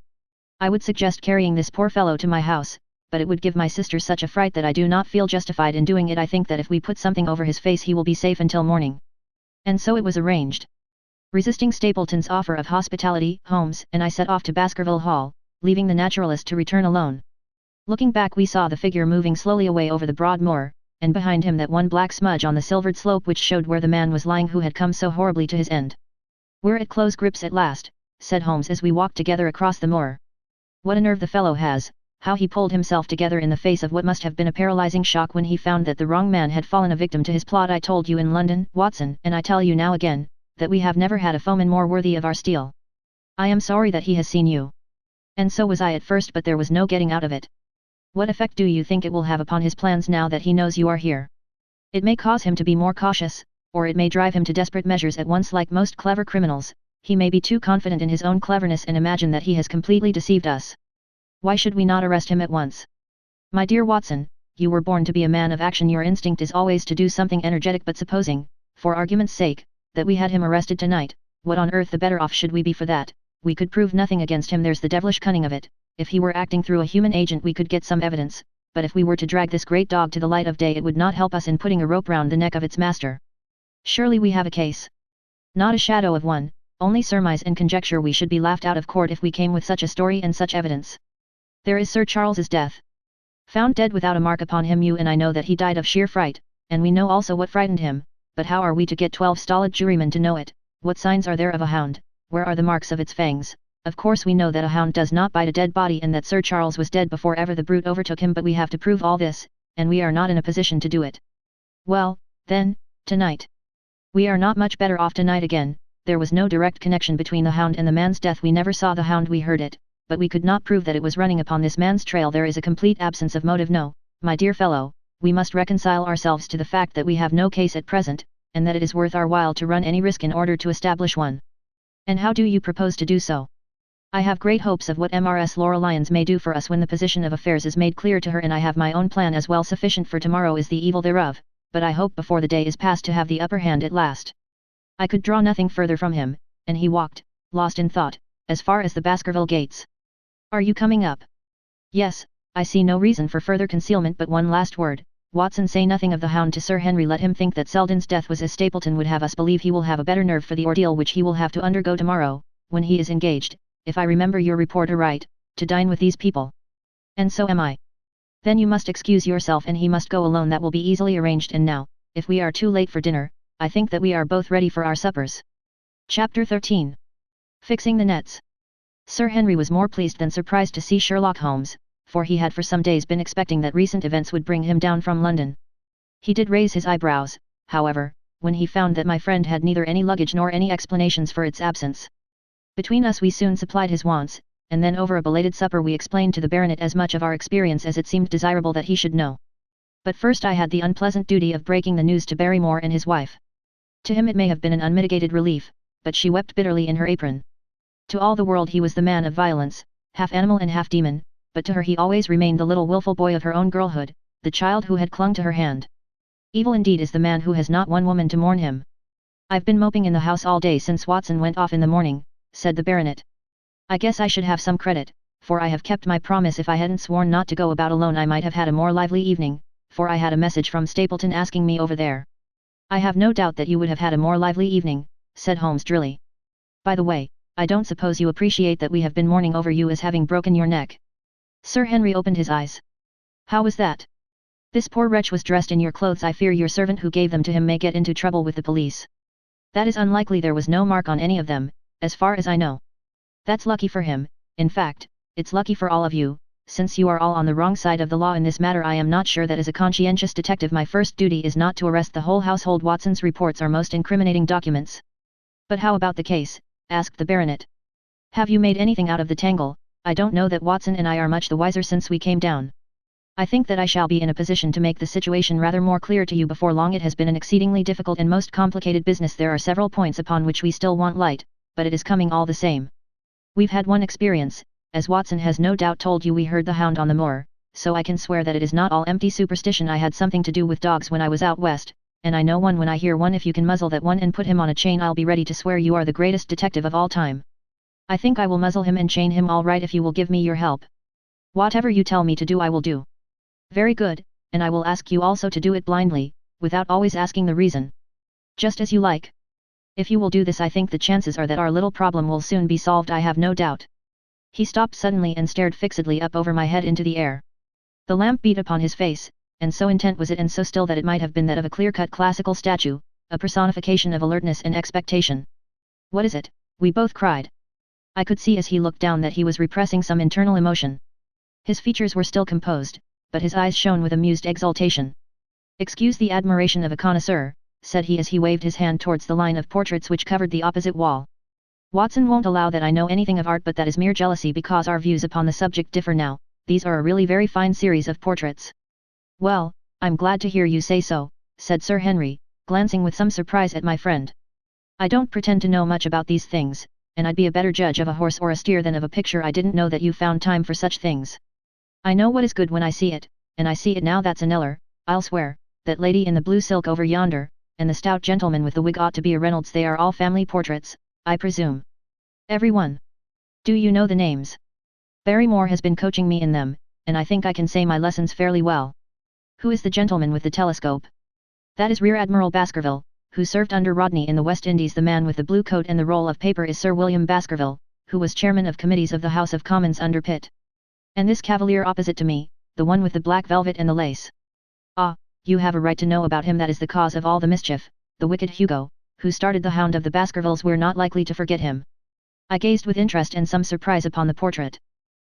[SPEAKER 1] I would suggest carrying this poor fellow to my house, but it would give my sister such a fright that I do not feel justified in doing it. I think that if we put something over his face he will be safe until morning. And so it was arranged. Resisting Stapleton's offer of hospitality, Holmes and I set off to Baskerville Hall, leaving the naturalist to return alone. Looking back we saw the figure moving slowly away over the broad moor, and behind him that one black smudge on the silvered slope which showed where the man was lying who had come so horribly to his end. We're at close grips at last, said Holmes as we walked together across the moor. What a nerve the fellow has, how he pulled himself together in the face of what must have been a paralyzing shock when he found that the wrong man had fallen a victim to his plot. I told you in London, Watson, and I tell you now again, that we have never had a foeman more worthy of our steel. I am sorry that he has seen you. And so was I at first, but there was no getting out of it. What effect do you think it will have upon his plans now that he knows you are here? It may cause him to be more cautious, or it may drive him to desperate measures at once. Like most clever criminals, he may be too confident in his own cleverness and imagine that he has completely deceived us. Why should we not arrest him at once? My dear Watson, you were born to be a man of action. Your instinct is always to do something energetic. But supposing, for argument's sake, that we had him arrested tonight, what on earth the better off should we be for that? We could prove nothing against him. There's the devilish cunning of it. If he were acting through a human agent we could get some evidence, but if we were to drag this great dog to the light of day it would not help us in putting a rope round the neck of its master. Surely we have a case. Not a shadow of one, only surmise and conjecture. We should be laughed out of court if we came with such a story and such evidence. There is Sir Charles's death. Found dead without a mark upon him. You and I know that he died of sheer fright, and we know also what frightened him, but how are we to get 12 stolid jurymen to know it? What signs are there of a hound? Where are the marks of its fangs? Of course we know that a hound does not bite a dead body and that Sir Charles was dead before ever the brute overtook him, but we have to prove all this, and we are not in a position to do it. Well, then, tonight. We are not much better off tonight again. There was no direct connection between the hound and the man's death. We never saw the hound. We heard it, but we could not prove that it was running upon this man's trail. There is a complete absence of motive. No, my dear fellow, we must reconcile ourselves to the fact that we have no case at present, and that it is worth our while to run any risk in order to establish one. And how do you propose to do so? I have great hopes of what Mrs. Laura Lyons may do for us when the position of affairs is made clear to her, and I have my own plan as well. Sufficient for tomorrow is the evil thereof, but I hope before the day is past to have the upper hand at last. I could draw nothing further from him, and he walked, lost in thought, as far as the Baskerville gates. Are you coming up? Yes, I see no reason for further concealment. But one last word, Watson, say nothing of the hound to Sir Henry. Let him think that Selden's death was as Stapleton would have us believe. He will have a better nerve for the ordeal which he will have to undergo tomorrow, when he is engaged, if I remember your report aright, to dine with these people. And so am I. Then you must excuse yourself and he must go alone. That will be easily arranged. And now, if we are too late for dinner, I think that we are both ready for our suppers. Chapter 13. Fixing the nets. Sir Henry was more pleased than surprised to see Sherlock Holmes, for he had for some days been expecting that recent events would bring him down from London. He did raise his eyebrows, however, when he found that my friend had neither any luggage nor any explanations for its absence. Between us we soon supplied his wants, and then over a belated supper we explained to the baronet as much of our experience as it seemed desirable that he should know. But first I had the unpleasant duty of breaking the news to Barrymore and his wife. To him it may have been an unmitigated relief, but she wept bitterly in her apron. To all the world he was the man of violence, half animal and half demon, but to her he always remained the little wilful boy of her own girlhood, the child who had clung to her hand. Evil indeed is the man who has not one woman to mourn him. I've been moping in the house all day since Watson went off in the morning, said the baronet. I guess I should have some credit, for I have kept my promise. If I hadn't sworn not to go about alone I might have had a more lively evening, for I had a message from Stapleton asking me over there. I have no doubt that you would have had a more lively evening, said Holmes drily. By the way, I don't suppose you appreciate that we have been mourning over you as having broken your neck. Sir Henry opened his eyes. How was that? This poor wretch was dressed in your clothes. I fear your servant who gave them to him may get into trouble with the police. That is unlikely. There was no mark on any of them, as far as I know. That's lucky for him. In fact, it's lucky for all of you, since you are all on the wrong side of the law in this matter. I am not sure that as a conscientious detective my first duty is not to arrest the whole household. Watson's reports are most incriminating documents. But how about the case? Asked the baronet. Have you made anything out of the tangle? I don't know that Watson and I are much the wiser since we came down. I think that I shall be in a position to make the situation rather more clear to you before long. It has been an exceedingly difficult and most complicated business. There are several points upon which we still want light, but it is coming all the same. We've had one experience, as Watson has no doubt told you. We heard the hound on the moor, so I can swear that it is not all empty superstition. I had something to do with dogs when I was out west, and I know one when I hear one. If you can muzzle that one and put him on a chain, I'll be ready to swear you are the greatest detective of all time. I think I will muzzle him and chain him all right if you will give me your help. Whatever you tell me to do I will do. Very good, and I will ask you also to do it blindly, without always asking the reason. Just as you like. If you will do this, I think the chances are that our little problem will soon be solved. I have no doubt. He stopped suddenly and stared fixedly up over my head into the air. The lamp beat upon his face, and so intent was it and so still that it might have been that of a clear-cut classical statue, a personification of alertness and expectation. What is it? We both cried. I could see as he looked down that he was repressing some internal emotion. His features were still composed, but his eyes shone with amused exultation. Excuse the admiration of a connoisseur, said he as he waved his hand towards the line of portraits which covered the opposite wall. Watson won't allow that I know anything of art, but that is mere jealousy because our views upon the subject differ now. These are a really very fine series of portraits. Well, I'm glad to hear you say so, said Sir Henry, glancing with some surprise at my friend. I don't pretend to know much about these things, and I'd be a better judge of a horse or a steer than of a picture. I didn't know that you found time for such things. I know what is good when I see it, and I see it now. That's a Kneller, I'll swear. That lady in the blue silk over yonder, and the stout gentleman with the wig ought to be a Reynolds. They are all family portraits, I presume. Every one. Do you know the names? Barrymore has been coaching me in them, and I think I can say my lessons fairly well. Who is the gentleman with the telescope? That is Rear Admiral Baskerville, who served under Rodney in the West Indies. The man with the blue coat and the roll of paper is Sir William Baskerville, who was chairman of committees of the House of Commons under Pitt. And this cavalier opposite to me, the one with the black velvet and the lace. Ah, you have a right to know about him. That is the cause of all the mischief, the wicked Hugo, who started the Hound of the Baskervilles. We're not likely to forget him. I gazed with interest and some surprise upon the portrait.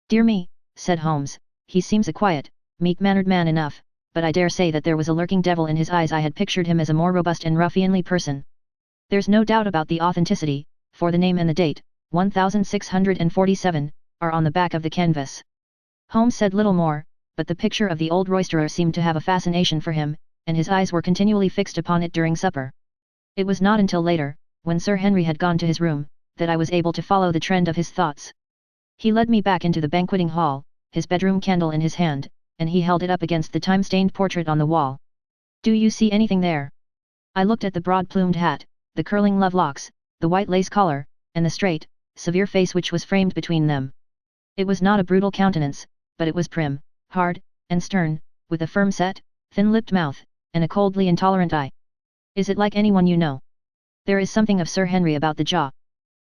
[SPEAKER 1] Dear me, said Holmes, he seems a quiet, meek-mannered man enough, but I dare say that there was a lurking devil in his eyes. I had pictured him as a more robust and ruffianly person. There's no doubt about the authenticity, for the name and the date, 1647, are on the back of the canvas. Holmes said little more, but the picture of the old roisterer seemed to have a fascination for him, and his eyes were continually fixed upon it during supper. It was not until later, when Sir Henry had gone to his room, that I was able to follow the trend of his thoughts. He led me back into the banqueting hall, his bedroom candle in his hand, and he held it up against the time-stained portrait on the wall. Do you see anything there? I looked at the broad-plumed hat, the curling love locks, the white lace collar, and the straight, severe face which was framed between them. It was not a brutal countenance, but it was prim, hard, and stern, with a firm-set, thin-lipped mouth, and a coldly intolerant eye. Is it like anyone you know? There is something of Sir Henry about the jaw.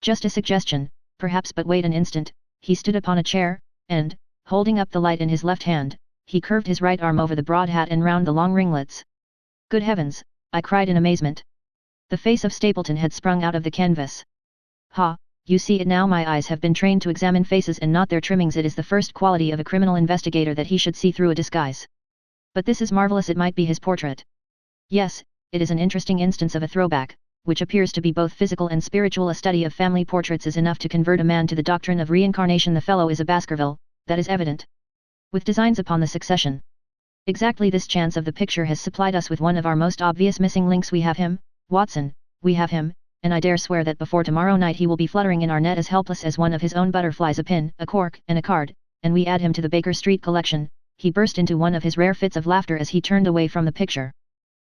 [SPEAKER 1] Just a suggestion, perhaps, but wait an instant. He stood upon a chair, and, holding up the light in his left hand, he curved his right arm over the broad hat and round the long ringlets. Good heavens, I cried in amazement. The face of Stapleton had sprung out of the canvas. Ha! You see it now. My eyes have been trained to examine faces and not their trimmings. It is the first quality of a criminal investigator that he should see through a disguise. But this is marvelous. It might be his portrait. Yes, it is an interesting instance of a throwback, which appears to be both physical and spiritual. A study of family portraits is enough to convert a man to the doctrine of reincarnation. The fellow is a Baskerville, that is evident. With designs upon the succession. Exactly this chance of the picture has supplied us with one of our most obvious missing links. We have him, Watson, we have him, and I dare swear that before tomorrow night he will be fluttering in our net as helpless as one of his own butterflies. A pin, a cork, and a card, and we add him to the Baker Street collection. He burst into one of his rare fits of laughter as he turned away from the picture.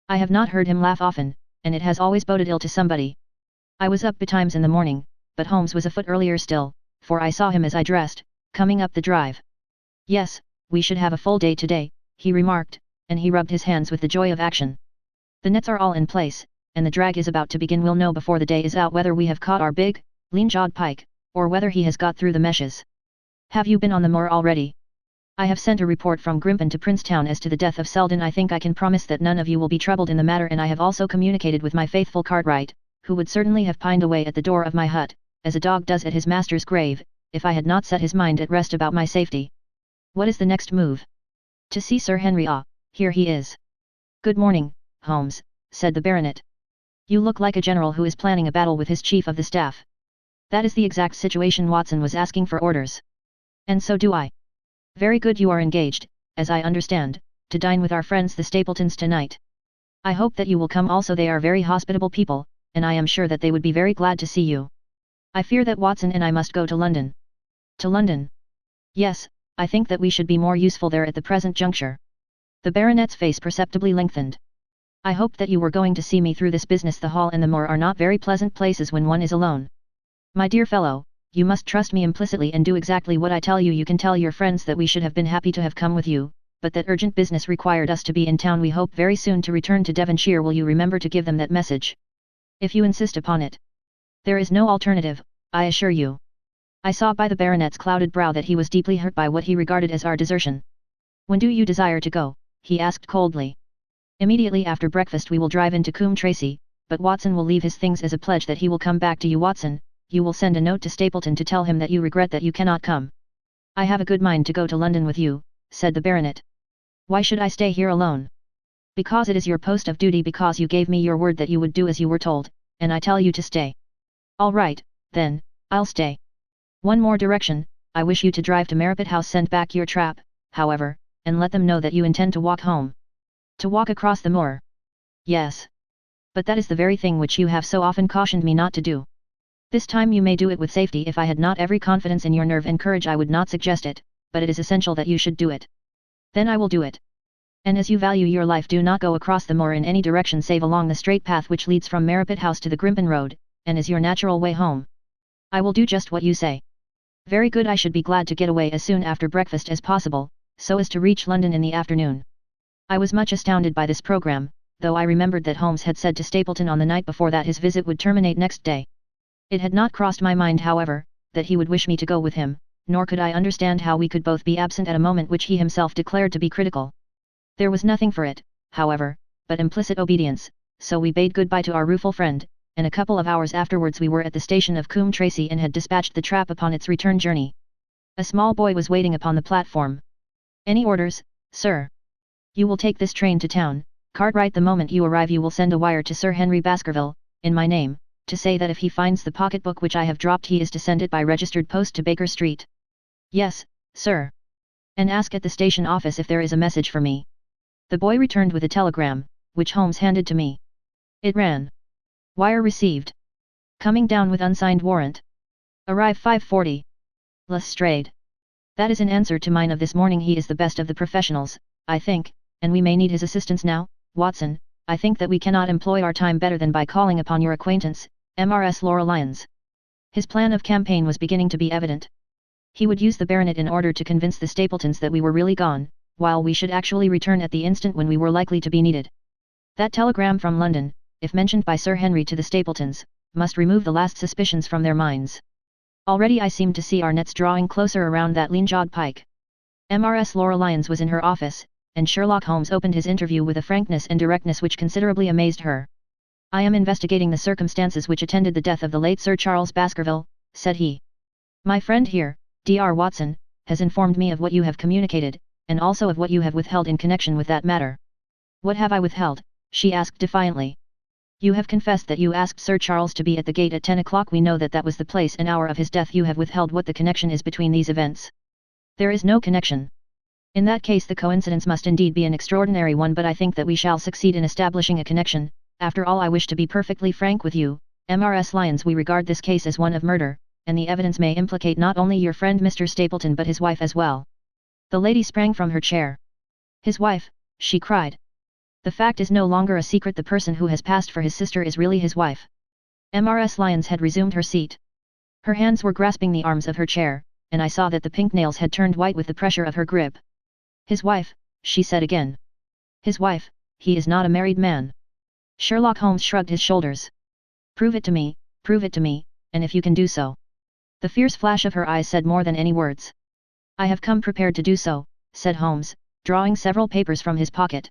[SPEAKER 1] I have not heard him laugh often, and it has always boded ill to somebody. I was up betimes in the morning, but Holmes was afoot earlier still, for I saw him as I dressed, coming up the drive. Yes, we should have a full day today, he remarked, and he rubbed his hands with the joy of action. The nets are all in place, and the drag is about to begin. We'll know before the day is out whether we have caught our big, lean-jawed pike, or whether he has got through the meshes. Have you been on the moor already? I have sent a report from Grimpen to Princetown as to the death of Selden. I think I can promise that none of you will be troubled in the matter, and I have also communicated with my faithful Cartwright, who would certainly have pined away at the door of my hut, as a dog does at his master's grave, if I had not set his mind at rest about my safety. What is the next move? To see Sir Henry. Ah, here he is. Good morning, Holmes, said the baronet. You look like a general who is planning a battle with his chief of the staff. That is the exact situation Watson was asking for orders. And so do I. Very good. You are engaged, as I understand, to dine with our friends the Stapletons tonight. I hope that you will come also. They are very hospitable people, and I am sure that they would be very glad to see you. I fear that Watson and I must go to London. To London? Yes, I think that we should be more useful there at the present juncture. The baronet's face perceptibly lengthened. I hoped that you were going to see me through this business. The hall and the moor are not very pleasant places when one is alone. My dear fellow, you must trust me implicitly and do exactly what I tell you. You can tell your friends that we should have been happy to have come with you, but that urgent business required us to be in town. We hope very soon to return to Devonshire. Will you remember to give them that message? If you insist upon it. There is no alternative, I assure you. I saw by the baronet's clouded brow that he was deeply hurt by what he regarded as our desertion. When do you desire to go? He asked coldly. Immediately after breakfast we will drive into Coombe Tracey, but Watson will leave his things as a pledge that he will come back to you. Watson, you will send a note to Stapleton to tell him that you regret that you cannot come. I have a good mind to go to London with you, said the baronet. Why should I stay here alone? Because it is your post of duty, because you gave me your word that you would do as you were told, and I tell you to stay. All right, then, I'll stay. One more direction, I wish you to drive to Merripit House. Send back your trap, however, and let them know that you intend to walk home. To walk across the moor? Yes. But that is the very thing which you have so often cautioned me not to do. This time you may do it with safety. If I had not every confidence in your nerve and courage I would not suggest it, but it is essential that you should do it. Then I will do it. And as you value your life, do not go across the moor in any direction save along the straight path which leads from Merripit House to the Grimpen Road, and is your natural way home. I will do just what you say. Very good. I should be glad to get away as soon after breakfast as possible, so as to reach London in the afternoon. I was much astounded by this programme, though I remembered that Holmes had said to Stapleton on the night before that his visit would terminate next day. It had not crossed my mind, however, that he would wish me to go with him, nor could I understand how we could both be absent at a moment which he himself declared to be critical. There was nothing for it, however, but implicit obedience, so we bade goodbye to our rueful friend, and a couple of hours afterwards we were at the station of Coombe Tracey and had dispatched the trap upon its return journey. A small boy was waiting upon the platform. Any orders, sir? You will take this train to town, Cartwright. The moment you arrive you will send a wire to Sir Henry Baskerville, in my name, to say that if he finds the pocketbook which I have dropped he is to send it by registered post to Baker Street. Yes, sir. And ask at the station office if there is a message for me. The boy returned with a telegram, which Holmes handed to me. It ran. Wire received. Coming down with unsigned warrant. Arrive 5:40. Lestrade. That is an answer to mine of this morning. He is the best of the professionals, I think, and we may need his assistance now. Watson, I think that we cannot employ our time better than by calling upon your acquaintance, Mrs. Laura Lyons. His plan of campaign was beginning to be evident. He would use the baronet in order to convince the Stapletons that we were really gone, while we should actually return at the instant when we were likely to be needed. That telegram from London, if mentioned by Sir Henry to the Stapletons, must remove the last suspicions from their minds. Already I seemed to see our nets drawing closer around that lean-jawed pike. Mrs. Laura Lyons was in her office, and Sherlock Holmes opened his interview with a frankness and directness which considerably amazed her. I am investigating the circumstances which attended the death of the late Sir Charles Baskerville, said he. My friend here, Dr. Watson, has informed me of what you have communicated, and also of what you have withheld in connection with that matter. What have I withheld? She asked defiantly. You have confessed that you asked Sir Charles to be at the gate at 10 o'clock. We know that that was the place and hour of his death. You have withheld what the connection is between these events. There is no connection. In that case the coincidence must indeed be an extraordinary one, but I think that we shall succeed in establishing a connection. After all, I wish to be perfectly frank with you, Mrs. Lyons. We regard this case as one of murder, and the evidence may implicate not only your friend Mr. Stapleton but his wife as well. The lady sprang from her chair. His wife, she cried. The fact is no longer a secret. The person who has passed for his sister is really his wife. Mrs. Lyons had resumed her seat. Her hands were grasping the arms of her chair, and I saw that the pink nails had turned white with the pressure of her grip. His wife, she said again. His wife, he is not a married man. Sherlock Holmes shrugged his shoulders. Prove it to me, and if you can do so. The fierce flash of her eyes said more than any words. I have come prepared to do so, said Holmes, drawing several papers from his pocket.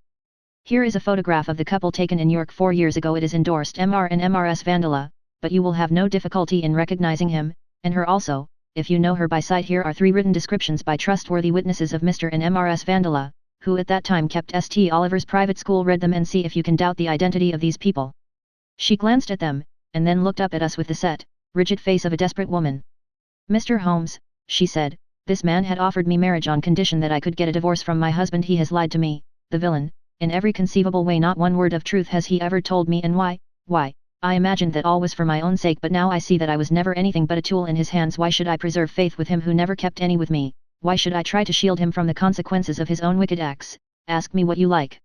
[SPEAKER 1] Here is a photograph of the couple taken in York 4 years ago. It is endorsed Mr. and Mrs. Vandala, but you will have no difficulty in recognizing him, and her also, if you know her by sight. Here are 3 written descriptions by trustworthy witnesses of Mr. and Mrs. Vandala, who at that time kept St. Oliver's private school. Read them and see if you can doubt the identity of these people. She glanced at them, and then looked up at us with the set, rigid face of a desperate woman. Mr. Holmes, she said, this man had offered me marriage on condition that I could get a divorce from my husband. He has lied to me, the villain, in every conceivable way. Not one word of truth has he ever told me. And why? I imagined that all was for my own sake, but now I see that I was never anything but a tool in his hands. Why should I preserve faith with him who never kept any with me? Why should I try to shield him from the consequences of his own wicked acts? Ask me what you like.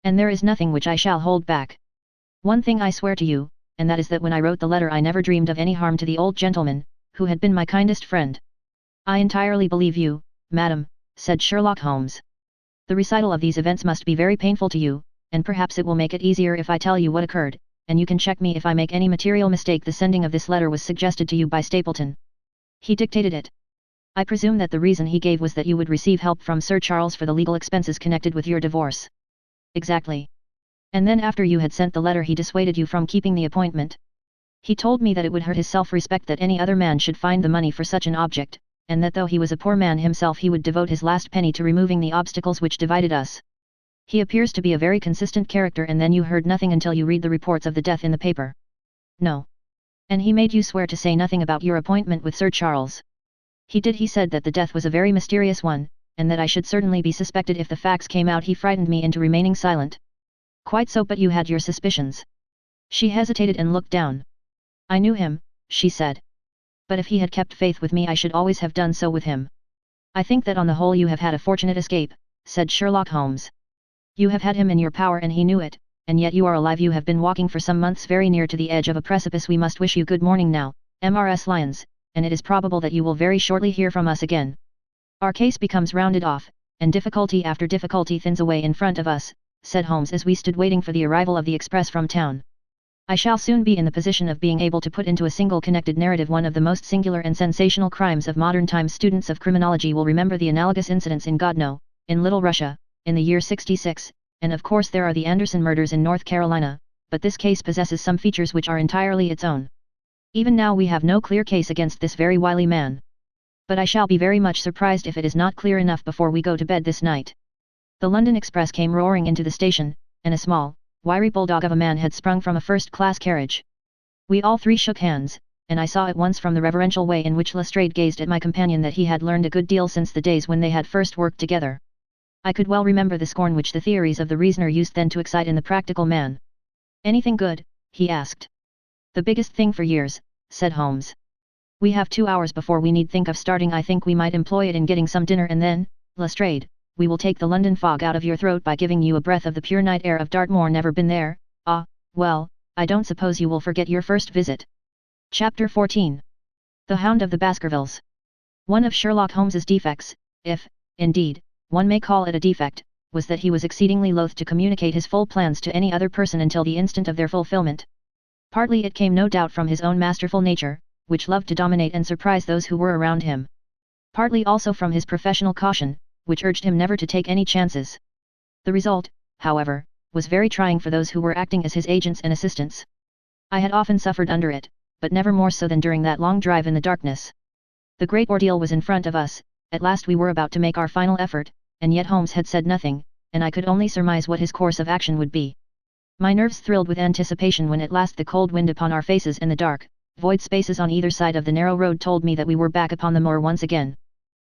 [SPEAKER 1] And there is nothing which I shall hold back. One thing I swear to you, and that is that when I wrote the letter I never dreamed of any harm to the old gentleman, who had been my kindest friend. I entirely believe you, madam, said Sherlock Holmes. The recital of these events must be very painful to you, and perhaps it will make it easier if I tell you what occurred, and you can check me if I make any material mistake. The sending of this letter was suggested to you by Stapleton. He dictated it. I presume that the reason he gave was that you would receive help from Sir Charles for the legal expenses connected with your divorce. Exactly. And then after you had sent the letter he dissuaded you from keeping the appointment. He told me that it would hurt his self-respect that any other man should find the money for such an object, and that though he was a poor man himself he would devote his last penny to removing the obstacles which divided us. He appears to be a very consistent character. And then you heard nothing until you read the reports of the death in the paper. No. And he made you swear to say nothing about your appointment with Sir Charles. He did. He said that the death was a very mysterious one, and that I should certainly be suspected if the facts came out. He frightened me into remaining silent. Quite so, but you had your suspicions. She hesitated and looked down. I knew him, she said. But if he had kept faith with me I should always have done so with him. I think that on the whole you have had a fortunate escape, said Sherlock Holmes. You have had him in your power and he knew it, and yet you are alive. You have been walking for some months very near to the edge of a precipice. We must wish you good morning now, Mrs. Lyons, and it is probable that you will very shortly hear from us again. Our case becomes rounded off, and difficulty after difficulty thins away in front of us, said Holmes as we stood waiting for the arrival of the express from town. I shall soon be in the position of being able to put into a single connected narrative one of the most singular and sensational crimes of modern times. Students of criminology will remember the analogous incidents in Godno, in Little Russia, in the year 66, and of course there are the Anderson murders in North Carolina, but this case possesses some features which are entirely its own. Even now we have no clear case against this very wily man. But I shall be very much surprised if it is not clear enough before we go to bed this night. The London Express came roaring into the station, and a small, wiry bulldog of a man had sprung from a first-class carriage. We all 3 shook hands, and I saw at once from the reverential way in which Lestrade gazed at my companion that he had learned a good deal since the days when they had first worked together. I could well remember the scorn which the theories of the reasoner used then to excite in the practical man. Anything good? He asked. The biggest thing for years, said Holmes. We have 2 hours before we need think of starting. I think we might employ it in getting some dinner, and then, Lestrade, we will take the London fog out of your throat by giving you a breath of the pure night air of Dartmoor. Never been there? Ah, well, I don't suppose you will forget your first visit. Chapter 14. The Hound of the Baskervilles. One of Sherlock Holmes's defects, if, indeed, one may call it a defect, was that he was exceedingly loath to communicate his full plans to any other person until the instant of their fulfillment. Partly it came no doubt from his own masterful nature, which loved to dominate and surprise those who were around him. Partly also from his professional caution, which urged him never to take any chances. The result, however, was very trying for those who were acting as his agents and assistants. I had often suffered under it, but never more so than during that long drive in the darkness. The great ordeal was in front of us. At last we were about to make our final effort, and yet Holmes had said nothing, and I could only surmise what his course of action would be. My nerves thrilled with anticipation when at last the cold wind upon our faces and the dark, void spaces on either side of the narrow road told me that we were back upon the moor once again.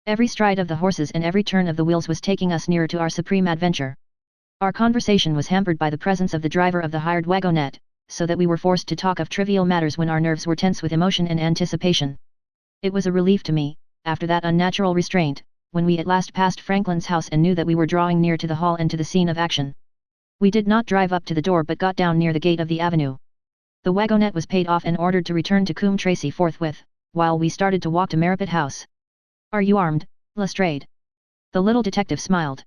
[SPEAKER 1] Every stride of the horses and every turn of the wheels was taking us nearer to our supreme adventure. Our conversation was hampered by the presence of the driver of the hired wagonette, so that we were forced to talk of trivial matters when our nerves were tense with emotion and anticipation. It was a relief to me, after that unnatural restraint, when we at last passed Franklin's house and knew that we were drawing near to the hall and to the scene of action. We did not drive up to the door but got down near the gate of the avenue. The wagonette was paid off and ordered to return to Coombe Tracey forthwith, while we started to walk to Merripit House. Are you armed, Lestrade? The little detective smiled.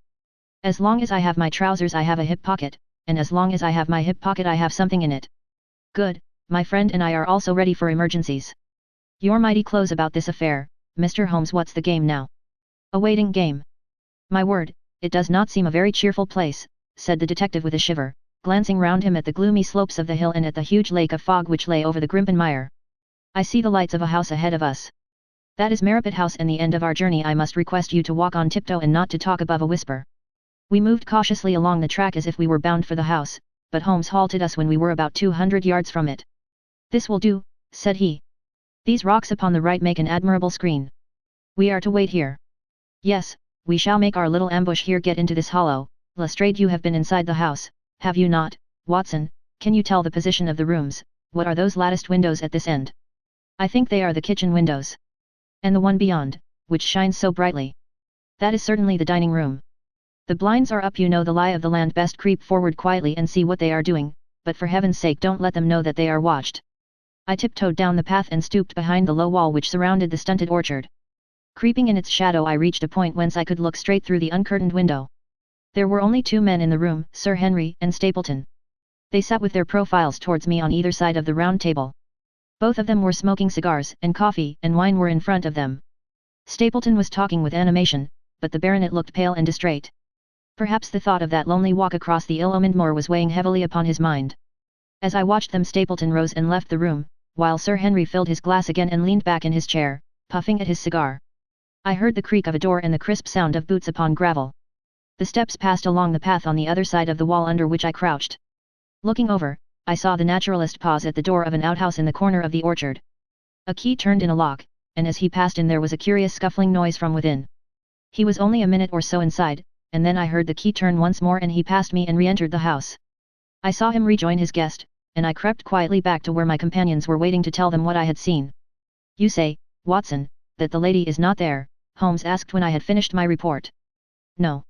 [SPEAKER 1] As long as I have my trousers I have a hip pocket, and as long as I have my hip pocket I have something in it. Good, my friend and I are also ready for emergencies. You're mighty close about this affair, Mr. Holmes. What's the game now? A waiting game. My word, it does not seem a very cheerful place, said the detective with a shiver, glancing round him at the gloomy slopes of the hill and at the huge lake of fog which lay over the Grimpenmire. I see the lights of a house ahead of us. That is Merripit House, and the end of our journey. I must request you to walk on tiptoe and not to talk above a whisper. We moved cautiously along the track as if we were bound for the house, but Holmes halted us when we were about 200 yards from it. This will do, said he. These rocks upon the right make an admirable screen. We are to wait here. Yes, we shall make our little ambush here. Get into this hollow. Lestrade, you have been inside the house, have you not? Watson, can you tell the position of the rooms? What are those latticed windows at this end? I think they are the kitchen windows. And the one beyond, which shines so brightly? That is certainly the dining room. The blinds are up. You know the lie of the land best. Creep forward quietly and see what they are doing, but for heaven's sake don't let them know that they are watched. I tiptoed down the path and stooped behind the low wall which surrounded the stunted orchard. Creeping in its shadow, I reached a point whence I could look straight through the uncurtained window. There were only two men in the room, Sir Henry and Stapleton. They sat with their profiles towards me on either side of the round table. Both of them were smoking cigars, and coffee and wine were in front of them. Stapleton was talking with animation, but the baronet looked pale and distrait. Perhaps the thought of that lonely walk across the ill-omened moor was weighing heavily upon his mind. As I watched them, Stapleton rose and left the room, while Sir Henry filled his glass again and leaned back in his chair, puffing at his cigar. I heard the creak of a door and the crisp sound of boots upon gravel. The steps passed along the path on the other side of the wall under which I crouched. Looking over, I saw the naturalist pause at the door of an outhouse in the corner of the orchard. A key turned in a lock, and as he passed in there was a curious scuffling noise from within. He was only a minute or so inside, and then I heard the key turn once more and he passed me and re-entered the house. I saw him rejoin his guest, and I crept quietly back to where my companions were waiting to tell them what I had seen. You say, Watson, that the lady is not there? Holmes asked when I had finished my report. No.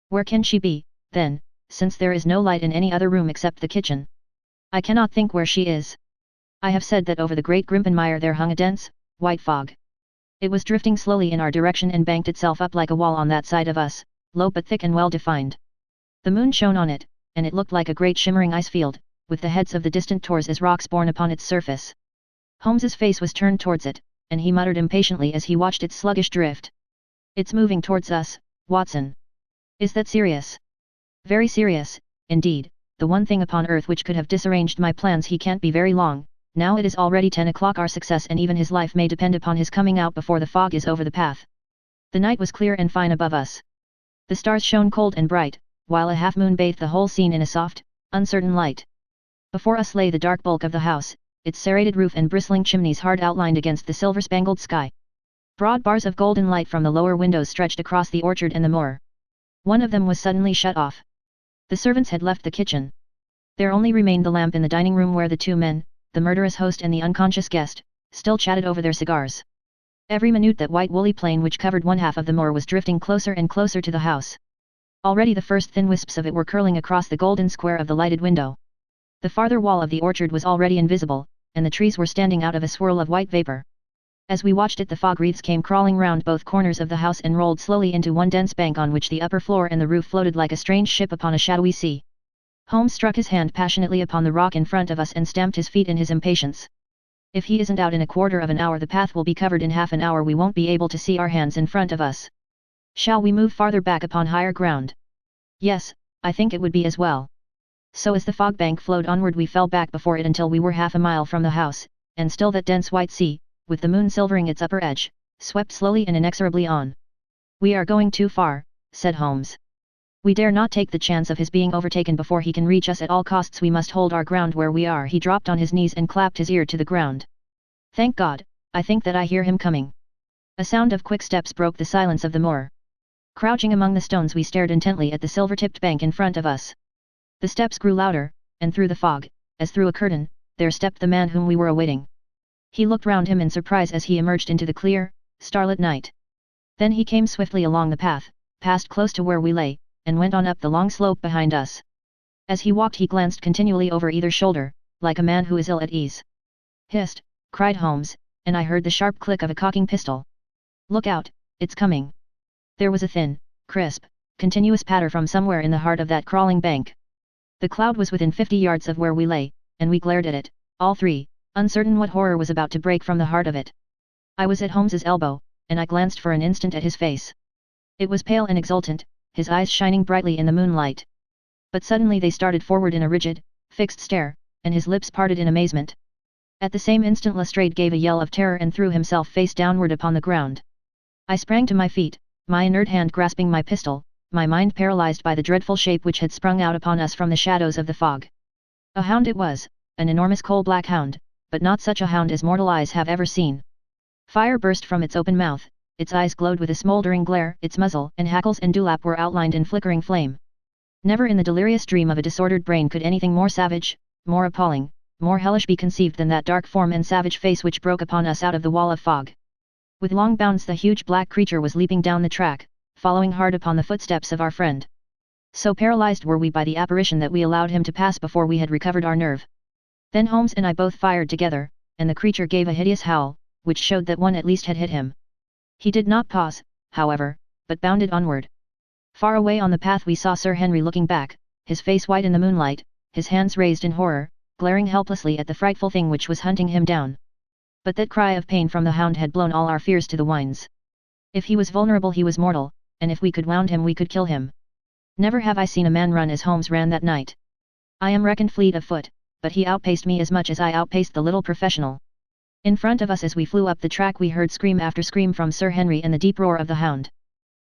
[SPEAKER 1] Where can she be, then, since there is no light in any other room except the kitchen? I cannot think where she is. I have said that over the great Grimpenmire there hung a dense, white fog. It was drifting slowly in our direction and banked itself up like a wall on that side of us, low but thick and well defined. The moon shone on it, and it looked like a great shimmering ice field, with the heads of the distant tors as rocks borne upon its surface. Holmes's face was turned towards it, and he muttered impatiently as he watched its sluggish drift. It's moving towards us, Watson. Is that serious? Very serious, indeed. The one thing upon earth which could have disarranged my plans. He can't be very long. Now it is already 10 o'clock. Our success and even his life may depend upon his coming out before the fog is over the path. The night was clear and fine above us. The stars shone cold and bright, while a half-moon bathed the whole scene in a soft, uncertain light. Before us lay the dark bulk of the house, its serrated roof and bristling chimneys hard outlined against the silver-spangled sky. Broad bars of golden light from the lower windows stretched across the orchard and the moor. One of them was suddenly shut off. The servants had left the kitchen. There only remained the lamp in the dining room where the two men, the murderous host and the unconscious guest, still chatted over their cigars. Every minute that white woolly plain which covered one half of the moor was drifting closer and closer to the house. Already the first thin wisps of it were curling across the golden square of the lighted window. The farther wall of the orchard was already invisible, and the trees were standing out of a swirl of white vapor. As we watched it, the fog wreaths came crawling round both corners of the house and rolled slowly into one dense bank on which the upper floor and the roof floated like a strange ship upon a shadowy sea. Holmes struck his hand passionately upon the rock in front of us and stamped his feet in his impatience. If he isn't out in a quarter of an hour, the path will be covered in half an hour. We won't be able to see our hands in front of us. Shall we move farther back upon higher ground? Yes, I think it would be as well. So as the fog bank flowed onward, we fell back before it until we were half a mile from the house, and still that dense white sea, with the moon silvering its upper edge, swept slowly and inexorably on. We are going too far, said Holmes. We dare not take the chance of his being overtaken before he can reach us. At all costs we must hold our ground where we are. He dropped on his knees and clapped his ear to the ground. Thank God, I think that I hear him coming. A sound of quick steps broke the silence of the moor. Crouching among the stones, we stared intently at the silver-tipped bank in front of us. The steps grew louder, and through the fog, as through a curtain, there stepped the man whom we were awaiting. He looked round him in surprise as he emerged into the clear, starlit night. Then he came swiftly along the path, passed close to where we lay, and went on up the long slope behind us. As he walked he glanced continually over either shoulder, like a man who is ill at ease. Hist! Cried Holmes, and I heard the sharp click of a cocking pistol. Look out, it's coming. There was a thin, crisp, continuous patter from somewhere in the heart of that crawling bank. The cloud was within 50 yards of where we lay, and we glared at it, all three, uncertain what horror was about to break from the heart of it. I was at Holmes's elbow, and I glanced for an instant at his face. It was pale and exultant, his eyes shining brightly in the moonlight. But suddenly they started forward in a rigid, fixed stare, and his lips parted in amazement. At the same instant Lestrade gave a yell of terror and threw himself face downward upon the ground. I sprang to my feet, my inert hand grasping my pistol, my mind paralyzed by the dreadful shape which had sprung out upon us from the shadows of the fog. A hound it was, an enormous coal-black hound, but not such a hound as mortal eyes have ever seen. Fire burst from its open mouth, its eyes glowed with a smoldering glare, its muzzle and hackles and dewlap were outlined in flickering flame. Never in the delirious dream of a disordered brain could anything more savage, more appalling, more hellish be conceived than that dark form and savage face which broke upon us out of the wall of fog. With long bounds the huge black creature was leaping down the track, following hard upon the footsteps of our friend. So paralyzed were we by the apparition that we allowed him to pass before we had recovered our nerve. Then Holmes and I both fired together, and the creature gave a hideous howl, which showed that one at least had hit him. He did not pause, however, but bounded onward. Far away on the path we saw Sir Henry looking back, his face white in the moonlight, his hands raised in horror, glaring helplessly at the frightful thing which was hunting him down. But that cry of pain from the hound had blown all our fears to the winds. If he was vulnerable he was mortal, and if we could wound him we could kill him. Never have I seen a man run as Holmes ran that night. I am reckoned fleet of foot, but he outpaced me as much as I outpaced the little professional. In front of us as we flew up the track we heard scream after scream from Sir Henry and the deep roar of the hound.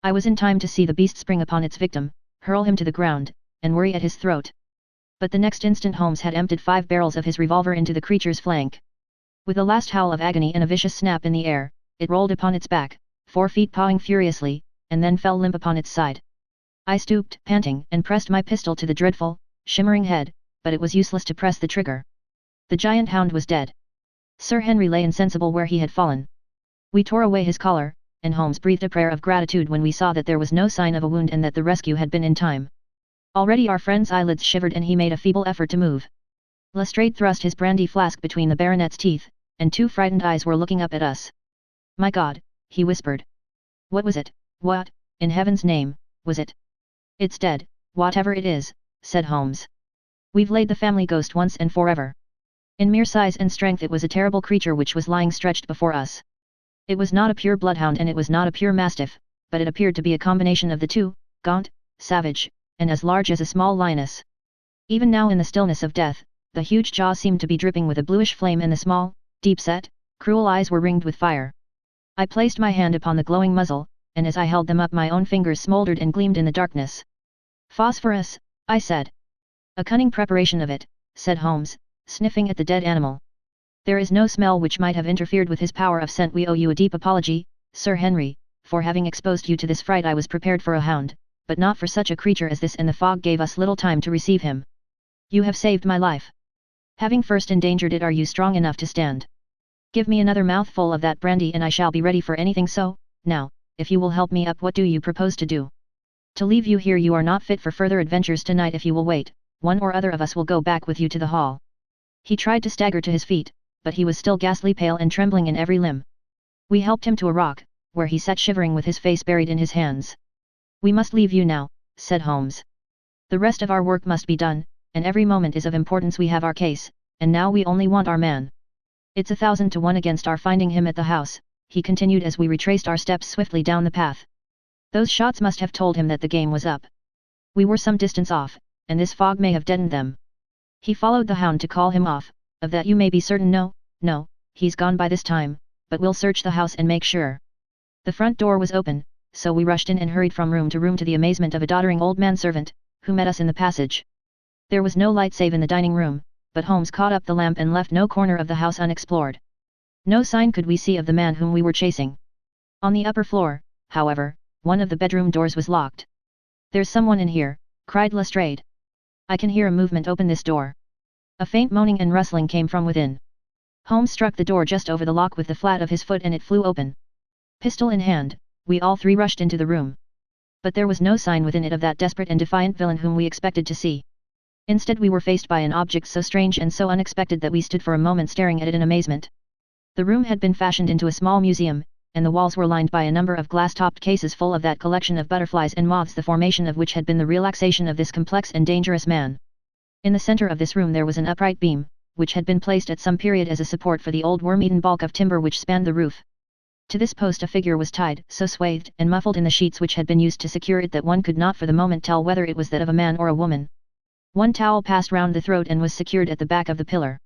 [SPEAKER 1] I was in time to see the beast spring upon its victim, hurl him to the ground, and worry at his throat. But the next instant Holmes had emptied 5 barrels of his revolver into the creature's flank. With a last howl of agony and a vicious snap in the air, it rolled upon its back, 4 feet pawing furiously, and then fell limp upon its side. I stooped, panting, and pressed my pistol to the dreadful, shimmering head, but it was useless to press the trigger. The giant hound was dead. Sir Henry lay insensible where he had fallen. We tore away his collar, and Holmes breathed a prayer of gratitude when we saw that there was no sign of a wound and that the rescue had been in time. Already our friend's eyelids shivered and he made a feeble effort to move. Lestrade thrust his brandy flask between the baronet's teeth, and 2 frightened eyes were looking up at us. "My God," he whispered. "What was it? What, in heaven's name, was it?" "It's dead, whatever it is," said Holmes. "We've laid the family ghost once and forever." In mere size and strength it was a terrible creature which was lying stretched before us. It was not a pure bloodhound and it was not a pure mastiff, but it appeared to be a combination of the two, gaunt, savage, and as large as a small lioness. Even now in the stillness of death, the huge jaw seemed to be dripping with a bluish flame and the small, deep-set, cruel eyes were ringed with fire. I placed my hand upon the glowing muzzle, and as I held them up my own fingers smoldered and gleamed in the darkness. "Phosphorus," I said. "A cunning preparation of it," said Holmes, sniffing at the dead animal. "There is no smell which might have interfered with his power of scent. We owe you a deep apology, Sir Henry, for having exposed you to this fright. I was prepared for a hound, but not for such a creature as this, and the fog gave us little time to receive him. You have saved my life. Having first endangered it, are you strong enough to stand? Give me another mouthful of that brandy and I shall be ready for anything. So, now, if you will help me up, what do you propose to do? To leave you here you are not fit for further adventures tonight. If you will wait, one or other of us will go back with you to the hall." He tried to stagger to his feet, but he was still ghastly pale and trembling in every limb. We helped him to a rock, where he sat shivering with his face buried in his hands. "We must leave you now," said Holmes. "The rest of our work must be done, and every moment is of importance. We have our case, and now we only want our man. It's 1,000 to 1 against our finding him at the house," he continued as we retraced our steps swiftly down the path. "Those shots must have told him that the game was up. We were some distance off, and this fog may have deadened them. He followed the hound to call him off, of that you may be certain. No, he's gone by this time, but we'll search the house and make sure." The front door was open, so we rushed in and hurried from room to the amazement of a doddering old man-servant, who met us in the passage. There was no light save in the dining room, but Holmes caught up the lamp and left no corner of the house unexplored. No sign could we see of the man whom we were chasing. On the upper floor, however, one of the bedroom doors was locked. "There's someone in here," cried Lestrade. "I can hear a movement. Open this door." A faint moaning and rustling came from within. Holmes struck the door just over the lock with the flat of his foot and it flew open. Pistol in hand, we all 3 rushed into the room. But there was no sign within it of that desperate and defiant villain whom we expected to see. Instead we were faced by an object so strange and so unexpected that we stood for a moment staring at it in amazement. The room had been fashioned into a small museum, and the walls were lined by a number of glass-topped cases full of that collection of butterflies and moths the formation of which had been the relaxation of this complex and dangerous man. In the center of this room there was an upright beam, which had been placed at some period as a support for the old worm-eaten bulk of timber which spanned the roof. To this post a figure was tied, so swathed and muffled in the sheets which had been used to secure it that one could not for the moment tell whether it was that of a man or a woman. One towel passed round the throat and was secured at the back of the pillar.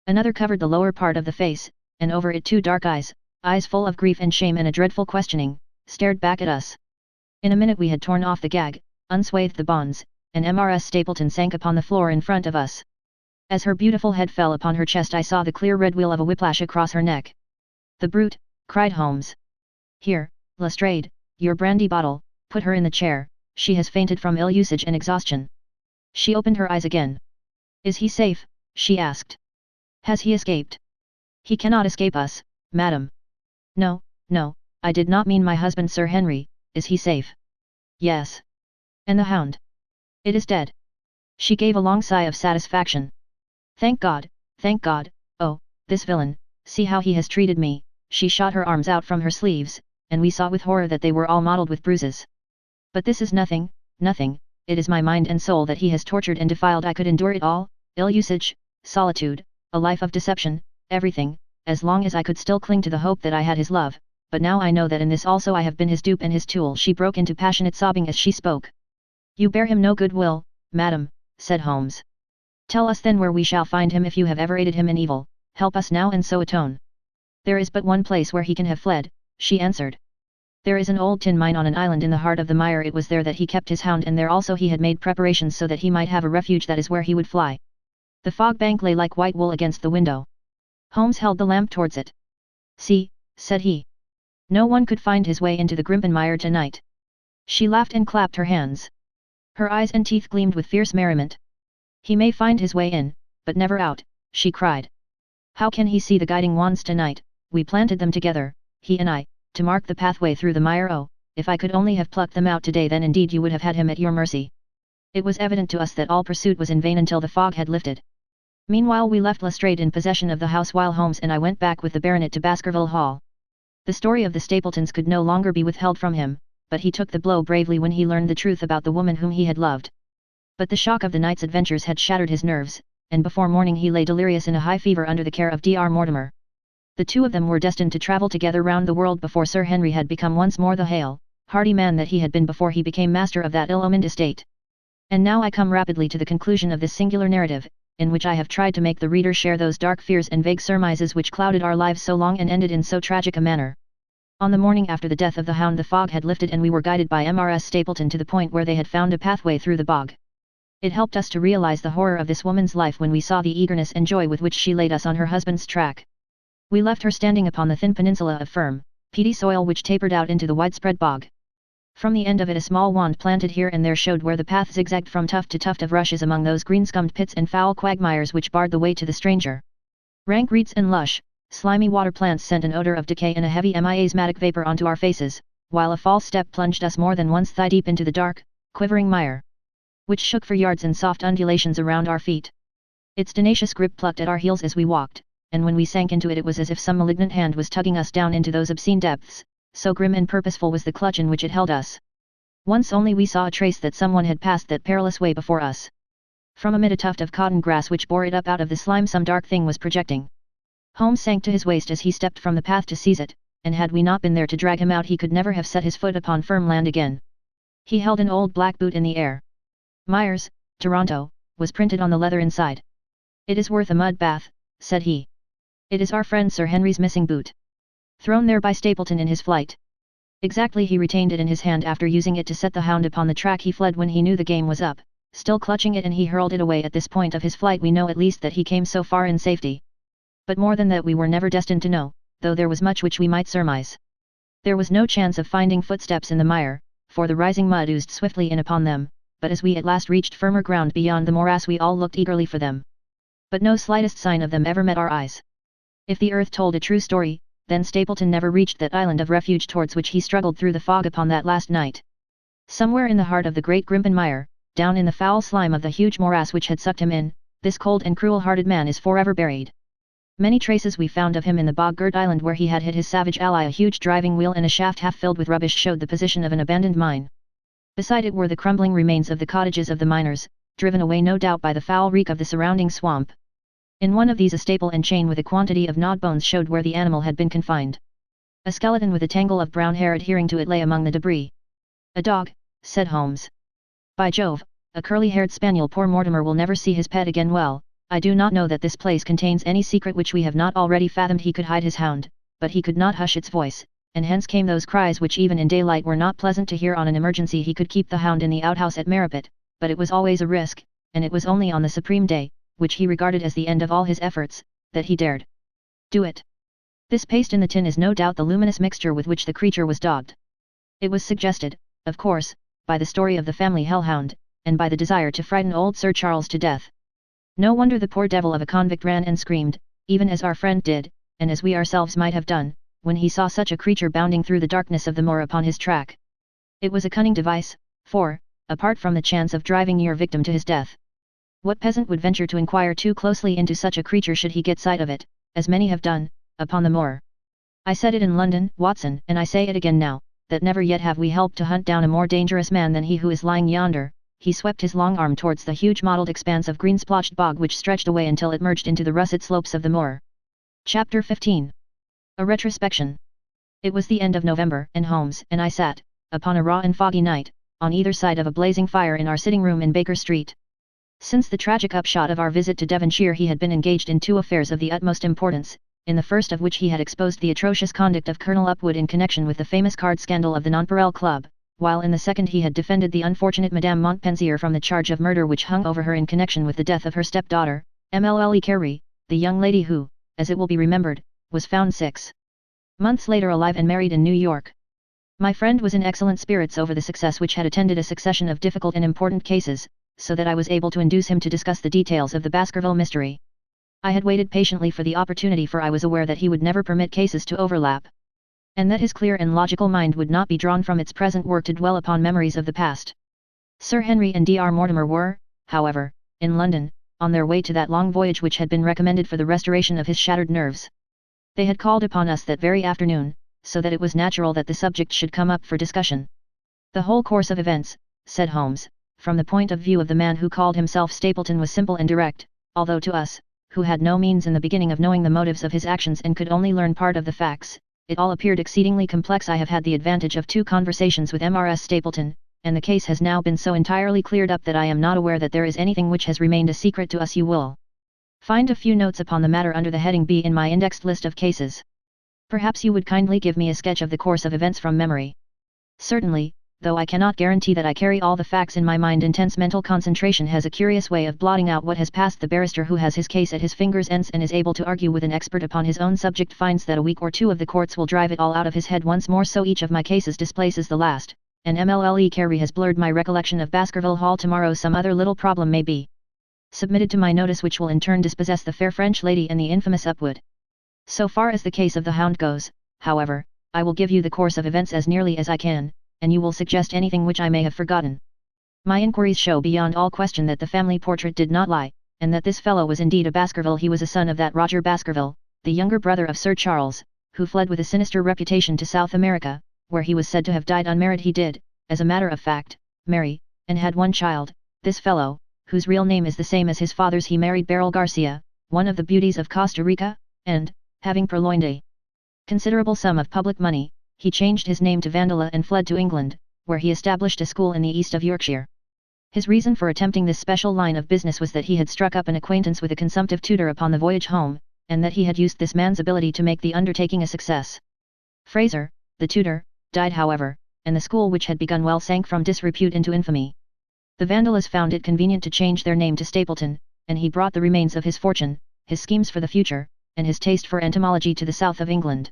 [SPEAKER 1] Another covered the lower part of the face, and over it two dark eyes, eyes full of grief and shame and a dreadful questioning, stared back at us. In a minute we had torn off the gag, unswathed the bonds, and Mrs. Stapleton sank upon the floor in front of us. As her beautiful head fell upon her chest I saw the clear red wheel of a whiplash across her neck. "The brute!" cried Holmes. "Here, Lestrade, your brandy bottle, put her in the chair, she has fainted from ill usage and exhaustion." She opened her eyes again. "Is he safe?" she asked. "Has he escaped?" "He cannot escape us, madam." "No, no, I did not mean my husband Sir Henry. Is he safe?" "Yes." "And the hound?" "It is dead." She gave a long sigh of satisfaction. Thank God, oh, this villain, see how he has treated me." She shot her arms out from her sleeves, and we saw with horror that they were all mottled with bruises. "But this is nothing, nothing, it is my mind and soul that he has tortured and defiled. I could endure it all, ill usage, solitude, a life of deception, everything, as long as I could still cling to the hope that I had his love, but now I know that in this also I have been his dupe and his tool." She broke into passionate sobbing as she spoke. "You bear him no good will, madam," said Holmes. "Tell us then where we shall find him if you have ever aided him in evil, help us now and so atone." "There is but one place where he can have fled," she answered. "There is an old tin mine on an island in the heart of the mire. It was there that he kept his hound, and there also he had made preparations so that he might have a refuge. That is where he would fly." The fog bank lay like white wool against the window. Holmes held the lamp towards it. "See," said he. "No one could find his way into the Grimpen Mire tonight." She laughed and clapped her hands. Her eyes and teeth gleamed with fierce merriment. "He may find his way in, but never out," she cried. "How can he see the guiding wands tonight? We planted them together, he and I, to mark the pathway through the mire. Oh, if I could only have plucked them out today, then indeed you would have had him at your mercy." It was evident to us that all pursuit was in vain until the fog had lifted. Meanwhile we left Lestrade in possession of the house while Holmes and I went back with the baronet to Baskerville Hall. The story of the Stapletons could no longer be withheld from him, but he took the blow bravely when he learned the truth about the woman whom he had loved. But the shock of the night's adventures had shattered his nerves, and before morning he lay delirious in a high fever under the care of Dr. Mortimer. The two of them were destined to travel together round the world before Sir Henry had become once more the hale, hearty man that he had been before he became master of that ill-omened estate. And now I come rapidly to the conclusion of this singular narrative, in which I have tried to make the reader share those dark fears and vague surmises which clouded our lives so long and ended in so tragic a manner. On the morning after the death of the hound the fog had lifted and we were guided by Mrs. Stapleton to the point where they had found a pathway through the bog. It helped us to realize the horror of this woman's life when we saw the eagerness and joy with which she laid us on her husband's track. We left her standing upon the thin peninsula of firm, peaty soil which tapered out into the widespread bog. From the end of it a small wand planted here and there showed where the path zigzagged from tuft to tuft of rushes among those green-scummed pits and foul quagmires which barred the way to the stranger. Rank reeds and lush, slimy water plants sent an odor of decay and a heavy miasmatic vapor onto our faces, while a false step plunged us more than once thigh-deep into the dark, quivering mire, which shook for yards in soft undulations around our feet. Its tenacious grip plucked at our heels as we walked, and when we sank into it it was as if some malignant hand was tugging us down into those obscene depths, so grim and purposeful was the clutch in which it held us. Once only we saw a trace that someone had passed that perilous way before us. From amid a tuft of cotton grass which bore it up out of the slime some dark thing was projecting. Holmes sank to his waist as he stepped from the path to seize it, and had we not been there to drag him out he could never have set his foot upon firm land again. He held an old black boot in the air. "Myers, Toronto," was printed on the leather inside. "It is worth a mud bath," said he. "It is our friend Sir Henry's missing boot. Thrown there by Stapleton in his flight." Exactly, he retained it in his hand after using it to set the hound upon the track. He fled when he knew the game was up, still clutching it, and he hurled it away. At this point of his flight we know at least that he came so far in safety. But more than that we were never destined to know, though there was much which we might surmise. There was no chance of finding footsteps in the mire, for the rising mud oozed swiftly in upon them, but as we at last reached firmer ground beyond the morass we all looked eagerly for them. But no slightest sign of them ever met our eyes. If the earth told a true story, then Stapleton never reached that island of refuge towards which he struggled through the fog upon that last night. Somewhere in the heart of the great Grimpen Mire, down in the foul slime of the huge morass which had sucked him in, this cold and cruel-hearted man is forever buried. Many traces we found of him in the bog-girt island where he had hid his savage ally. A huge driving wheel and a shaft half filled with rubbish showed the position of an abandoned mine. Beside it were the crumbling remains of the cottages of the miners, driven away no doubt by the foul reek of the surrounding swamp. In one of these a staple and chain with a quantity of gnawed bones showed where the animal had been confined. A skeleton with a tangle of brown hair adhering to it lay among the debris. A dog, said Holmes. By Jove, a curly-haired spaniel. Poor Mortimer will never see his pet again. Well, I do not know that this place contains any secret which we have not already fathomed. He could hide his hound, but he could not hush its voice, and hence came those cries which even in daylight were not pleasant to hear. On an emergency he could keep the hound in the outhouse at Merripit, but it was always a risk, and it was only on the supreme day, which he regarded as the end of all his efforts, that he dared do it. This paste in the tin is no doubt the luminous mixture with which the creature was dogged. It was suggested, of course, by the story of the family hellhound, and by the desire to frighten old Sir Charles to death. No wonder the poor devil of a convict ran and screamed, even as our friend did, and as we ourselves might have done, when he saw such a creature bounding through the darkness of the moor upon his track. It was a cunning device, for, apart from the chance of driving your victim to his death, what peasant would venture to inquire too closely into such a creature should he get sight of it, as many have done, upon the moor? I said it in London, Watson, and I say it again now, that never yet have we helped to hunt down a more dangerous man than he who is lying yonder. He swept his long arm towards the huge mottled expanse of green splotched bog which stretched away until it merged into the russet slopes of the moor. Chapter 15. A Retrospection. It was the end of November, and Holmes and I sat, upon a raw and foggy night, on either side of a blazing fire in our sitting room in Baker Street. Since the tragic upshot of our visit to Devonshire he had been engaged in two affairs of the utmost importance, in the first of which he had exposed the atrocious conduct of Colonel Upwood in connection with the famous card scandal of the Nonpareil Club, while in the second he had defended the unfortunate Madame Montpensier from the charge of murder which hung over her in connection with the death of her stepdaughter, Mlle Carey, the young lady who, as it will be remembered, was found 6 months later alive and married in New York. My friend was in excellent spirits over the success which had attended a succession of difficult and important cases, so that I was able to induce him to discuss the details of the Baskerville mystery. I had waited patiently for the opportunity, for I was aware that he would never permit cases to overlap, and that his clear and logical mind would not be drawn from its present work to dwell upon memories of the past. Sir Henry and Dr. Mortimer were, however, in London, on their way to that long voyage which had been recommended for the restoration of his shattered nerves. They had called upon us that very afternoon, so that it was natural that the subject should come up for discussion. The whole course of events, said Holmes, from the point of view of the man who called himself Stapleton, was simple and direct, although to us, who had no means in the beginning of knowing the motives of his actions and could only learn part of the facts, it all appeared exceedingly complex. I have had the advantage of 2 conversations with Mrs. Stapleton, and the case has now been so entirely cleared up that I am not aware that there is anything which has remained a secret to us. You will find a few notes upon the matter under the heading B in my indexed list of cases. Perhaps you would kindly give me a sketch of the course of events from memory. Certainly, though I cannot guarantee that I carry all the facts in my mind. Intense mental concentration has a curious way of blotting out what has passed. The barrister who has his case at his fingers' ends and is able to argue with an expert upon his own subject finds that a week or 2 of the courts will drive it all out of his head once more. So each of my cases displaces the last, and Mlle Carey has blurred my recollection of Baskerville Hall. Tomorrow some other little problem may be submitted to my notice which will in turn dispossess the fair French lady and the infamous Upwood. So far as the case of the Hound goes, however, I will give you the course of events as nearly as I can, and you will suggest anything which I may have forgotten. My inquiries show beyond all question that the family portrait did not lie, and that this fellow was indeed a Baskerville. He was a son of that Roger Baskerville, the younger brother of Sir Charles, who fled with a sinister reputation to South America, where he was said to have died unmarried. He did, as a matter of fact, marry, and had 1 child. This fellow, whose real name is the same as his father's, he married Beryl Garcia, one of the beauties of Costa Rica, and, having purloined a considerable sum of public money, he changed his name to Vandeleur and fled to England, where he established a school in the east of Yorkshire. His reason for attempting this special line of business was that he had struck up an acquaintance with a consumptive tutor upon the voyage home, and that he had used this man's ability to make the undertaking a success. Fraser, the tutor, died however, and the school which had begun well sank from disrepute into infamy. The Vandeleurs found it convenient to change their name to Stapleton, and he brought the remains of his fortune, his schemes for the future, and his taste for entomology to the south of England.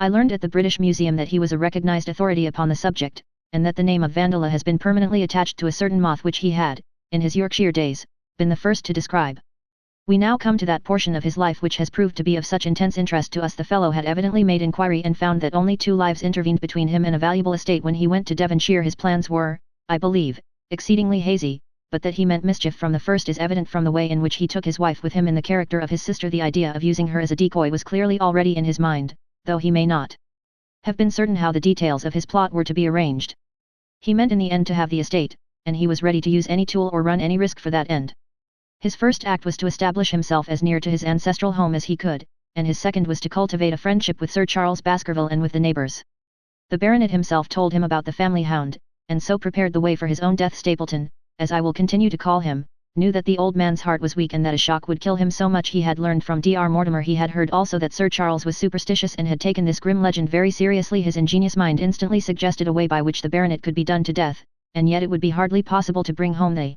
[SPEAKER 1] I learned at the British Museum that he was a recognized authority upon the subject, and that the name of Vandeleur has been permanently attached to a certain moth which he had, in his Yorkshire days, been the first to describe. We now come to that portion of his life which has proved to be of such intense interest to us. The fellow had evidently made inquiry and found that only 2 lives intervened between him and a valuable estate when he went to Devonshire. His plans were, I believe, exceedingly hazy, but that he meant mischief from the first is evident from the way in which he took his wife with him in the character of his sister. The idea of using her as a decoy was clearly already in his mind, though he may not have been certain how the details of his plot were to be arranged. He meant in the end to have the estate, and he was ready to use any tool or run any risk for that end. His first act was to establish himself as near to his ancestral home as he could, and his second was to cultivate a friendship with Sir Charles Baskerville and with the neighbours. The baronet himself told him about the family hound, and so prepared the way for his own death. Stapleton, as I will continue to call him, knew that the old man's heart was weak and that a shock would kill him so much. He had learned from Dr. Mortimer. He had heard also that Sir Charles was superstitious and had taken this grim legend very seriously. His ingenious mind instantly suggested a way by which the baronet could be done to death, and yet it would be hardly possible to bring home the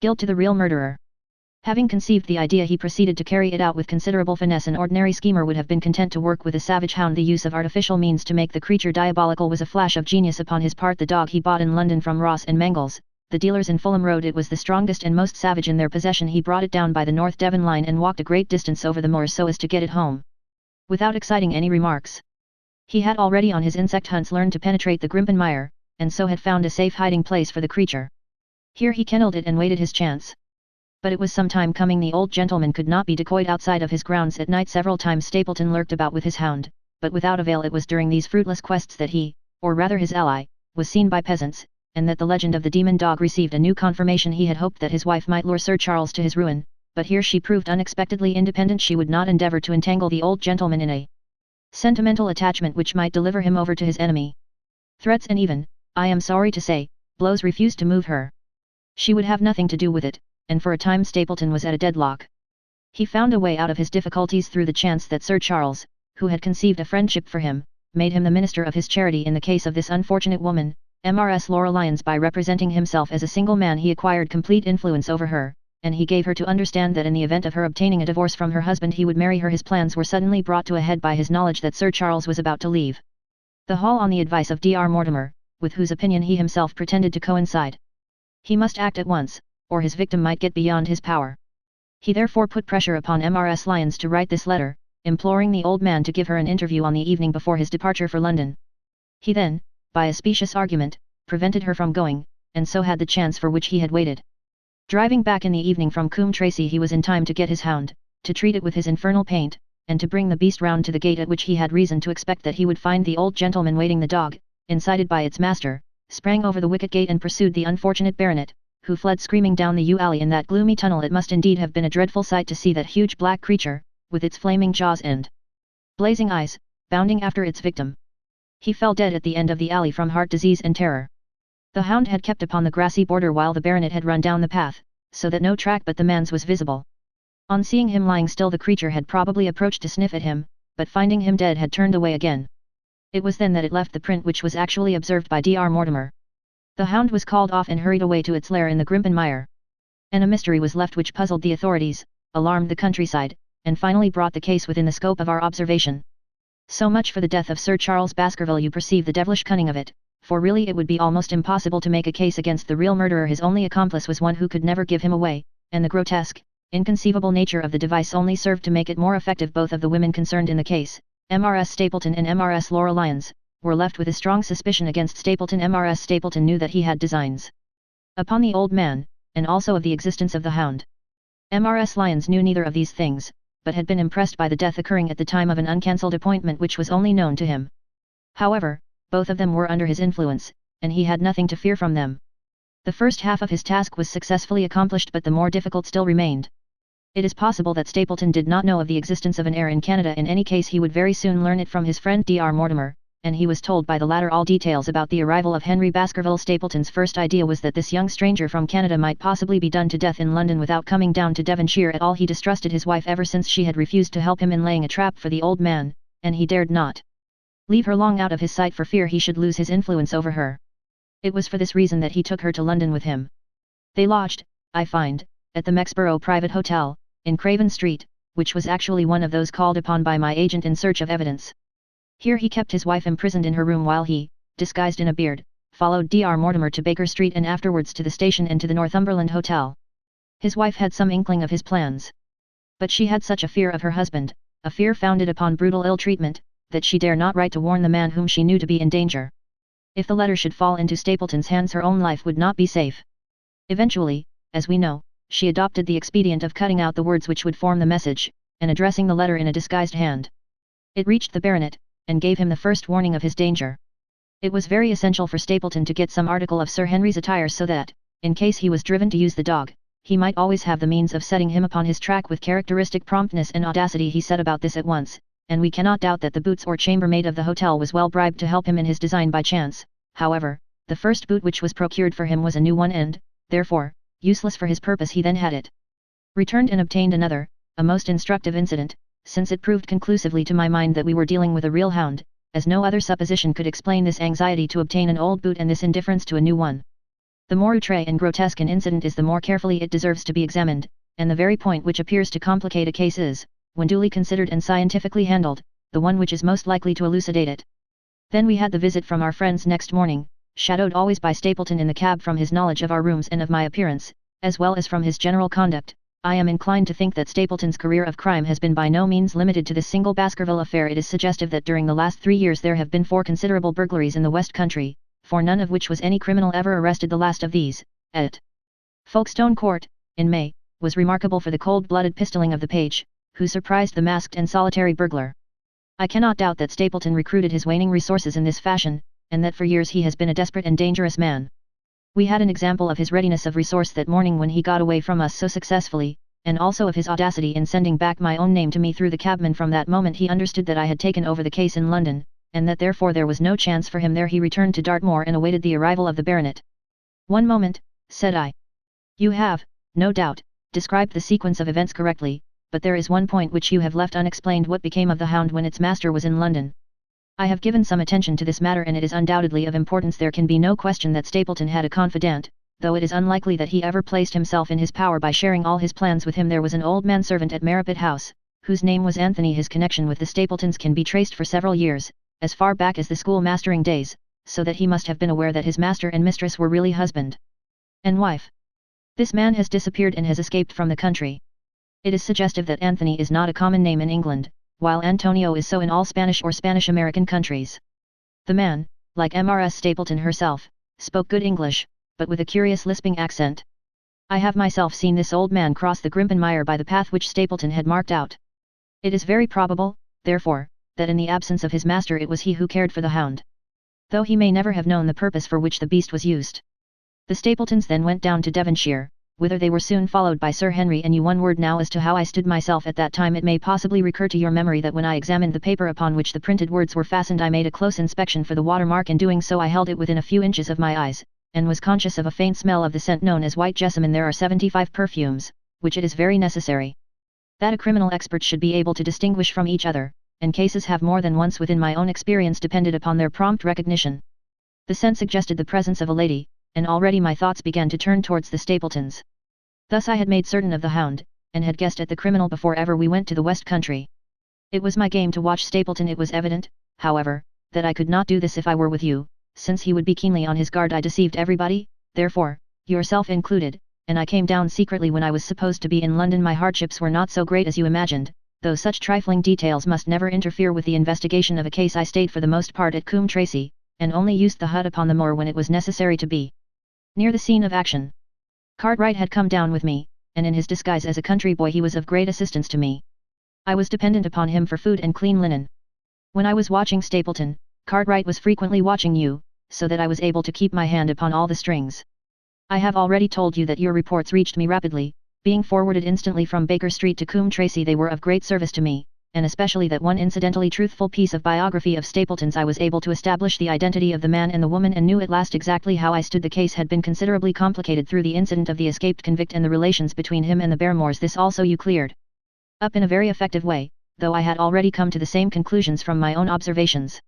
[SPEAKER 1] guilt to the real murderer. Having conceived the idea, he proceeded to carry it out with considerable finesse. An ordinary schemer would have been content to work with a savage hound. The use of artificial means to make the creature diabolical was a flash of genius upon his part. The dog he bought in London from Ross and Mangles, the dealers in Fulham Road. It was the strongest and most savage in their possession. He brought it down by the North Devon line and walked a great distance over the moors so as to get it home, without exciting any remarks. He had already on his insect hunts learned to penetrate the Grimpen mire, and so had found a safe hiding place for the creature. Here he kennelled it and waited his chance. But it was some time coming. The old gentleman could not be decoyed outside of his grounds at night. Several times Stapleton lurked about with his hound, but without avail. It was during these fruitless quests that he, or rather his ally, was seen by peasants, and that the legend of the demon dog received a new confirmation. He had hoped that his wife might lure Sir Charles to his ruin, but here she proved unexpectedly independent. She would not endeavour to entangle the old gentleman in a sentimental attachment which might deliver him over to his enemy. Threats and even, I am sorry to say, blows refused to move her. She would have nothing to do with it, and for a time Stapleton was at a deadlock. He found a way out of his difficulties through the chance that Sir Charles, who had conceived a friendship for him, made him the minister of his charity. In the case of this unfortunate woman, Mrs. Laura Lyons, by representing himself as a single man, he acquired complete influence over her, and he gave her to understand that in the event of her obtaining a divorce from her husband he would marry her. His plans were suddenly brought to a head by his knowledge that Sir Charles was about to leave the Hall on the advice of Dr. Mortimer, with whose opinion he himself pretended to coincide. He must act at once, or his victim might get beyond his power. He therefore put pressure upon Mrs. Lyons to write this letter, imploring the old man to give her an interview on the evening before his departure for London. He then, by a specious argument, prevented her from going, and so had the chance for which he had waited. Driving back in the evening from Coombe Tracey, he was in time to get his hound, to treat it with his infernal paint, and to bring the beast round to the gate, at which he had reason to expect that he would find the old gentleman waiting. The dog, incited by its master, sprang over the wicket gate and pursued the unfortunate baronet, who fled screaming down the yew alley in that gloomy tunnel. It must indeed have been a dreadful sight to see that huge black creature, with its flaming jaws and blazing eyes, bounding after its victim. He fell dead at the end of the alley from heart disease and terror. The hound had kept upon the grassy border while the baronet had run down the path, so that no track but the man's was visible. On seeing him lying still, the creature had probably approached to sniff at him, but finding him dead had turned away again. It was then that it left the print which was actually observed by Dr. Mortimer. The hound was called off and hurried away to its lair in the Grimpen mire. And a mystery was left which puzzled the authorities, alarmed the countryside, and finally brought the case within the scope of our observation. So much for the death of Sir Charles Baskerville. You perceive the devilish cunning of it, for really it would be almost impossible to make a case against the real murderer. His only accomplice was one who could never give him away, and the grotesque, inconceivable nature of the device only served to make it more effective. Both of the women concerned in the case, Mrs. Stapleton and Mrs. Laura Lyons, were left with a strong suspicion against Stapleton. Mrs. Stapleton knew that he had designs upon the old man, and also of the existence of the hound. Mrs. Lyons knew neither of these things, but had been impressed by the death occurring at the time of an uncancelled appointment which was only known to him. However, both of them were under his influence, and he had nothing to fear from them. The first half of his task was successfully accomplished, but the more difficult still remained. It is possible that Stapleton did not know of the existence of an heir in Canada. In any case, he would very soon learn it from his friend Dr. Mortimer, and he was told by the latter all details about the arrival of Henry Baskerville. Stapleton's first idea was that this young stranger from Canada might possibly be done to death in London without coming down to Devonshire at all. He distrusted his wife ever since she had refused to help him in laying a trap for the old man, and he dared not leave her long out of his sight for fear he should lose his influence over her. It was for this reason that he took her to London with him. They lodged, I find, at the Mexborough Private Hotel, in Craven Street, which was actually one of those called upon by my agent in search of evidence. Here he kept his wife imprisoned in her room while he, disguised in a beard, followed Dr. Mortimer to Baker Street and afterwards to the station and to the Northumberland Hotel. His wife had some inkling of his plans. But she had such a fear of her husband, a fear founded upon brutal ill-treatment, that she dare not write to warn the man whom she knew to be in danger. If the letter should fall into Stapleton's hands, her own life would not be safe. Eventually, as we know, she adopted the expedient of cutting out the words which would form the message, and addressing the letter in a disguised hand. It reached the baronet, and gave him the first warning of his danger. It was very essential for Stapleton to get some article of Sir Henry's attire so that, in case he was driven to use the dog, he might always have the means of setting him upon his track with characteristic promptness and audacity. He set about this at once, and we cannot doubt that the boots or chambermaid of the hotel was well bribed to help him in his design by chance. However, the first boot which was procured for him was a new one and, therefore, useless for his purpose. He then had it returned and obtained another, a most instructive incident, since it proved conclusively to my mind that we were dealing with a real hound, as no other supposition could explain this anxiety to obtain an old boot and this indifference to a new one. The more outre and grotesque an incident is, the more carefully it deserves to be examined, and the very point which appears to complicate a case is, when duly considered and scientifically handled, the one which is most likely to elucidate it. Then we had the visit from our friends next morning, shadowed always by Stapleton in the cab. From his knowledge of our rooms and of my appearance, as well as from his general conduct, I am inclined to think that Stapleton's career of crime has been by no means limited to this single Baskerville affair. It is suggestive that during the last 3 years there have been 4 considerable burglaries in the West Country, for none of which was any criminal ever arrested. The last of these, at Folkestone Court, in May, was remarkable for the cold-blooded pistoling of the page, who surprised the masked and solitary burglar. I cannot doubt that Stapleton recruited his waning resources in this fashion, and that for years he has been a desperate and dangerous man. We had an example of his readiness of resource that morning when he got away from us so successfully, and also of his audacity in sending back my own name to me through the cabman. From that moment he understood that I had taken over the case in London, and that therefore there was no chance for him there. He returned to Dartmoor and awaited the arrival of the baronet. "One moment," said I. "You have, no doubt, described the sequence of events correctly, but there is one point which you have left unexplained. What became of the Hound when its master was in London?" I have given some attention to this matter and it is undoubtedly of importance. There can be no question that Stapleton had a confidant, though it is unlikely that he ever placed himself in his power by sharing all his plans with him. There was an old manservant at Merripit House, whose name was Anthony. His connection with the Stapletons can be traced for several years, as far back as the schoolmastering days, so that he must have been aware that his master and mistress were really husband and wife. This man has disappeared and has escaped from the country. It is suggestive that Anthony is not a common name in England, while Antonio is so in all Spanish or Spanish-American countries. The man, like Mrs. Stapleton herself, spoke good English, but with a curious lisping accent. I have myself seen this old man cross the Grimpen Mire by the path which Stapleton had marked out. It is very probable, therefore, that in the absence of his master it was he who cared for the Hound, though he may never have known the purpose for which the beast was used. The Stapletons then went down to Devonshire, whither they were soon followed by Sir Henry. And you, one word now as to how I stood myself at that time. It may possibly recur to your memory that when I examined the paper upon which the printed words were fastened I made a close inspection for the watermark. In doing so I held it within a few inches of my eyes, and was conscious of a faint smell of the scent known as white jessamine. There are 75 perfumes, which it is very necessary that a criminal expert should be able to distinguish from each other, and cases have more than once within my own experience depended upon their prompt recognition. The scent suggested the presence of a lady, and already my thoughts began to turn towards the Stapletons. Thus I had made certain of the Hound, and had guessed at the criminal before ever we went to the West Country. It was my game to watch Stapleton. It was evident, however, that I could not do this if I were with you, since he would be keenly on his guard. I deceived everybody, therefore, yourself included, and I came down secretly when I was supposed to be in London. My hardships were not so great as you imagined, though such trifling details must never interfere with the investigation of a case. I stayed for the most part at Coombe Tracey, and only used the hut upon the moor when it was necessary to be near the scene of action. Cartwright had come down with me, and in his disguise as a country boy he was of great assistance to me. I was dependent upon him for food and clean linen. When I was watching Stapleton, Cartwright was frequently watching you, so that I was able to keep my hand upon all the strings. I have already told you that your reports reached me rapidly, being forwarded instantly from Baker Street to Coombe Tracey. They were of great service to me, and especially that one incidentally truthful piece of biography of Stapleton's. I was able to establish the identity of the man and the woman and knew at last exactly how I stood. The case had been considerably complicated through the incident of the escaped convict and the relations between him and the Barrymores. This also you cleared up in a very effective way, though I had already come to the same conclusions from my own observations.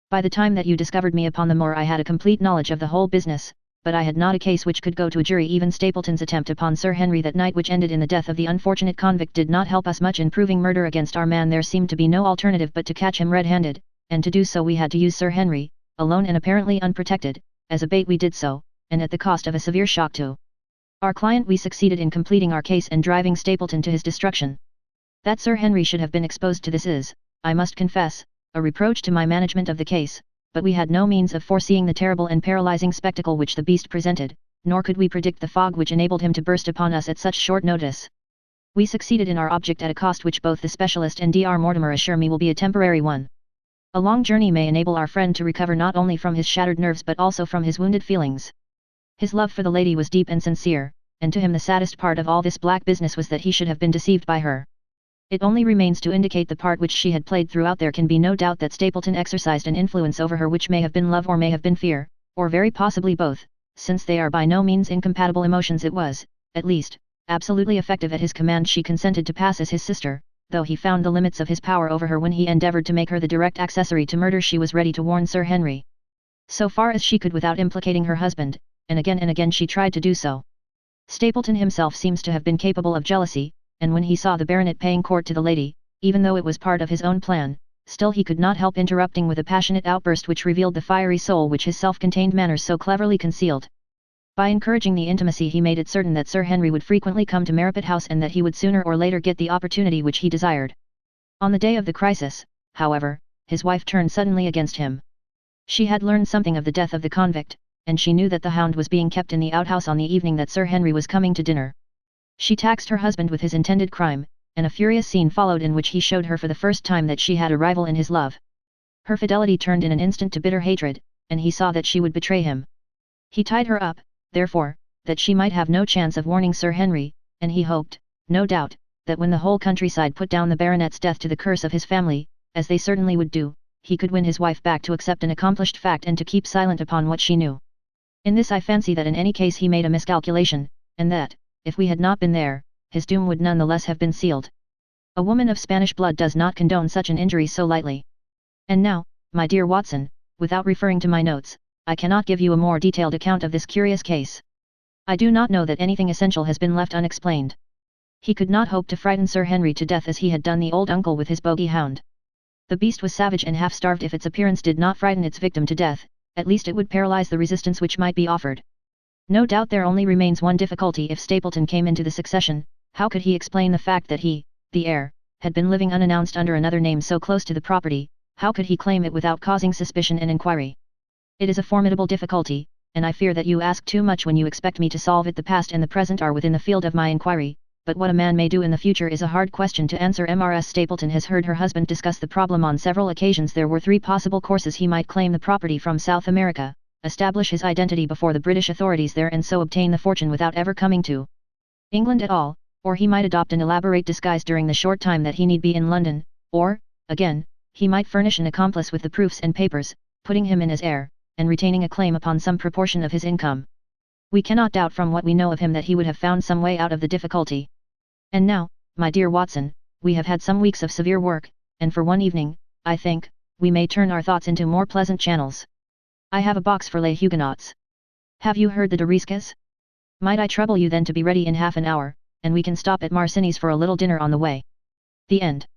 [SPEAKER 1] By the time that you discovered me upon the moor I had a complete knowledge of the whole business, but I had not a case which could go to a jury. Even Stapleton's attempt upon Sir Henry that night, which ended in the death of the unfortunate convict, did not help us much in proving murder against our man. There seemed to be no alternative but to catch him red-handed, and to do so we had to use Sir Henry, alone and apparently unprotected. As a bait we did so, and at the cost of a severe shock to our client we succeeded in completing our case and driving Stapleton to his destruction. That Sir Henry should have been exposed to this is, I must confess, a reproach to my management of the case, but we had no means of foreseeing the terrible and paralyzing spectacle which the beast presented, nor could we predict the fog which enabled him to burst upon us at such short notice. We succeeded in our object at a cost which both the specialist and Dr. Mortimer assure me will be a temporary one. A long journey may enable our friend to recover not only from his shattered nerves but also from his wounded feelings. His love for the lady was deep and sincere, and to him the saddest part of all this black business was that he should have been deceived by her. It only remains to indicate the part which she had played throughout. There can be no doubt that Stapleton exercised an influence over her which may have been love or may have been fear, or very possibly both, since they are by no means incompatible emotions. It was, at least, absolutely effective. At his command she consented to pass as his sister, though he found the limits of his power over her when he endeavoured to make her the direct accessory to murder. She was ready to warn Sir Henry, so far as she could without implicating her husband, and again she tried to do so. Stapleton himself seems to have been capable of jealousy, and when he saw the baronet paying court to the lady, even though it was part of his own plan, still he could not help interrupting with a passionate outburst which revealed the fiery soul which his self-contained manners so cleverly concealed. By encouraging the intimacy he made it certain that Sir Henry would frequently come to Merripit House and that he would sooner or later get the opportunity which he desired. On the day of the crisis, however, his wife turned suddenly against him. She had learned something of the death of the convict, and she knew that the Hound was being kept in the outhouse on the evening that Sir Henry was coming to dinner. She taxed her husband with his intended crime, and a furious scene followed in which he showed her for the first time that she had a rival in his love. Her fidelity turned in an instant to bitter hatred, and he saw that she would betray him. He tied her up, therefore, that she might have no chance of warning Sir Henry, and he hoped, no doubt, that when the whole countryside put down the baronet's death to the curse of his family, as they certainly would do, he could win his wife back to accept an accomplished fact and to keep silent upon what she knew. In this I fancy that in any case he made a miscalculation, and that, if we had not been there, his doom would none the less have been sealed. A woman of Spanish blood does not condone such an injury so lightly. And now, my dear Watson, without referring to my notes, I cannot give you a more detailed account of this curious case. I do not know that anything essential has been left unexplained. He could not hope to frighten Sir Henry to death as he had done the old uncle with his bogey hound. The beast was savage and half-starved. If its appearance did not frighten its victim to death, at least it would paralyze the resistance which might be offered. No doubt there only remains one difficulty. If Stapleton came into the succession, how could he explain the fact that he, the heir, had been living unannounced under another name so close to the property? How could he claim it without causing suspicion and inquiry? It is a formidable difficulty, and I fear that you ask too much when you expect me to solve it. The past and the present are within the field of my inquiry, but what a man may do in the future is a hard question to answer. Mrs. Stapleton has heard her husband discuss the problem on several occasions. There were 3 possible courses. He might claim the property from South America, establish his identity before the British authorities there and so obtain the fortune without ever coming to England at all, or he might adopt an elaborate disguise during the short time that he need be in London, or, again, he might furnish an accomplice with the proofs and papers, putting him in as heir, and retaining a claim upon some proportion of his income. We cannot doubt from what we know of him that he would have found some way out of the difficulty. And now, my dear Watson, we have had some weeks of severe work, and for one evening, I think, we may turn our thoughts into more pleasant channels. I have a box for Les Huguenots. Have you heard the Doriscas? Might I trouble you then to be ready in half an hour, and we can stop at Marcini's for a little dinner on the way. The end.